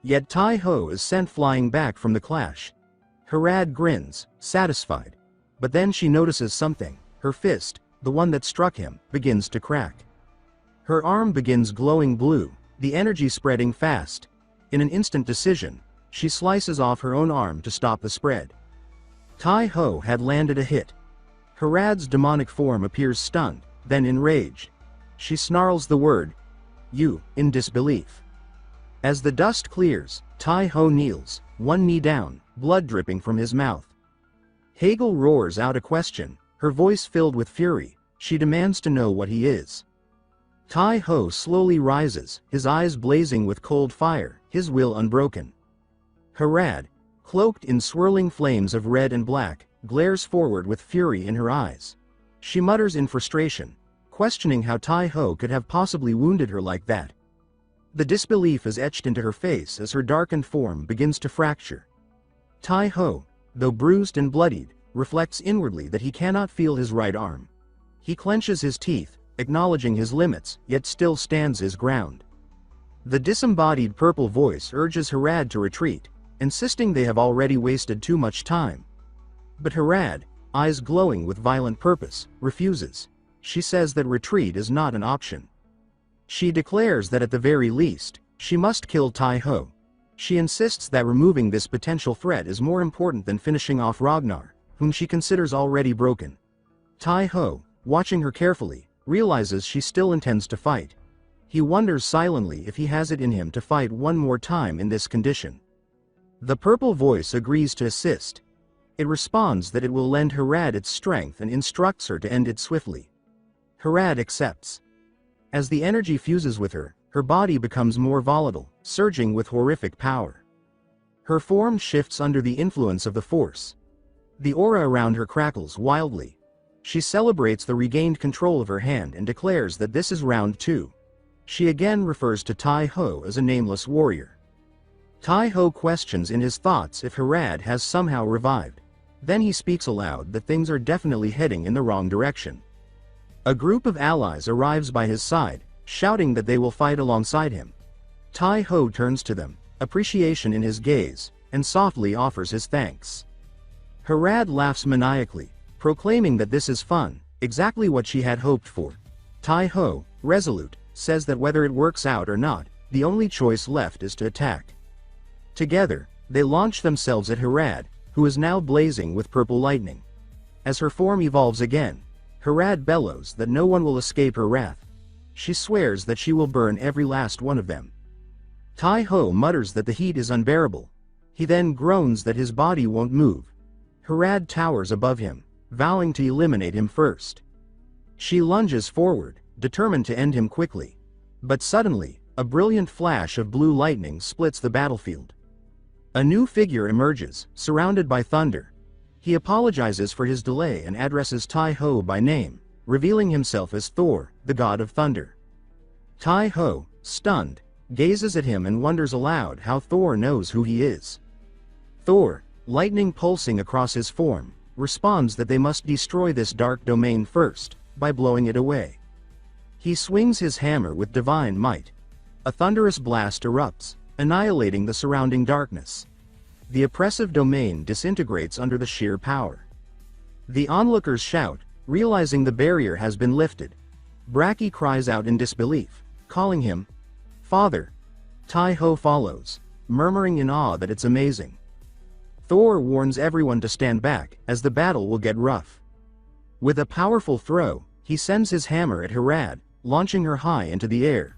Yet Tai-Ho is sent flying back from the clash. Harad grins, satisfied. But then she notices something. Her fist, the one that struck him, begins to crack. Her arm begins glowing blue, the energy spreading fast. In an instant decision, she slices off her own arm to stop the spread. Tai-Ho had landed a hit. Harad's demonic form appears stunned, then enraged. She snarls the word, "You," in disbelief. As the dust clears, Tai-ho kneels, one knee down, blood dripping from his mouth. Hegel roars out a question, her voice filled with fury. She demands to know what he is. Tai-ho slowly rises, his eyes blazing with cold fire, his will unbroken. Harad, cloaked in swirling flames of red and black, glares forward with fury in her eyes. She mutters in frustration, questioning how Tai-ho could have possibly wounded her like that. The disbelief is etched into her face as her darkened form begins to fracture. Tai-ho, though bruised and bloodied, reflects inwardly that he cannot feel his right arm. He clenches his teeth, acknowledging his limits, yet still stands his ground. The disembodied purple voice urges Harad to retreat, insisting they have already wasted too much time. But Harad, eyes glowing with violent purpose, refuses. She says that retreat is not an option. She declares that at the very least, she must kill Tai-ho. She insists that removing this potential threat is more important than finishing off Ragnar, whom she considers already broken. Tai-ho, watching her carefully, realizes she still intends to fight. He wonders silently if he has it in him to fight one more time in this condition. The purple voice agrees to assist. It responds that it will lend Harad its strength and instructs her to end it swiftly. Harad accepts. As the energy fuses with her, her body becomes more volatile, surging with horrific power. Her form shifts under the influence of the force. The aura around her crackles wildly. She celebrates the regained control of her hand and declares that this is round 2. She again refers to Tai-ho as a nameless warrior. Tai-ho questions in his thoughts if Harad has somehow revived. Then he speaks aloud that things are definitely heading in the wrong direction. A group of allies arrives by his side, shouting that they will fight alongside him. Tai-ho turns to them, appreciation in his gaze, and softly offers his thanks. Harad laughs maniacally, proclaiming that this is fun, exactly what she had hoped for. Tai-ho, resolute, says that whether it works out or not, the only choice left is to attack. Together, they launch themselves at Harad, who is now blazing with purple lightning. As her form evolves again, Harad bellows that no one will escape her wrath. She swears that she will burn every last one of them. Tai-ho mutters that the heat is unbearable. He then groans that his body won't move. Harad towers above him, vowing to eliminate him first. She lunges forward, determined to end him quickly. But suddenly, a brilliant flash of blue lightning splits the battlefield. A new figure emerges, surrounded by thunder. He apologizes for his delay and addresses Tai-ho by name, revealing himself as Thor, the god of thunder. Tai-ho, stunned, gazes at him and wonders aloud how Thor knows who he is. Thor, lightning pulsing across his form, responds that they must destroy this dark domain first, by blowing it away. He swings his hammer with divine might. A thunderous blast erupts, annihilating the surrounding darkness. The oppressive domain disintegrates under the sheer power. The onlookers shout, realizing the barrier has been lifted. Braki cries out in disbelief, calling him Father. Tai-ho follows, murmuring in awe that it's amazing. Thor warns everyone to stand back, as the battle will get rough. With a powerful throw, he sends his hammer at Harad, launching her high into the air.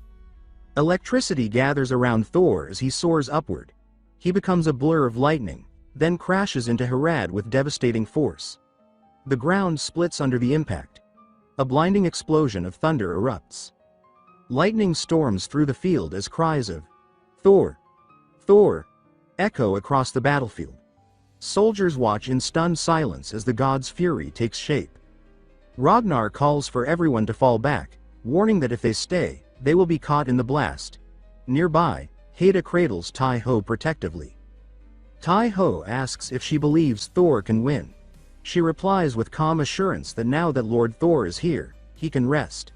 Electricity gathers around Thor as he soars upward. He becomes a blur of lightning, then crashes into Harad with devastating force. The ground splits under the impact. A blinding explosion of thunder erupts. Lightning storms through the field as cries of Thor! Thor! Echo across the battlefield. Soldiers watch in stunned silence as the god's fury takes shape. Ragnar calls for everyone to fall back, warning that if they stay, they will be caught in the blast. Nearby, Heda cradles Tai-ho protectively. Tai-ho asks if she believes Thor can win. She replies with calm assurance that now that Lord Thor is here, he can rest.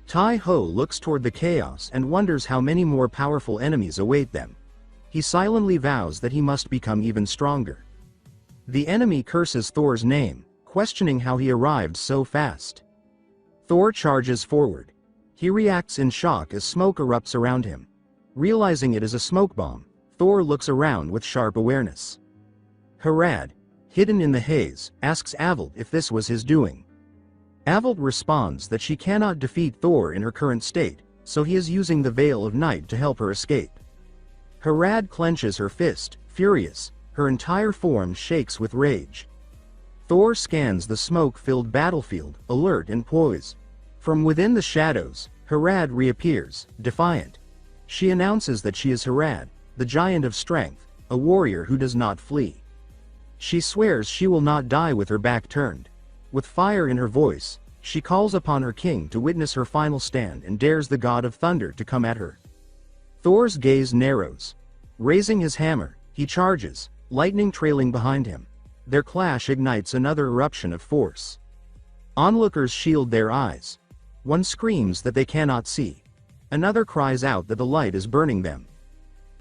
Tai-ho looks toward the chaos and wonders how many more powerful enemies await them. He silently vows that he must become even stronger. The enemy curses Thor's name, questioning how he arrived so fast. Thor charges forward. He reacts in shock as smoke erupts around him. Realizing it is a smoke bomb, Thor looks around with sharp awareness. Harad, hidden in the haze, asks Avold if this was his doing. Avold responds that she cannot defeat Thor in her current state, so he is using the Veil of Night to help her escape. Herad clenches her fist, furious, her entire form shakes with rage. Thor scans the smoke-filled battlefield, alert and poised. From within the shadows, Herad reappears, defiant. She announces that she is Herad, the giant of strength, a warrior who does not flee. She swears she will not die with her back turned. With fire in her voice, she calls upon her king to witness her final stand and dares the god of thunder to come at her. Thor's gaze narrows. Raising his hammer, he charges, lightning trailing behind him. Their clash ignites another eruption of force. Onlookers shield their eyes. One screams that they cannot see. Another cries out that the light is burning them.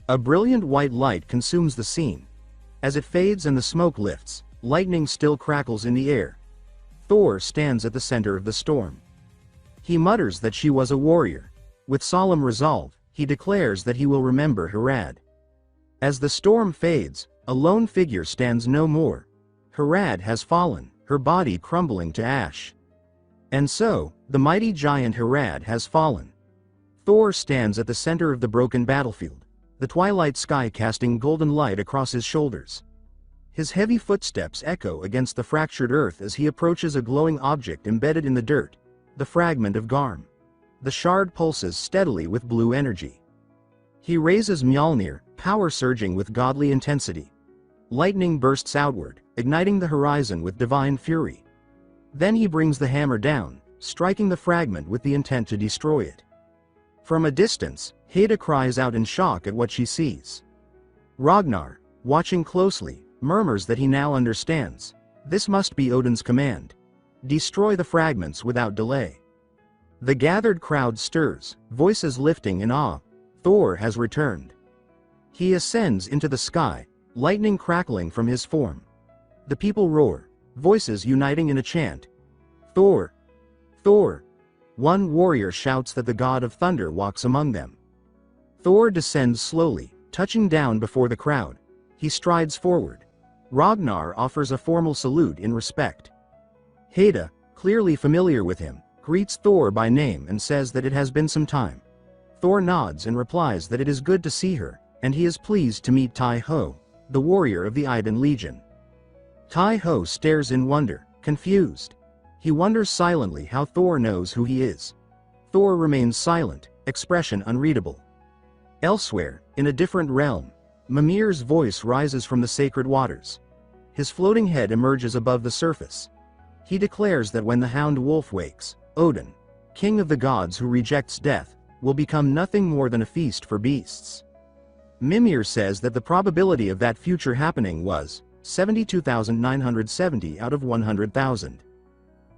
A brilliant white light consumes the scene. As it fades and the smoke lifts, lightning still crackles in the air. Thor stands at the center of the storm. He mutters that she was a warrior. With solemn resolve, he declares that he will remember Herad. As the storm fades, a lone figure stands no more. Herad has fallen, her body crumbling to ash. And so, the mighty giant Herad has fallen. Thor stands at the center of the broken battlefield, the twilight sky casting golden light across his shoulders. His heavy footsteps echo against the fractured earth as he approaches a glowing object embedded in the dirt, the fragment of Garm. The shard pulses steadily with blue energy. He raises Mjolnir, power surging with godly intensity. Lightning bursts outward, igniting the horizon with divine fury. Then he brings the hammer down, striking the fragment with the intent to destroy it. From a distance, Heda cries out in shock at what she sees. Ragnar, watching closely, murmurs that he now understands. This must be Odin's command. Destroy the fragments without delay. The gathered crowd stirs, voices lifting in awe. Thor has returned. He ascends into the sky, lightning crackling from his form. The people roar, voices uniting in a chant. Thor! Thor! One warrior shouts that the god of thunder walks among them. Thor descends slowly, touching down before the crowd. He strides forward. Ragnar offers a formal salute in respect. Heda, clearly familiar with him, greets Thor by name and says that it has been some time. Thor nods and replies that it is good to see her, and he is pleased to meet Tai-Ho, the warrior of the Iden Legion. Tai-Ho stares in wonder, confused. He wonders silently how Thor knows who he is. Thor remains silent, expression unreadable. Elsewhere, in a different realm, Mimir's voice rises from the sacred waters. His floating head emerges above the surface. He declares that when the hound wolf wakes, Odin, king of the gods who rejects death, will become nothing more than a feast for beasts. Mimir says that the probability of that future happening was 72,970 out of 100,000.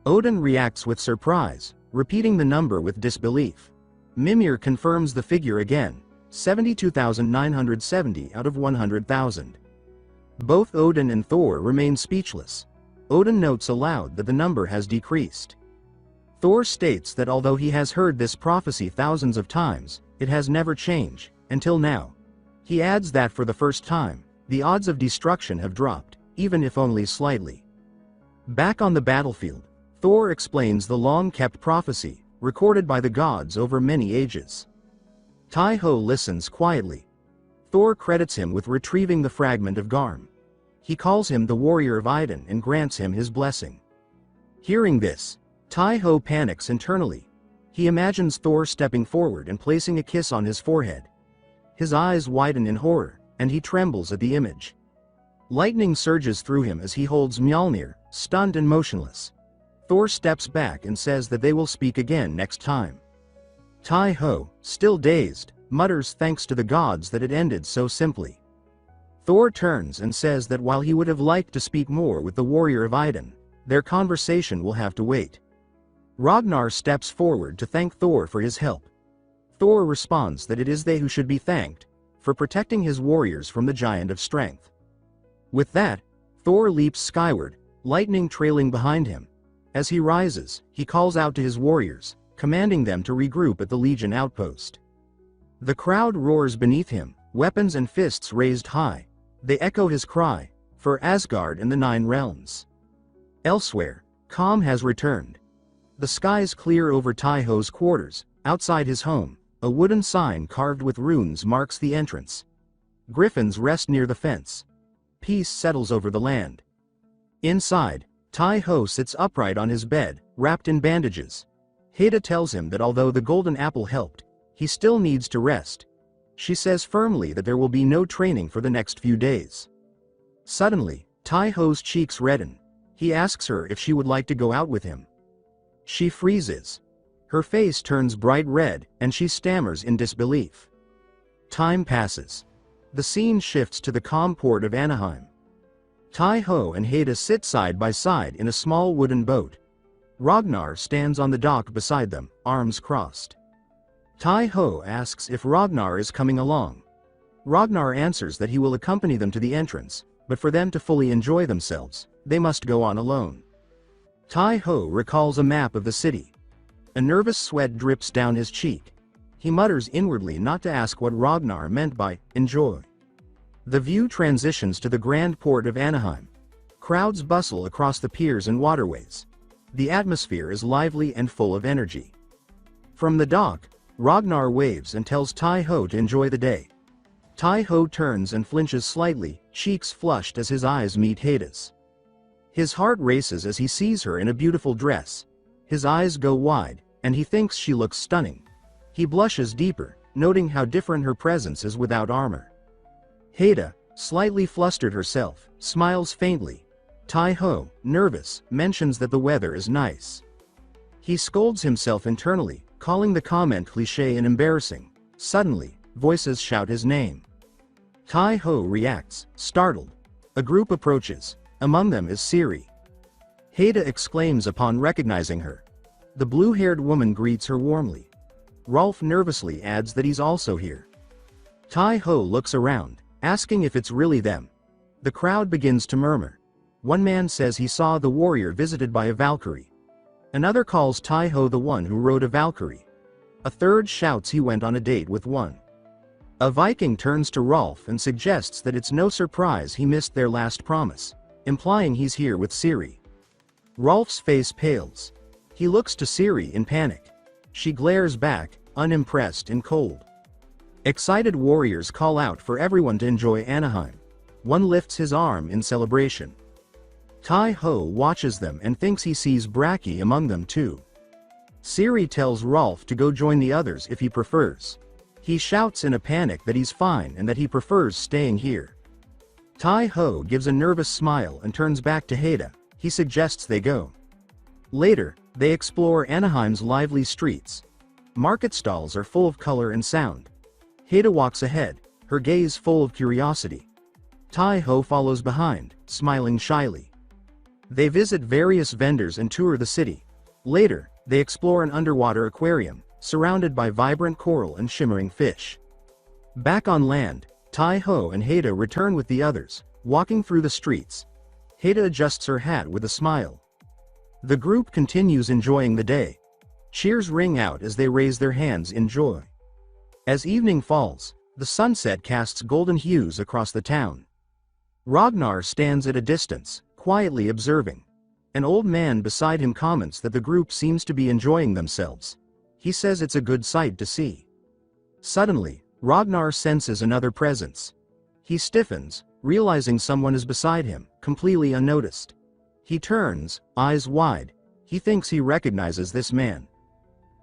Odin reacts with surprise, repeating the number with disbelief. Mimir confirms the figure again, 72,970 out of 100,000. Both Odin and Thor remain speechless. Odin notes aloud that the number has decreased. Thor states that although he has heard this prophecy thousands of times, it has never changed, until now. He adds that for the first time, the odds of destruction have dropped, even if only slightly. Back on the battlefield, Thor explains the long-kept prophecy, recorded by the gods over many ages. Tai-Ho listens quietly. Thor credits him with retrieving the fragment of Garm. He calls him the warrior of Iden and grants him his blessing. Hearing this, Tai-Ho panics internally. He imagines Thor stepping forward and placing a kiss on his forehead. His eyes widen in horror, and he trembles at the image. Lightning surges through him as he holds Mjolnir, stunned and motionless. Thor steps back and says that they will speak again next time. Tai-Ho, still dazed, mutters thanks to the gods that it ended so simply. Thor turns and says that while he would have liked to speak more with the warrior of Iden, their conversation will have to wait. Ragnar steps forward to thank Thor for his help. Thor responds that it is they who should be thanked, for protecting his warriors from the giant of strength. With that, Thor leaps skyward, lightning trailing behind him. As he rises, he calls out to his warriors, commanding them to regroup at the Legion outpost. The crowd roars beneath him, weapons and fists raised high. They echo his cry, for Asgard and the Nine Realms. Elsewhere, calm has returned. The skies clear over Tai-Ho's quarters. Outside his home, a wooden sign carved with runes marks the entrance. Griffins rest near the fence. Peace settles over the land. Inside, Tai-ho sits upright on his bed, wrapped in bandages. Haida tells him that although the golden apple helped, he still needs to rest. She says firmly that there will be no training for the next few days. Suddenly, Tai-ho's cheeks redden. He asks her if she would like to go out with him. She freezes. Her face turns bright red, and she stammers in disbelief. Time passes. The scene shifts to the calm port of Anaheim. Tai-ho and Haida sit side by side in a small wooden boat. Ragnar stands on the dock beside them, arms crossed. Tai-ho asks if Ragnar is coming along. Ragnar answers that he will accompany them to the entrance, but for them to fully enjoy themselves, they must go on alone. Tai-ho recalls a map of the city. A nervous sweat drips down his cheek. He mutters inwardly not to ask what Ragnar meant by enjoy. The view transitions to the grand port of Anaheim. Crowds bustle across the piers and waterways. The atmosphere is lively and full of energy. From the dock, Ragnar waves and tells Tai-ho to enjoy the day. Tai-ho turns and flinches slightly, cheeks flushed as his eyes meet Haida's. His heart races as he sees her in a beautiful dress. His eyes go wide, and he thinks she looks stunning. He blushes deeper, noting how different her presence is without armor. Haida, slightly flustered herself, smiles faintly. Tai-ho, nervous, mentions that the weather is nice. He scolds himself internally, calling the comment cliché and embarrassing. Suddenly, voices shout his name. Tai-ho reacts, startled. A group approaches. Among them is Siri. Haida exclaims upon recognizing her. The blue-haired woman greets her warmly. Rolf nervously adds that he's also here. Tai-ho looks around, asking if it's really them. The crowd begins to murmur. One man says he saw the warrior visited by a Valkyrie. Another calls Tai-ho the one who rode a Valkyrie. A third shouts he went on a date with one. A Viking turns to Rolf and suggests that it's no surprise he missed their last promise, implying he's here with Siri. Rolf's face pales. He looks to Siri in panic. She glares back, unimpressed and cold. Excited warriors call out for everyone to enjoy Anaheim. One lifts his arm in celebration. Tai-ho watches them and thinks he sees Bracky among them too. Siri tells Rolf to go join the others if he prefers. He shouts in a panic that he's fine and that he prefers staying here. Tai-ho gives a nervous smile and turns back to Haida. He suggests they go. Later, they explore Anaheim's lively streets. Market stalls are full of color and sound. Haida walks ahead, her gaze full of curiosity. Tai-ho follows behind, smiling shyly. They visit various vendors and tour the city. Later, they explore an underwater aquarium, surrounded by vibrant coral and shimmering fish. Back on land, Tai-ho and Haida return with the others, walking through the streets. Haida adjusts her hat with a smile. The group continues enjoying the day. Cheers ring out as they raise their hands in joy. As evening falls, the sunset casts golden hues across the town. Ragnar stands at a distance, quietly observing. An old man beside him comments that the group seems to be enjoying themselves. He says it's a good sight to see. Suddenly, Ragnar senses another presence. He stiffens, realizing someone is beside him, completely unnoticed. He turns, eyes wide. He thinks he recognizes this man.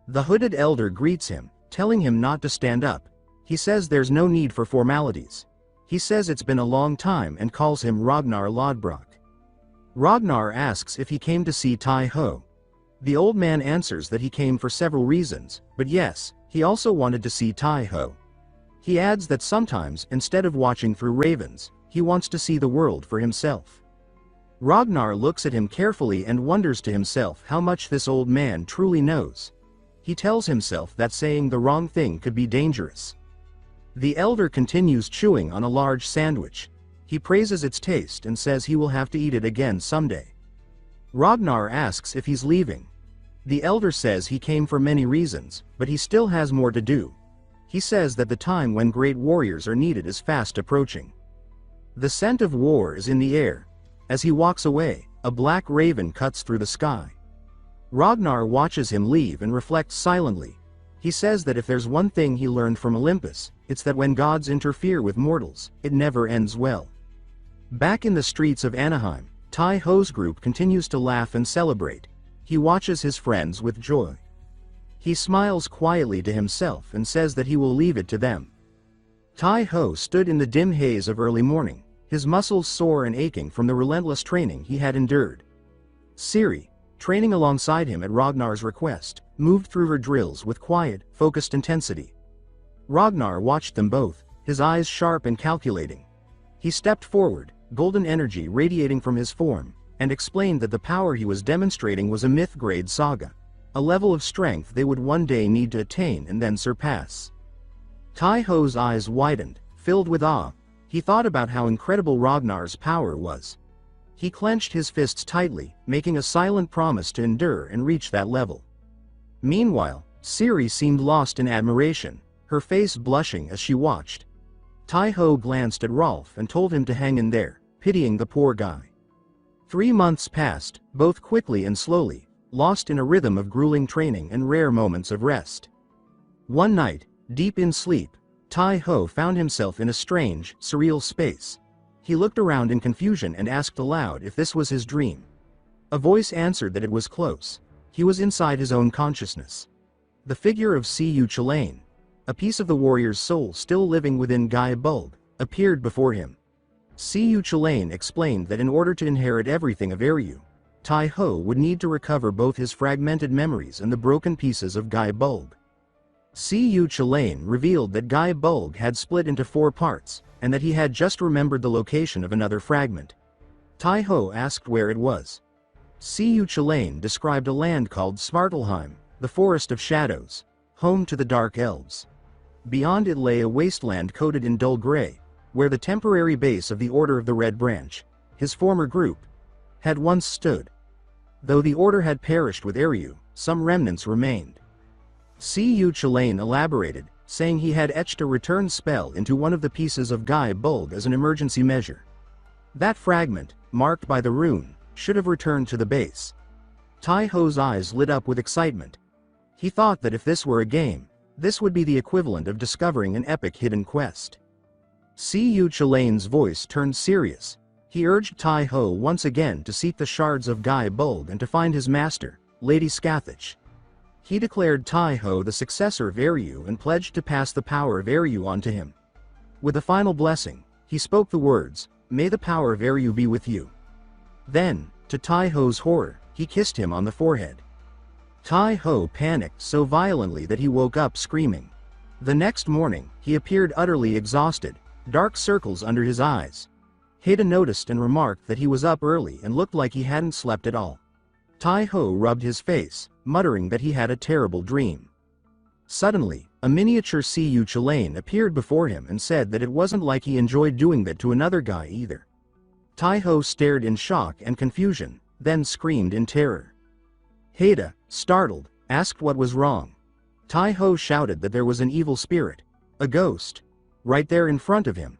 The hooded elder greets him, telling him not to stand up. He says there's no need for formalities. He says it's been a long time and calls him Ragnar Lodbrok. Ragnar asks if he came to see Tai-ho. The old man answers that he came for several reasons, but yes, he also wanted to see Tai-ho. He adds that sometimes, instead of watching through ravens, he wants to see the world for himself. Ragnar looks at him carefully and wonders to himself how much this old man truly knows. He tells himself that saying the wrong thing could be dangerous. The elder continues chewing on a large sandwich. He praises its taste and says he will have to eat it again someday. Ragnar asks if he's leaving. The elder says he came for many reasons, but he still has more to do. He says that the time when great warriors are needed is fast approaching. The scent of war is in the air. As he walks away, a black raven cuts through the sky. Ragnar watches him leave and reflects silently. He says that if there's one thing he learned from Olympus, it's that when gods interfere with mortals, it never ends well. Back in the streets of Anaheim, Tai Ho's group continues to laugh and celebrate. He watches his friends with joy. He smiles quietly to himself and says that he will leave it to them. Tai Ho stood in the dim haze of early morning, his muscles sore and aching from the relentless training he had endured. Siri, training alongside him at Ragnar's request, moved through her drills with quiet, focused intensity. Ragnar watched them both, his eyes sharp and calculating. He stepped forward, golden energy radiating from his form, and explained that the power he was demonstrating was a myth-grade saga, a level of strength they would one day need to attain and then surpass. Tai Ho's eyes widened, filled with awe. He thought about how incredible Ragnar's power was. He clenched his fists tightly, making a silent promise to endure and reach that level. Meanwhile, Siri seemed lost in admiration, her face blushing as she watched. Tai Ho glanced at Rolf and told him to hang in there, pitying the poor guy. 3 months passed, both quickly and slowly, lost in a rhythm of grueling training and rare moments of rest. One night, deep in sleep, Tai Ho found himself in a strange, surreal space. He looked around in confusion and asked aloud if this was his dream. A voice answered that it was close. He was inside his own consciousness. The figure of Siyu Chalain, a piece of the warrior's soul still living within Guy Bulg, appeared before him. Siyu Chalain explained that in order to inherit everything of Eryu, Tai Ho would need to recover both his fragmented memories and the broken pieces of Guy Bulg. Siyu Chalain revealed that Guy Bulg had split into 4 parts, and that he had just remembered the location of another fragment. Tai Ho asked where it was. Siyu Chalain described a land called Svartalheim, the Forest of Shadows, home to the Dark Elves. Beyond it lay a wasteland coated in dull gray, where the temporary base of the Order of the Red Branch, his former group, had once stood. Though the order had perished with Eryu, some remnants remained. Siyu Chalain elaborated, saying he had etched a return spell into one of the pieces of Guy Bulg as an emergency measure. That fragment, marked by the rune, should have returned to the base. Tai Ho's eyes lit up with excitement. He thought that if this were a game, this would be the equivalent of discovering an epic hidden quest. Siyu Chalain's voice turned serious. He urged Tai Ho once again to seek the shards of Guy Bulg and to find his master, Lady Scathach. He declared Tai Ho the successor of Eryu and pledged to pass the power of Eryu on to him. With a final blessing, he spoke the words, "May the power of Eryu be with you." Then, to Tai Ho's horror, he kissed him on the forehead. Tai Ho panicked so violently that he woke up screaming. The next morning, he appeared utterly exhausted, dark circles under his eyes. Haida noticed and remarked that he was up early and looked like he hadn't slept at all. Tai Ho rubbed his face, muttering that he had a terrible dream. Suddenly, a miniature Siyu Chalain appeared before him and said that it wasn't like he enjoyed doing that to another guy either. Tai Ho stared in shock and confusion, then screamed in terror. Haida, startled, asked what was wrong. Tai Ho shouted that there was an evil spirit, a ghost, right there in front of him.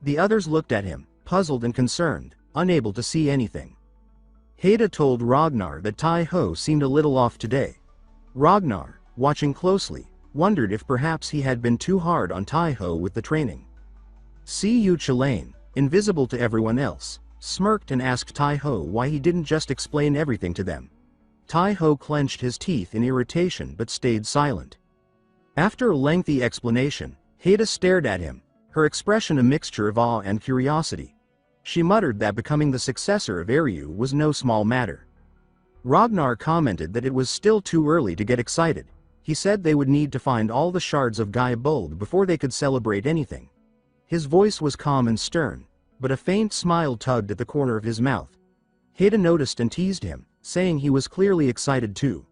The others looked at him, puzzled and concerned, unable to see anything. Haida told Ragnar that Tai Ho seemed a little off today. Ragnar, watching closely, wondered if perhaps he had been too hard on Tai Ho with the training. Siyu Chalain, invisible to everyone else, smirked and asked Tai Ho why he didn't just explain everything to them. Tai Ho clenched his teeth in irritation but stayed silent. After a lengthy explanation, Haida stared at him, her expression a mixture of awe and curiosity. She muttered that becoming the successor of Eryu was no small matter. Ragnar commented that it was still too early to get excited. He said they would need to find all the shards of Guy Bulg before they could celebrate anything. His voice was calm and stern, but a faint smile tugged at the corner of his mouth. Haida noticed and teased him, saying he was clearly excited too.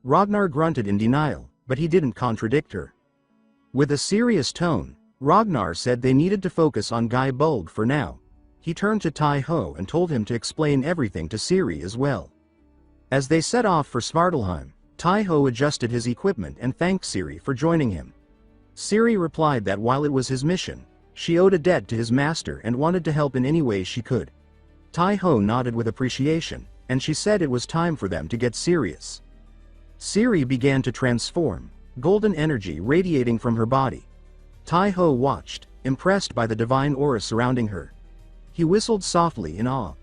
Ragnar grunted in denial, but he didn't contradict her. With a serious tone, Ragnar said they needed to focus on Guy Bulg for now. He turned to Tai Ho and told him to explain everything to Siri as well. As they set off for Svartalheim, Tai Ho adjusted his equipment and thanked Siri for joining him. Siri replied that while it was his mission, she owed a debt to his master and wanted to help in any way she could. Tai Ho nodded with appreciation, and she said it was time for them to get serious. Siri began to transform, golden energy radiating from her body. Tai-ho watched, impressed by the divine aura surrounding her. He whistled softly in awe.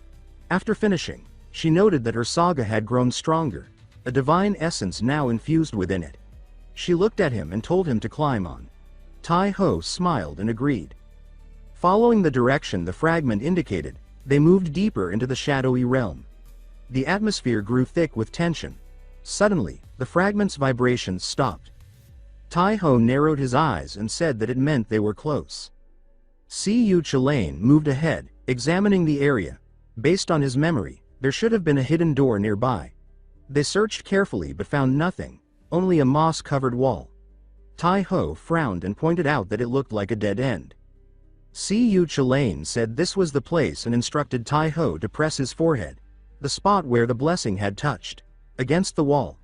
After finishing, she noted that her saga had grown stronger, a divine essence now infused within it. She looked at him and told him to climb on. Tai-ho smiled and agreed. Following the direction the fragment indicated, they moved deeper into the shadowy realm. The atmosphere grew thick with tension. Suddenly, the fragment's vibrations stopped. Tai-ho narrowed his eyes and said that it meant they were close. Siyu Chilane moved ahead, examining the area. Based on his memory, there should have been a hidden door nearby. They searched carefully but found nothing, only a moss-covered wall. Tai-ho frowned and pointed out that it looked like a dead end. Siyu Chilane said this was the place and instructed Tai-ho to press his forehead, the spot where the blessing had touched, against the wall.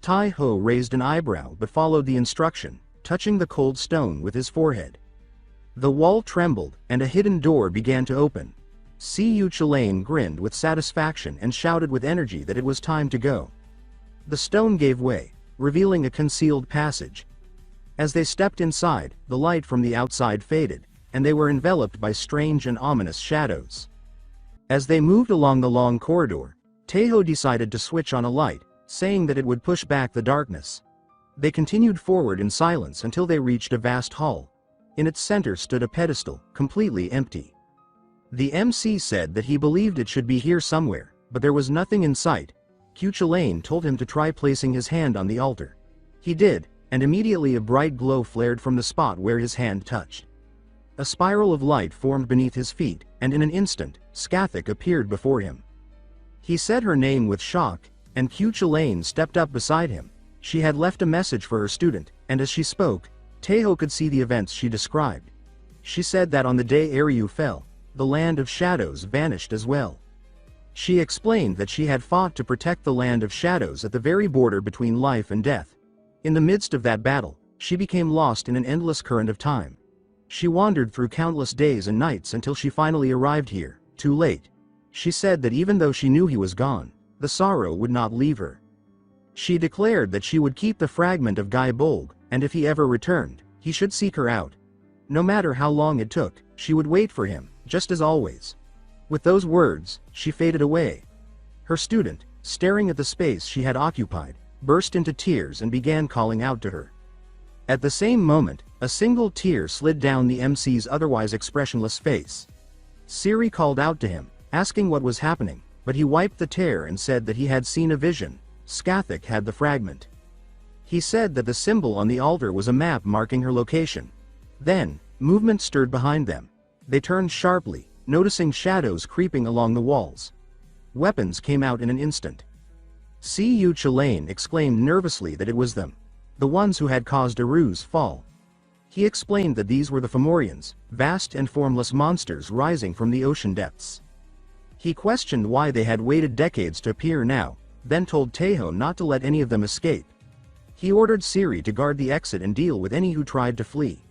Tai-ho raised an eyebrow but followed the instruction, touching the cold stone with his forehead. The wall trembled, and a hidden door began to open. Siyu Chilane grinned with satisfaction and shouted with energy that it was time to go. The stone gave way, revealing a concealed passage. As they stepped inside, the light from the outside faded, and they were enveloped by strange and ominous shadows. As they moved along the long corridor, Tai-ho decided to switch on a light, saying that it would push back the darkness. They continued forward in silence until they reached a vast hall. In its center stood a pedestal, completely empty. The MC said that he believed it should be here somewhere, but there was nothing in sight. Chilane told him to try placing his hand on the altar. He did, and immediately a bright glow flared from the spot where his hand touched. A spiral of light formed beneath his feet, and in an instant, Skathik appeared before him. He said her name with shock, and Chilane stepped up beside him. She had left a message for her student, and as she spoke, Tai-ho could see the events she described. She said that on the day Aryu fell, the land of shadows vanished as well. She explained that she had fought to protect the land of shadows at the very border between life and death. In the midst of that battle, she became lost in an endless current of time. She wandered through countless days and nights until she finally arrived here, too late. She said that even though she knew he was gone, the sorrow would not leave her. She declared that she would keep the fragment of Gai Bolg, and if he ever returned, he should seek her out. No matter how long it took, she would wait for him, just as always. With those words, she faded away. Her student, staring at the space she had occupied, burst into tears and began calling out to her. At the same moment, a single tear slid down the MC's otherwise expressionless face. Siri called out to him, asking what was happening, but he wiped the tear and said that he had seen a vision. Skathik had the fragment. He said that the symbol on the altar was a map marking her location. Then, movement stirred behind them. They turned sharply, noticing shadows creeping along the walls. Weapons came out in an instant. Siyu Chilane exclaimed nervously that it was them, the ones who had caused Aru's fall. He explained that these were the Fomorians, vast and formless monsters rising from the ocean depths. He questioned why they had waited decades to appear now, then told Tai-ho not to let any of them escape. He ordered Siri to guard the exit and deal with any who tried to flee.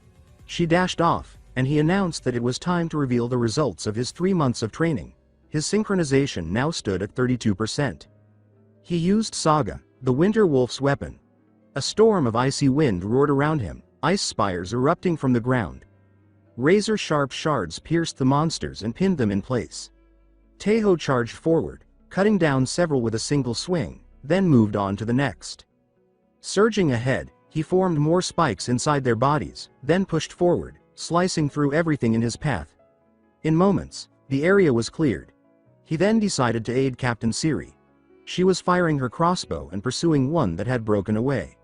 She dashed off, and he announced that it was time to reveal the results of his 3 months of training. His synchronization now stood at 32%. He used Saga, the Winter Wolf's weapon. A storm of icy wind roared around him, ice spires erupting from the ground. Razor-sharp shards pierced the monsters and pinned them in place. Tai-ho charged forward, cutting down several with a single swing, then moved on to the next. Surging ahead, he formed more spikes inside their bodies, then pushed forward, slicing through everything in his path. In moments, the area was cleared. He then decided to aid Captain Siri. She was firing her crossbow and pursuing one that had broken away.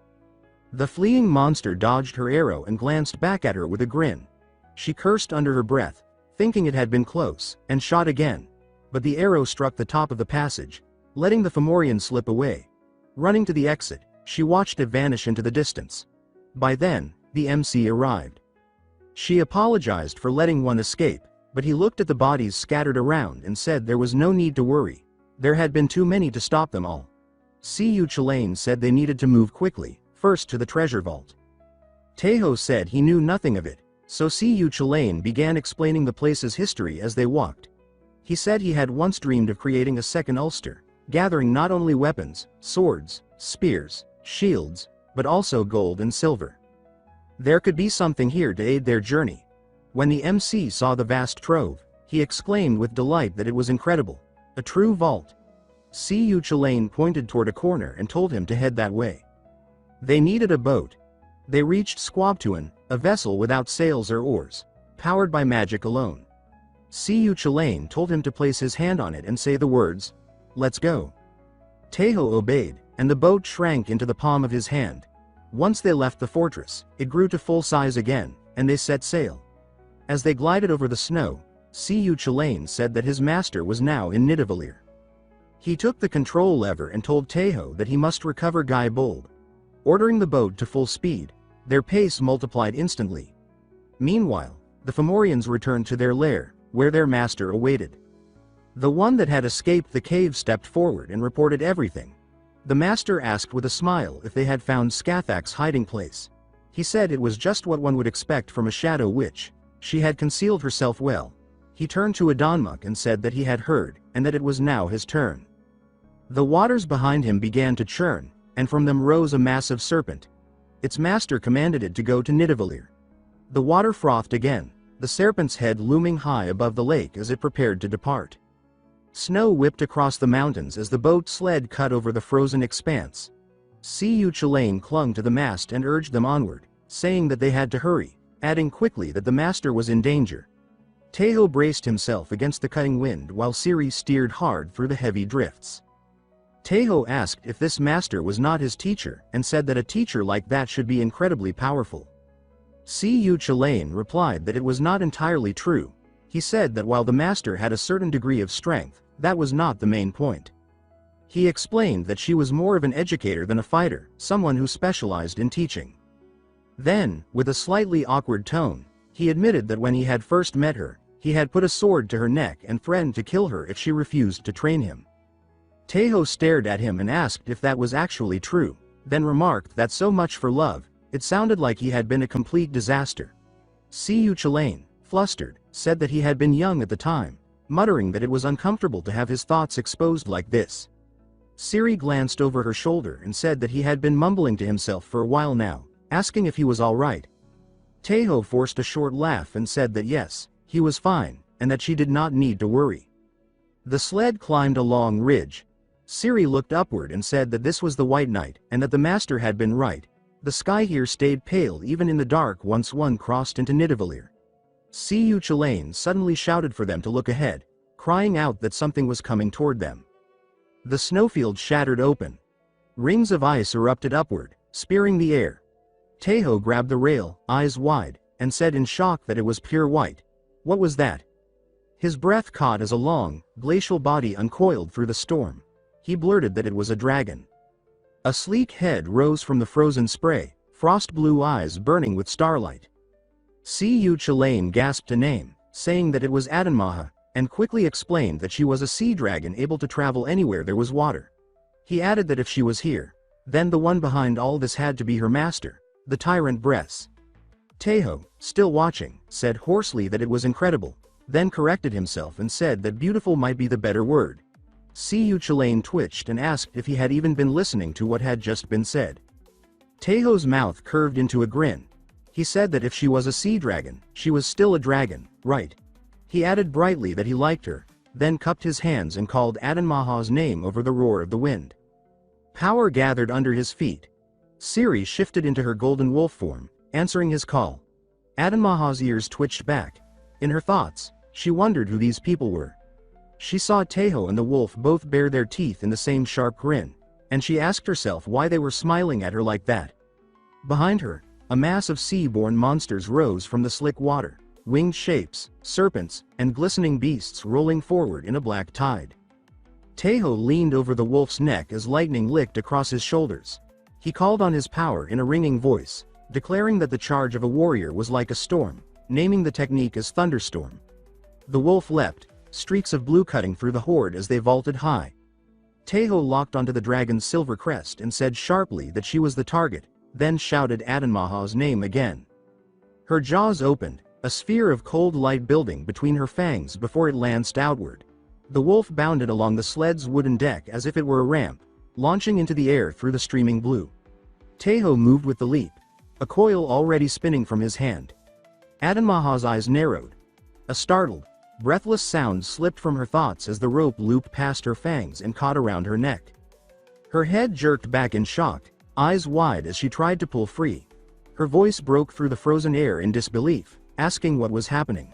The fleeing monster dodged her arrow and glanced back at her with a grin. She cursed under her breath, thinking it had been close, and shot again. But the arrow struck the top of the passage, letting the Fomorian slip away. Running to the exit, she watched it vanish into the distance. By then, the MC arrived. She apologized for letting one escape, but he looked at the bodies scattered around and said there was no need to worry. There had been too many to stop them all. Siyu Chilane said they needed to move quickly, first to the treasure vault. Tai-ho said he knew nothing of it, so Siyu Chilane began explaining the place's history as they walked. He said he had once dreamed of creating a second Ulster, gathering not only weapons, swords, spears, shields, but also gold and silver. There could be something here to aid their journey. When the MC saw the vast trove, he exclaimed with delight that it was incredible. A true vault. Siyu Chalain pointed toward a corner and told him to head that way. They needed a boat. They reached Squabtuan, a vessel without sails or oars, powered by magic alone. Siyu Chalain told him to place his hand on it and say the words, "Let's go." Taeho obeyed, and the boat shrank into the palm of his hand. Once they left the fortress, it grew to full size again, and they set sail. As they glided over the snow, Siyu Chalain said that his master was now in Nidavellir. He took the control lever and told Taeho that he must recover Gai Bold. Ordering the boat to full speed, their pace multiplied instantly. Meanwhile, the Fomorians returned to their lair, where their master awaited. The one that had escaped the cave stepped forward and reported everything. The master asked with a smile if they had found Skathak's hiding place. He said it was just what one would expect from a shadow witch. She had concealed herself well. He turned to Adonmuk and said that he had heard, and that it was now his turn. The waters behind him began to churn, and from them rose a massive serpent. Its master commanded it to go to Nidavellir. The water frothed again, the serpent's head looming high above the lake as it prepared to depart. Snow whipped across the mountains as the boat sled cut over the frozen expanse. Siyu Chalain clung to the mast and urged them onward, saying that they had to hurry, adding quickly that the master was in danger. Taeho braced himself against the cutting wind while Siri steered hard through the heavy drifts. Taeho asked if this master was not his teacher and said that a teacher like that should be incredibly powerful. Siyu Chalain replied that it was not entirely true. He said that while the master had a certain degree of strength, that was not the main point. He explained that she was more of an educator than a fighter, someone who specialized in teaching. Then, with a slightly awkward tone, he admitted that when he had first met her, he had put a sword to her neck and threatened to kill her if she refused to train him. Taeho stared at him and asked if that was actually true, then remarked that so much for love, it sounded like he had been a complete disaster. Siyu Chalain, flustered, said that he had been young at the time, muttering that it was uncomfortable to have his thoughts exposed like this. Siri glanced over her shoulder and said that he had been mumbling to himself for a while now, asking if he was all right. Taeho forced a short laugh and said that yes, he was fine, and that she did not need to worry. The sled climbed a long ridge. Siri looked upward and said that this was the White Night, and that the master had been right. The sky here stayed pale even in the dark once one crossed into Nidavellir. Siyu Chalain suddenly shouted for them to look ahead, crying out that something was coming toward them. The snowfield shattered open. Rings of ice erupted upward, spearing the air. Taeho grabbed the rail, eyes wide, and said in shock that it was pure white. What was that? His breath caught as a long, glacial body uncoiled through the storm. He blurted that it was a dragon. A sleek head rose from the frozen spray, frost-blue eyes burning with starlight. Siyu Chalain gasped a name, saying that it was Adanmaha, and quickly explained that she was a sea dragon able to travel anywhere there was water. He added that if she was here, then the one behind all this had to be her master, the tyrant Bress. Taeho, still watching, said hoarsely that it was incredible, then corrected himself and said that beautiful might be the better word. Siyu Chalain twitched and asked if he had even been listening to what had just been said. Taeho's mouth curved into a grin. He said that if she was a sea dragon, she was still a dragon, right? He added brightly that he liked her, then cupped his hands and called Adanmaha's name over the roar of the wind. Power gathered under his feet. Siri shifted into her golden wolf form, answering his call. Adanmaha's ears twitched back. In her thoughts, she wondered who these people were. She saw Taeho and the wolf both bare their teeth in the same sharp grin, and she asked herself why they were smiling at her like that. Behind her, a mass of sea-born monsters rose from the slick water, winged shapes, serpents, and glistening beasts rolling forward in a black tide. Taeho leaned over the wolf's neck as lightning licked across his shoulders. He called on his power in a ringing voice, declaring that the charge of a warrior was like a storm, naming the technique as thunderstorm. The wolf leapt, streaks of blue cutting through the horde as they vaulted high. Taeho locked onto the dragon's silver crest and said sharply that she was the target, then shouted Adanmaha's name again. Her jaws opened, a sphere of cold light building between her fangs before it lanced outward. The wolf bounded along the sled's wooden deck as if it were a ramp, launching into the air through the streaming blue. Taeho moved with the leap, a coil already spinning from his hand. Adanmaha's eyes narrowed. A startled, breathless sound slipped from her thoughts as the rope looped past her fangs and caught around her neck. Her head jerked back in shock, eyes wide as she tried to pull free. Her voice broke through the frozen air in disbelief, asking what was happening.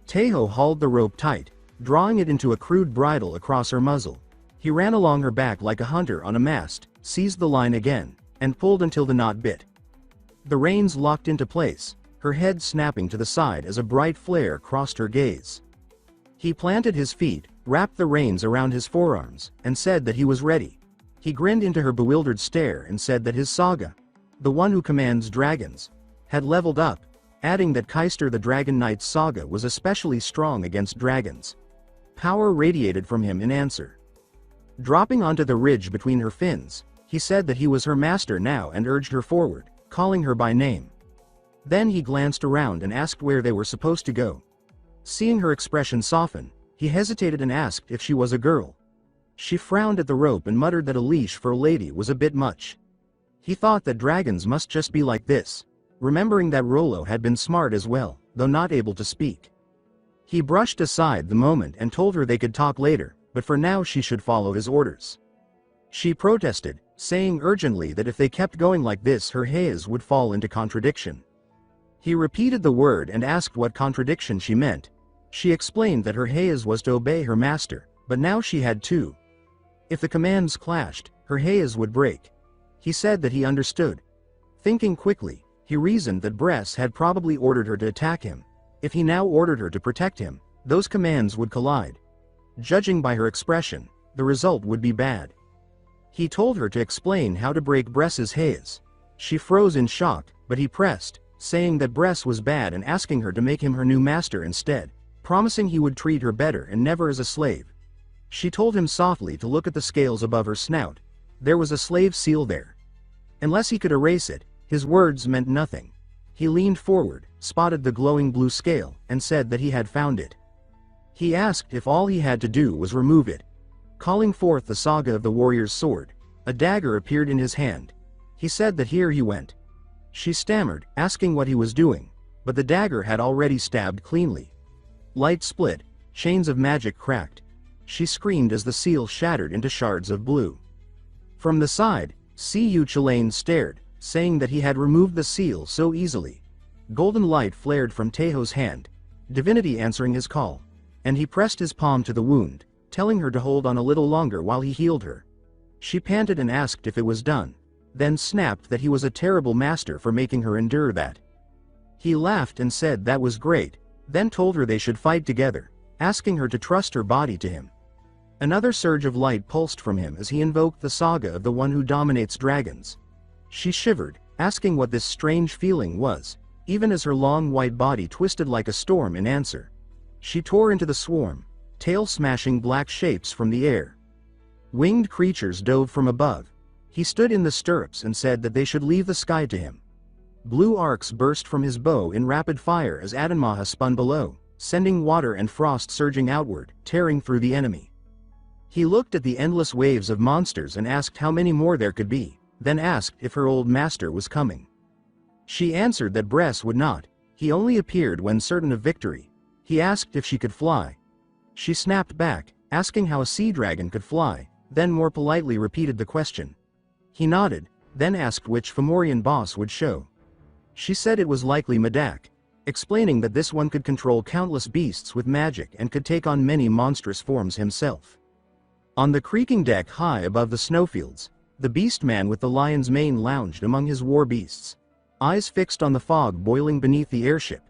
Taeho hauled the rope tight, drawing it into a crude bridle across her muzzle. He ran along her back like a hunter on a mast, seized the line again, and pulled until the knot bit. The reins locked into place, her head snapping to the side as a bright flare crossed her gaze. He planted his feet, wrapped the reins around his forearms, and said that he was ready. He grinned into her bewildered stare and said that his saga, the one who commands dragons, had leveled up, adding that Keister the Dragon Knight's saga was especially strong against dragons. Power radiated from him in answer. Dropping onto the ridge between her fins, he said that he was her master now and urged her forward, calling her by name. Then he glanced around and asked where they were supposed to go. Seeing her expression soften, he hesitated and asked if she was a girl. She frowned at the rope and muttered that a leash for a lady was a bit much. He thought that dragons must just be like this, remembering that Rollo had been smart as well, though not able to speak. He brushed aside the moment and told her they could talk later, but for now she should follow his orders. She protested, saying urgently that if they kept going like this her haze would fall into contradiction. He repeated the word and asked what contradiction she meant. She explained that her haze was to obey her master, but now she had two. If the commands clashed, her haze would break. He said that he understood. Thinking quickly, he reasoned that Bress had probably ordered her to attack him. If he now ordered her to protect him, those commands would collide. Judging by her expression, the result would be bad. He told her to explain how to break Bress's haze. She froze in shock, but he pressed, saying that Bress was bad and asking her to make him her new master instead, promising he would treat her better and never as a slave. She told him softly to look at the scales above her snout. There was a slave seal there. Unless he could erase it, his words meant nothing. He leaned forward, spotted the glowing blue scale, and said that he had found it. He asked if all he had to do was remove it. Calling forth the saga of the warrior's sword, a dagger appeared in his hand. He said that here he went. She stammered, asking what he was doing, but the dagger had already stabbed cleanly. Light split, chains of magic cracked. She screamed as the seal shattered into shards of blue. From the side, Siyu Chilane stared, saying that he had removed the seal so easily. Golden light flared from Taeho's hand, divinity answering his call, and he pressed his palm to the wound, telling her to hold on a little longer while he healed her. She panted and asked if it was done, then snapped that he was a terrible master for making her endure that. He laughed and said that was great, then told her they should fight together, asking her to trust her body to him. Another surge of light pulsed from him as he invoked the saga of the one who dominates dragons. She shivered, asking what this strange feeling was, even as her long white body twisted like a storm in answer. She tore into the swarm, tail-smashing black shapes from the air. Winged creatures dove from above. He stood in the stirrups and said that they should leave the sky to him. Blue arcs burst from his bow in rapid fire as Adanmaha spun below, sending water and frost surging outward, tearing through the enemy. He looked at the endless waves of monsters and asked how many more there could be, then asked if her old master was coming. She answered that Bress would not. He only appeared when certain of victory. He asked if she could fly. She snapped back, asking how a sea dragon could fly, then more politely repeated the question. He nodded, then asked which Fomorian boss would show. She said it was likely Medak, explaining that this one could control countless beasts with magic and could take on many monstrous forms himself. On the creaking deck high above the snowfields, the beast man with the lion's mane lounged among his war beasts, eyes fixed on the fog boiling beneath the airship.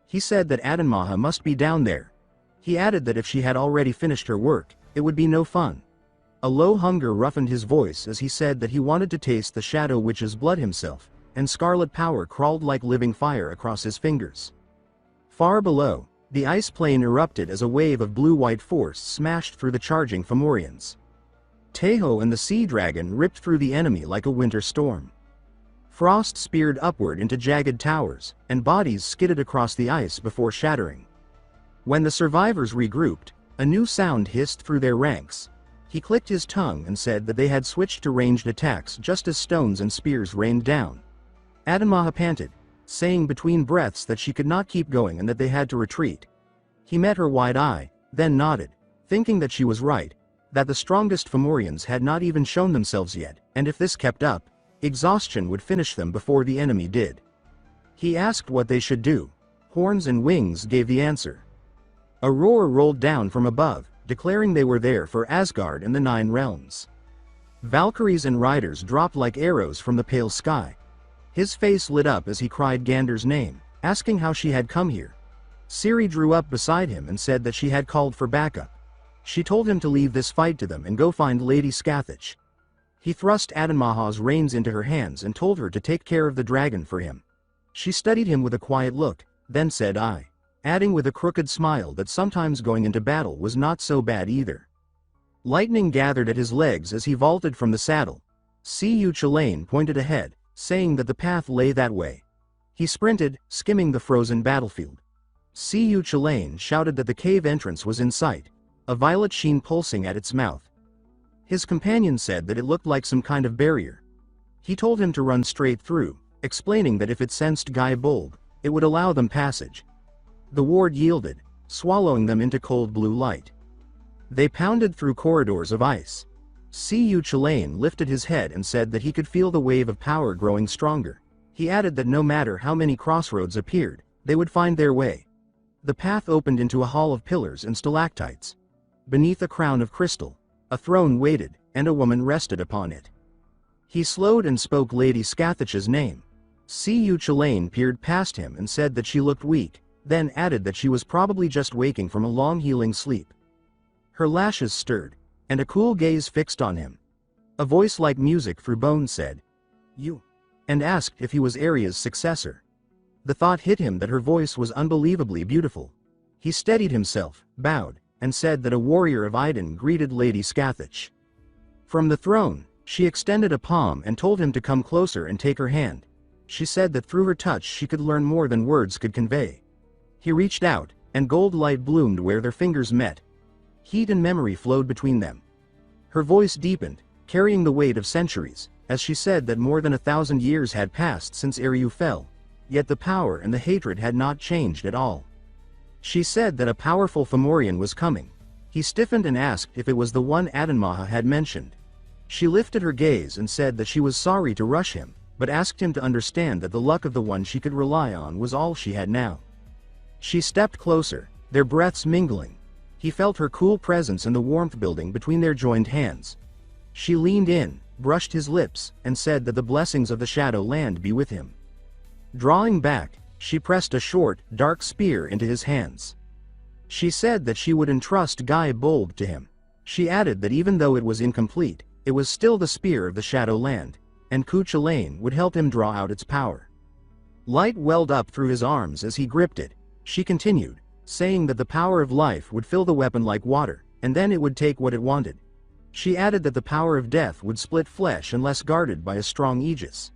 He said that Adanmaha must be down there. He added that if she had already finished her work, it would be no fun. A low hunger roughened his voice as he said that he wanted to taste the Shadow Witch's blood himself, and scarlet power crawled like living fire across his fingers. Far below, the ice plain erupted as a wave of blue-white force smashed through the charging Fomorians. Taeho and the sea dragon ripped through the enemy like a winter storm. Frost speared upward into jagged towers, and bodies skidded across the ice before shattering. When the survivors regrouped, a new sound hissed through their ranks. He clicked his tongue and said that they had switched to ranged attacks just as stones and spears rained down. Adanmaha panted, saying between breaths that she could not keep going and that they had to retreat. He met her wide eye, then nodded, thinking that she was right, that the strongest Fomorians had not even shown themselves yet, and if this kept up, exhaustion would finish them before the enemy did. He asked what they should do. Horns and Wings gave the answer. A roar rolled down from above, declaring they were there for Asgard and the 9 realms. Valkyries and riders dropped like arrows from the pale sky. His face lit up as he cried Gander's name, asking how she had come here. Ciri drew up beside him and said that she had called for backup. She told him to leave this fight to them and go find Lady Scathach. He thrust Adanmaha's reins into her hands and told her to take care of the dragon for him. She studied him with a quiet look, then said "I," adding with a crooked smile that sometimes going into battle was not so bad either. Lightning gathered at his legs as he vaulted from the saddle. Cu Chulainn pointed ahead, saying that the path lay that way. He sprinted, skimming the frozen battlefield. Cu Chulainn shouted that the cave entrance was in sight, a violet sheen pulsing at its mouth. His companion said that it looked like some kind of barrier. He told him to run straight through, explaining that if it sensed Guy Bolg, it would allow them passage. The ward yielded, swallowing them into cold blue light. They pounded through corridors of ice. Cu Chulainn lifted his head and said that he could feel the wave of power growing stronger. He added that no matter how many crossroads appeared, they would find their way. The path opened into a hall of pillars and stalactites. Beneath a crown of crystal, a throne waited, and a woman rested upon it. He slowed and spoke Lady Scathach's name. Cu Chulainn peered past him and said that she looked weak, then added that she was probably just waking from a long healing sleep. Her lashes stirred, and a cool gaze fixed on him. A voice like music through bones said, "You," and asked if he was Arya's successor. The thought hit him that her voice was unbelievably beautiful. He steadied himself, bowed, and said that a warrior of Iden greeted Lady Scathach. From the throne, she extended a palm and told him to come closer and take her hand. She said that through her touch she could learn more than words could convey. He reached out, and gold light bloomed where their fingers met. Heat and memory flowed between them. Her voice deepened, carrying the weight of centuries, as she said that more than 1,000 years had passed since Eryu fell, yet the power and the hatred had not changed at all. She said that a powerful Fomorian was coming. He stiffened and asked if it was the one Adanmaha had mentioned. She lifted her gaze and said that she was sorry to rush him, but asked him to understand that the luck of the one she could rely on was all she had now. She stepped closer, their breaths mingling. He felt her cool presence and the warmth building between their joined hands. She leaned in, brushed his lips, and said that the blessings of the Shadow Land be with him. Drawing back, she pressed a short, dark spear into his hands. She said that she would entrust Guy Bolg to him. She added that even though it was incomplete, it was still the spear of the Shadow Land, and Cu Chulainn would help him draw out its power. Light welled up through his arms as he gripped it. She continued, saying that the power of life would fill the weapon like water, and then it would take what it wanted. She added that the power of death would split flesh unless guarded by a strong aegis.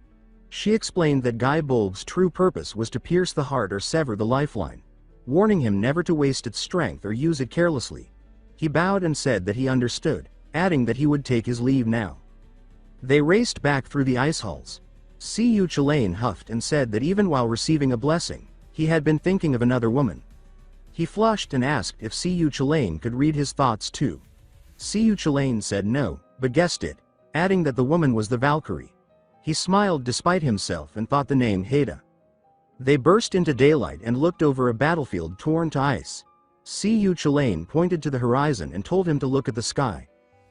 She explained that Guy Bolg's true purpose was to pierce the heart or sever the lifeline, warning him never to waste its strength or use it carelessly. He bowed and said that he understood, adding that he would take his leave now. They raced back through the ice halls. Cu Chulainn huffed and said that even while receiving a blessing, he had been thinking of another woman. He flushed and asked if Cu Chulainn could read his thoughts too. Cu Chulainn said no, but guessed it, adding that the woman was the Valkyrie. He smiled despite himself and thought the name Haida. They burst into daylight and looked over a battlefield torn to ice. Cu Chulainn pointed to the horizon and told him to look at the sky.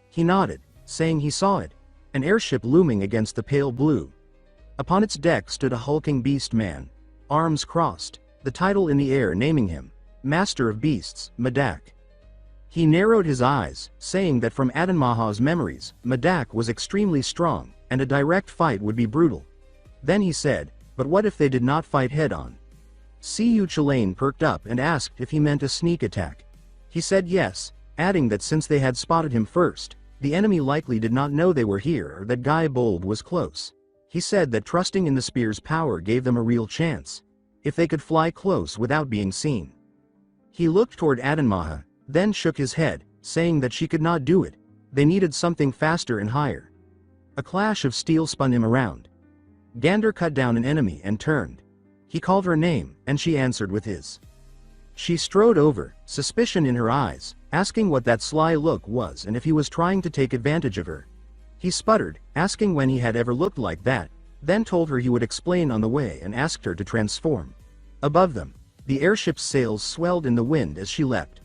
He nodded, saying he saw it, an airship looming against the pale blue. Upon its deck stood a hulking beast man, arms crossed, the title in the air naming him Master of Beasts, Medak. He narrowed his eyes, saying that from Adanmaha's memories, Medak was extremely strong, and a direct fight would be brutal. Then he said, but what if they did not fight head-on? Cu Chulainn perked up and asked if he meant a sneak attack. He said yes, adding that since they had spotted him first, the enemy likely did not know they were here or that Guy Bolg was close. He said that trusting in the spear's power gave them a real chance, if they could fly close without being seen. He looked toward Adanmaha, then shook his head, saying that she could not do it, They needed something faster and higher. A clash of steel spun him around. Gander cut down an enemy and turned. He called her name, and she answered with his. She strode over, suspicion in her eyes, asking what that sly look was and if he was trying to take advantage of her. He sputtered, asking when he had ever looked like that, then told her he would explain on the way and asked her to transform. Above them, the airship's sails swelled in the wind as she leapt.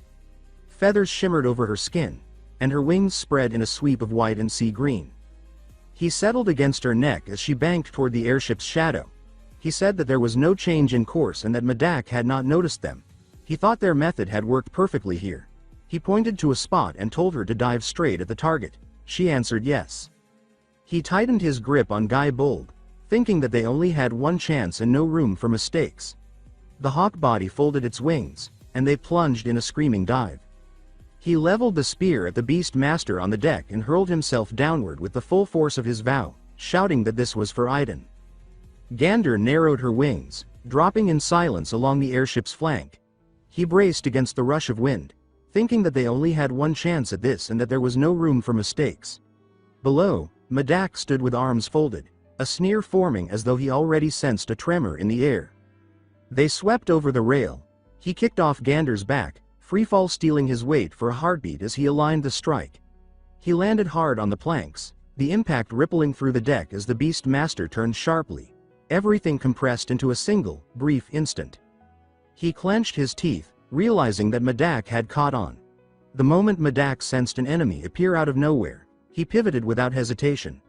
Feathers shimmered over her skin, and her wings spread in a sweep of white and sea green. He settled against her neck as she banked toward the airship's shadow. He said that there was no change in course and that Medak had not noticed them. He thought their method had worked perfectly here. He pointed to a spot and told her to dive straight at the target. She answered yes. He tightened his grip on Guy Bold, thinking that they only had one chance and no room for mistakes. The hawk body folded its wings, and they plunged in a screaming dive. He leveled the spear at the beast master on the deck and hurled himself downward with the full force of his vow, shouting that this was for Iden. Gander narrowed her wings, dropping in silence along the airship's flank. He braced against the rush of wind, thinking that they only had one chance at this and that there was no room for mistakes. Below, Medak stood with arms folded, a sneer forming as though he already sensed a tremor in the air. They swept over the rail. He kicked off Gander's back, freefall stealing his weight for a heartbeat as he aligned the strike. He landed hard on the planks, the impact rippling through the deck as the beast master turned sharply, everything compressed into a single, brief instant. He clenched his teeth, realizing that Medak had caught on. The moment Medak sensed an enemy appear out of nowhere, he pivoted without hesitation.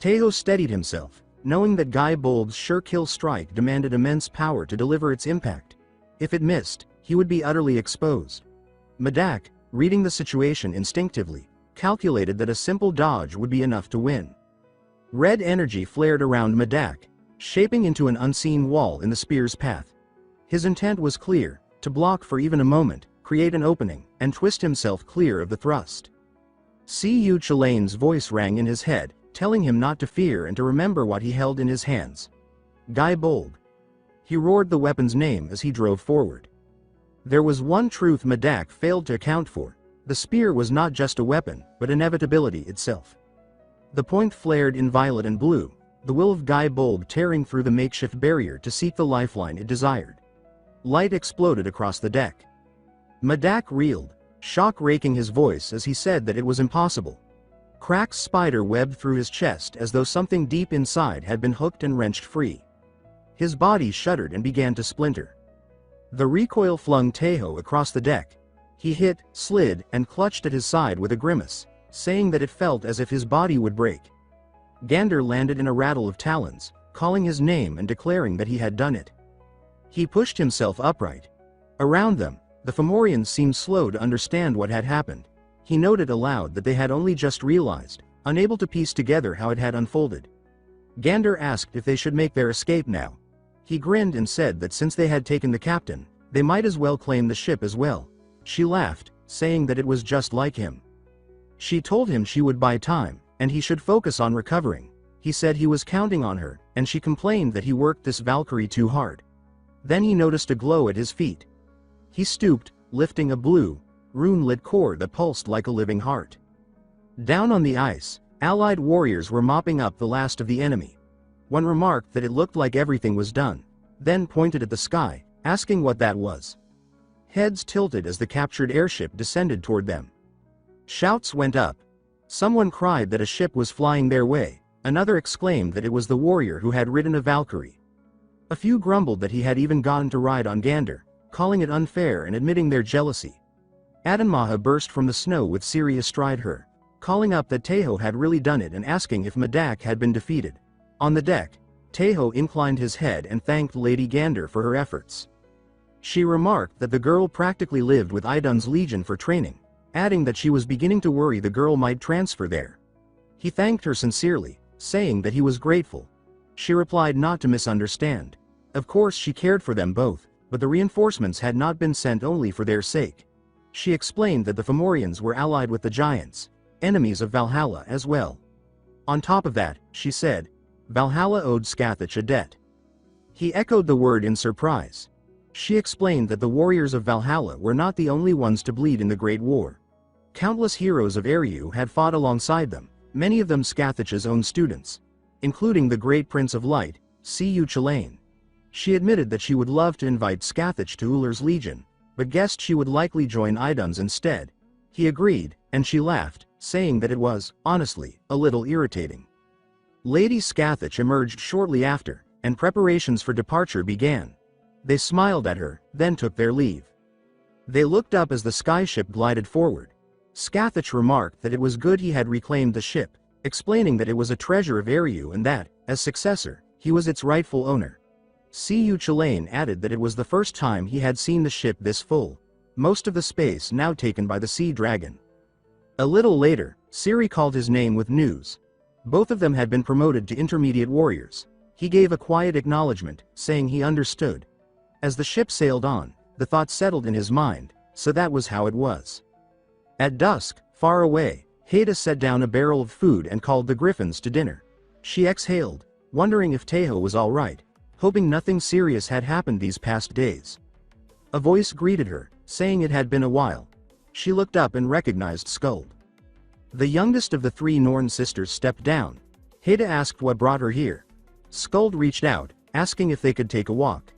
Tejo steadied himself, knowing that Guy Bold's sure-kill strike demanded immense power to deliver its impact. If it missed, he would be utterly exposed. Medak, reading the situation instinctively, calculated that a simple dodge would be enough to win. Red energy flared around Medak, shaping into an unseen wall in the spear's path. His intent was clear, to block for even a moment, create an opening, and twist himself clear of the thrust. C.U. Chalane's voice rang in his head, telling him not to fear and to remember what he held in his hands. Guy Bold. He roared the weapon's name as he drove forward. There was one truth Medak failed to account for: the spear was not just a weapon, but inevitability itself. The point flared in violet and blue, the will of Guy Bold tearing through the makeshift barrier to seek the lifeline it desired. Light exploded across the deck. Medak reeled, shock raking his voice as he said that it was impossible. Cracks spider webbed through his chest as though something deep inside had been hooked and wrenched free. His body shuddered and began to splinter. The recoil flung Tejo across the deck. He hit, slid, and clutched at his side with a grimace, saying that it felt as if his body would break. Gander landed in a rattle of talons, calling his name and declaring that he had done it. He pushed himself upright. Around them, the Fomorians seemed slow to understand what had happened. He noted aloud that they had only just realized, unable to piece together how it had unfolded. Gander asked if they should make their escape now. He grinned and said that since they had taken the captain, they might as well claim the ship as well. She laughed, saying that it was just like him. She told him she would buy time, and he should focus on recovering. He said he was counting on her, and she complained that he worked this Valkyrie too hard. Then he noticed a glow at his feet. He stooped, lifting a blue, rune-lit core that pulsed like a living heart. Down on the ice, allied warriors were mopping up the last of the enemy. One remarked that it looked like everything was done, then pointed at the sky, asking what that was. Heads tilted as the captured airship descended toward them. Shouts went up. Someone cried that a ship was flying their way, another exclaimed that it was the warrior who had ridden a Valkyrie. A few grumbled that he had even gotten to ride on Gander, calling it unfair and admitting their jealousy. Adanmaha burst from the snow with Ciri astride her, calling up that Tejo had really done it and asking if Medak had been defeated. On the deck, Tejo inclined his head and thanked Lady Gander for her efforts. She remarked that the girl practically lived with Idun's legion for training, adding that she was beginning to worry the girl might transfer there. He thanked her sincerely, saying that he was grateful. She replied not to misunderstand. Of course she cared for them both, but the reinforcements had not been sent only for their sake. She explained that the Fomorians were allied with the giants, enemies of Valhalla as well. On top of that, she said, Valhalla owed Scathach a debt. He echoed the word in surprise. She explained that the warriors of Valhalla were not the only ones to bleed in the Great War. Countless heroes of Eriu had fought alongside them, many of them Scathach's own students, including the great Prince of Light, Cu Chulainn. She admitted that she would love to invite Scathach to Ullr's legion, but guessed she would likely join Idun's instead. He agreed, and she laughed, saying that it was, honestly, a little irritating. Lady Scathach emerged shortly after, and preparations for departure began. They smiled at her, then took their leave. They looked up as the skyship glided forward. Scathach remarked that it was good he had reclaimed the ship, explaining that it was a treasure of Eriu and that, as successor, he was its rightful owner. Cu Chulainn added that it was the first time he had seen the ship this full, most of the space now taken by the sea dragon. A little later, Ciri called his name with news. Both of them had been promoted to intermediate warriors. He gave a quiet acknowledgement, saying he understood. As the ship sailed on, the thought settled in his mind, so that was how it was. At dusk, far away, Haida set down a barrel of food and called the griffins to dinner. She exhaled, wondering if Tejo was all right, hoping nothing serious had happened these past days. A voice greeted her, saying it had been a while. She looked up and recognized Skuld. The youngest of the three Norn sisters stepped down. Haida asked what brought her here. Skuld reached out, asking if they could take a walk.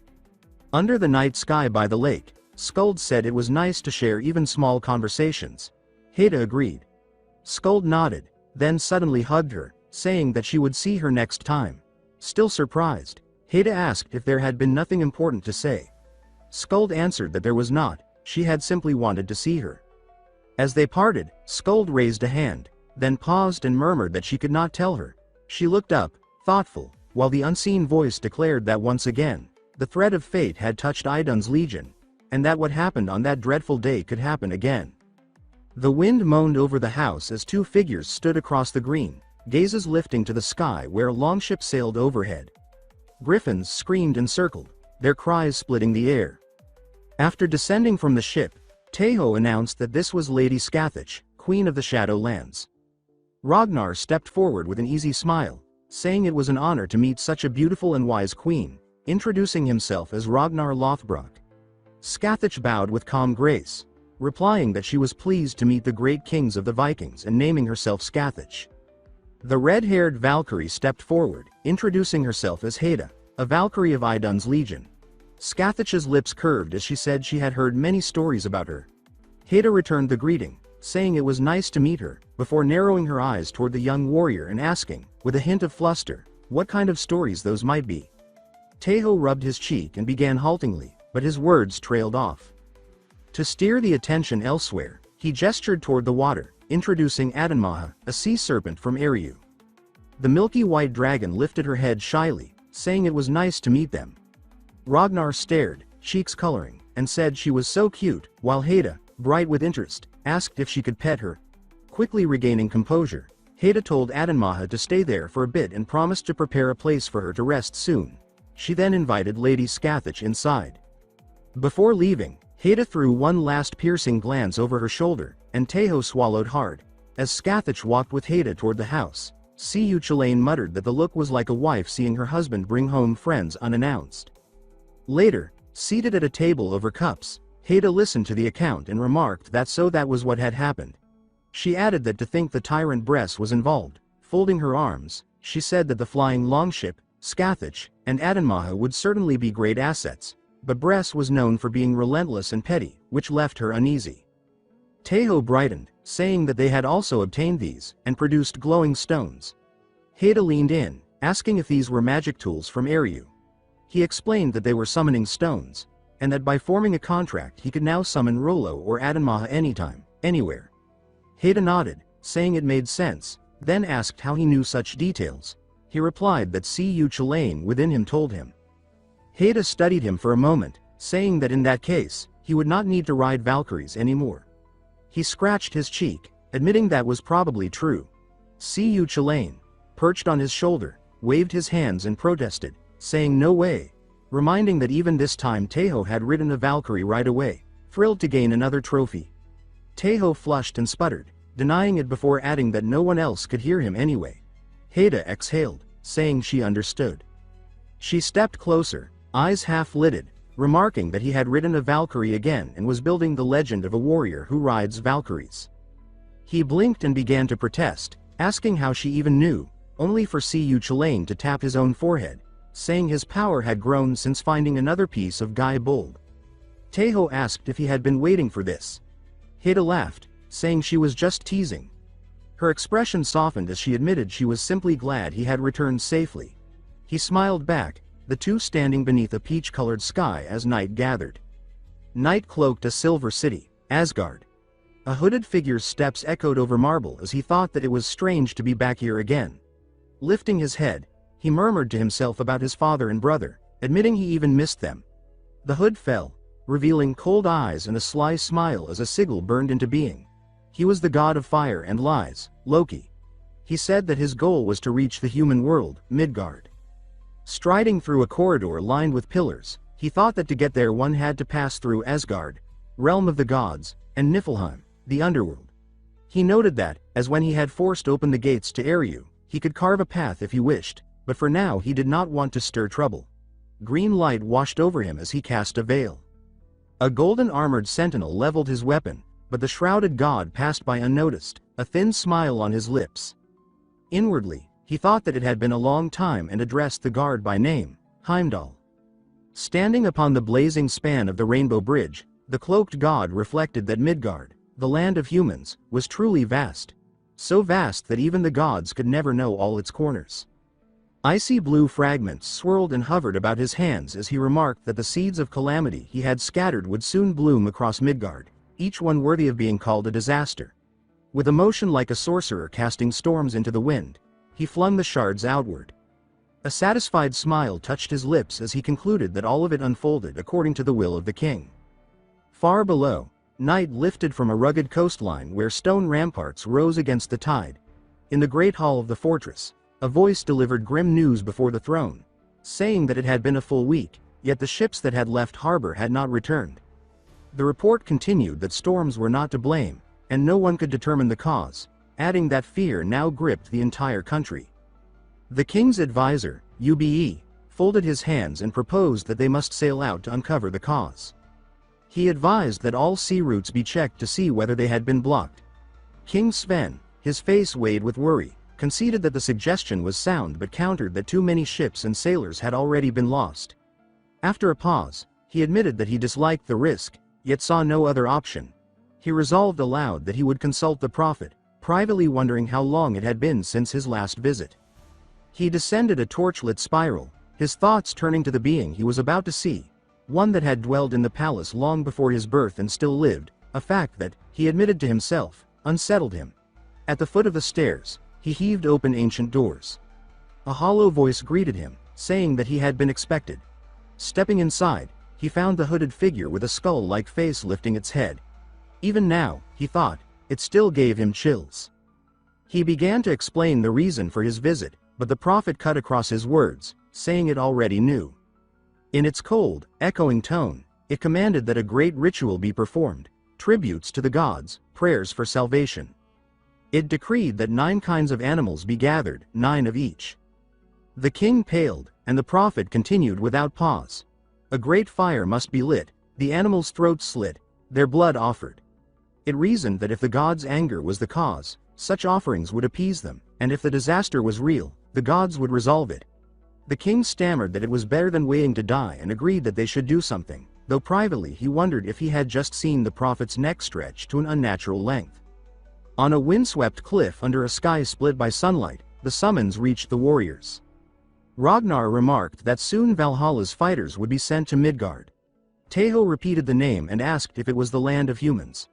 Under the night sky by the lake, Skuld said it was nice to share even small conversations. Haida agreed. Skuld nodded, then suddenly hugged her, saying that she would see her next time. Still surprised, Haida asked if there had been nothing important to say. Skuld answered that there was not, she had simply wanted to see her. As they parted, Skuld raised a hand, then paused and murmured that she could not tell her. She looked up, thoughtful, while the unseen voice declared that once again, the thread of fate had touched Idun's legion, and that what happened on that dreadful day could happen again. The wind moaned over the house as two figures stood across the green, gazes lifting to the sky where a longship sailed overhead. Griffins screamed and circled, their cries splitting the air. After descending from the ship, Tejo announced that this was Lady Scathach, Queen of the Shadowlands. Ragnar stepped forward with an easy smile, saying it was an honor to meet such a beautiful and wise queen, introducing himself as Ragnar Lothbrok. Scathach bowed with calm grace, replying that she was pleased to meet the great kings of the Vikings and naming herself Scathach. The red-haired Valkyrie stepped forward, introducing herself as Haida, a Valkyrie of Idun's legion. Scathach's lips curved as she said she had heard many stories about her. Haida returned the greeting, saying it was nice to meet her, before narrowing her eyes toward the young warrior and asking, with a hint of fluster, what kind of stories those might be. Tejo rubbed his cheek and began haltingly, but his words trailed off. To steer the attention elsewhere, he gestured toward the water, introducing Adanmaha, a sea serpent from Eriu. The milky white dragon lifted her head shyly, saying it was nice to meet them. Ragnar stared, cheeks coloring, and said she was so cute, while Haida, bright with interest, asked if she could pet her. Quickly regaining composure, Haida told Adanmaha to stay there for a bit and promised to prepare a place for her to rest soon. She then invited Lady Scathach inside. Before leaving, Haida threw one last piercing glance over her shoulder, and Tejo swallowed hard. As Scathach walked with Haida toward the house, Cu Chulainn muttered that the look was like a wife seeing her husband bring home friends unannounced. Later, seated at a table over cups, Haida listened to the account and remarked that that was what had happened. She added that to think the tyrant Bress was involved. Folding her arms, she said that the flying longship, Scathach, and Adanmaha would certainly be great assets, but Bress was known for being relentless and petty, which left her uneasy. Tejo brightened, saying that they had also obtained these, and produced glowing stones. Haida leaned in, asking if these were magic tools from Eriu. He explained that they were summoning stones, and that by forming a contract he could now summon Rollo or Adanmaha anytime, anywhere. Haida nodded, saying it made sense, then asked how he knew such details. He replied that Cu Chulainn within him told him. Haida studied him for a moment, saying that in that case, he would not need to ride Valkyries anymore. He scratched his cheek, admitting that was probably true. Cu Chulainn, perched on his shoulder, waved his hands and protested, saying no way, reminding that even this time Tejo had ridden a Valkyrie right away, thrilled to gain another trophy. Tejo flushed and sputtered, denying it before adding that no one else could hear him anyway. Haida exhaled, saying she understood. She stepped closer, eyes half-lidded, remarking that he had ridden a Valkyrie again and was building the legend of a warrior who rides Valkyries. He blinked and began to protest, asking how she even knew, only for Siyu Chilane to tap his own forehead, saying his power had grown since finding another piece of Gai Bold. Taeho asked if he had been waiting for this. Hida laughed, saying she was just teasing. Her expression softened as she admitted she was simply glad he had returned safely. He smiled back, the two standing beneath a peach-colored sky as night gathered. Night cloaked a silver city, Asgard. A hooded figure's steps echoed over marble as he thought that it was strange to be back here again. Lifting his head, he murmured to himself about his father and brother, admitting he even missed them. The hood fell, revealing cold eyes and a sly smile as a sigil burned into being. He was the god of fire and lies, Loki. He said that his goal was to reach the human world, Midgard. Striding through a corridor lined with pillars, he thought that to get there one had to pass through Asgard, realm of the gods, and Niflheim, the underworld. He noted that, as when he had forced open the gates to Eriu, he could carve a path if he wished, but for now he did not want to stir trouble. Green light washed over him as he cast a veil. A golden armored sentinel leveled his weapon, but the shrouded god passed by unnoticed, a thin smile on his lips. Inwardly, he thought that it had been a long time and addressed the guard by name, Heimdall. Standing upon the blazing span of the Rainbow Bridge, the cloaked god reflected that Midgard, the land of humans, was truly vast. So vast that even the gods could never know all its corners. Icy blue fragments swirled and hovered about his hands as he remarked that the seeds of calamity he had scattered would soon bloom across Midgard, each one worthy of being called a disaster. With a motion like a sorcerer casting storms into the wind, he flung the shards outward. A satisfied smile touched his lips as he concluded that all of it unfolded according to the will of the king. Far below, night lifted from a rugged coastline where stone ramparts rose against the tide. In the great hall of the fortress, a voice delivered grim news before the throne, saying that it had been a full week, yet the ships that had left harbor had not returned. The report continued that storms were not to blame, and no one could determine the cause, adding that fear now gripped the entire country. The king's advisor, Ube, folded his hands and proposed that they must sail out to uncover the cause. He advised that all sea routes be checked to see whether they had been blocked. King Sven, his face weighed with worry, conceded that the suggestion was sound but countered that too many ships and sailors had already been lost. After a pause, he admitted that he disliked the risk, yet saw no other option. He resolved aloud that he would consult the prophet, privately wondering how long it had been since his last visit. He descended a torchlit spiral, his thoughts turning to the being he was about to see, one that had dwelled in the palace long before his birth and still lived, a fact that, he admitted to himself, unsettled him. At the foot of the stairs, he heaved open ancient doors. A hollow voice greeted him, saying that he had been expected. Stepping inside, he found the hooded figure with a skull-like face lifting its head. Even now, he thought, it still gave him chills. He began to explain the reason for his visit, but the prophet cut across his words, saying it already knew. In its cold, echoing tone, it commanded that a great ritual be performed, tributes to the gods, prayers for salvation. It decreed that 9 kinds of animals be gathered, 9 of each. The king paled, and the prophet continued without pause. A great fire must be lit, the animals' throats slit, their blood offered. It reasoned that if the gods' anger was the cause, such offerings would appease them, and if the disaster was real, the gods would resolve it. The king stammered that it was better than waiting to die and agreed that they should do something, though privately he wondered if he had just seen the prophet's neck stretch to an unnatural length. On a windswept cliff under a sky split by sunlight, the summons reached the warriors. Ragnar remarked that soon Valhalla's fighters would be sent to Midgard. Taeho repeated the name and asked if it was the land of humans.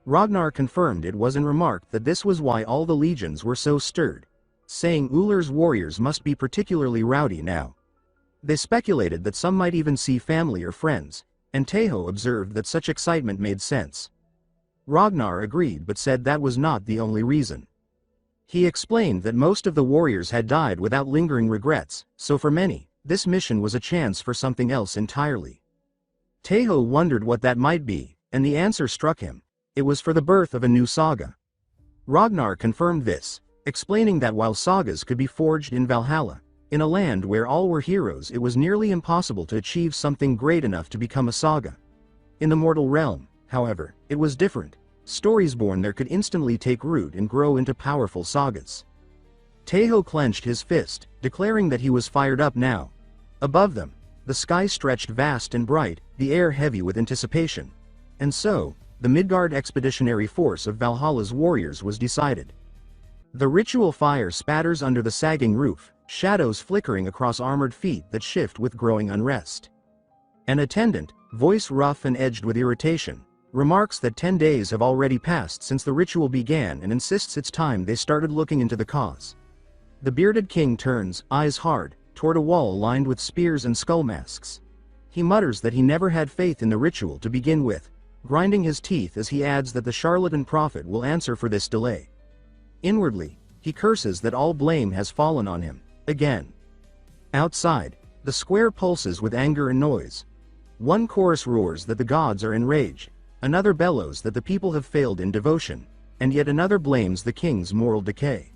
Ragnar confirmed it was and remarked that this was why all the legions were so stirred, saying Ullr's warriors must be particularly rowdy now. They speculated that some might even see family or friends, and Taeho observed that such excitement made sense. Ragnar agreed but said that was not the only reason. He explained that most of the warriors had died without lingering regrets, so for many, this mission was a chance for something else entirely. Taeho wondered what that might be, and the answer struck him. It was for the birth of a new saga. Ragnar confirmed this, explaining that while sagas could be forged in Valhalla, in a land where all were heroes, it was nearly impossible to achieve something great enough to become a saga. In the mortal realm, however, it was different. stories born there could instantly take root and grow into powerful sagas. Taeho clenched his fist, declaring that he was fired up now. Above them, the sky stretched vast and bright, the air heavy with anticipation. And so, the Midgard Expeditionary Force of Valhalla's warriors was decided. The ritual fire spatters under the sagging roof, shadows flickering across armored feet that shift with growing unrest. An attendant, voice rough and edged with irritation, remarks that 10 days have already passed since the ritual began and insists it's time they started looking into the cause. The bearded king turns, eyes hard, toward a wall lined with spears and skull masks. He mutters that he never had faith in the ritual to begin with, grinding his teeth as he adds that the charlatan prophet will answer for this delay. Inwardly, he curses that all blame has fallen on him, again. Outside, the square pulses with anger and noise. One chorus roars that the gods are enraged, another bellows that the people have failed in devotion, and yet another blames the king's moral decay.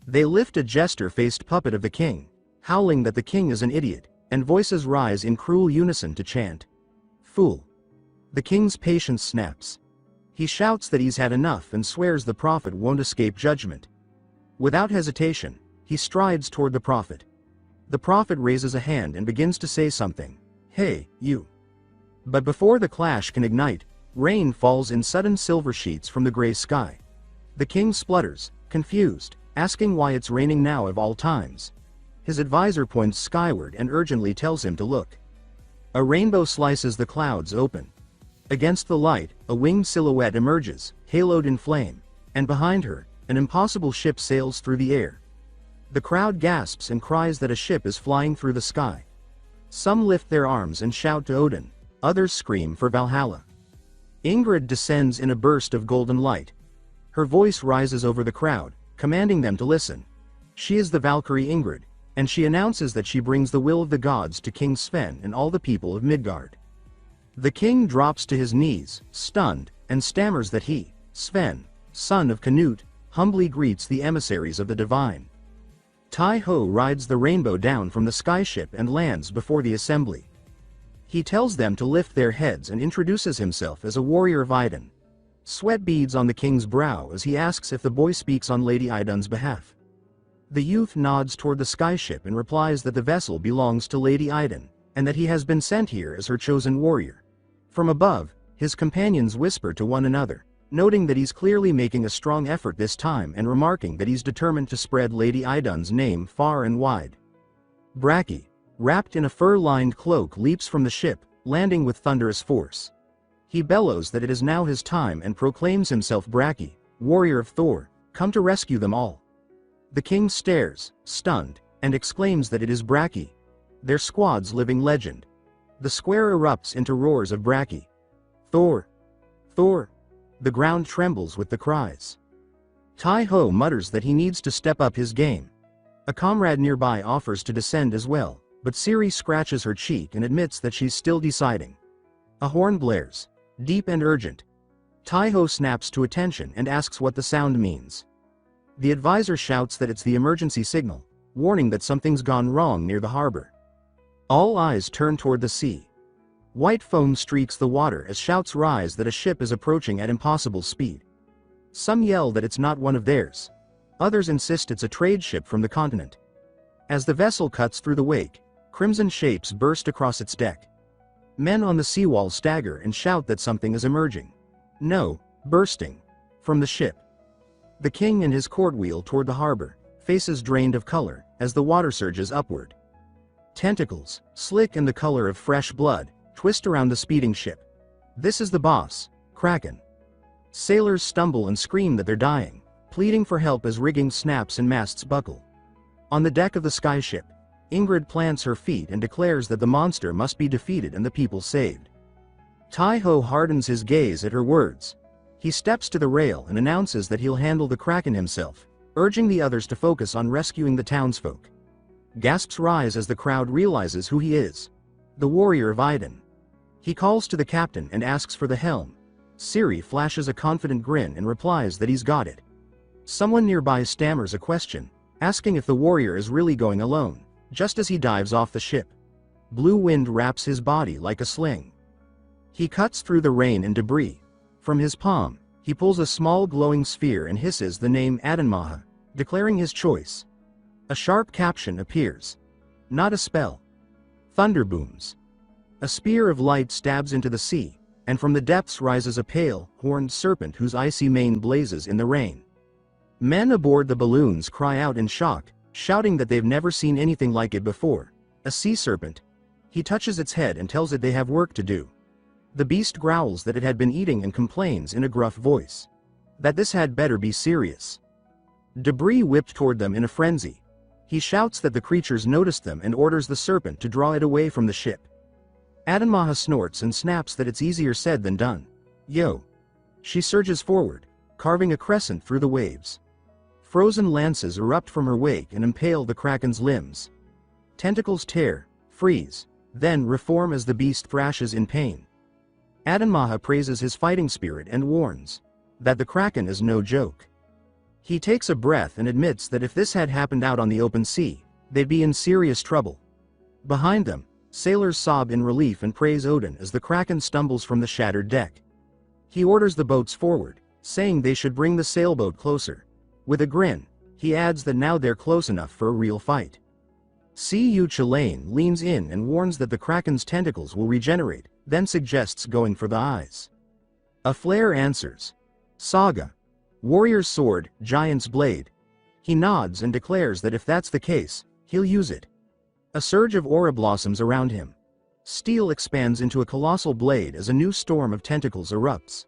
They lift a jester-faced puppet of the king, howling that the king is an idiot, and voices rise in cruel unison to chant, "Fool." The king's patience snaps. He shouts that he's had enough and swears the prophet won't escape judgment. Without hesitation, he strides toward the prophet. The prophet raises a hand and begins to say something. "Hey, you." But before the clash can ignite, rain falls in sudden silver sheets from the gray sky. The king splutters, confused, asking why it's raining now of all times. His advisor points skyward and urgently tells him to look. A rainbow slices the clouds open. Against the light, a winged silhouette emerges, haloed in flame, and behind her, an impossible ship sails through the air. The crowd gasps and cries that a ship is flying through the sky. Some lift their arms and shout to Odin, others scream for Valhalla. Ingrid descends in a burst of golden light. Her voice rises over the crowd, commanding them to listen. She is the Valkyrie Ingrid, and she announces that she brings the will of the gods to King Sven and all the people of Midgard. The king drops to his knees, stunned, and stammers that he, Sven, son of Canute, humbly greets the emissaries of the divine. Tai-Ho rides the rainbow down from the skyship and lands before the assembly. He tells them to lift their heads and introduces himself as a warrior of Idun. Sweat beads on the king's brow as he asks if the boy speaks on Lady Idun's behalf. The youth nods toward the skyship and replies that the vessel belongs to Lady Idun, and that he has been sent here as her chosen warrior. From above, his companions whisper to one another, noting that he's clearly making a strong effort this time and remarking that he's determined to spread Lady Idun's name far and wide. Braki, wrapped in a fur-lined cloak, leaps from the ship, landing with thunderous force. He bellows that it is now his time and proclaims himself Braki, warrior of Thor, come to rescue them all. The king stares, stunned, and exclaims that it is Braki, their squad's living legend. The square erupts into roars of Braki. "Thor! Thor!" The ground trembles with the cries. Tai-Ho mutters that he needs to step up his game. A comrade nearby offers to descend as well, but Ciri scratches her cheek and admits that she's still deciding. A horn blares, deep and urgent. Tai-Ho snaps to attention and asks what the sound means. The advisor shouts that it's the emergency signal, warning that something's gone wrong near the harbor. All eyes turn toward the sea. White foam streaks the water as shouts rise that a ship is approaching at impossible speed. Some yell that it's not one of theirs. Others insist it's a trade ship from the continent. As the vessel cuts through the wake, crimson shapes burst across its deck. Men on the seawall stagger and shout that something is emerging. No, bursting. From the ship. The king and his court wheel toward the harbor, faces drained of color, as the water surges upward. Tentacles, slick in the color of fresh blood, twist around the speeding ship. This is the boss, Kraken. Sailors stumble and scream that they're dying, pleading for help as rigging snaps and masts buckle. On the deck of the skyship, Ingrid plants her feet and declares that the monster must be defeated and the people saved. Tai-Ho hardens his gaze at her words. He steps to the rail and announces that he'll handle the Kraken himself, urging the others to focus on rescuing the townsfolk. Gasps rise as the crowd realizes who he is. The warrior of Idun. He calls to the captain and asks for the helm. Ciri flashes a confident grin and replies that he's got it. Someone nearby stammers a question, asking if the warrior is really going alone, just as he dives off the ship. Blue wind wraps his body like a sling. He cuts through the rain and debris. From his palm, He pulls a small glowing sphere and hisses the name Adanmaha, declaring his choice. A sharp caption appears. Not a spell. Thunder booms. A spear of light stabs into the sea, and from the depths rises a pale, horned serpent whose icy mane blazes in the rain. Men aboard the balloons cry out in shock, shouting that they've never seen anything like it before. A sea serpent. He touches its head and tells it they have work to do. The beast growls that it had been eating and complains in a gruff voice that this had better be serious. Debris whipped toward them in a frenzy. He shouts that the creatures noticed them and orders the serpent to draw it away from the ship. Adanmaha snorts and snaps that it's easier said than done. Yo! She surges forward, carving a crescent through the waves. Frozen lances erupt from her wake and impale the kraken's limbs. Tentacles tear, freeze, then reform as the beast thrashes in pain. Adanmaha praises his fighting spirit and warns that the kraken is no joke. He takes a breath and admits that if this had happened out on the open sea, they'd be in serious trouble. Behind them, sailors sob in relief and praise Odin as the kraken stumbles from the shattered deck. He orders the boats forward, saying they should bring the sailboat closer. With a grin, he adds that now they're close enough for a real fight. C.U. Chalain leans in and warns that the kraken's tentacles will regenerate, then suggests going for the eyes. A flare answers. Saga. Warrior's sword, giant's blade. He nods and declares that if that's the case, he'll use it. A surge of aura blossoms around him. Steel expands into a colossal blade as a new storm of tentacles erupts.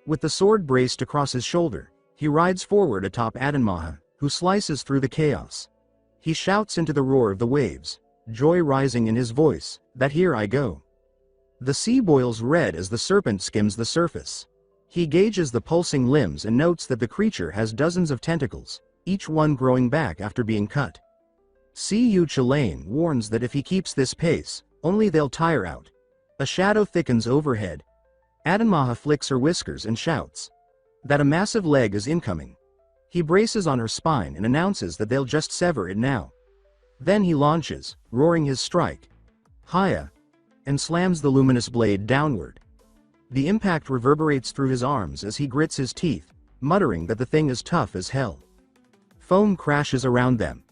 With the sword braced across his shoulder, he rides forward atop Adanmaha, who slices through the chaos. He shouts into the roar of the waves, joy rising in his voice, that here I go. The sea boils red as the serpent skims the surface. He gauges the pulsing limbs and notes that the creature has dozens of tentacles, each one growing back after being cut. C.U. Chalain warns that if he keeps this pace, only they'll tire out. A shadow thickens overhead. Adanmaha flicks her whiskers and shouts that a massive leg is incoming. He braces on her spine and announces that they'll just sever it now. Then he launches, roaring his strike, Haya, and slams the luminous blade downward. The impact reverberates through his arms as he grits his teeth, muttering that the thing is tough as hell. Foam crashes around them.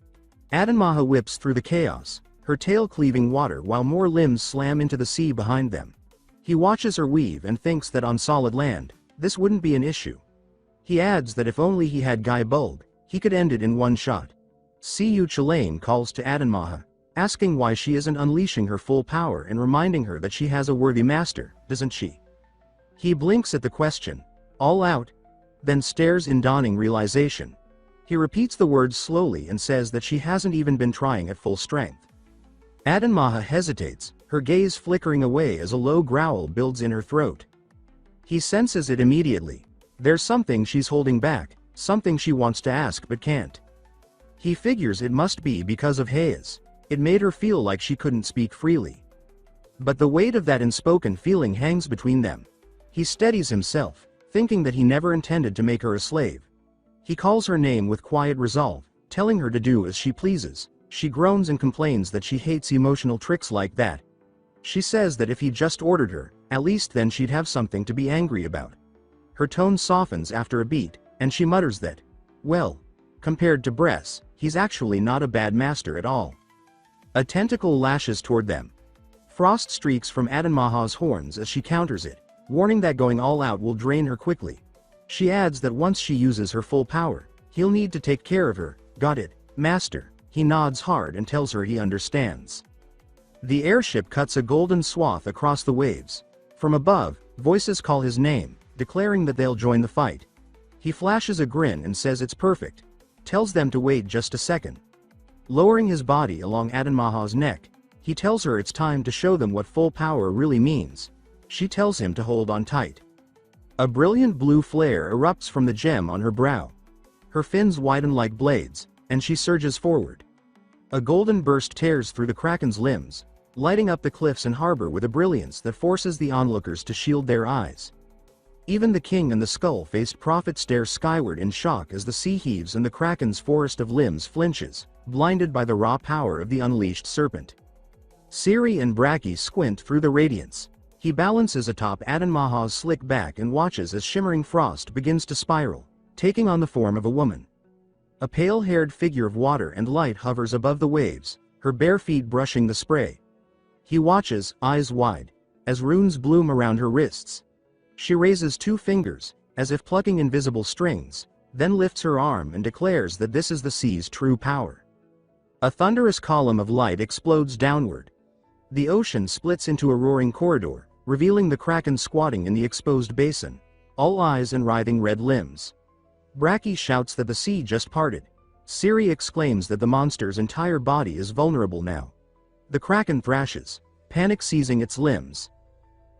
Adanmaha whips through the chaos, her tail cleaving water while more limbs slam into the sea behind them. He watches her weave and thinks that on solid land, this wouldn't be an issue. He adds that if only he had Guy Bulg, he could end it in one shot. C.U. Chalain calls to Adanmaha, asking why she isn't unleashing her full power and reminding her that she has a worthy master, doesn't she? He blinks at the question, all out, then stares in dawning realization. He repeats the words slowly and says that she hasn't even been trying at full strength. Adanmaha hesitates, her gaze flickering away as a low growl builds in her throat. He senses it immediately. There's something she's holding back, something she wants to ask but can't. He figures it must be because of Hayes. It made her feel like she couldn't speak freely. But the weight of that unspoken feeling hangs between them. He steadies himself, thinking that he never intended to make her a slave. He calls her name with quiet resolve, telling her to do as she pleases. She groans and complains that she hates emotional tricks like that. She says that if he just ordered her, at least then she'd have something to be angry about. Her tone softens after a beat, and she mutters that, well, compared to Bress, he's actually not a bad master at all. A tentacle lashes toward them. Frost streaks from Adanmaha's horns as she counters it, warning that going all out will drain her quickly. She adds that once she uses her full power, he'll need to take care of her. Got it, master. He nods hard and tells her he understands. The airship cuts a golden swath across the waves. From above, voices call his name, declaring that they'll join the fight. He flashes a grin and says it's perfect, tells them to wait just a second. Lowering his body along Adanmaha's neck, he tells her it's time to show them what full power really means. She tells him to hold on tight. A brilliant blue flare erupts from the gem on her brow. Her fins widen like blades, and she surges forward. A golden burst tears through the kraken's limbs, lighting up the cliffs and harbor with a brilliance that forces the onlookers to shield their eyes. Even the king and the skull-faced prophet stare skyward in shock as the sea heaves and the kraken's forest of limbs flinches, blinded by the raw power of the unleashed serpent. Ciri and Bracky squint through the radiance. He balances atop Adanmaha's slick back and watches as shimmering frost begins to spiral, taking on the form of a woman. A pale-haired figure of water and light hovers above the waves, her bare feet brushing the spray. He watches, eyes wide, as runes bloom around her wrists. She raises 2 fingers, as if plucking invisible strings, then lifts her arm and declares that this is the sea's true power. A thunderous column of light explodes downward. The ocean splits into a roaring corridor, revealing the kraken squatting in the exposed basin, all eyes and writhing red limbs. Bracky shouts that the sea just parted. Ciri exclaims that the monster's entire body is vulnerable now. The kraken thrashes, panic seizing its limbs.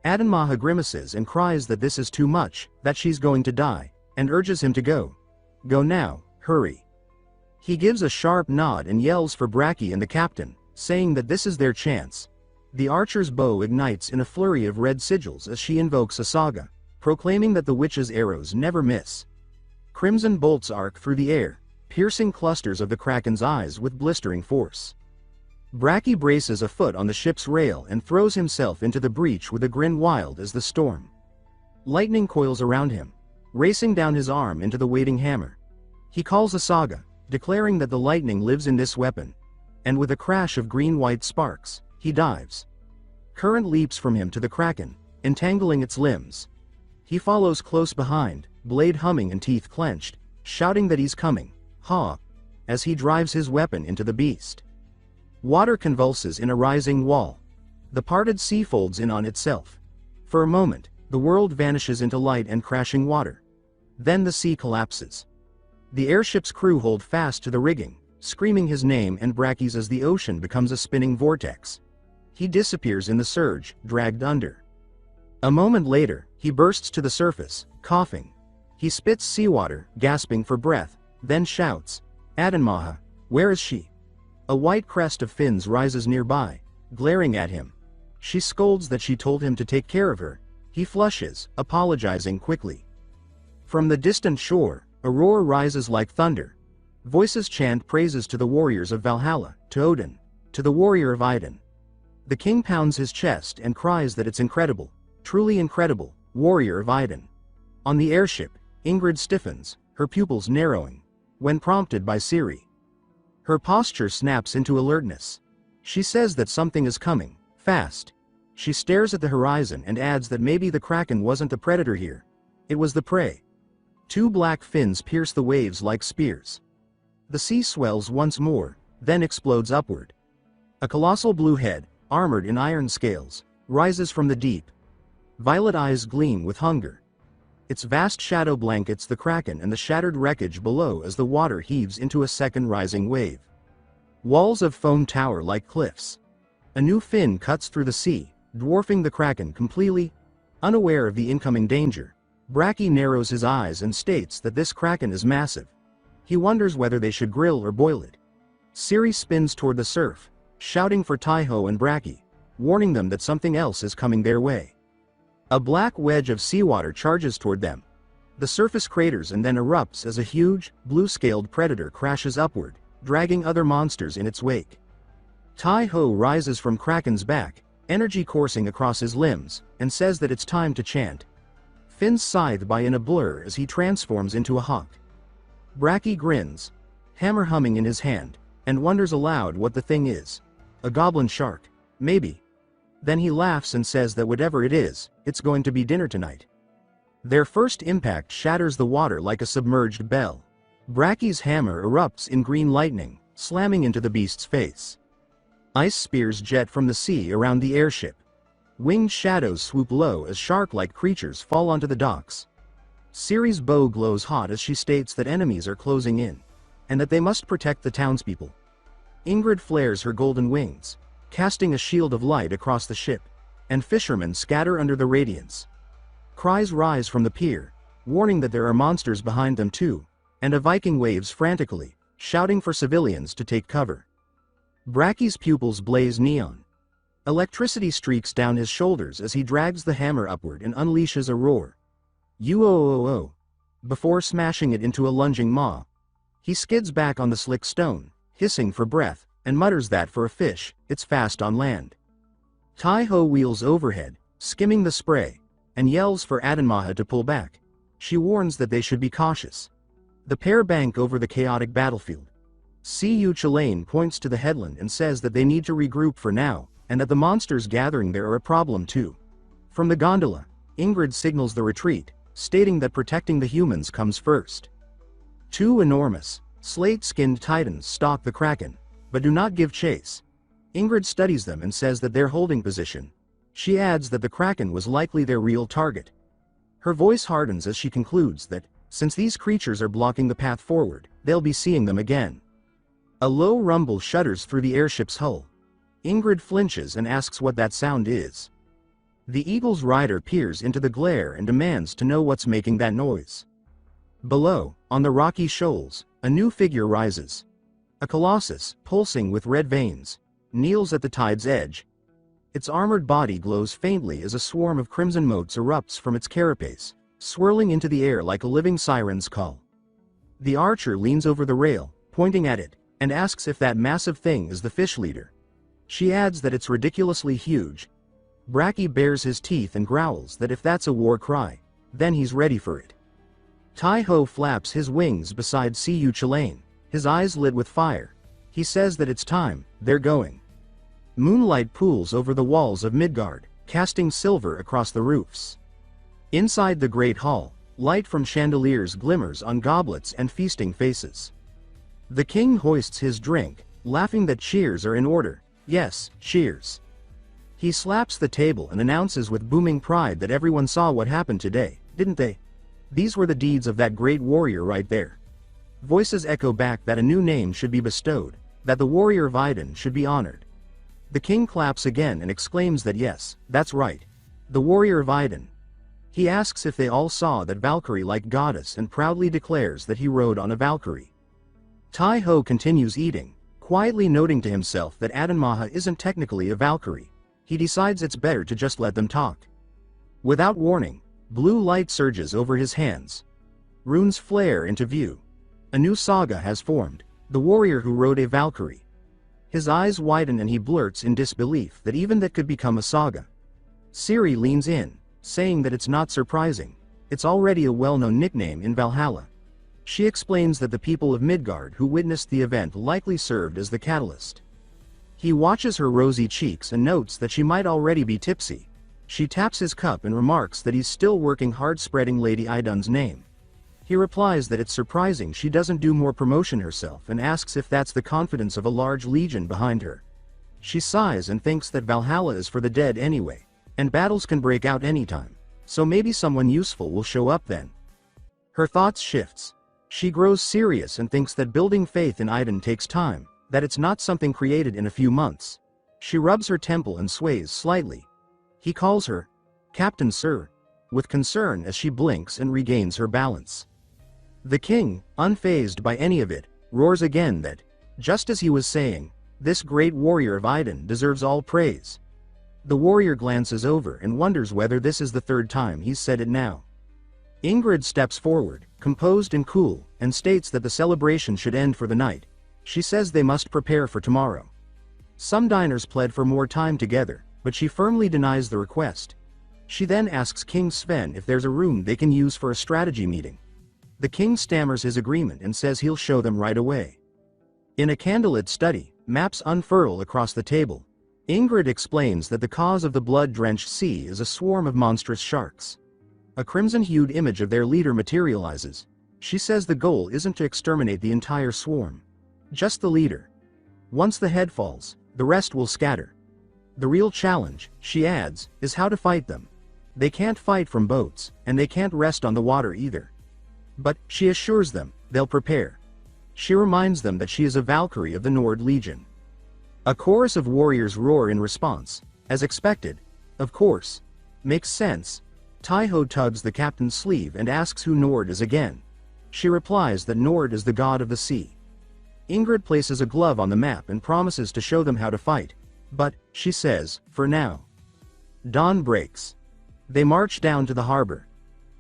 Adanmaha grimaces and cries that this is too much, that she's going to die, and urges him to go. Go now, hurry. He gives a sharp nod and yells for Bracky and the captain, saying that this is their chance. The archer's bow ignites in a flurry of red sigils as she invokes a saga, proclaiming that the witch's arrows never miss. Crimson bolts arc through the air, piercing clusters of the kraken's eyes with blistering force. Bracky braces a foot on the ship's rail and throws himself into the breach with a grin wild as the storm. Lightning coils around him, racing down his arm into the waiting hammer. He calls a saga, declaring that the lightning lives in this weapon, and with a crash of green-white sparks, he dives. Current leaps from him to the kraken, entangling its limbs. He follows close behind, blade humming and teeth clenched, shouting that he's coming, as he drives his weapon into the beast. Water convulses in a rising wall. The parted sea folds in on itself. For a moment, the world vanishes into light and crashing water. Then the sea collapses. The airship's crew hold fast to the rigging, screaming his name and Bracky's as the ocean becomes a spinning vortex. He disappears in the surge, dragged under. A moment later, he bursts to the surface, coughing. He spits seawater, gasping for breath, then shouts, "Adanmaha, where is she?" A white crest of fins rises nearby, glaring at him. She scolds that she told him to take care of her. He flushes, apologizing quickly. From the distant shore, a roar rises like thunder. Voices chant praises to the warriors of Valhalla, to Odin, to the warrior of Idun. The king pounds his chest and cries that it's incredible, truly incredible, warrior of Idun. On the airship, Ingrid stiffens, her pupils narrowing, when prompted by Ciri. Her posture snaps into alertness. She says that something is coming, fast. She stares at the horizon and adds that maybe the kraken wasn't the predator here. It was the prey. 2 black fins pierce the waves like spears. The sea swells once more, then explodes upward. A colossal blue head, armored in iron scales, rises from the deep. Violet eyes gleam with hunger. Its vast shadow blankets the kraken and the shattered wreckage below as the water heaves into a second rising wave. Walls of foam tower like cliffs. A new fin cuts through the sea, dwarfing the kraken completely. Unaware of the incoming danger, Bracky narrows his eyes and states that this kraken is massive. He wonders whether they should grill or boil it. Ciri spins toward the surf, shouting for Taiho and Bracky, warning them that something else is coming their way. A black wedge of seawater charges toward them. The surface craters and then erupts as a huge, blue-scaled predator crashes upward, dragging other monsters in its wake. Taiho rises from Kraken's back, energy coursing across his limbs, and says that it's time to chant. Fins scythe by in a blur as he transforms into a hawk. Bracky grins, hammer humming in his hand, and wonders aloud what the thing is. A goblin shark, maybe. Then he laughs and says that whatever it is, it's going to be dinner tonight. Their first impact shatters the water like a submerged bell. Bracky's hammer erupts in green lightning, slamming into the beast's face. Ice spears jet from the sea around the airship. Winged shadows swoop low as shark-like creatures fall onto the docks. Ciri's bow glows hot as she states that enemies are closing in, and that they must protect the townspeople. Ingrid flares her golden wings, casting a shield of light across the ship, and fishermen scatter under the radiance. Cries rise from the pier, warning that there are monsters behind them too, and a Viking waves frantically, shouting for civilians to take cover. Bracky's pupils blaze neon. Electricity streaks down his shoulders as he drags the hammer upward and unleashes a roar. "You-oh-oh-oh," before smashing it into a lunging maw. He skids back on the slick stone, hissing for breath, and mutters that for a fish, it's fast on land. Taiho wheels overhead, skimming the spray, and yells for Adenmaha to pull back. She warns that they should be cautious. The pair bank over the chaotic battlefield. Cu Chulainn points to the headland and says that they need to regroup for now, and that the monsters gathering there are a problem too. From the gondola, Ingrid signals the retreat, stating that protecting the humans comes first. Two enormous, slate-skinned titans stalk the Kraken, but do not give chase. Ingrid studies them and says that they're holding position. She adds that the Kraken was likely their real target. Her voice hardens as she concludes that, since these creatures are blocking the path forward, they'll be seeing them again. A low rumble shudders through the airship's hull. Ingrid flinches and asks what that sound is. The Eagle's rider peers into the glare and demands to know what's making that noise. Below, on the rocky shoals, a new figure rises. A colossus, pulsing with red veins, kneels at the tide's edge. Its armored body glows faintly as a swarm of crimson motes erupts from its carapace, swirling into the air like a living siren's call. The archer leans over the rail, pointing at it, and asks if that massive thing is the fish leader. She adds that it's ridiculously huge. Bracky bares his teeth and growls that if that's a war cry, then he's ready for it. Tai-Ho flaps his wings beside Cu Chulainn, his eyes lit with fire. He says that it's time, they're going. Moonlight pools over the walls of Midgard, casting silver across the roofs. Inside the great hall, light from chandeliers glimmers on goblets and feasting faces. The king hoists his drink, laughing that cheers are in order. Yes, cheers. He slaps the table and announces with booming pride that everyone saw what happened today, didn't they? These were the deeds of that great warrior right there. Voices echo back that a new name should be bestowed, that the warrior of Iden should be honored. The king claps again and exclaims that yes, that's right. The warrior of Iden. He asks if they all saw that Valkyrie-like goddess and proudly declares that he rode on a Valkyrie. Tai-Ho continues eating, quietly noting to himself that Adenmaha isn't technically a Valkyrie. He decides it's better to just let them talk. Without warning, blue light surges over his hands. Runes flare into view. A new saga has formed, the warrior who rode a Valkyrie. His eyes widen and he blurts in disbelief that even that could become a saga. Ciri leans in, saying that it's not surprising. It's already a well-known nickname in Valhalla. She explains that the people of Midgard who witnessed the event likely served as the catalyst. He watches her rosy cheeks and notes that she might already be tipsy. She taps his cup and remarks that he's still working hard spreading Lady Idun's name. He replies that it's surprising she doesn't do more promotion herself and asks if that's the confidence of a large legion behind her. She sighs and thinks that Valhalla is for the dead anyway, and battles can break out anytime, so maybe someone useful will show up then. Her thoughts shifts. She grows serious and thinks that building faith in Iden takes time, that it's not something created in a few months. She rubs her temple and sways slightly. He calls her, Captain Sir, with concern as she blinks and regains her balance. The king, unfazed by any of it, roars again that, just as he was saying, this great warrior of Iden deserves all praise. The warrior glances over and wonders whether this is the third time he's said it now. Ingrid steps forward, composed and cool, and states that the celebration should end for the night. She says they must prepare for tomorrow. Some diners pled for more time together, but she firmly denies the request. She then asks King Sven if there's a room they can use for a strategy meeting. The king stammers his agreement and says he'll show them right away. In a candlelit study, maps unfurl across the table. Ingrid explains that the cause of the blood-drenched sea is a swarm of monstrous sharks. A crimson-hued image of their leader materializes. She says the goal isn't to exterminate the entire swarm. Just the leader. Once the head falls, the rest will scatter. The real challenge, she adds, is how to fight them. They can't fight from boats, and they can't rest on the water either. But, she assures them, they'll prepare. She reminds them that she is a Valkyrie of the Nord Legion. A chorus of warriors roar in response, as expected. Of course. Makes sense. Tai-Ho tugs the captain's sleeve and asks who Nord is again. She replies that Nord is the god of the sea. Ingrid places a glove on the map and promises to show them how to fight. But, she says, for now. Dawn breaks. They march down to the harbor.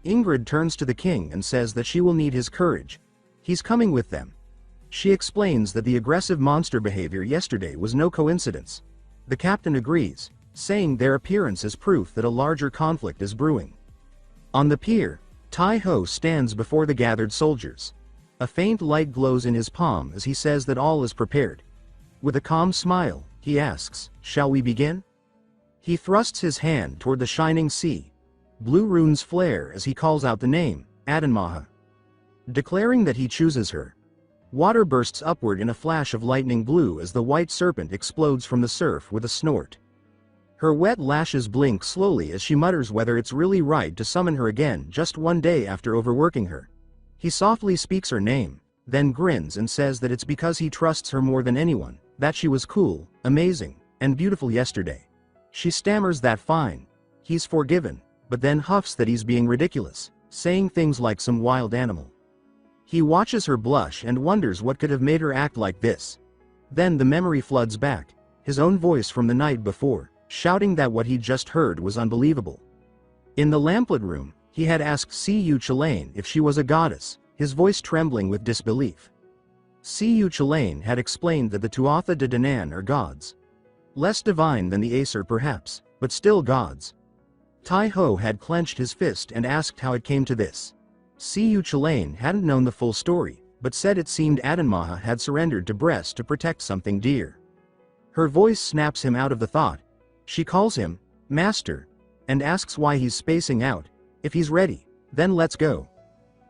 Ingrid turns to the king and says that she will need his courage. He's coming with them. She explains that the aggressive monster behavior yesterday was no coincidence. The captain agrees. saying their appearance is proof that a larger conflict is brewing. On the pier, Tai-ho stands before the gathered soldiers. A faint light glows in his palm as he says that all is prepared. With a calm smile, he asks, "Shall we begin?" He thrusts his hand toward the shining sea. Blue runes flare as he calls out the name, Adanmaha. Declaring that he chooses her. Water bursts upward in a flash of lightning blue as the white serpent explodes from the surf with a snort. Her wet lashes blink slowly as she mutters whether it's really right to summon her again just one day after overworking her. He softly speaks her name, then grins and says that it's because he trusts her more than anyone, that she was cool, amazing, and beautiful yesterday. She stammers that fine. He's forgiven, but then huffs that he's being ridiculous, saying things like some wild animal. He watches her blush and wonders what could have made her act like this. Then the memory floods back, his own voice from the night before, shouting that what he'd just heard was unbelievable. In the lamplit room, he had asked Siyu Chalain if she was a goddess, his voice trembling with disbelief. Siyu Chalain had explained that the Tuatha De Danann are gods. Less divine than the Aesir perhaps, but still gods. Tai-ho had clenched his fist and asked how it came to this. Siyu Chalain hadn't known the full story, but said it seemed Adanmaha had surrendered to Brest to protect something dear. Her voice snaps him out of the thought. She calls him, Master, and asks why he's spacing out. If he's ready, then let's go.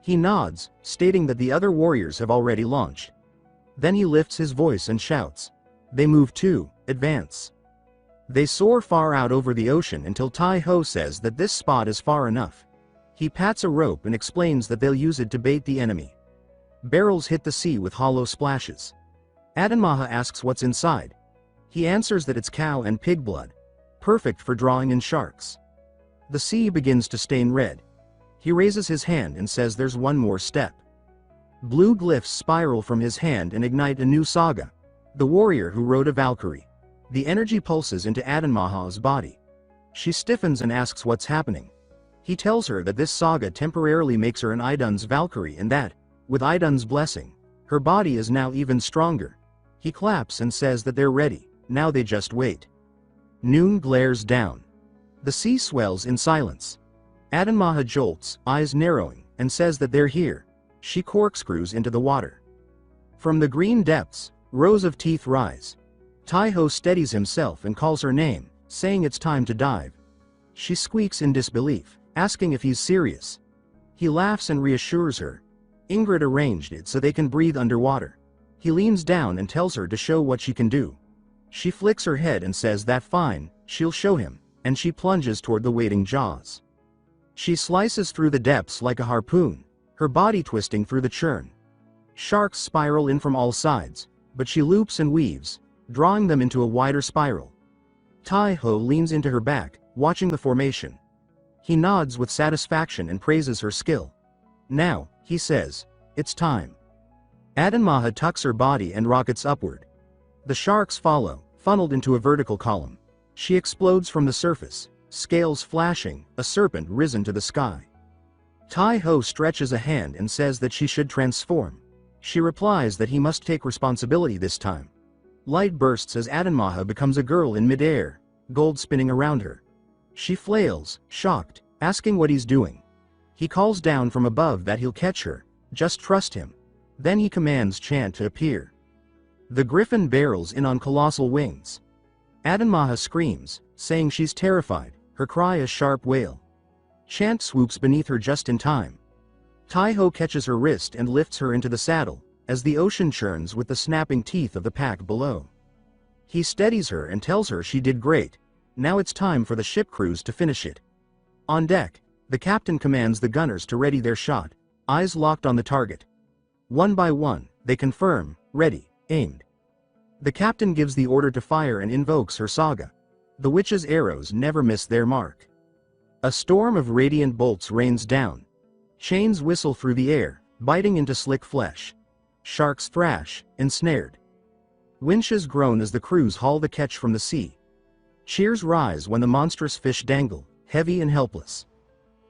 He nods, stating that the other warriors have already launched. Then he lifts his voice and shouts. They move too, advance. They soar far out over the ocean until Tai-ho says that this spot is far enough. He pats a rope and explains that they'll use it to bait the enemy. Barrels hit the sea with hollow splashes. Adanmaha asks what's inside. He answers that it's cow and pig blood, perfect for drawing in sharks. The sea begins to stain red. He raises his hand and says there's one more step. Blue glyphs spiral from his hand and ignite a new saga. The warrior who rode a Valkyrie. The energy pulses into Adanmaha's body. She stiffens and asks what's happening. He tells her that this saga temporarily makes her an Idun's Valkyrie and that, with Idun's blessing, her body is now even stronger. He claps and says that they're ready, now they just wait. Noon glares down. The sea swells in silence. Adanmaha jolts, eyes narrowing, and says that they're here. She corkscrews into the water. From the green depths, rows of teeth rise. Tai-ho steadies himself and calls her name, saying it's time to dive. She squeaks in disbelief, asking if he's serious. He laughs and reassures her. Ingrid arranged it so they can breathe underwater. He leans down and tells her to show what she can do. She flicks her head and says that fine, she'll show him, and she plunges toward the waiting jaws. She slices through the depths like a harpoon, her body twisting through the churn. Sharks spiral in from all sides, but she loops and weaves, drawing them into a wider spiral. Tai-ho leans into her back, watching the formation. He nods with satisfaction and praises her skill. Now, he says, it's time. Adanmaha tucks her body and rockets upward. The sharks follow, funneled into a vertical column. She explodes from the surface, scales flashing, a serpent risen to the sky. Tai-ho stretches a hand and says that she should transform. She replies that he must take responsibility this time. Light bursts as Adanmaha becomes a girl in midair, gold spinning around her. She flails, shocked, asking what he's doing. He calls down from above that he'll catch her, just trust him. Then he commands Chant to appear. The griffin barrels in on colossal wings. Adanmaha screams, saying she's terrified, her cry a sharp wail. Chant swoops beneath her just in time. Tai-ho catches her wrist and lifts her into the saddle, as the ocean churns with the snapping teeth of the pack below. He steadies her and tells her she did great. Now it's time for the ship crews to finish it. On deck, the captain commands the gunners to ready their shot, eyes locked on the target. One by one, they confirm, ready, aimed. The captain gives the order to fire and invokes her saga. The witch's arrows never miss their mark. A storm of radiant bolts rains down. Chains whistle through the air, biting into slick flesh. Sharks thrash, ensnared. Winches groan as the crews haul the catch from the sea. Cheers rise when the monstrous fish dangle, heavy and helpless.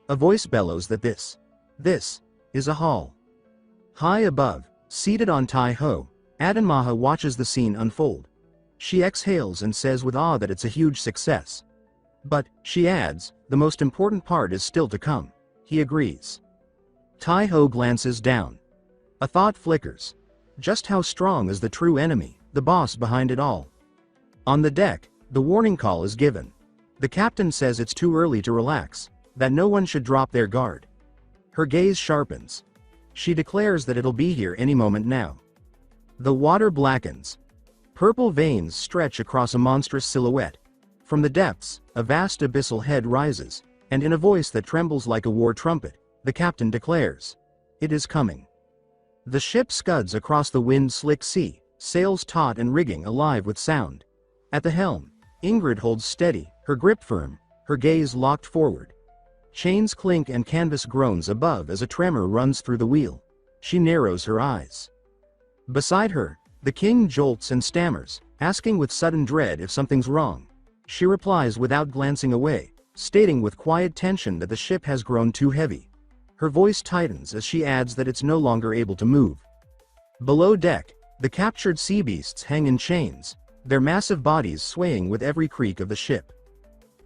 A voice bellows that this is a haul. High above, seated on Tai-ho, Adanmaha watches the scene unfold. She exhales and says with awe that it's a huge success. But, she adds, the most important part is still to come. He agrees. Tai-ho glances down. A thought flickers. Just how strong is the true enemy, the boss behind it all? On the deck, the warning call is given. The captain says it's too early to relax, that no one should drop their guard. Her gaze sharpens. She declares that it'll be here any moment now. The water blackens. Purple veins stretch across a monstrous silhouette. From the depths, a vast abyssal head rises, and in a voice that trembles like a war trumpet, the captain declares, "It is coming." The ship scuds across the wind-slick sea, sails taut and rigging alive with sound. At the helm, Ingrid holds steady, her grip firm, her gaze locked forward. Chains clink and canvas groans above as a tremor runs through the wheel. She narrows her eyes. Beside her, the king jolts and stammers, asking with sudden dread if something's wrong. She replies without glancing away, stating with quiet tension that the ship has grown too heavy. Her voice tightens as she adds that it's no longer able to move. Below deck, the captured sea beasts hang in chains, their massive bodies swaying with every creak of the ship.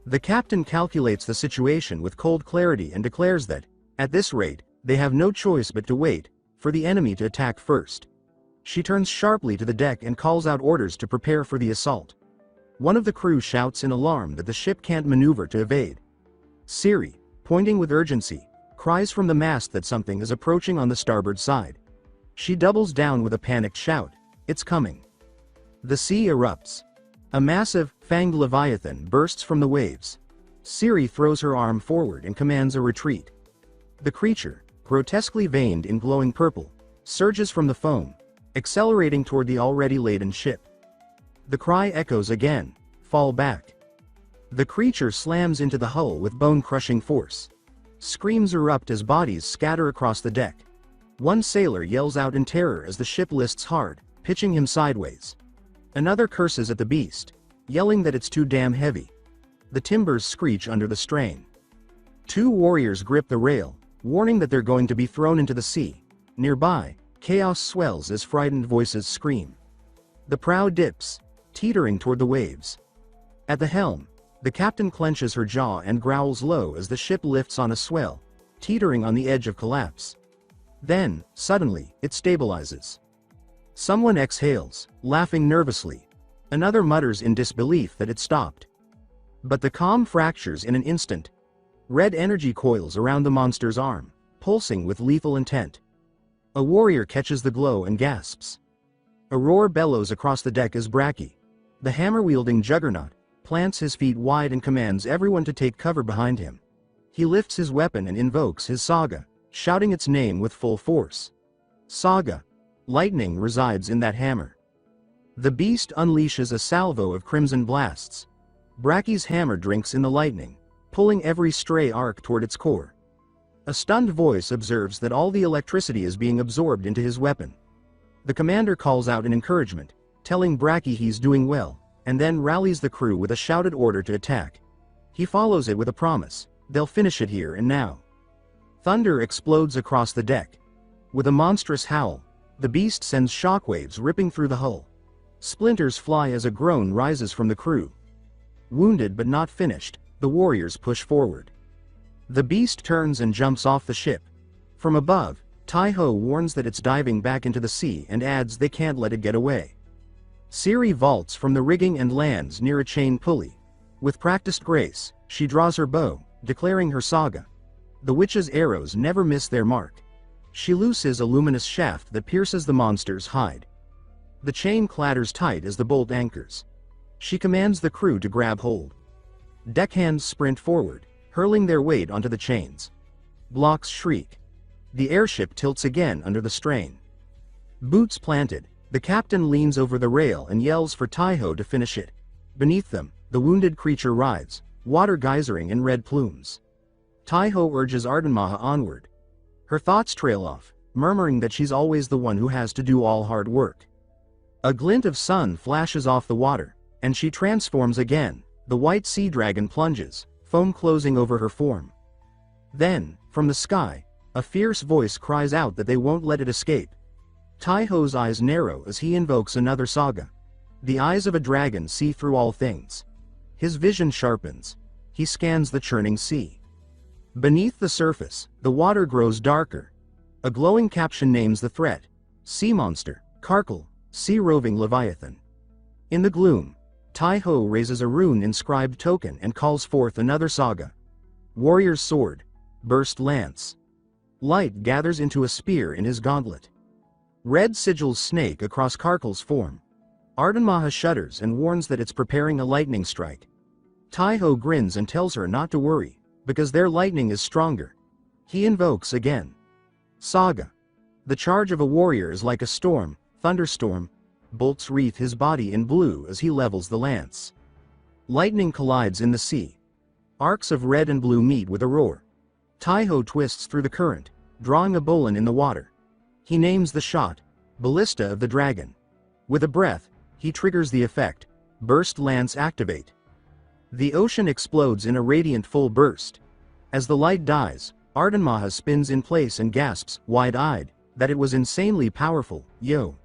The captain calculates the situation with cold clarity and declares that, at this rate, they have no choice but to wait for the enemy to attack first. She turns sharply to the deck and calls out orders to prepare for the assault. One of the crew shouts in alarm that the ship can't maneuver to evade. Siri, pointing with urgency, cries from the mast that something is approaching on the starboard side. She doubles down with a panicked shout, "It's coming." The sea erupts. A massive, fanged leviathan bursts from the waves. Siri throws her arm forward and commands a retreat. The creature, grotesquely veined in glowing purple, surges from the foam, accelerating toward the already laden ship. The cry echoes again, "Fall back." The creature slams into the hull with bone-crushing force. Screams erupt as bodies scatter across the deck. One sailor yells out in terror as the ship lists hard, pitching him sideways. Another curses at the beast, yelling that it's too damn heavy. The timbers screech under the strain. Two warriors grip the rail, warning that they're going to be thrown into the sea. Nearby, chaos swells as frightened voices scream. The prow dips, teetering toward the waves. At the helm, the captain clenches her jaw and growls low as the ship lifts on a swell, teetering on the edge of collapse. Then, suddenly, it stabilizes. Someone exhales, laughing nervously. Another mutters in disbelief that it stopped. But the calm fractures in an instant. Red energy coils around the monster's arm, pulsing with lethal intent. A warrior catches the glow and gasps. A roar bellows across the deck as Bracky, the hammer-wielding juggernaut, plants his feet wide and commands everyone to take cover behind him. He lifts his weapon and invokes his saga, shouting its name with full force. Saga. Lightning resides in that hammer. The beast unleashes a salvo of crimson blasts. Bracky's hammer drinks in the lightning, pulling every stray arc toward its core. A stunned voice observes that all the electricity is being absorbed into his weapon. The commander calls out in encouragement, telling Bracky he's doing well, and then rallies the crew with a shouted order to attack. He follows it with a promise, they'll finish it here and now. Thunder explodes across the deck. With a monstrous howl, the beast sends shockwaves ripping through the hull. Splinters fly as a groan rises from the crew. Wounded but not finished, the warriors push forward. The beast turns and jumps off the ship. From above, Tai-ho warns that it's diving back into the sea and adds they can't let it get away. Siri vaults from the rigging and lands near a chain pulley. With practiced grace, she draws her bow, declaring her saga. The witch's arrows never miss their mark. She looses a luminous shaft that pierces the monster's hide. The chain clatters tight as the bolt anchors. She commands the crew to grab hold. Deckhands sprint forward, hurling their weight onto the chains. Blocks shriek. The airship tilts again under the strain. Boots planted, the captain leans over the rail and yells for Tai-ho to finish it. Beneath them, the wounded creature writhes, water geysering in red plumes. Tai-ho urges Ardenmaha onward. Her thoughts trail off, murmuring that she's always the one who has to do all hard work. A glint of sun flashes off the water, and she transforms again. The white sea dragon plunges, foam closing over her form. Then, from the sky, a fierce voice cries out that they won't let it escape. Tai-ho's eyes narrow as he invokes another saga. The eyes of a dragon see through all things. His vision sharpens. He scans the churning sea. Beneath the surface, the water grows darker. A glowing caption names the threat: Sea Monster, Karkal, Sea-Roving Leviathan. In the gloom, Tai-Ho raises a rune-inscribed token and calls forth another saga. Warrior's sword, burst lance. Light gathers into a spear in his gauntlet. Red sigils snake across Karkal's form. Ardenmaha shudders and warns that it's preparing a lightning strike. Tai-Ho grins and tells her not to worry, because their lightning is stronger. He invokes again. Saga. The charge of a warrior is like a storm, thunderstorm. Bolts wreath his body in blue as he levels the lance. Lightning collides in the sea. Arcs of red and blue meet with a roar. Tai-Ho twists through the current, drawing a bowline in the water. He names the shot, Ballista of the Dragon. With a breath, he triggers the effect, Burst Lance Activate. The ocean explodes in a radiant full burst. As the light dies, Ardenmaha spins in place and gasps, wide-eyed, that it was insanely powerful. Yo.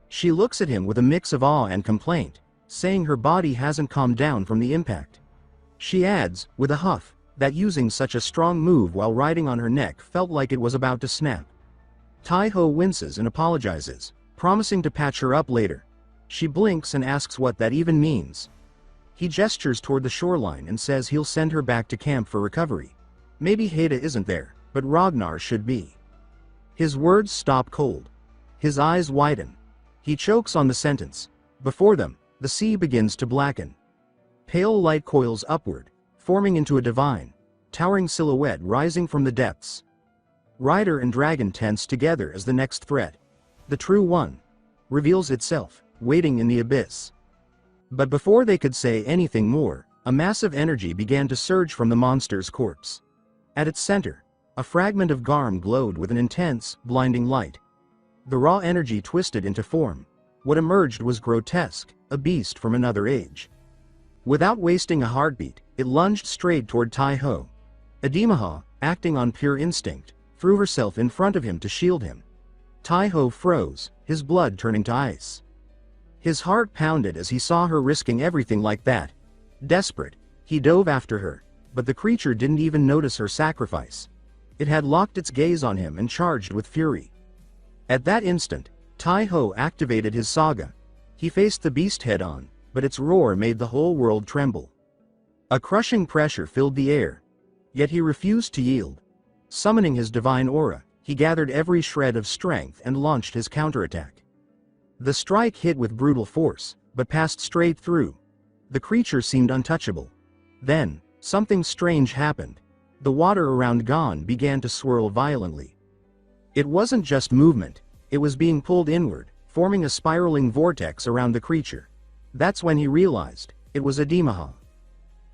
She looks at him with a mix of awe and complaint, saying her body hasn't calmed down from the impact. She adds, with a huff, that using such a strong move while riding on her neck felt like it was about to snap. Tai-Ho winces and apologizes, promising to patch her up later. She blinks and asks what that even means. He gestures toward the shoreline and says he'll send her back to camp for recovery. Maybe Heda isn't there, but Ragnar should be. His words stop cold. His eyes widen. He chokes on the sentence. Before them, the sea begins to blacken. Pale light coils upward, forming into a divine, towering silhouette rising from the depths. Rider and dragon tense together as the next threat, the true one, reveals itself, waiting in the abyss. But before they could say anything more, a massive energy began to surge from the monster's corpse. At its center, a fragment of Garm glowed with an intense, blinding light. The raw energy twisted into form. What emerged was grotesque, a beast from another age. Without wasting a heartbeat, it lunged straight toward Tai-Ho. Ademaha, acting on pure instinct, threw herself in front of him to shield him. Tai-Ho froze, his blood turning to ice. His heart pounded as he saw her risking everything like that. Desperate, he dove after her, but the creature didn't even notice her sacrifice. It had locked its gaze on him and charged with fury. At that instant, Tai-Ho activated his saga. He faced the beast head-on, but its roar made the whole world tremble. A crushing pressure filled the air. Yet he refused to yield. Summoning his divine aura, he gathered every shred of strength and launched his counterattack. The strike hit with brutal force, but passed straight through. The creature seemed untouchable. Then, something strange happened. The water around Gon began to swirl violently. It wasn't just movement, it was being pulled inward, forming a spiraling vortex around the creature. That's when he realized, it was Ademaha.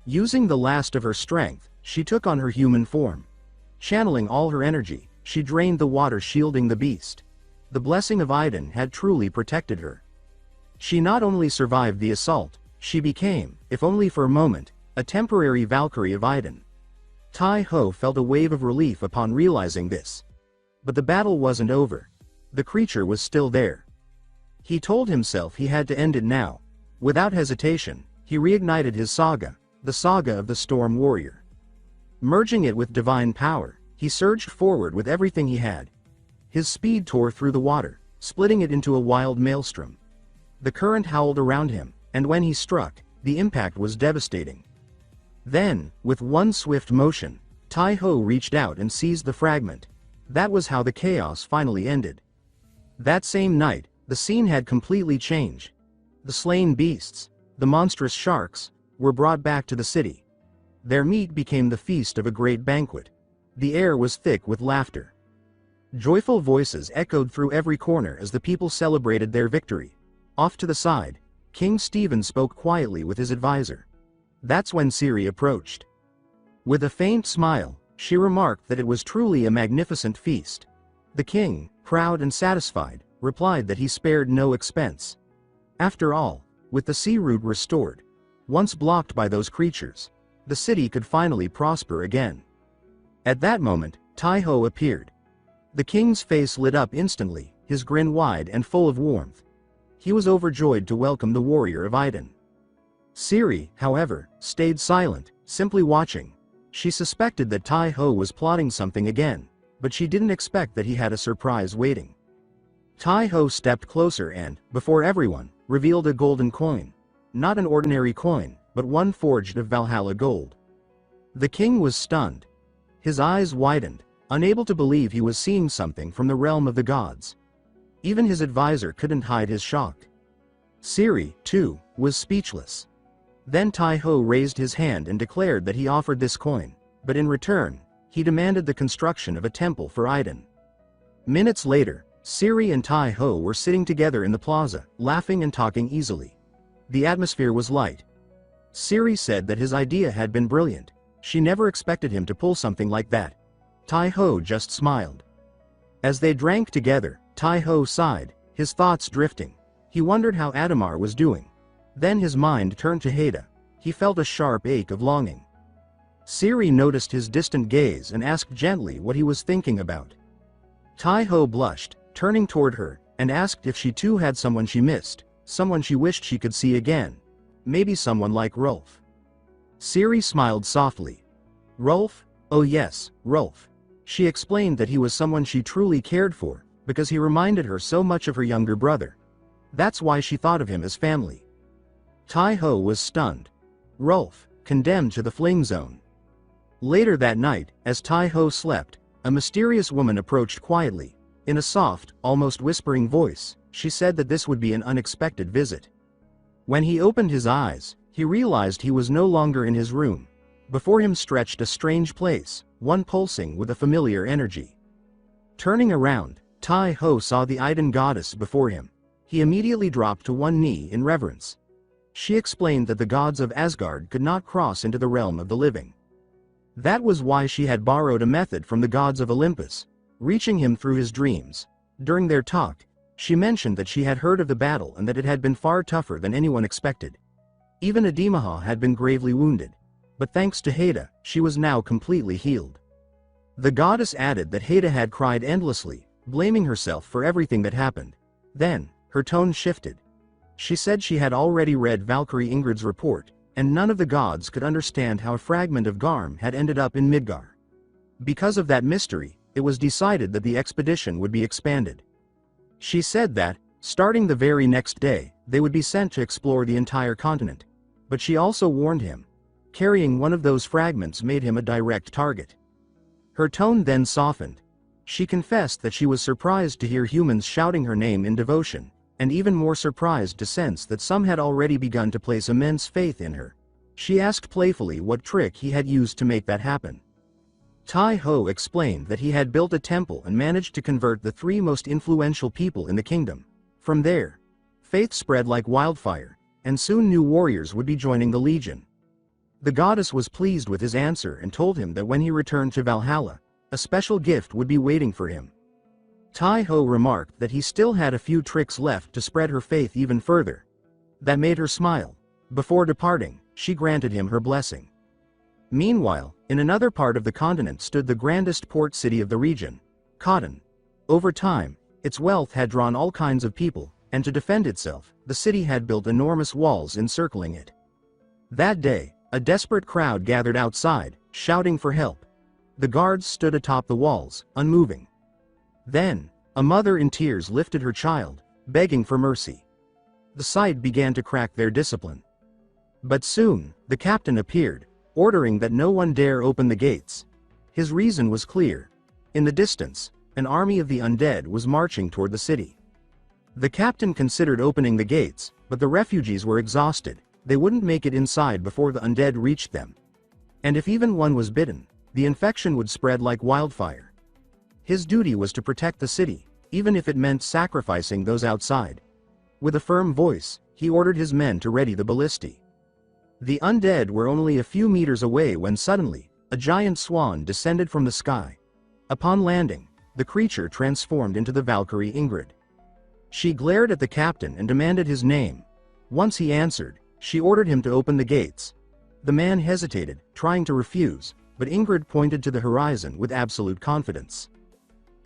Using the last of her strength, she took on her human form. Channeling all her energy, she drained the water shielding the beast. The blessing of Iden had truly protected her. She not only survived the assault, she became, if only for a moment, a temporary Valkyrie of Iden. Tai-Ho felt a wave of relief upon realizing this. But the battle wasn't over. The creature was still there. He told himself he had to end it now. Without hesitation, he reignited his saga, the saga of the Storm Warrior. Merging it with divine power, he surged forward with everything he had. His speed tore through the water, splitting it into a wild maelstrom. The current howled around him, and when he struck, the impact was devastating. Then, with one swift motion, Tai-Ho reached out and seized the fragment. That was how the chaos finally ended. That same night, the scene had completely changed. The slain beasts, the monstrous sharks, were brought back to the city. Their meat became the feast of a great banquet. The air was thick with laughter. Joyful voices echoed through every corner as the people celebrated their victory. Off to the side, King Stephen spoke quietly with his advisor. That's when Ciri approached. With a faint smile, she remarked that it was truly a magnificent feast. The king, proud and satisfied, replied that he spared no expense. After all, with the sea route restored, once blocked by those creatures, the city could finally prosper again. At that moment, Tai-Ho appeared. The king's face lit up instantly, his grin wide and full of warmth. He was overjoyed to welcome the warrior of Iden. Siri, however, stayed silent, simply watching. She suspected that Tai Ho was plotting something again, but she didn't expect that he had a surprise waiting. Tai Ho stepped closer and, before everyone, revealed a golden coin. Not an ordinary coin, but one forged of Valhalla gold. The king was stunned. His eyes widened, unable to believe he was seeing something from the realm of the gods. Even his advisor couldn't hide his shock. Siri, too, was speechless. Then Tai Ho raised his hand and declared that he offered this coin, but in return, he demanded the construction of a temple for Iden. Minutes later, Siri and Tai Ho were sitting together in the plaza, laughing and talking easily. The atmosphere was light. Siri said that his idea had been brilliant. She never expected him to pull something like that. Tai Ho just smiled. As they drank together, Tai Ho sighed, his thoughts drifting. He wondered how Adamar was doing. Then his mind turned to Haida. He felt a sharp ache of longing. Siri noticed his distant gaze and asked gently what he was thinking about. Tai Ho blushed, turning toward her, and asked if she too had someone she missed, someone she wished she could see again. Maybe someone like Rolf. Siri smiled softly. Rolf? Oh yes, Rolf. She explained that he was someone she truly cared for, because he reminded her so much of her younger brother. That's why she thought of him as family. Tai Ho was stunned. Rolf, condemned to the fling zone. Later that night, as Tai Ho slept, a mysterious woman approached quietly. In a soft, almost whispering voice, she said that this would be an unexpected visit. When he opened his eyes, he realized he was no longer in his room. Before him stretched a strange place, one pulsing with a familiar energy. Turning around, Tai Ho saw the Iden goddess before him. He immediately dropped to one knee in reverence. She explained that the gods of Asgard could not cross into the realm of the living. That was why she had borrowed a method from the gods of Olympus, reaching him through his dreams. During their talk, she mentioned that she had heard of the battle and that it had been far tougher than anyone expected. Even Ademaha had been gravely wounded. But thanks to Haida, she was now completely healed. The goddess added that Haida had cried endlessly, blaming herself for everything that happened. Then, her tone shifted. She said she had already read Valkyrie Ingrid's report, and none of the gods could understand how a fragment of Garm had ended up in Midgar. Because of that mystery, it was decided that the expedition would be expanded. She said that, starting the very next day, they would be sent to explore the entire continent. But she also warned him. Carrying one of those fragments made him a direct target. Her tone then softened. She confessed that she was surprised to hear humans shouting her name in devotion, and even more surprised to sense that some had already begun to place immense faith in her. She asked playfully what trick he had used to make that happen. Tai Ho explained that he had built a temple and managed to convert the 3 most influential people in the kingdom. From there, faith spread like wildfire, and soon new warriors would be joining the legion. The goddess was pleased with his answer and told him that when he returned to Valhalla, a special gift would be waiting for him. Tai Ho remarked that he still had a few tricks left to spread her faith even further. That made her smile. Before departing, she granted him her blessing. Meanwhile, in another part of the continent stood the grandest port city of the region, Cotton. Over time, its wealth had drawn all kinds of people, and to defend itself, the city had built enormous walls encircling it. That day, a desperate crowd gathered outside, shouting for help. The guards stood atop the walls, unmoving. Then, a mother in tears lifted her child, begging for mercy. The sight began to crack their discipline. But soon, the captain appeared, ordering that no one dare open the gates. His reason was clear. In the distance, an army of the undead was marching toward the city. The captain considered opening the gates, but the refugees were exhausted. They wouldn't make it inside before the undead reached them. And if even one was bitten, the infection would spread like wildfire. His duty was to protect the city, even if it meant sacrificing those outside. With a firm voice, he ordered his men to ready the ballistae. The undead were only a few meters away when suddenly, a giant swan descended from the sky. Upon landing, the creature transformed into the Valkyrie Ingrid. She glared at the captain and demanded his name. Once he answered, she ordered him to open the gates. The man hesitated, trying to refuse, but Ingrid pointed to the horizon with absolute confidence.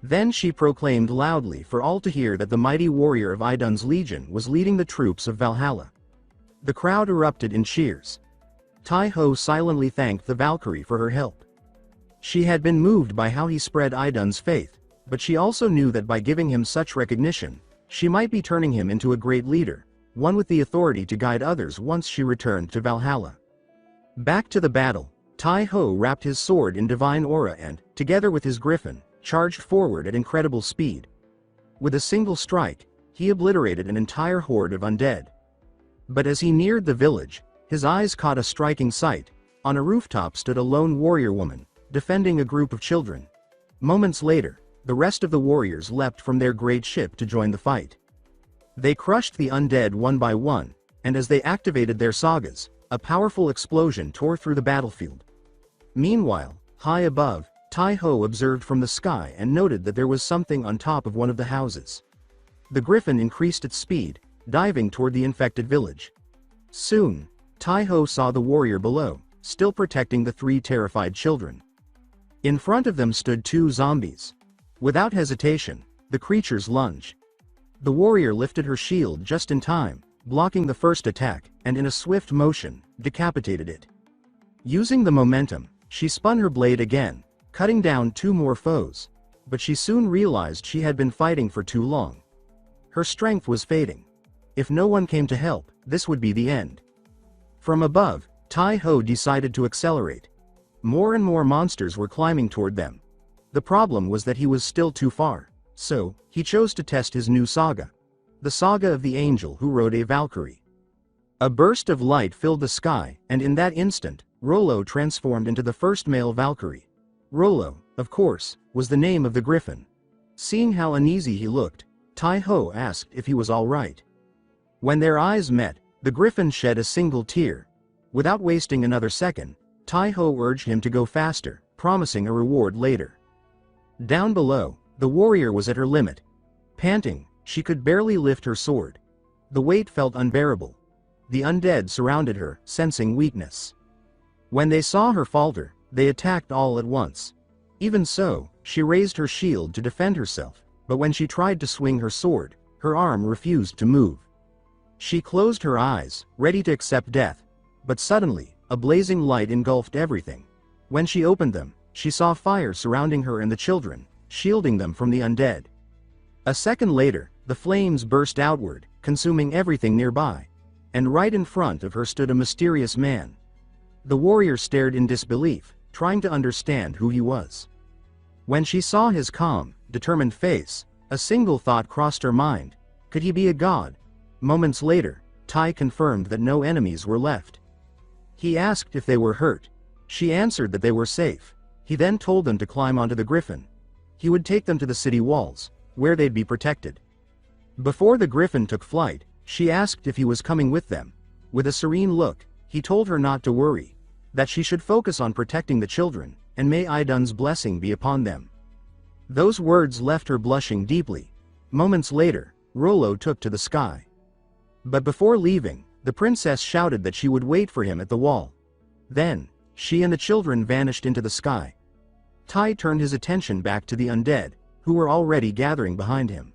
Then she proclaimed loudly for all to hear that the mighty warrior of Idun's legion was leading the troops of Valhalla. The crowd erupted in cheers. Tai-Ho silently thanked the Valkyrie for her help. She had been moved by how he spread Idun's faith, but she also knew that by giving him such recognition, she might be turning him into a great leader, one with the authority to guide others once she returned to Valhalla. Back to the battle, Tai-Ho wrapped his sword in divine aura and, together with his griffin, charged forward at incredible speed. With a single strike, he obliterated an entire horde of undead. But as he neared the village, his eyes caught a striking sight. On a rooftop stood a lone warrior woman, defending a group of children. Moments later, the rest of the warriors leapt from their great ship to join the fight. They crushed the undead one by one, and as they activated their sagas, a powerful explosion tore through the battlefield. Meanwhile, high above, Tai-Ho observed from the sky and noted that there was something on top of one of the houses. The griffin increased its speed, diving toward the infected village. Soon, Tai-Ho saw the warrior below, still protecting the three terrified children. In front of them stood two zombies. Without hesitation, the creatures lunged. The warrior lifted her shield just in time, blocking the first attack, and in a swift motion, decapitated it. Using the momentum, she spun her blade again, cutting down two more foes. But she soon realized she had been fighting for too long. Her strength was fading. If no one came to help, this would be the end. From above, Tai-Ho decided to accelerate. More and more monsters were climbing toward them. The problem was that he was still too far, so he chose to test his new saga. The saga of the angel who rode a Valkyrie. A burst of light filled the sky, and in that instant, Rollo transformed into the first male Valkyrie. Rollo, of course, was the name of the griffin. Seeing how uneasy he looked, Tai-Ho asked if he was all right. When their eyes met, the griffin shed a single tear. Without wasting another second, Tai-Ho urged him to go faster, promising a reward later. Down below, the warrior was at her limit. Panting, she could barely lift her sword. The weight felt unbearable. The undead surrounded her, sensing weakness. When they saw her falter, they attacked all at once. Even so, she raised her shield to defend herself, but when she tried to swing her sword, her arm refused to move. She closed her eyes, ready to accept death, but suddenly, a blazing light engulfed everything. When she opened them, she saw fire surrounding her and the children, shielding them from the undead. A second later, the flames burst outward, consuming everything nearby. And right in front of her stood a mysterious man. The warrior stared in disbelief, trying to understand who he was. When she saw his calm, determined face, a single thought crossed her mind. Could he be a god? Moments later, Tai confirmed that no enemies were left. He asked if they were hurt. She answered that they were safe. He then told them to climb onto the griffin. He would take them to the city walls, where they'd be protected. Before the griffin took flight, she asked if he was coming with them. With a serene look, he told her not to worry, that she should focus on protecting the children, and may Idun's blessing be upon them. Those words left her blushing deeply. Moments later, Rollo took to the sky. But before leaving, the princess shouted that she would wait for him at the wall. Then, she and the children vanished into the sky. Tai turned his attention back to the undead, who were already gathering behind him.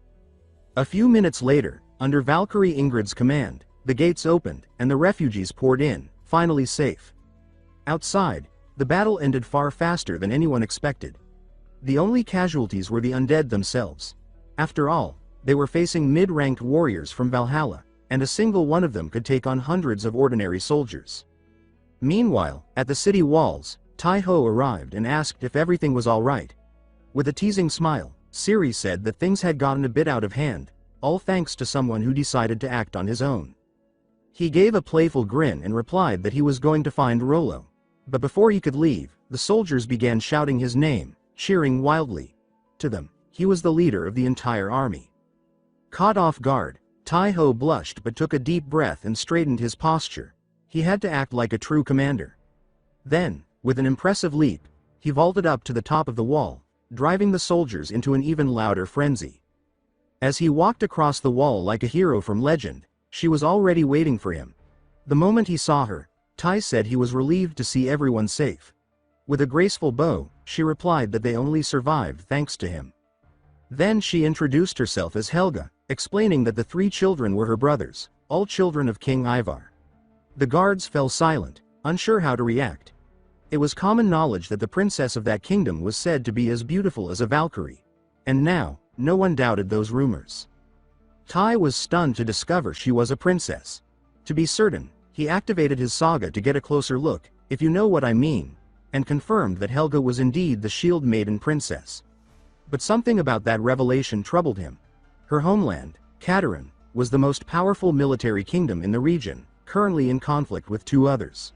A few minutes later, under Valkyrie Ingrid's command, the gates opened, and the refugees poured in, finally safe. Outside, the battle ended far faster than anyone expected. The only casualties were the undead themselves. After all, they were facing mid-ranked warriors from Valhalla, and a single one of them could take on hundreds of ordinary soldiers. Meanwhile, at the city walls, Tai-Ho arrived and asked if everything was all right. With a teasing smile, Siri said that things had gotten a bit out of hand, all thanks to someone who decided to act on his own. He gave a playful grin and replied that he was going to find Rollo. But before he could leave, the soldiers began shouting his name, cheering wildly. To them, he was the leader of the entire army. Caught off guard, Tai-Ho blushed but took a deep breath and straightened his posture. He had to act like a true commander. Then, with an impressive leap, he vaulted up to the top of the wall, driving the soldiers into an even louder frenzy. As he walked across the wall like a hero from legend, she was already waiting for him. The moment he saw her, Tai said he was relieved to see everyone safe. With a graceful bow, she replied that they only survived thanks to him. Then she introduced herself as Helga, explaining that the 3 children were her brothers, all children of King Ivar. The guards fell silent, unsure how to react. It was common knowledge that the princess of that kingdom was said to be as beautiful as a Valkyrie. And now, no one doubted those rumors. Tai was stunned to discover she was a princess. To be certain, he activated his saga to get a closer look, if you know what I mean, and confirmed that Helga was indeed the Shield Maiden princess. But something about that revelation troubled him. Her homeland, Katerin, was the most powerful military kingdom in the region, currently in conflict with 2 others.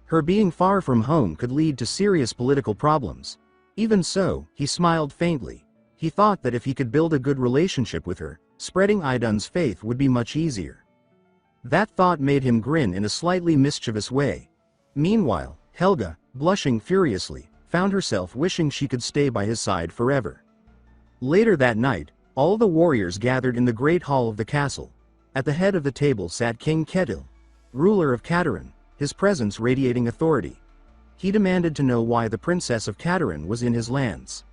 Her being far from home could lead to serious political problems. Even so, he smiled faintly. He thought that if he could build a good relationship with her, spreading Idun's faith would be much easier. That thought made him grin in a slightly mischievous way. Meanwhile, Helga, blushing furiously, found herself wishing she could stay by his side forever. Later that night, all the warriors gathered in the great hall of the castle. At the head of the table sat King Ketil, ruler of Katerin, his presence radiating authority. He demanded to know why the princess of Katerin was in his lands.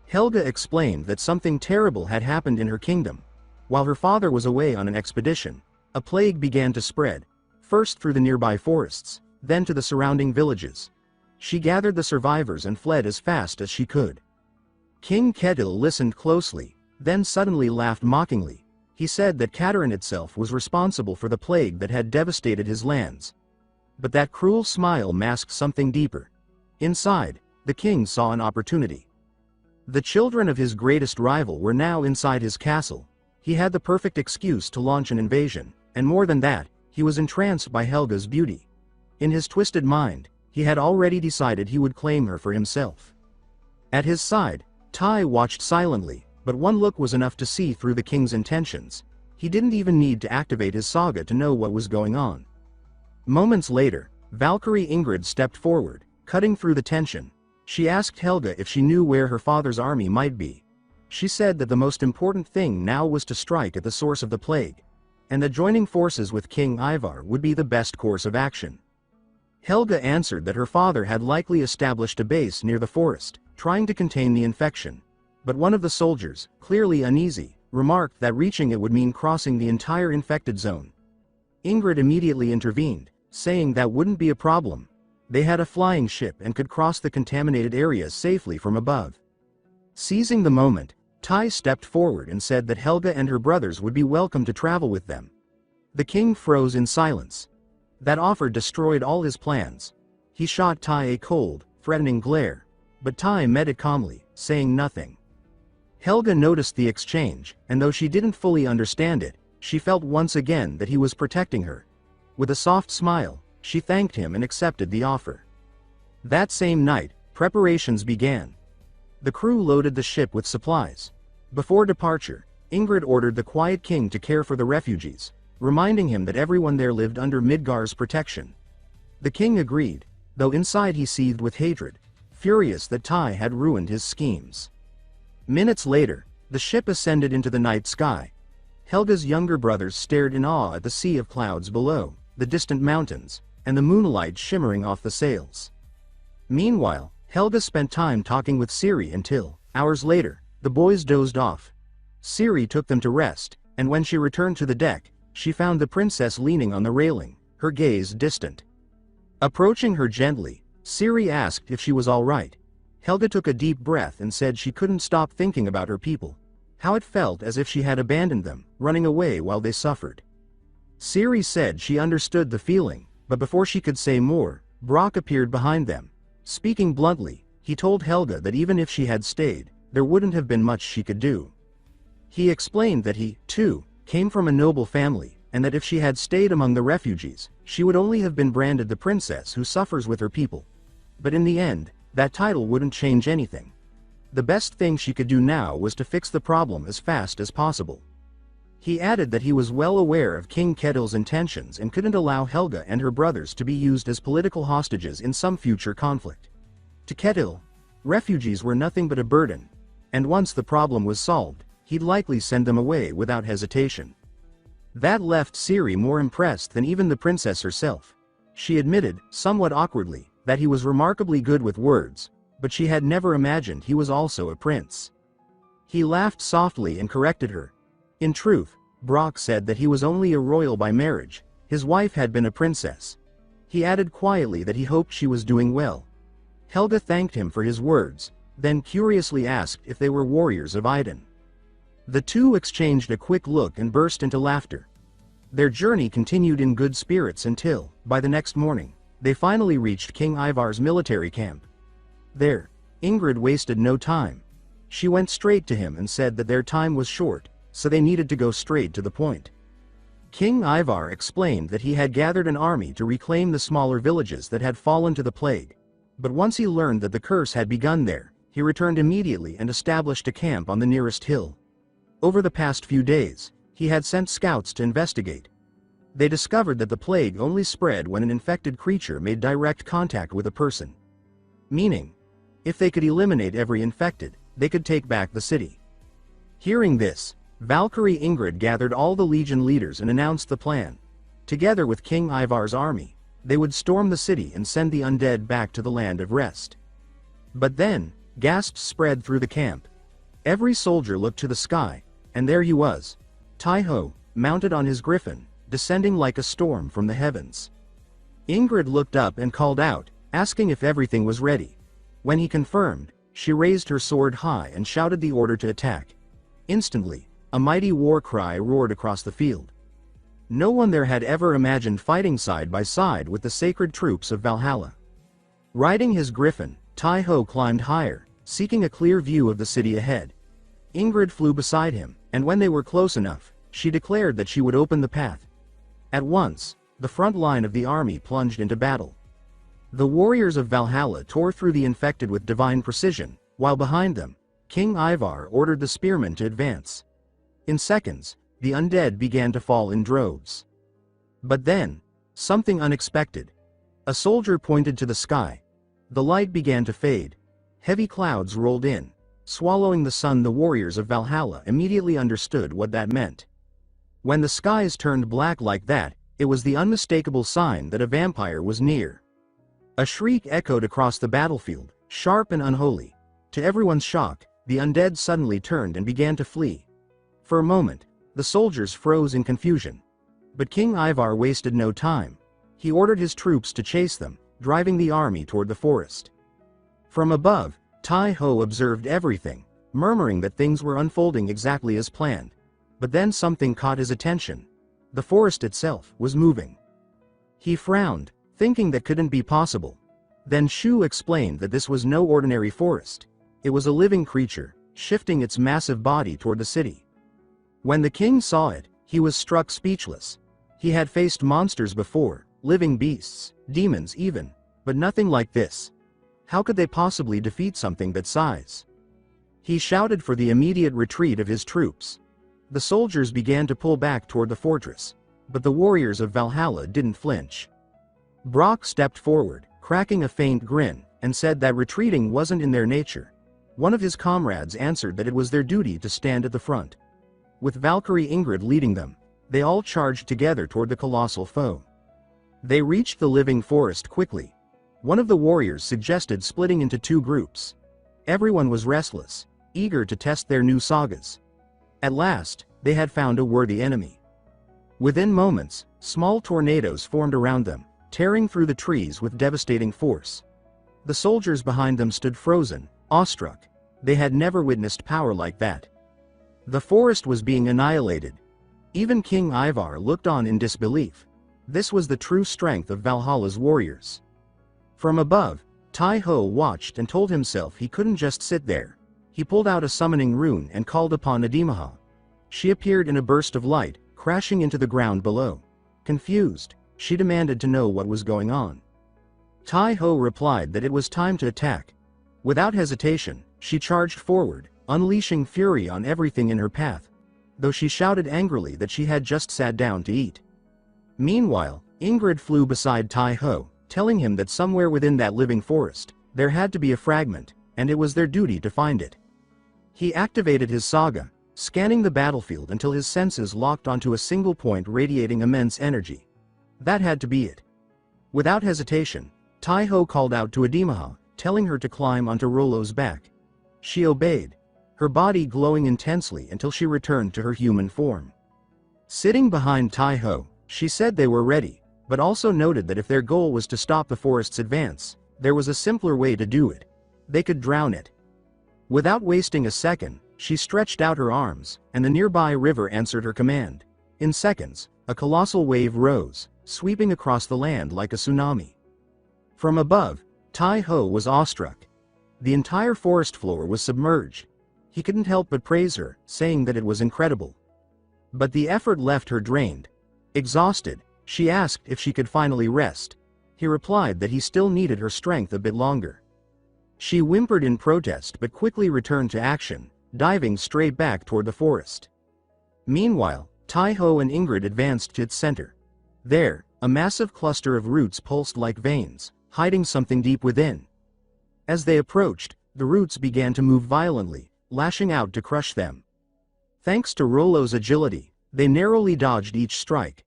Helga explained that something terrible had happened in her kingdom. While her father was away on an expedition, a plague began to spread, first through the nearby forests, then to the surrounding villages. She gathered the survivors and fled as fast as she could. King Ketil listened closely, then suddenly laughed mockingly. He said that Katerin itself was responsible for the plague that had devastated his lands. But that cruel smile masked something deeper. Inside, the king saw an opportunity. The children of his greatest rival were now inside his castle. He had the perfect excuse to launch an invasion, and more than that, he was entranced by Helga's beauty. In his twisted mind, he had already decided he would claim her for himself. At his side, Tai watched silently, but one look was enough to see through the king's intentions. He didn't even need to activate his saga to know what was going on. Moments later, Valkyrie Ingrid stepped forward, cutting through the tension. She asked Helga if she knew where her father's army might be. She said that the most important thing now was to strike at the source of the plague, and that joining forces with King Ivar would be the best course of action. Helga answered that her father had likely established a base near the forest, trying to contain the infection. But one of the soldiers, clearly uneasy, remarked that reaching it would mean crossing the entire infected zone. Ingrid immediately intervened, saying that wouldn't be a problem. They had a flying ship and could cross the contaminated areas safely from above. Seizing the moment, Tai stepped forward and said that Helga and her brothers would be welcome to travel with them. The king froze in silence. That offer destroyed all his plans. He shot Tai a cold, threatening glare, but Tai met it calmly, saying nothing. Helga noticed the exchange, and though she didn't fully understand it, she felt once again that he was protecting her. With a soft smile, she thanked him and accepted the offer. That same night, preparations began. The crew loaded the ship with supplies. Before departure, Ingrid ordered the quiet king to care for the refugees, reminding him that everyone there lived under Midgar's protection. The king agreed, though inside he seethed with hatred, furious that Tai had ruined his schemes. Minutes later, the ship ascended into the night sky. Helga's younger brothers stared in awe at the sea of clouds below, the distant mountains, and the moonlight shimmering off the sails. Meanwhile, Helga spent time talking with Ciri until, hours later, the boys dozed off. Ciri took them to rest, and when she returned to the deck, she found the princess leaning on the railing, her gaze distant. Approaching her gently, Ciri asked if she was all right. Helga took a deep breath and said she couldn't stop thinking about her people. How it felt as if she had abandoned them, running away while they suffered. Ciri said she understood the feeling, but before she could say more, Brock appeared behind them. Speaking bluntly, he told Helga that even if she had stayed, there wouldn't have been much she could do. He explained that he, too, came from a noble family, and that if she had stayed among the refugees, she would only have been branded the princess who suffers with her people. But in the end, that title wouldn't change anything. The best thing she could do now was to fix the problem as fast as possible. He added that he was well aware of King Ketil's intentions and couldn't allow Helga and her brothers to be used as political hostages in some future conflict. To Ketil, refugees were nothing but a burden, and once the problem was solved, he'd likely send them away without hesitation. That left Ciri more impressed than even the princess herself. She admitted, somewhat awkwardly, that he was remarkably good with words, but she had never imagined he was also a prince. He laughed softly and corrected her. In truth, Brock said that he was only a royal by marriage, his wife had been a princess. He added quietly that he hoped she was doing well. Helga thanked him for his words, then curiously asked if they were warriors of Iden. The two exchanged a quick look and burst into laughter. Their journey continued in good spirits until, by the next morning, they finally reached King Ivar's military camp. There, Ingrid wasted no time. She went straight to him and said that their time was short, so they needed to go straight to the point. King Ivar explained that he had gathered an army to reclaim the smaller villages that had fallen to the plague. But once he learned that the curse had begun there, he returned immediately and established a camp on the nearest hill. Over the past few days, he had sent scouts to investigate. They discovered that the plague only spread when an infected creature made direct contact with a person. Meaning, if they could eliminate every infected, they could take back the city. Hearing this, Valkyrie Ingrid gathered all the legion leaders and announced the plan. Together with King Ivar's army, they would storm the city and send the undead back to the land of rest. But then, gasps spread through the camp. Every soldier looked to the sky, and there he was, Tai-ho, mounted on his griffin, descending like a storm from the heavens. Ingrid looked up and called out, asking if everything was ready. When he confirmed, she raised her sword high and shouted the order to attack. Instantly, a mighty war cry roared across the field. No one there had ever imagined fighting side by side with the sacred troops of Valhalla. Riding his griffin, Tai-ho climbed higher, seeking a clear view of the city ahead. Ingrid flew beside him, and when they were close enough, she declared that she would open the path. At once, the front line of the army plunged into battle. The warriors of Valhalla tore through the infected with divine precision, while behind them, King Ivar ordered the spearmen to advance. In seconds, the undead began to fall in droves. But then, something unexpected. A soldier pointed to the sky. The light began to fade. Heavy clouds rolled in, swallowing the sun. The warriors of Valhalla immediately understood what that meant. When the skies turned black like that, it was the unmistakable sign that a vampire was near. A shriek echoed across the battlefield, sharp and unholy. To everyone's shock, the undead suddenly turned and began to flee. For a moment, the soldiers froze in confusion. But King Ivar wasted no time. He ordered his troops to chase them, driving the army toward the forest. From above, Tai-ho observed everything, murmuring that things were unfolding exactly as planned. But then something caught his attention. The forest itself was moving. He frowned, thinking that couldn't be possible. Then Shu explained that this was no ordinary forest. It was a living creature, shifting its massive body toward the city. When the king saw it, he was struck speechless. He had faced monsters before, living beasts, demons even, but nothing like this. How could they possibly defeat something that size? He shouted for the immediate retreat of his troops. The soldiers began to pull back toward the fortress, but the warriors of Valhalla didn't flinch. Brock stepped forward, cracking a faint grin, and said that retreating wasn't in their nature. One of his comrades answered that it was their duty to stand at the front. With Valkyrie Ingrid leading them, they all charged together toward the colossal foe. They reached the living forest quickly. One of the warriors suggested splitting into two groups. Everyone was restless, eager to test their new sagas. At last, they had found a worthy enemy. Within moments, small tornadoes formed around them, tearing through the trees with devastating force. The soldiers behind them stood frozen, awestruck. They had never witnessed power like that. The forest was being annihilated. Even King Ivar looked on in disbelief. This was the true strength of Valhalla's warriors. From above, Tai-ho watched and told himself he couldn't just sit there. He pulled out a summoning rune and called upon Adimaha. She appeared in a burst of light, crashing into the ground below. Confused, she demanded to know what was going on. Tai-ho replied that it was time to attack. Without hesitation, she charged forward, unleashing fury on everything in her path, though she shouted angrily that she had just sat down to eat. Meanwhile, Ingrid flew beside Tai-ho, telling him that somewhere within that living forest, there had to be a fragment, and it was their duty to find it. He activated his saga, scanning the battlefield until his senses locked onto a single point radiating immense energy. That had to be it. Without hesitation, Tai-ho called out to Adimaha, telling her to climb onto Rollo's back. She obeyed. her body glowing intensely until she returned to her human form. Sitting behind Tai-ho, she said they were ready, but also noted that if their goal was to stop the forest's advance, there was a simpler way to do it. They could drown it. Without wasting a second, she stretched out her arms, and the nearby river answered her command. In seconds, a colossal wave rose, sweeping across the land like a tsunami. From above, Tai-ho was awestruck. The entire forest floor was submerged. He couldn't help but praise her, saying that it was incredible. But the effort left her drained. Exhausted, she asked if she could finally rest. He replied that he still needed her strength a bit longer. She whimpered in protest but quickly returned to action, diving straight back toward the forest. Meanwhile, Tai-ho and Ingrid advanced to its center. There, a massive cluster of roots pulsed like veins, hiding something deep within. As they approached, the roots began to move violently, lashing out to crush them. Thanks to Rollo's agility, they narrowly dodged each strike.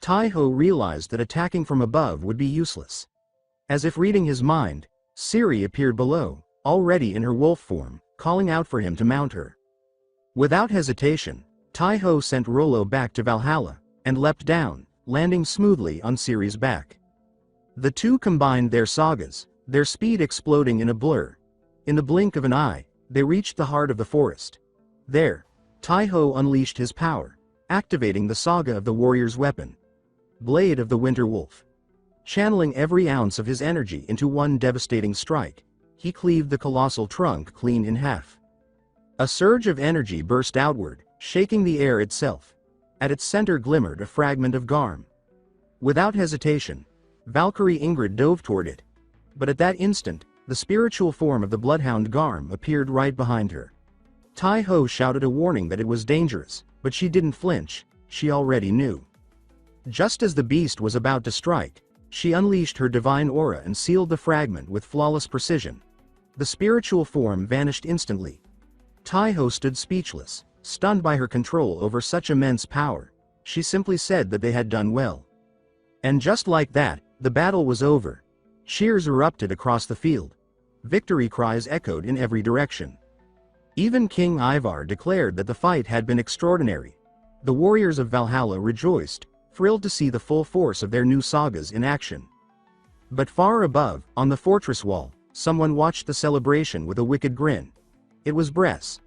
Tai-ho realized that attacking from above would be useless. As if reading his mind, Siri appeared below, already in her wolf form, calling out for him to mount her. Without hesitation, Tai-ho sent Rollo back to Valhalla, and leapt down, landing smoothly on Siri's back. The two combined their sagas, their speed exploding in a blur. In the blink of an eye, they reached the heart of the forest. There, Tai-ho unleashed his power, activating the saga of the warrior's weapon, Blade of the Winter Wolf. Channeling every ounce of his energy into one devastating strike, he cleaved the colossal trunk clean in half. A surge of energy burst outward, shaking the air itself. At its center glimmered a fragment of Garm. Without hesitation, Valkyrie Ingrid dove toward it. But at that instant, the spiritual form of the bloodhound Garm appeared right behind her. Tai-ho shouted a warning that it was dangerous, but she didn't flinch. She already knew. Just as the beast was about to strike, she unleashed her divine aura and sealed the fragment with flawless precision. The spiritual form vanished instantly. Tai-ho stood speechless, stunned by her control over such immense power. She simply said that they had done well. And just like that, the battle was over. Cheers erupted across the field. Victory cries echoed in every direction. Even King Ivar declared that the fight had been extraordinary. The warriors of Valhalla rejoiced, thrilled to see the full force of their new sagas in action. But far above, on the fortress wall, someone watched the celebration with a wicked grin. It was Bress.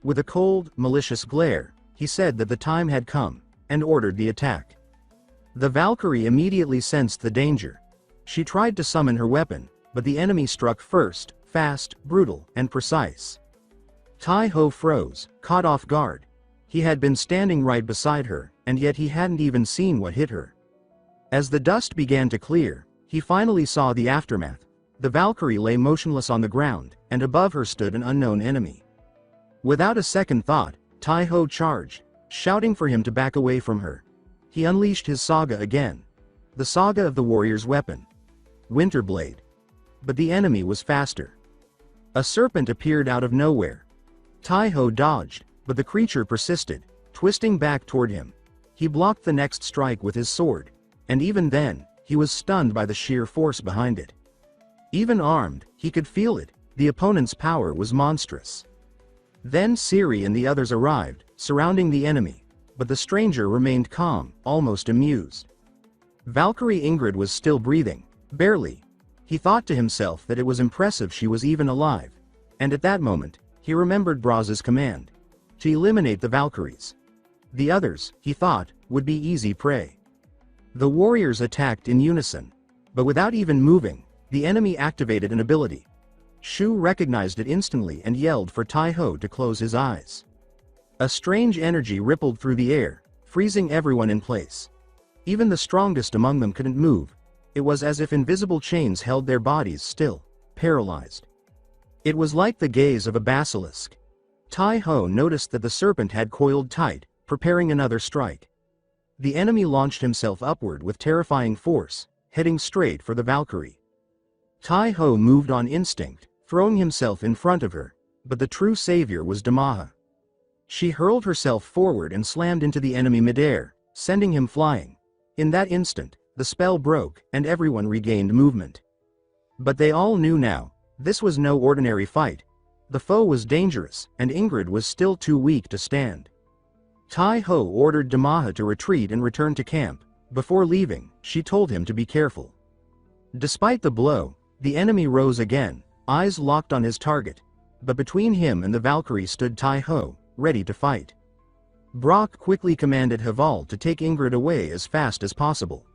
With a cold, malicious glare, he said that the time had come, and ordered the attack. The Valkyrie immediately sensed the danger. She tried to summon her weapon, but the enemy struck first, fast, brutal, and precise. Tai-ho froze, caught off guard. He had been standing right beside her, and yet he hadn't even seen what hit her. As the dust began to clear, he finally saw the aftermath. The Valkyrie lay motionless on the ground, and above her stood an unknown enemy. Without a second thought, Tai-ho charged, shouting for him to back away from her. He unleashed his saga again. The saga of the warrior's weapon, Winterblade. But the enemy was faster. A serpent appeared out of nowhere. Tai-ho dodged, but the creature persisted, twisting back toward him. He blocked the next strike with his sword, and even then, he was stunned by the sheer force behind it. Even armed, he could feel it. The opponent's power was monstrous. Then Siri and the others arrived, surrounding the enemy, but the stranger remained calm, almost amused. Valkyrie Ingrid was still breathing, barely. He thought to himself that it was impressive she was even alive, and at that moment, he remembered Braz's command to eliminate the Valkyries. The others, he thought, would be easy prey. The warriors attacked in unison, but without even moving, the enemy activated an ability. Shu recognized it instantly and yelled for Tai-ho to close his eyes. A strange energy rippled through the air, freezing everyone in place. Even the strongest among them couldn't move. It was as if invisible chains held their bodies still, paralyzed. It was like the gaze of a basilisk. Tai-ho noticed that the serpent had coiled tight, preparing another strike. The enemy launched himself upward with terrifying force, heading straight for the Valkyrie. Tai-ho moved on instinct, throwing himself in front of her, but the true savior was Damaha. She hurled herself forward and slammed into the enemy midair, sending him flying. In that instant, the spell broke, and everyone regained movement. But they all knew now, this was no ordinary fight. The foe was dangerous, and Ingrid was still too weak to stand. Tai-ho ordered Damaha to retreat and return to camp. Before leaving, she told him to be careful. Despite the blow, the enemy rose again, eyes locked on his target. But between him and the Valkyrie stood Tai-ho, ready to fight. Brock quickly commanded Haval to take Ingrid away as fast as possible.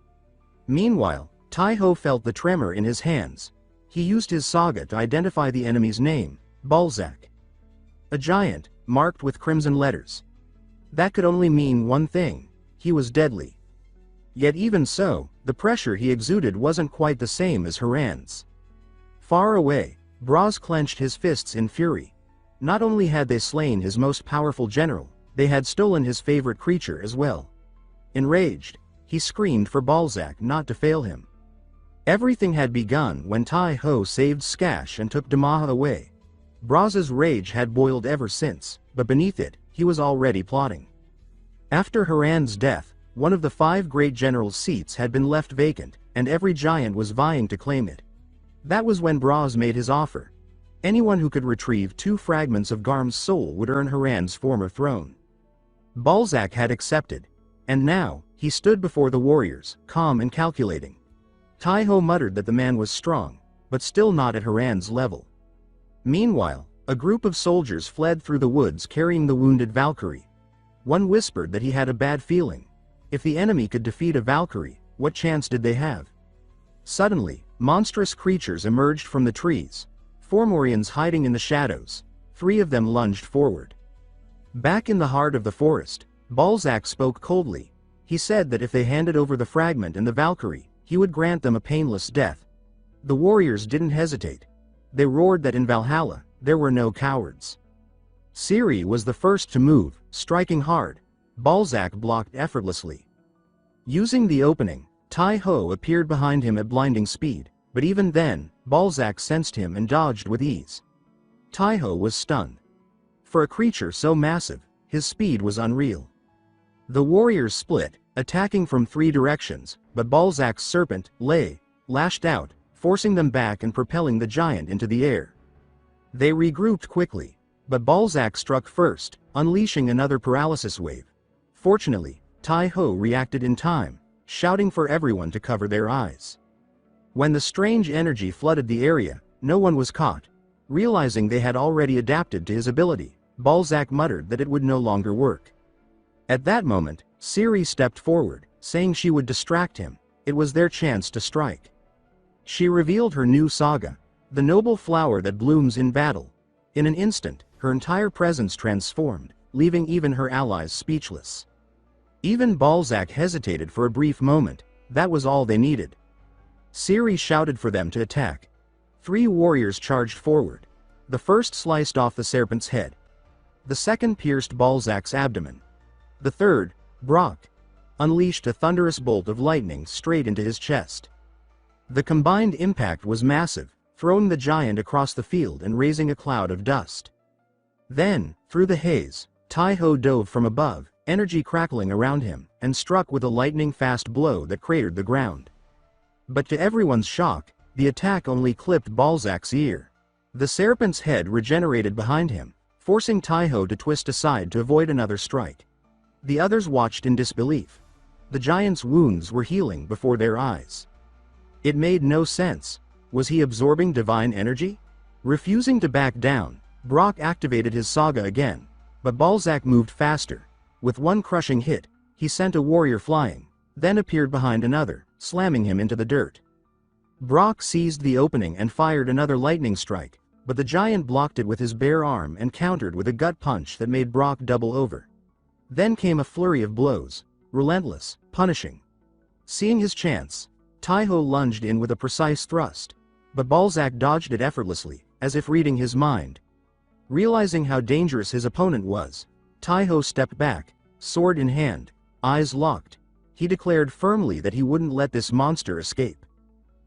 Meanwhile, Tai-ho felt the tremor in his hands. He used his saga to identify the enemy's name, Balzac. A giant, marked with crimson letters. That could only mean one thing: he was deadly. Yet even so, the pressure he exuded wasn't quite the same as Haran's. Far away, Braz clenched his fists in fury. Not only had they slain his most powerful general, they had stolen his favorite creature as well. Enraged, he screamed for Balzac not to fail him. Everything had begun when Tai-ho saved Skash and took Damaha away. Braz's rage had boiled ever since, but beneath it, he was already plotting. After Haran's death, one of the 5 great generals' seats had been left vacant, and every giant was vying to claim it. That was when Braz made his offer. Anyone who could retrieve 2 fragments of Garm's soul would earn Haran's former throne. Balzac had accepted, and now, he stood before the warriors, calm and calculating. Tai-ho muttered that the man was strong, but still not at Haran's level. Meanwhile, a group of soldiers fled through the woods carrying the wounded Valkyrie. One whispered that he had a bad feeling. If the enemy could defeat a Valkyrie, what chance did they have? Suddenly, monstrous creatures emerged from the trees. Fomorians hiding in the shadows. 3 of them lunged forward. Back in the heart of the forest, Balzac spoke coldly. He said that if they handed over the fragment and the Valkyrie, he would grant them a painless death. The warriors didn't hesitate. They roared that in Valhalla, there were no cowards. Ciri was the first to move, striking hard. Balzac blocked effortlessly. Using the opening, Tai-ho appeared behind him at blinding speed, but even then, Balzac sensed him and dodged with ease. Tai-ho was stunned. For a creature so massive, his speed was unreal. The warriors split, attacking from 3 directions, but Balzac's serpent, Lay, lashed out, forcing them back and propelling the giant into the air. They regrouped quickly, but Balzac struck first, unleashing another paralysis wave. Fortunately, Tai-ho reacted in time, shouting for everyone to cover their eyes. When the strange energy flooded the area, no one was caught. Realizing they had already adapted to his ability, Balzac muttered that it would no longer work. At that moment, Ciri stepped forward, saying she would distract him. It was their chance to strike. She revealed her new saga, the noble flower that blooms in battle. In an instant, her entire presence transformed, leaving even her allies speechless. Even Balzac hesitated for a brief moment. That was all they needed. Ciri shouted for them to attack. 3 warriors charged forward. The first sliced off the serpent's head. The second pierced Balzac's abdomen. The third, Brock, unleashed a thunderous bolt of lightning straight into his chest. The combined impact was massive, throwing the giant across the field and raising a cloud of dust. Then, through the haze, Tai-ho dove from above, energy crackling around him, and struck with a lightning-fast blow that cratered the ground. But to everyone's shock, the attack only clipped Balzac's ear. The serpent's head regenerated behind him, forcing Tai-ho to twist aside to avoid another strike. The others watched in disbelief. The giant's wounds were healing before their eyes. It made no sense. Was he absorbing divine energy? Refusing to back down, Brock activated his saga again, but Balzac moved faster. With one crushing hit, he sent a warrior flying, then appeared behind another, slamming him into the dirt. Brock seized the opening and fired another lightning strike, but the giant blocked it with his bare arm and countered with a gut punch that made Brock double over. Then came a flurry of blows, relentless, punishing. Seeing his chance, Tai-ho lunged in with a precise thrust, but Balzac dodged it effortlessly, as if reading his mind. Realizing how dangerous his opponent was, Tai-ho stepped back, sword in hand, eyes locked. He declared firmly that he wouldn't let this monster escape.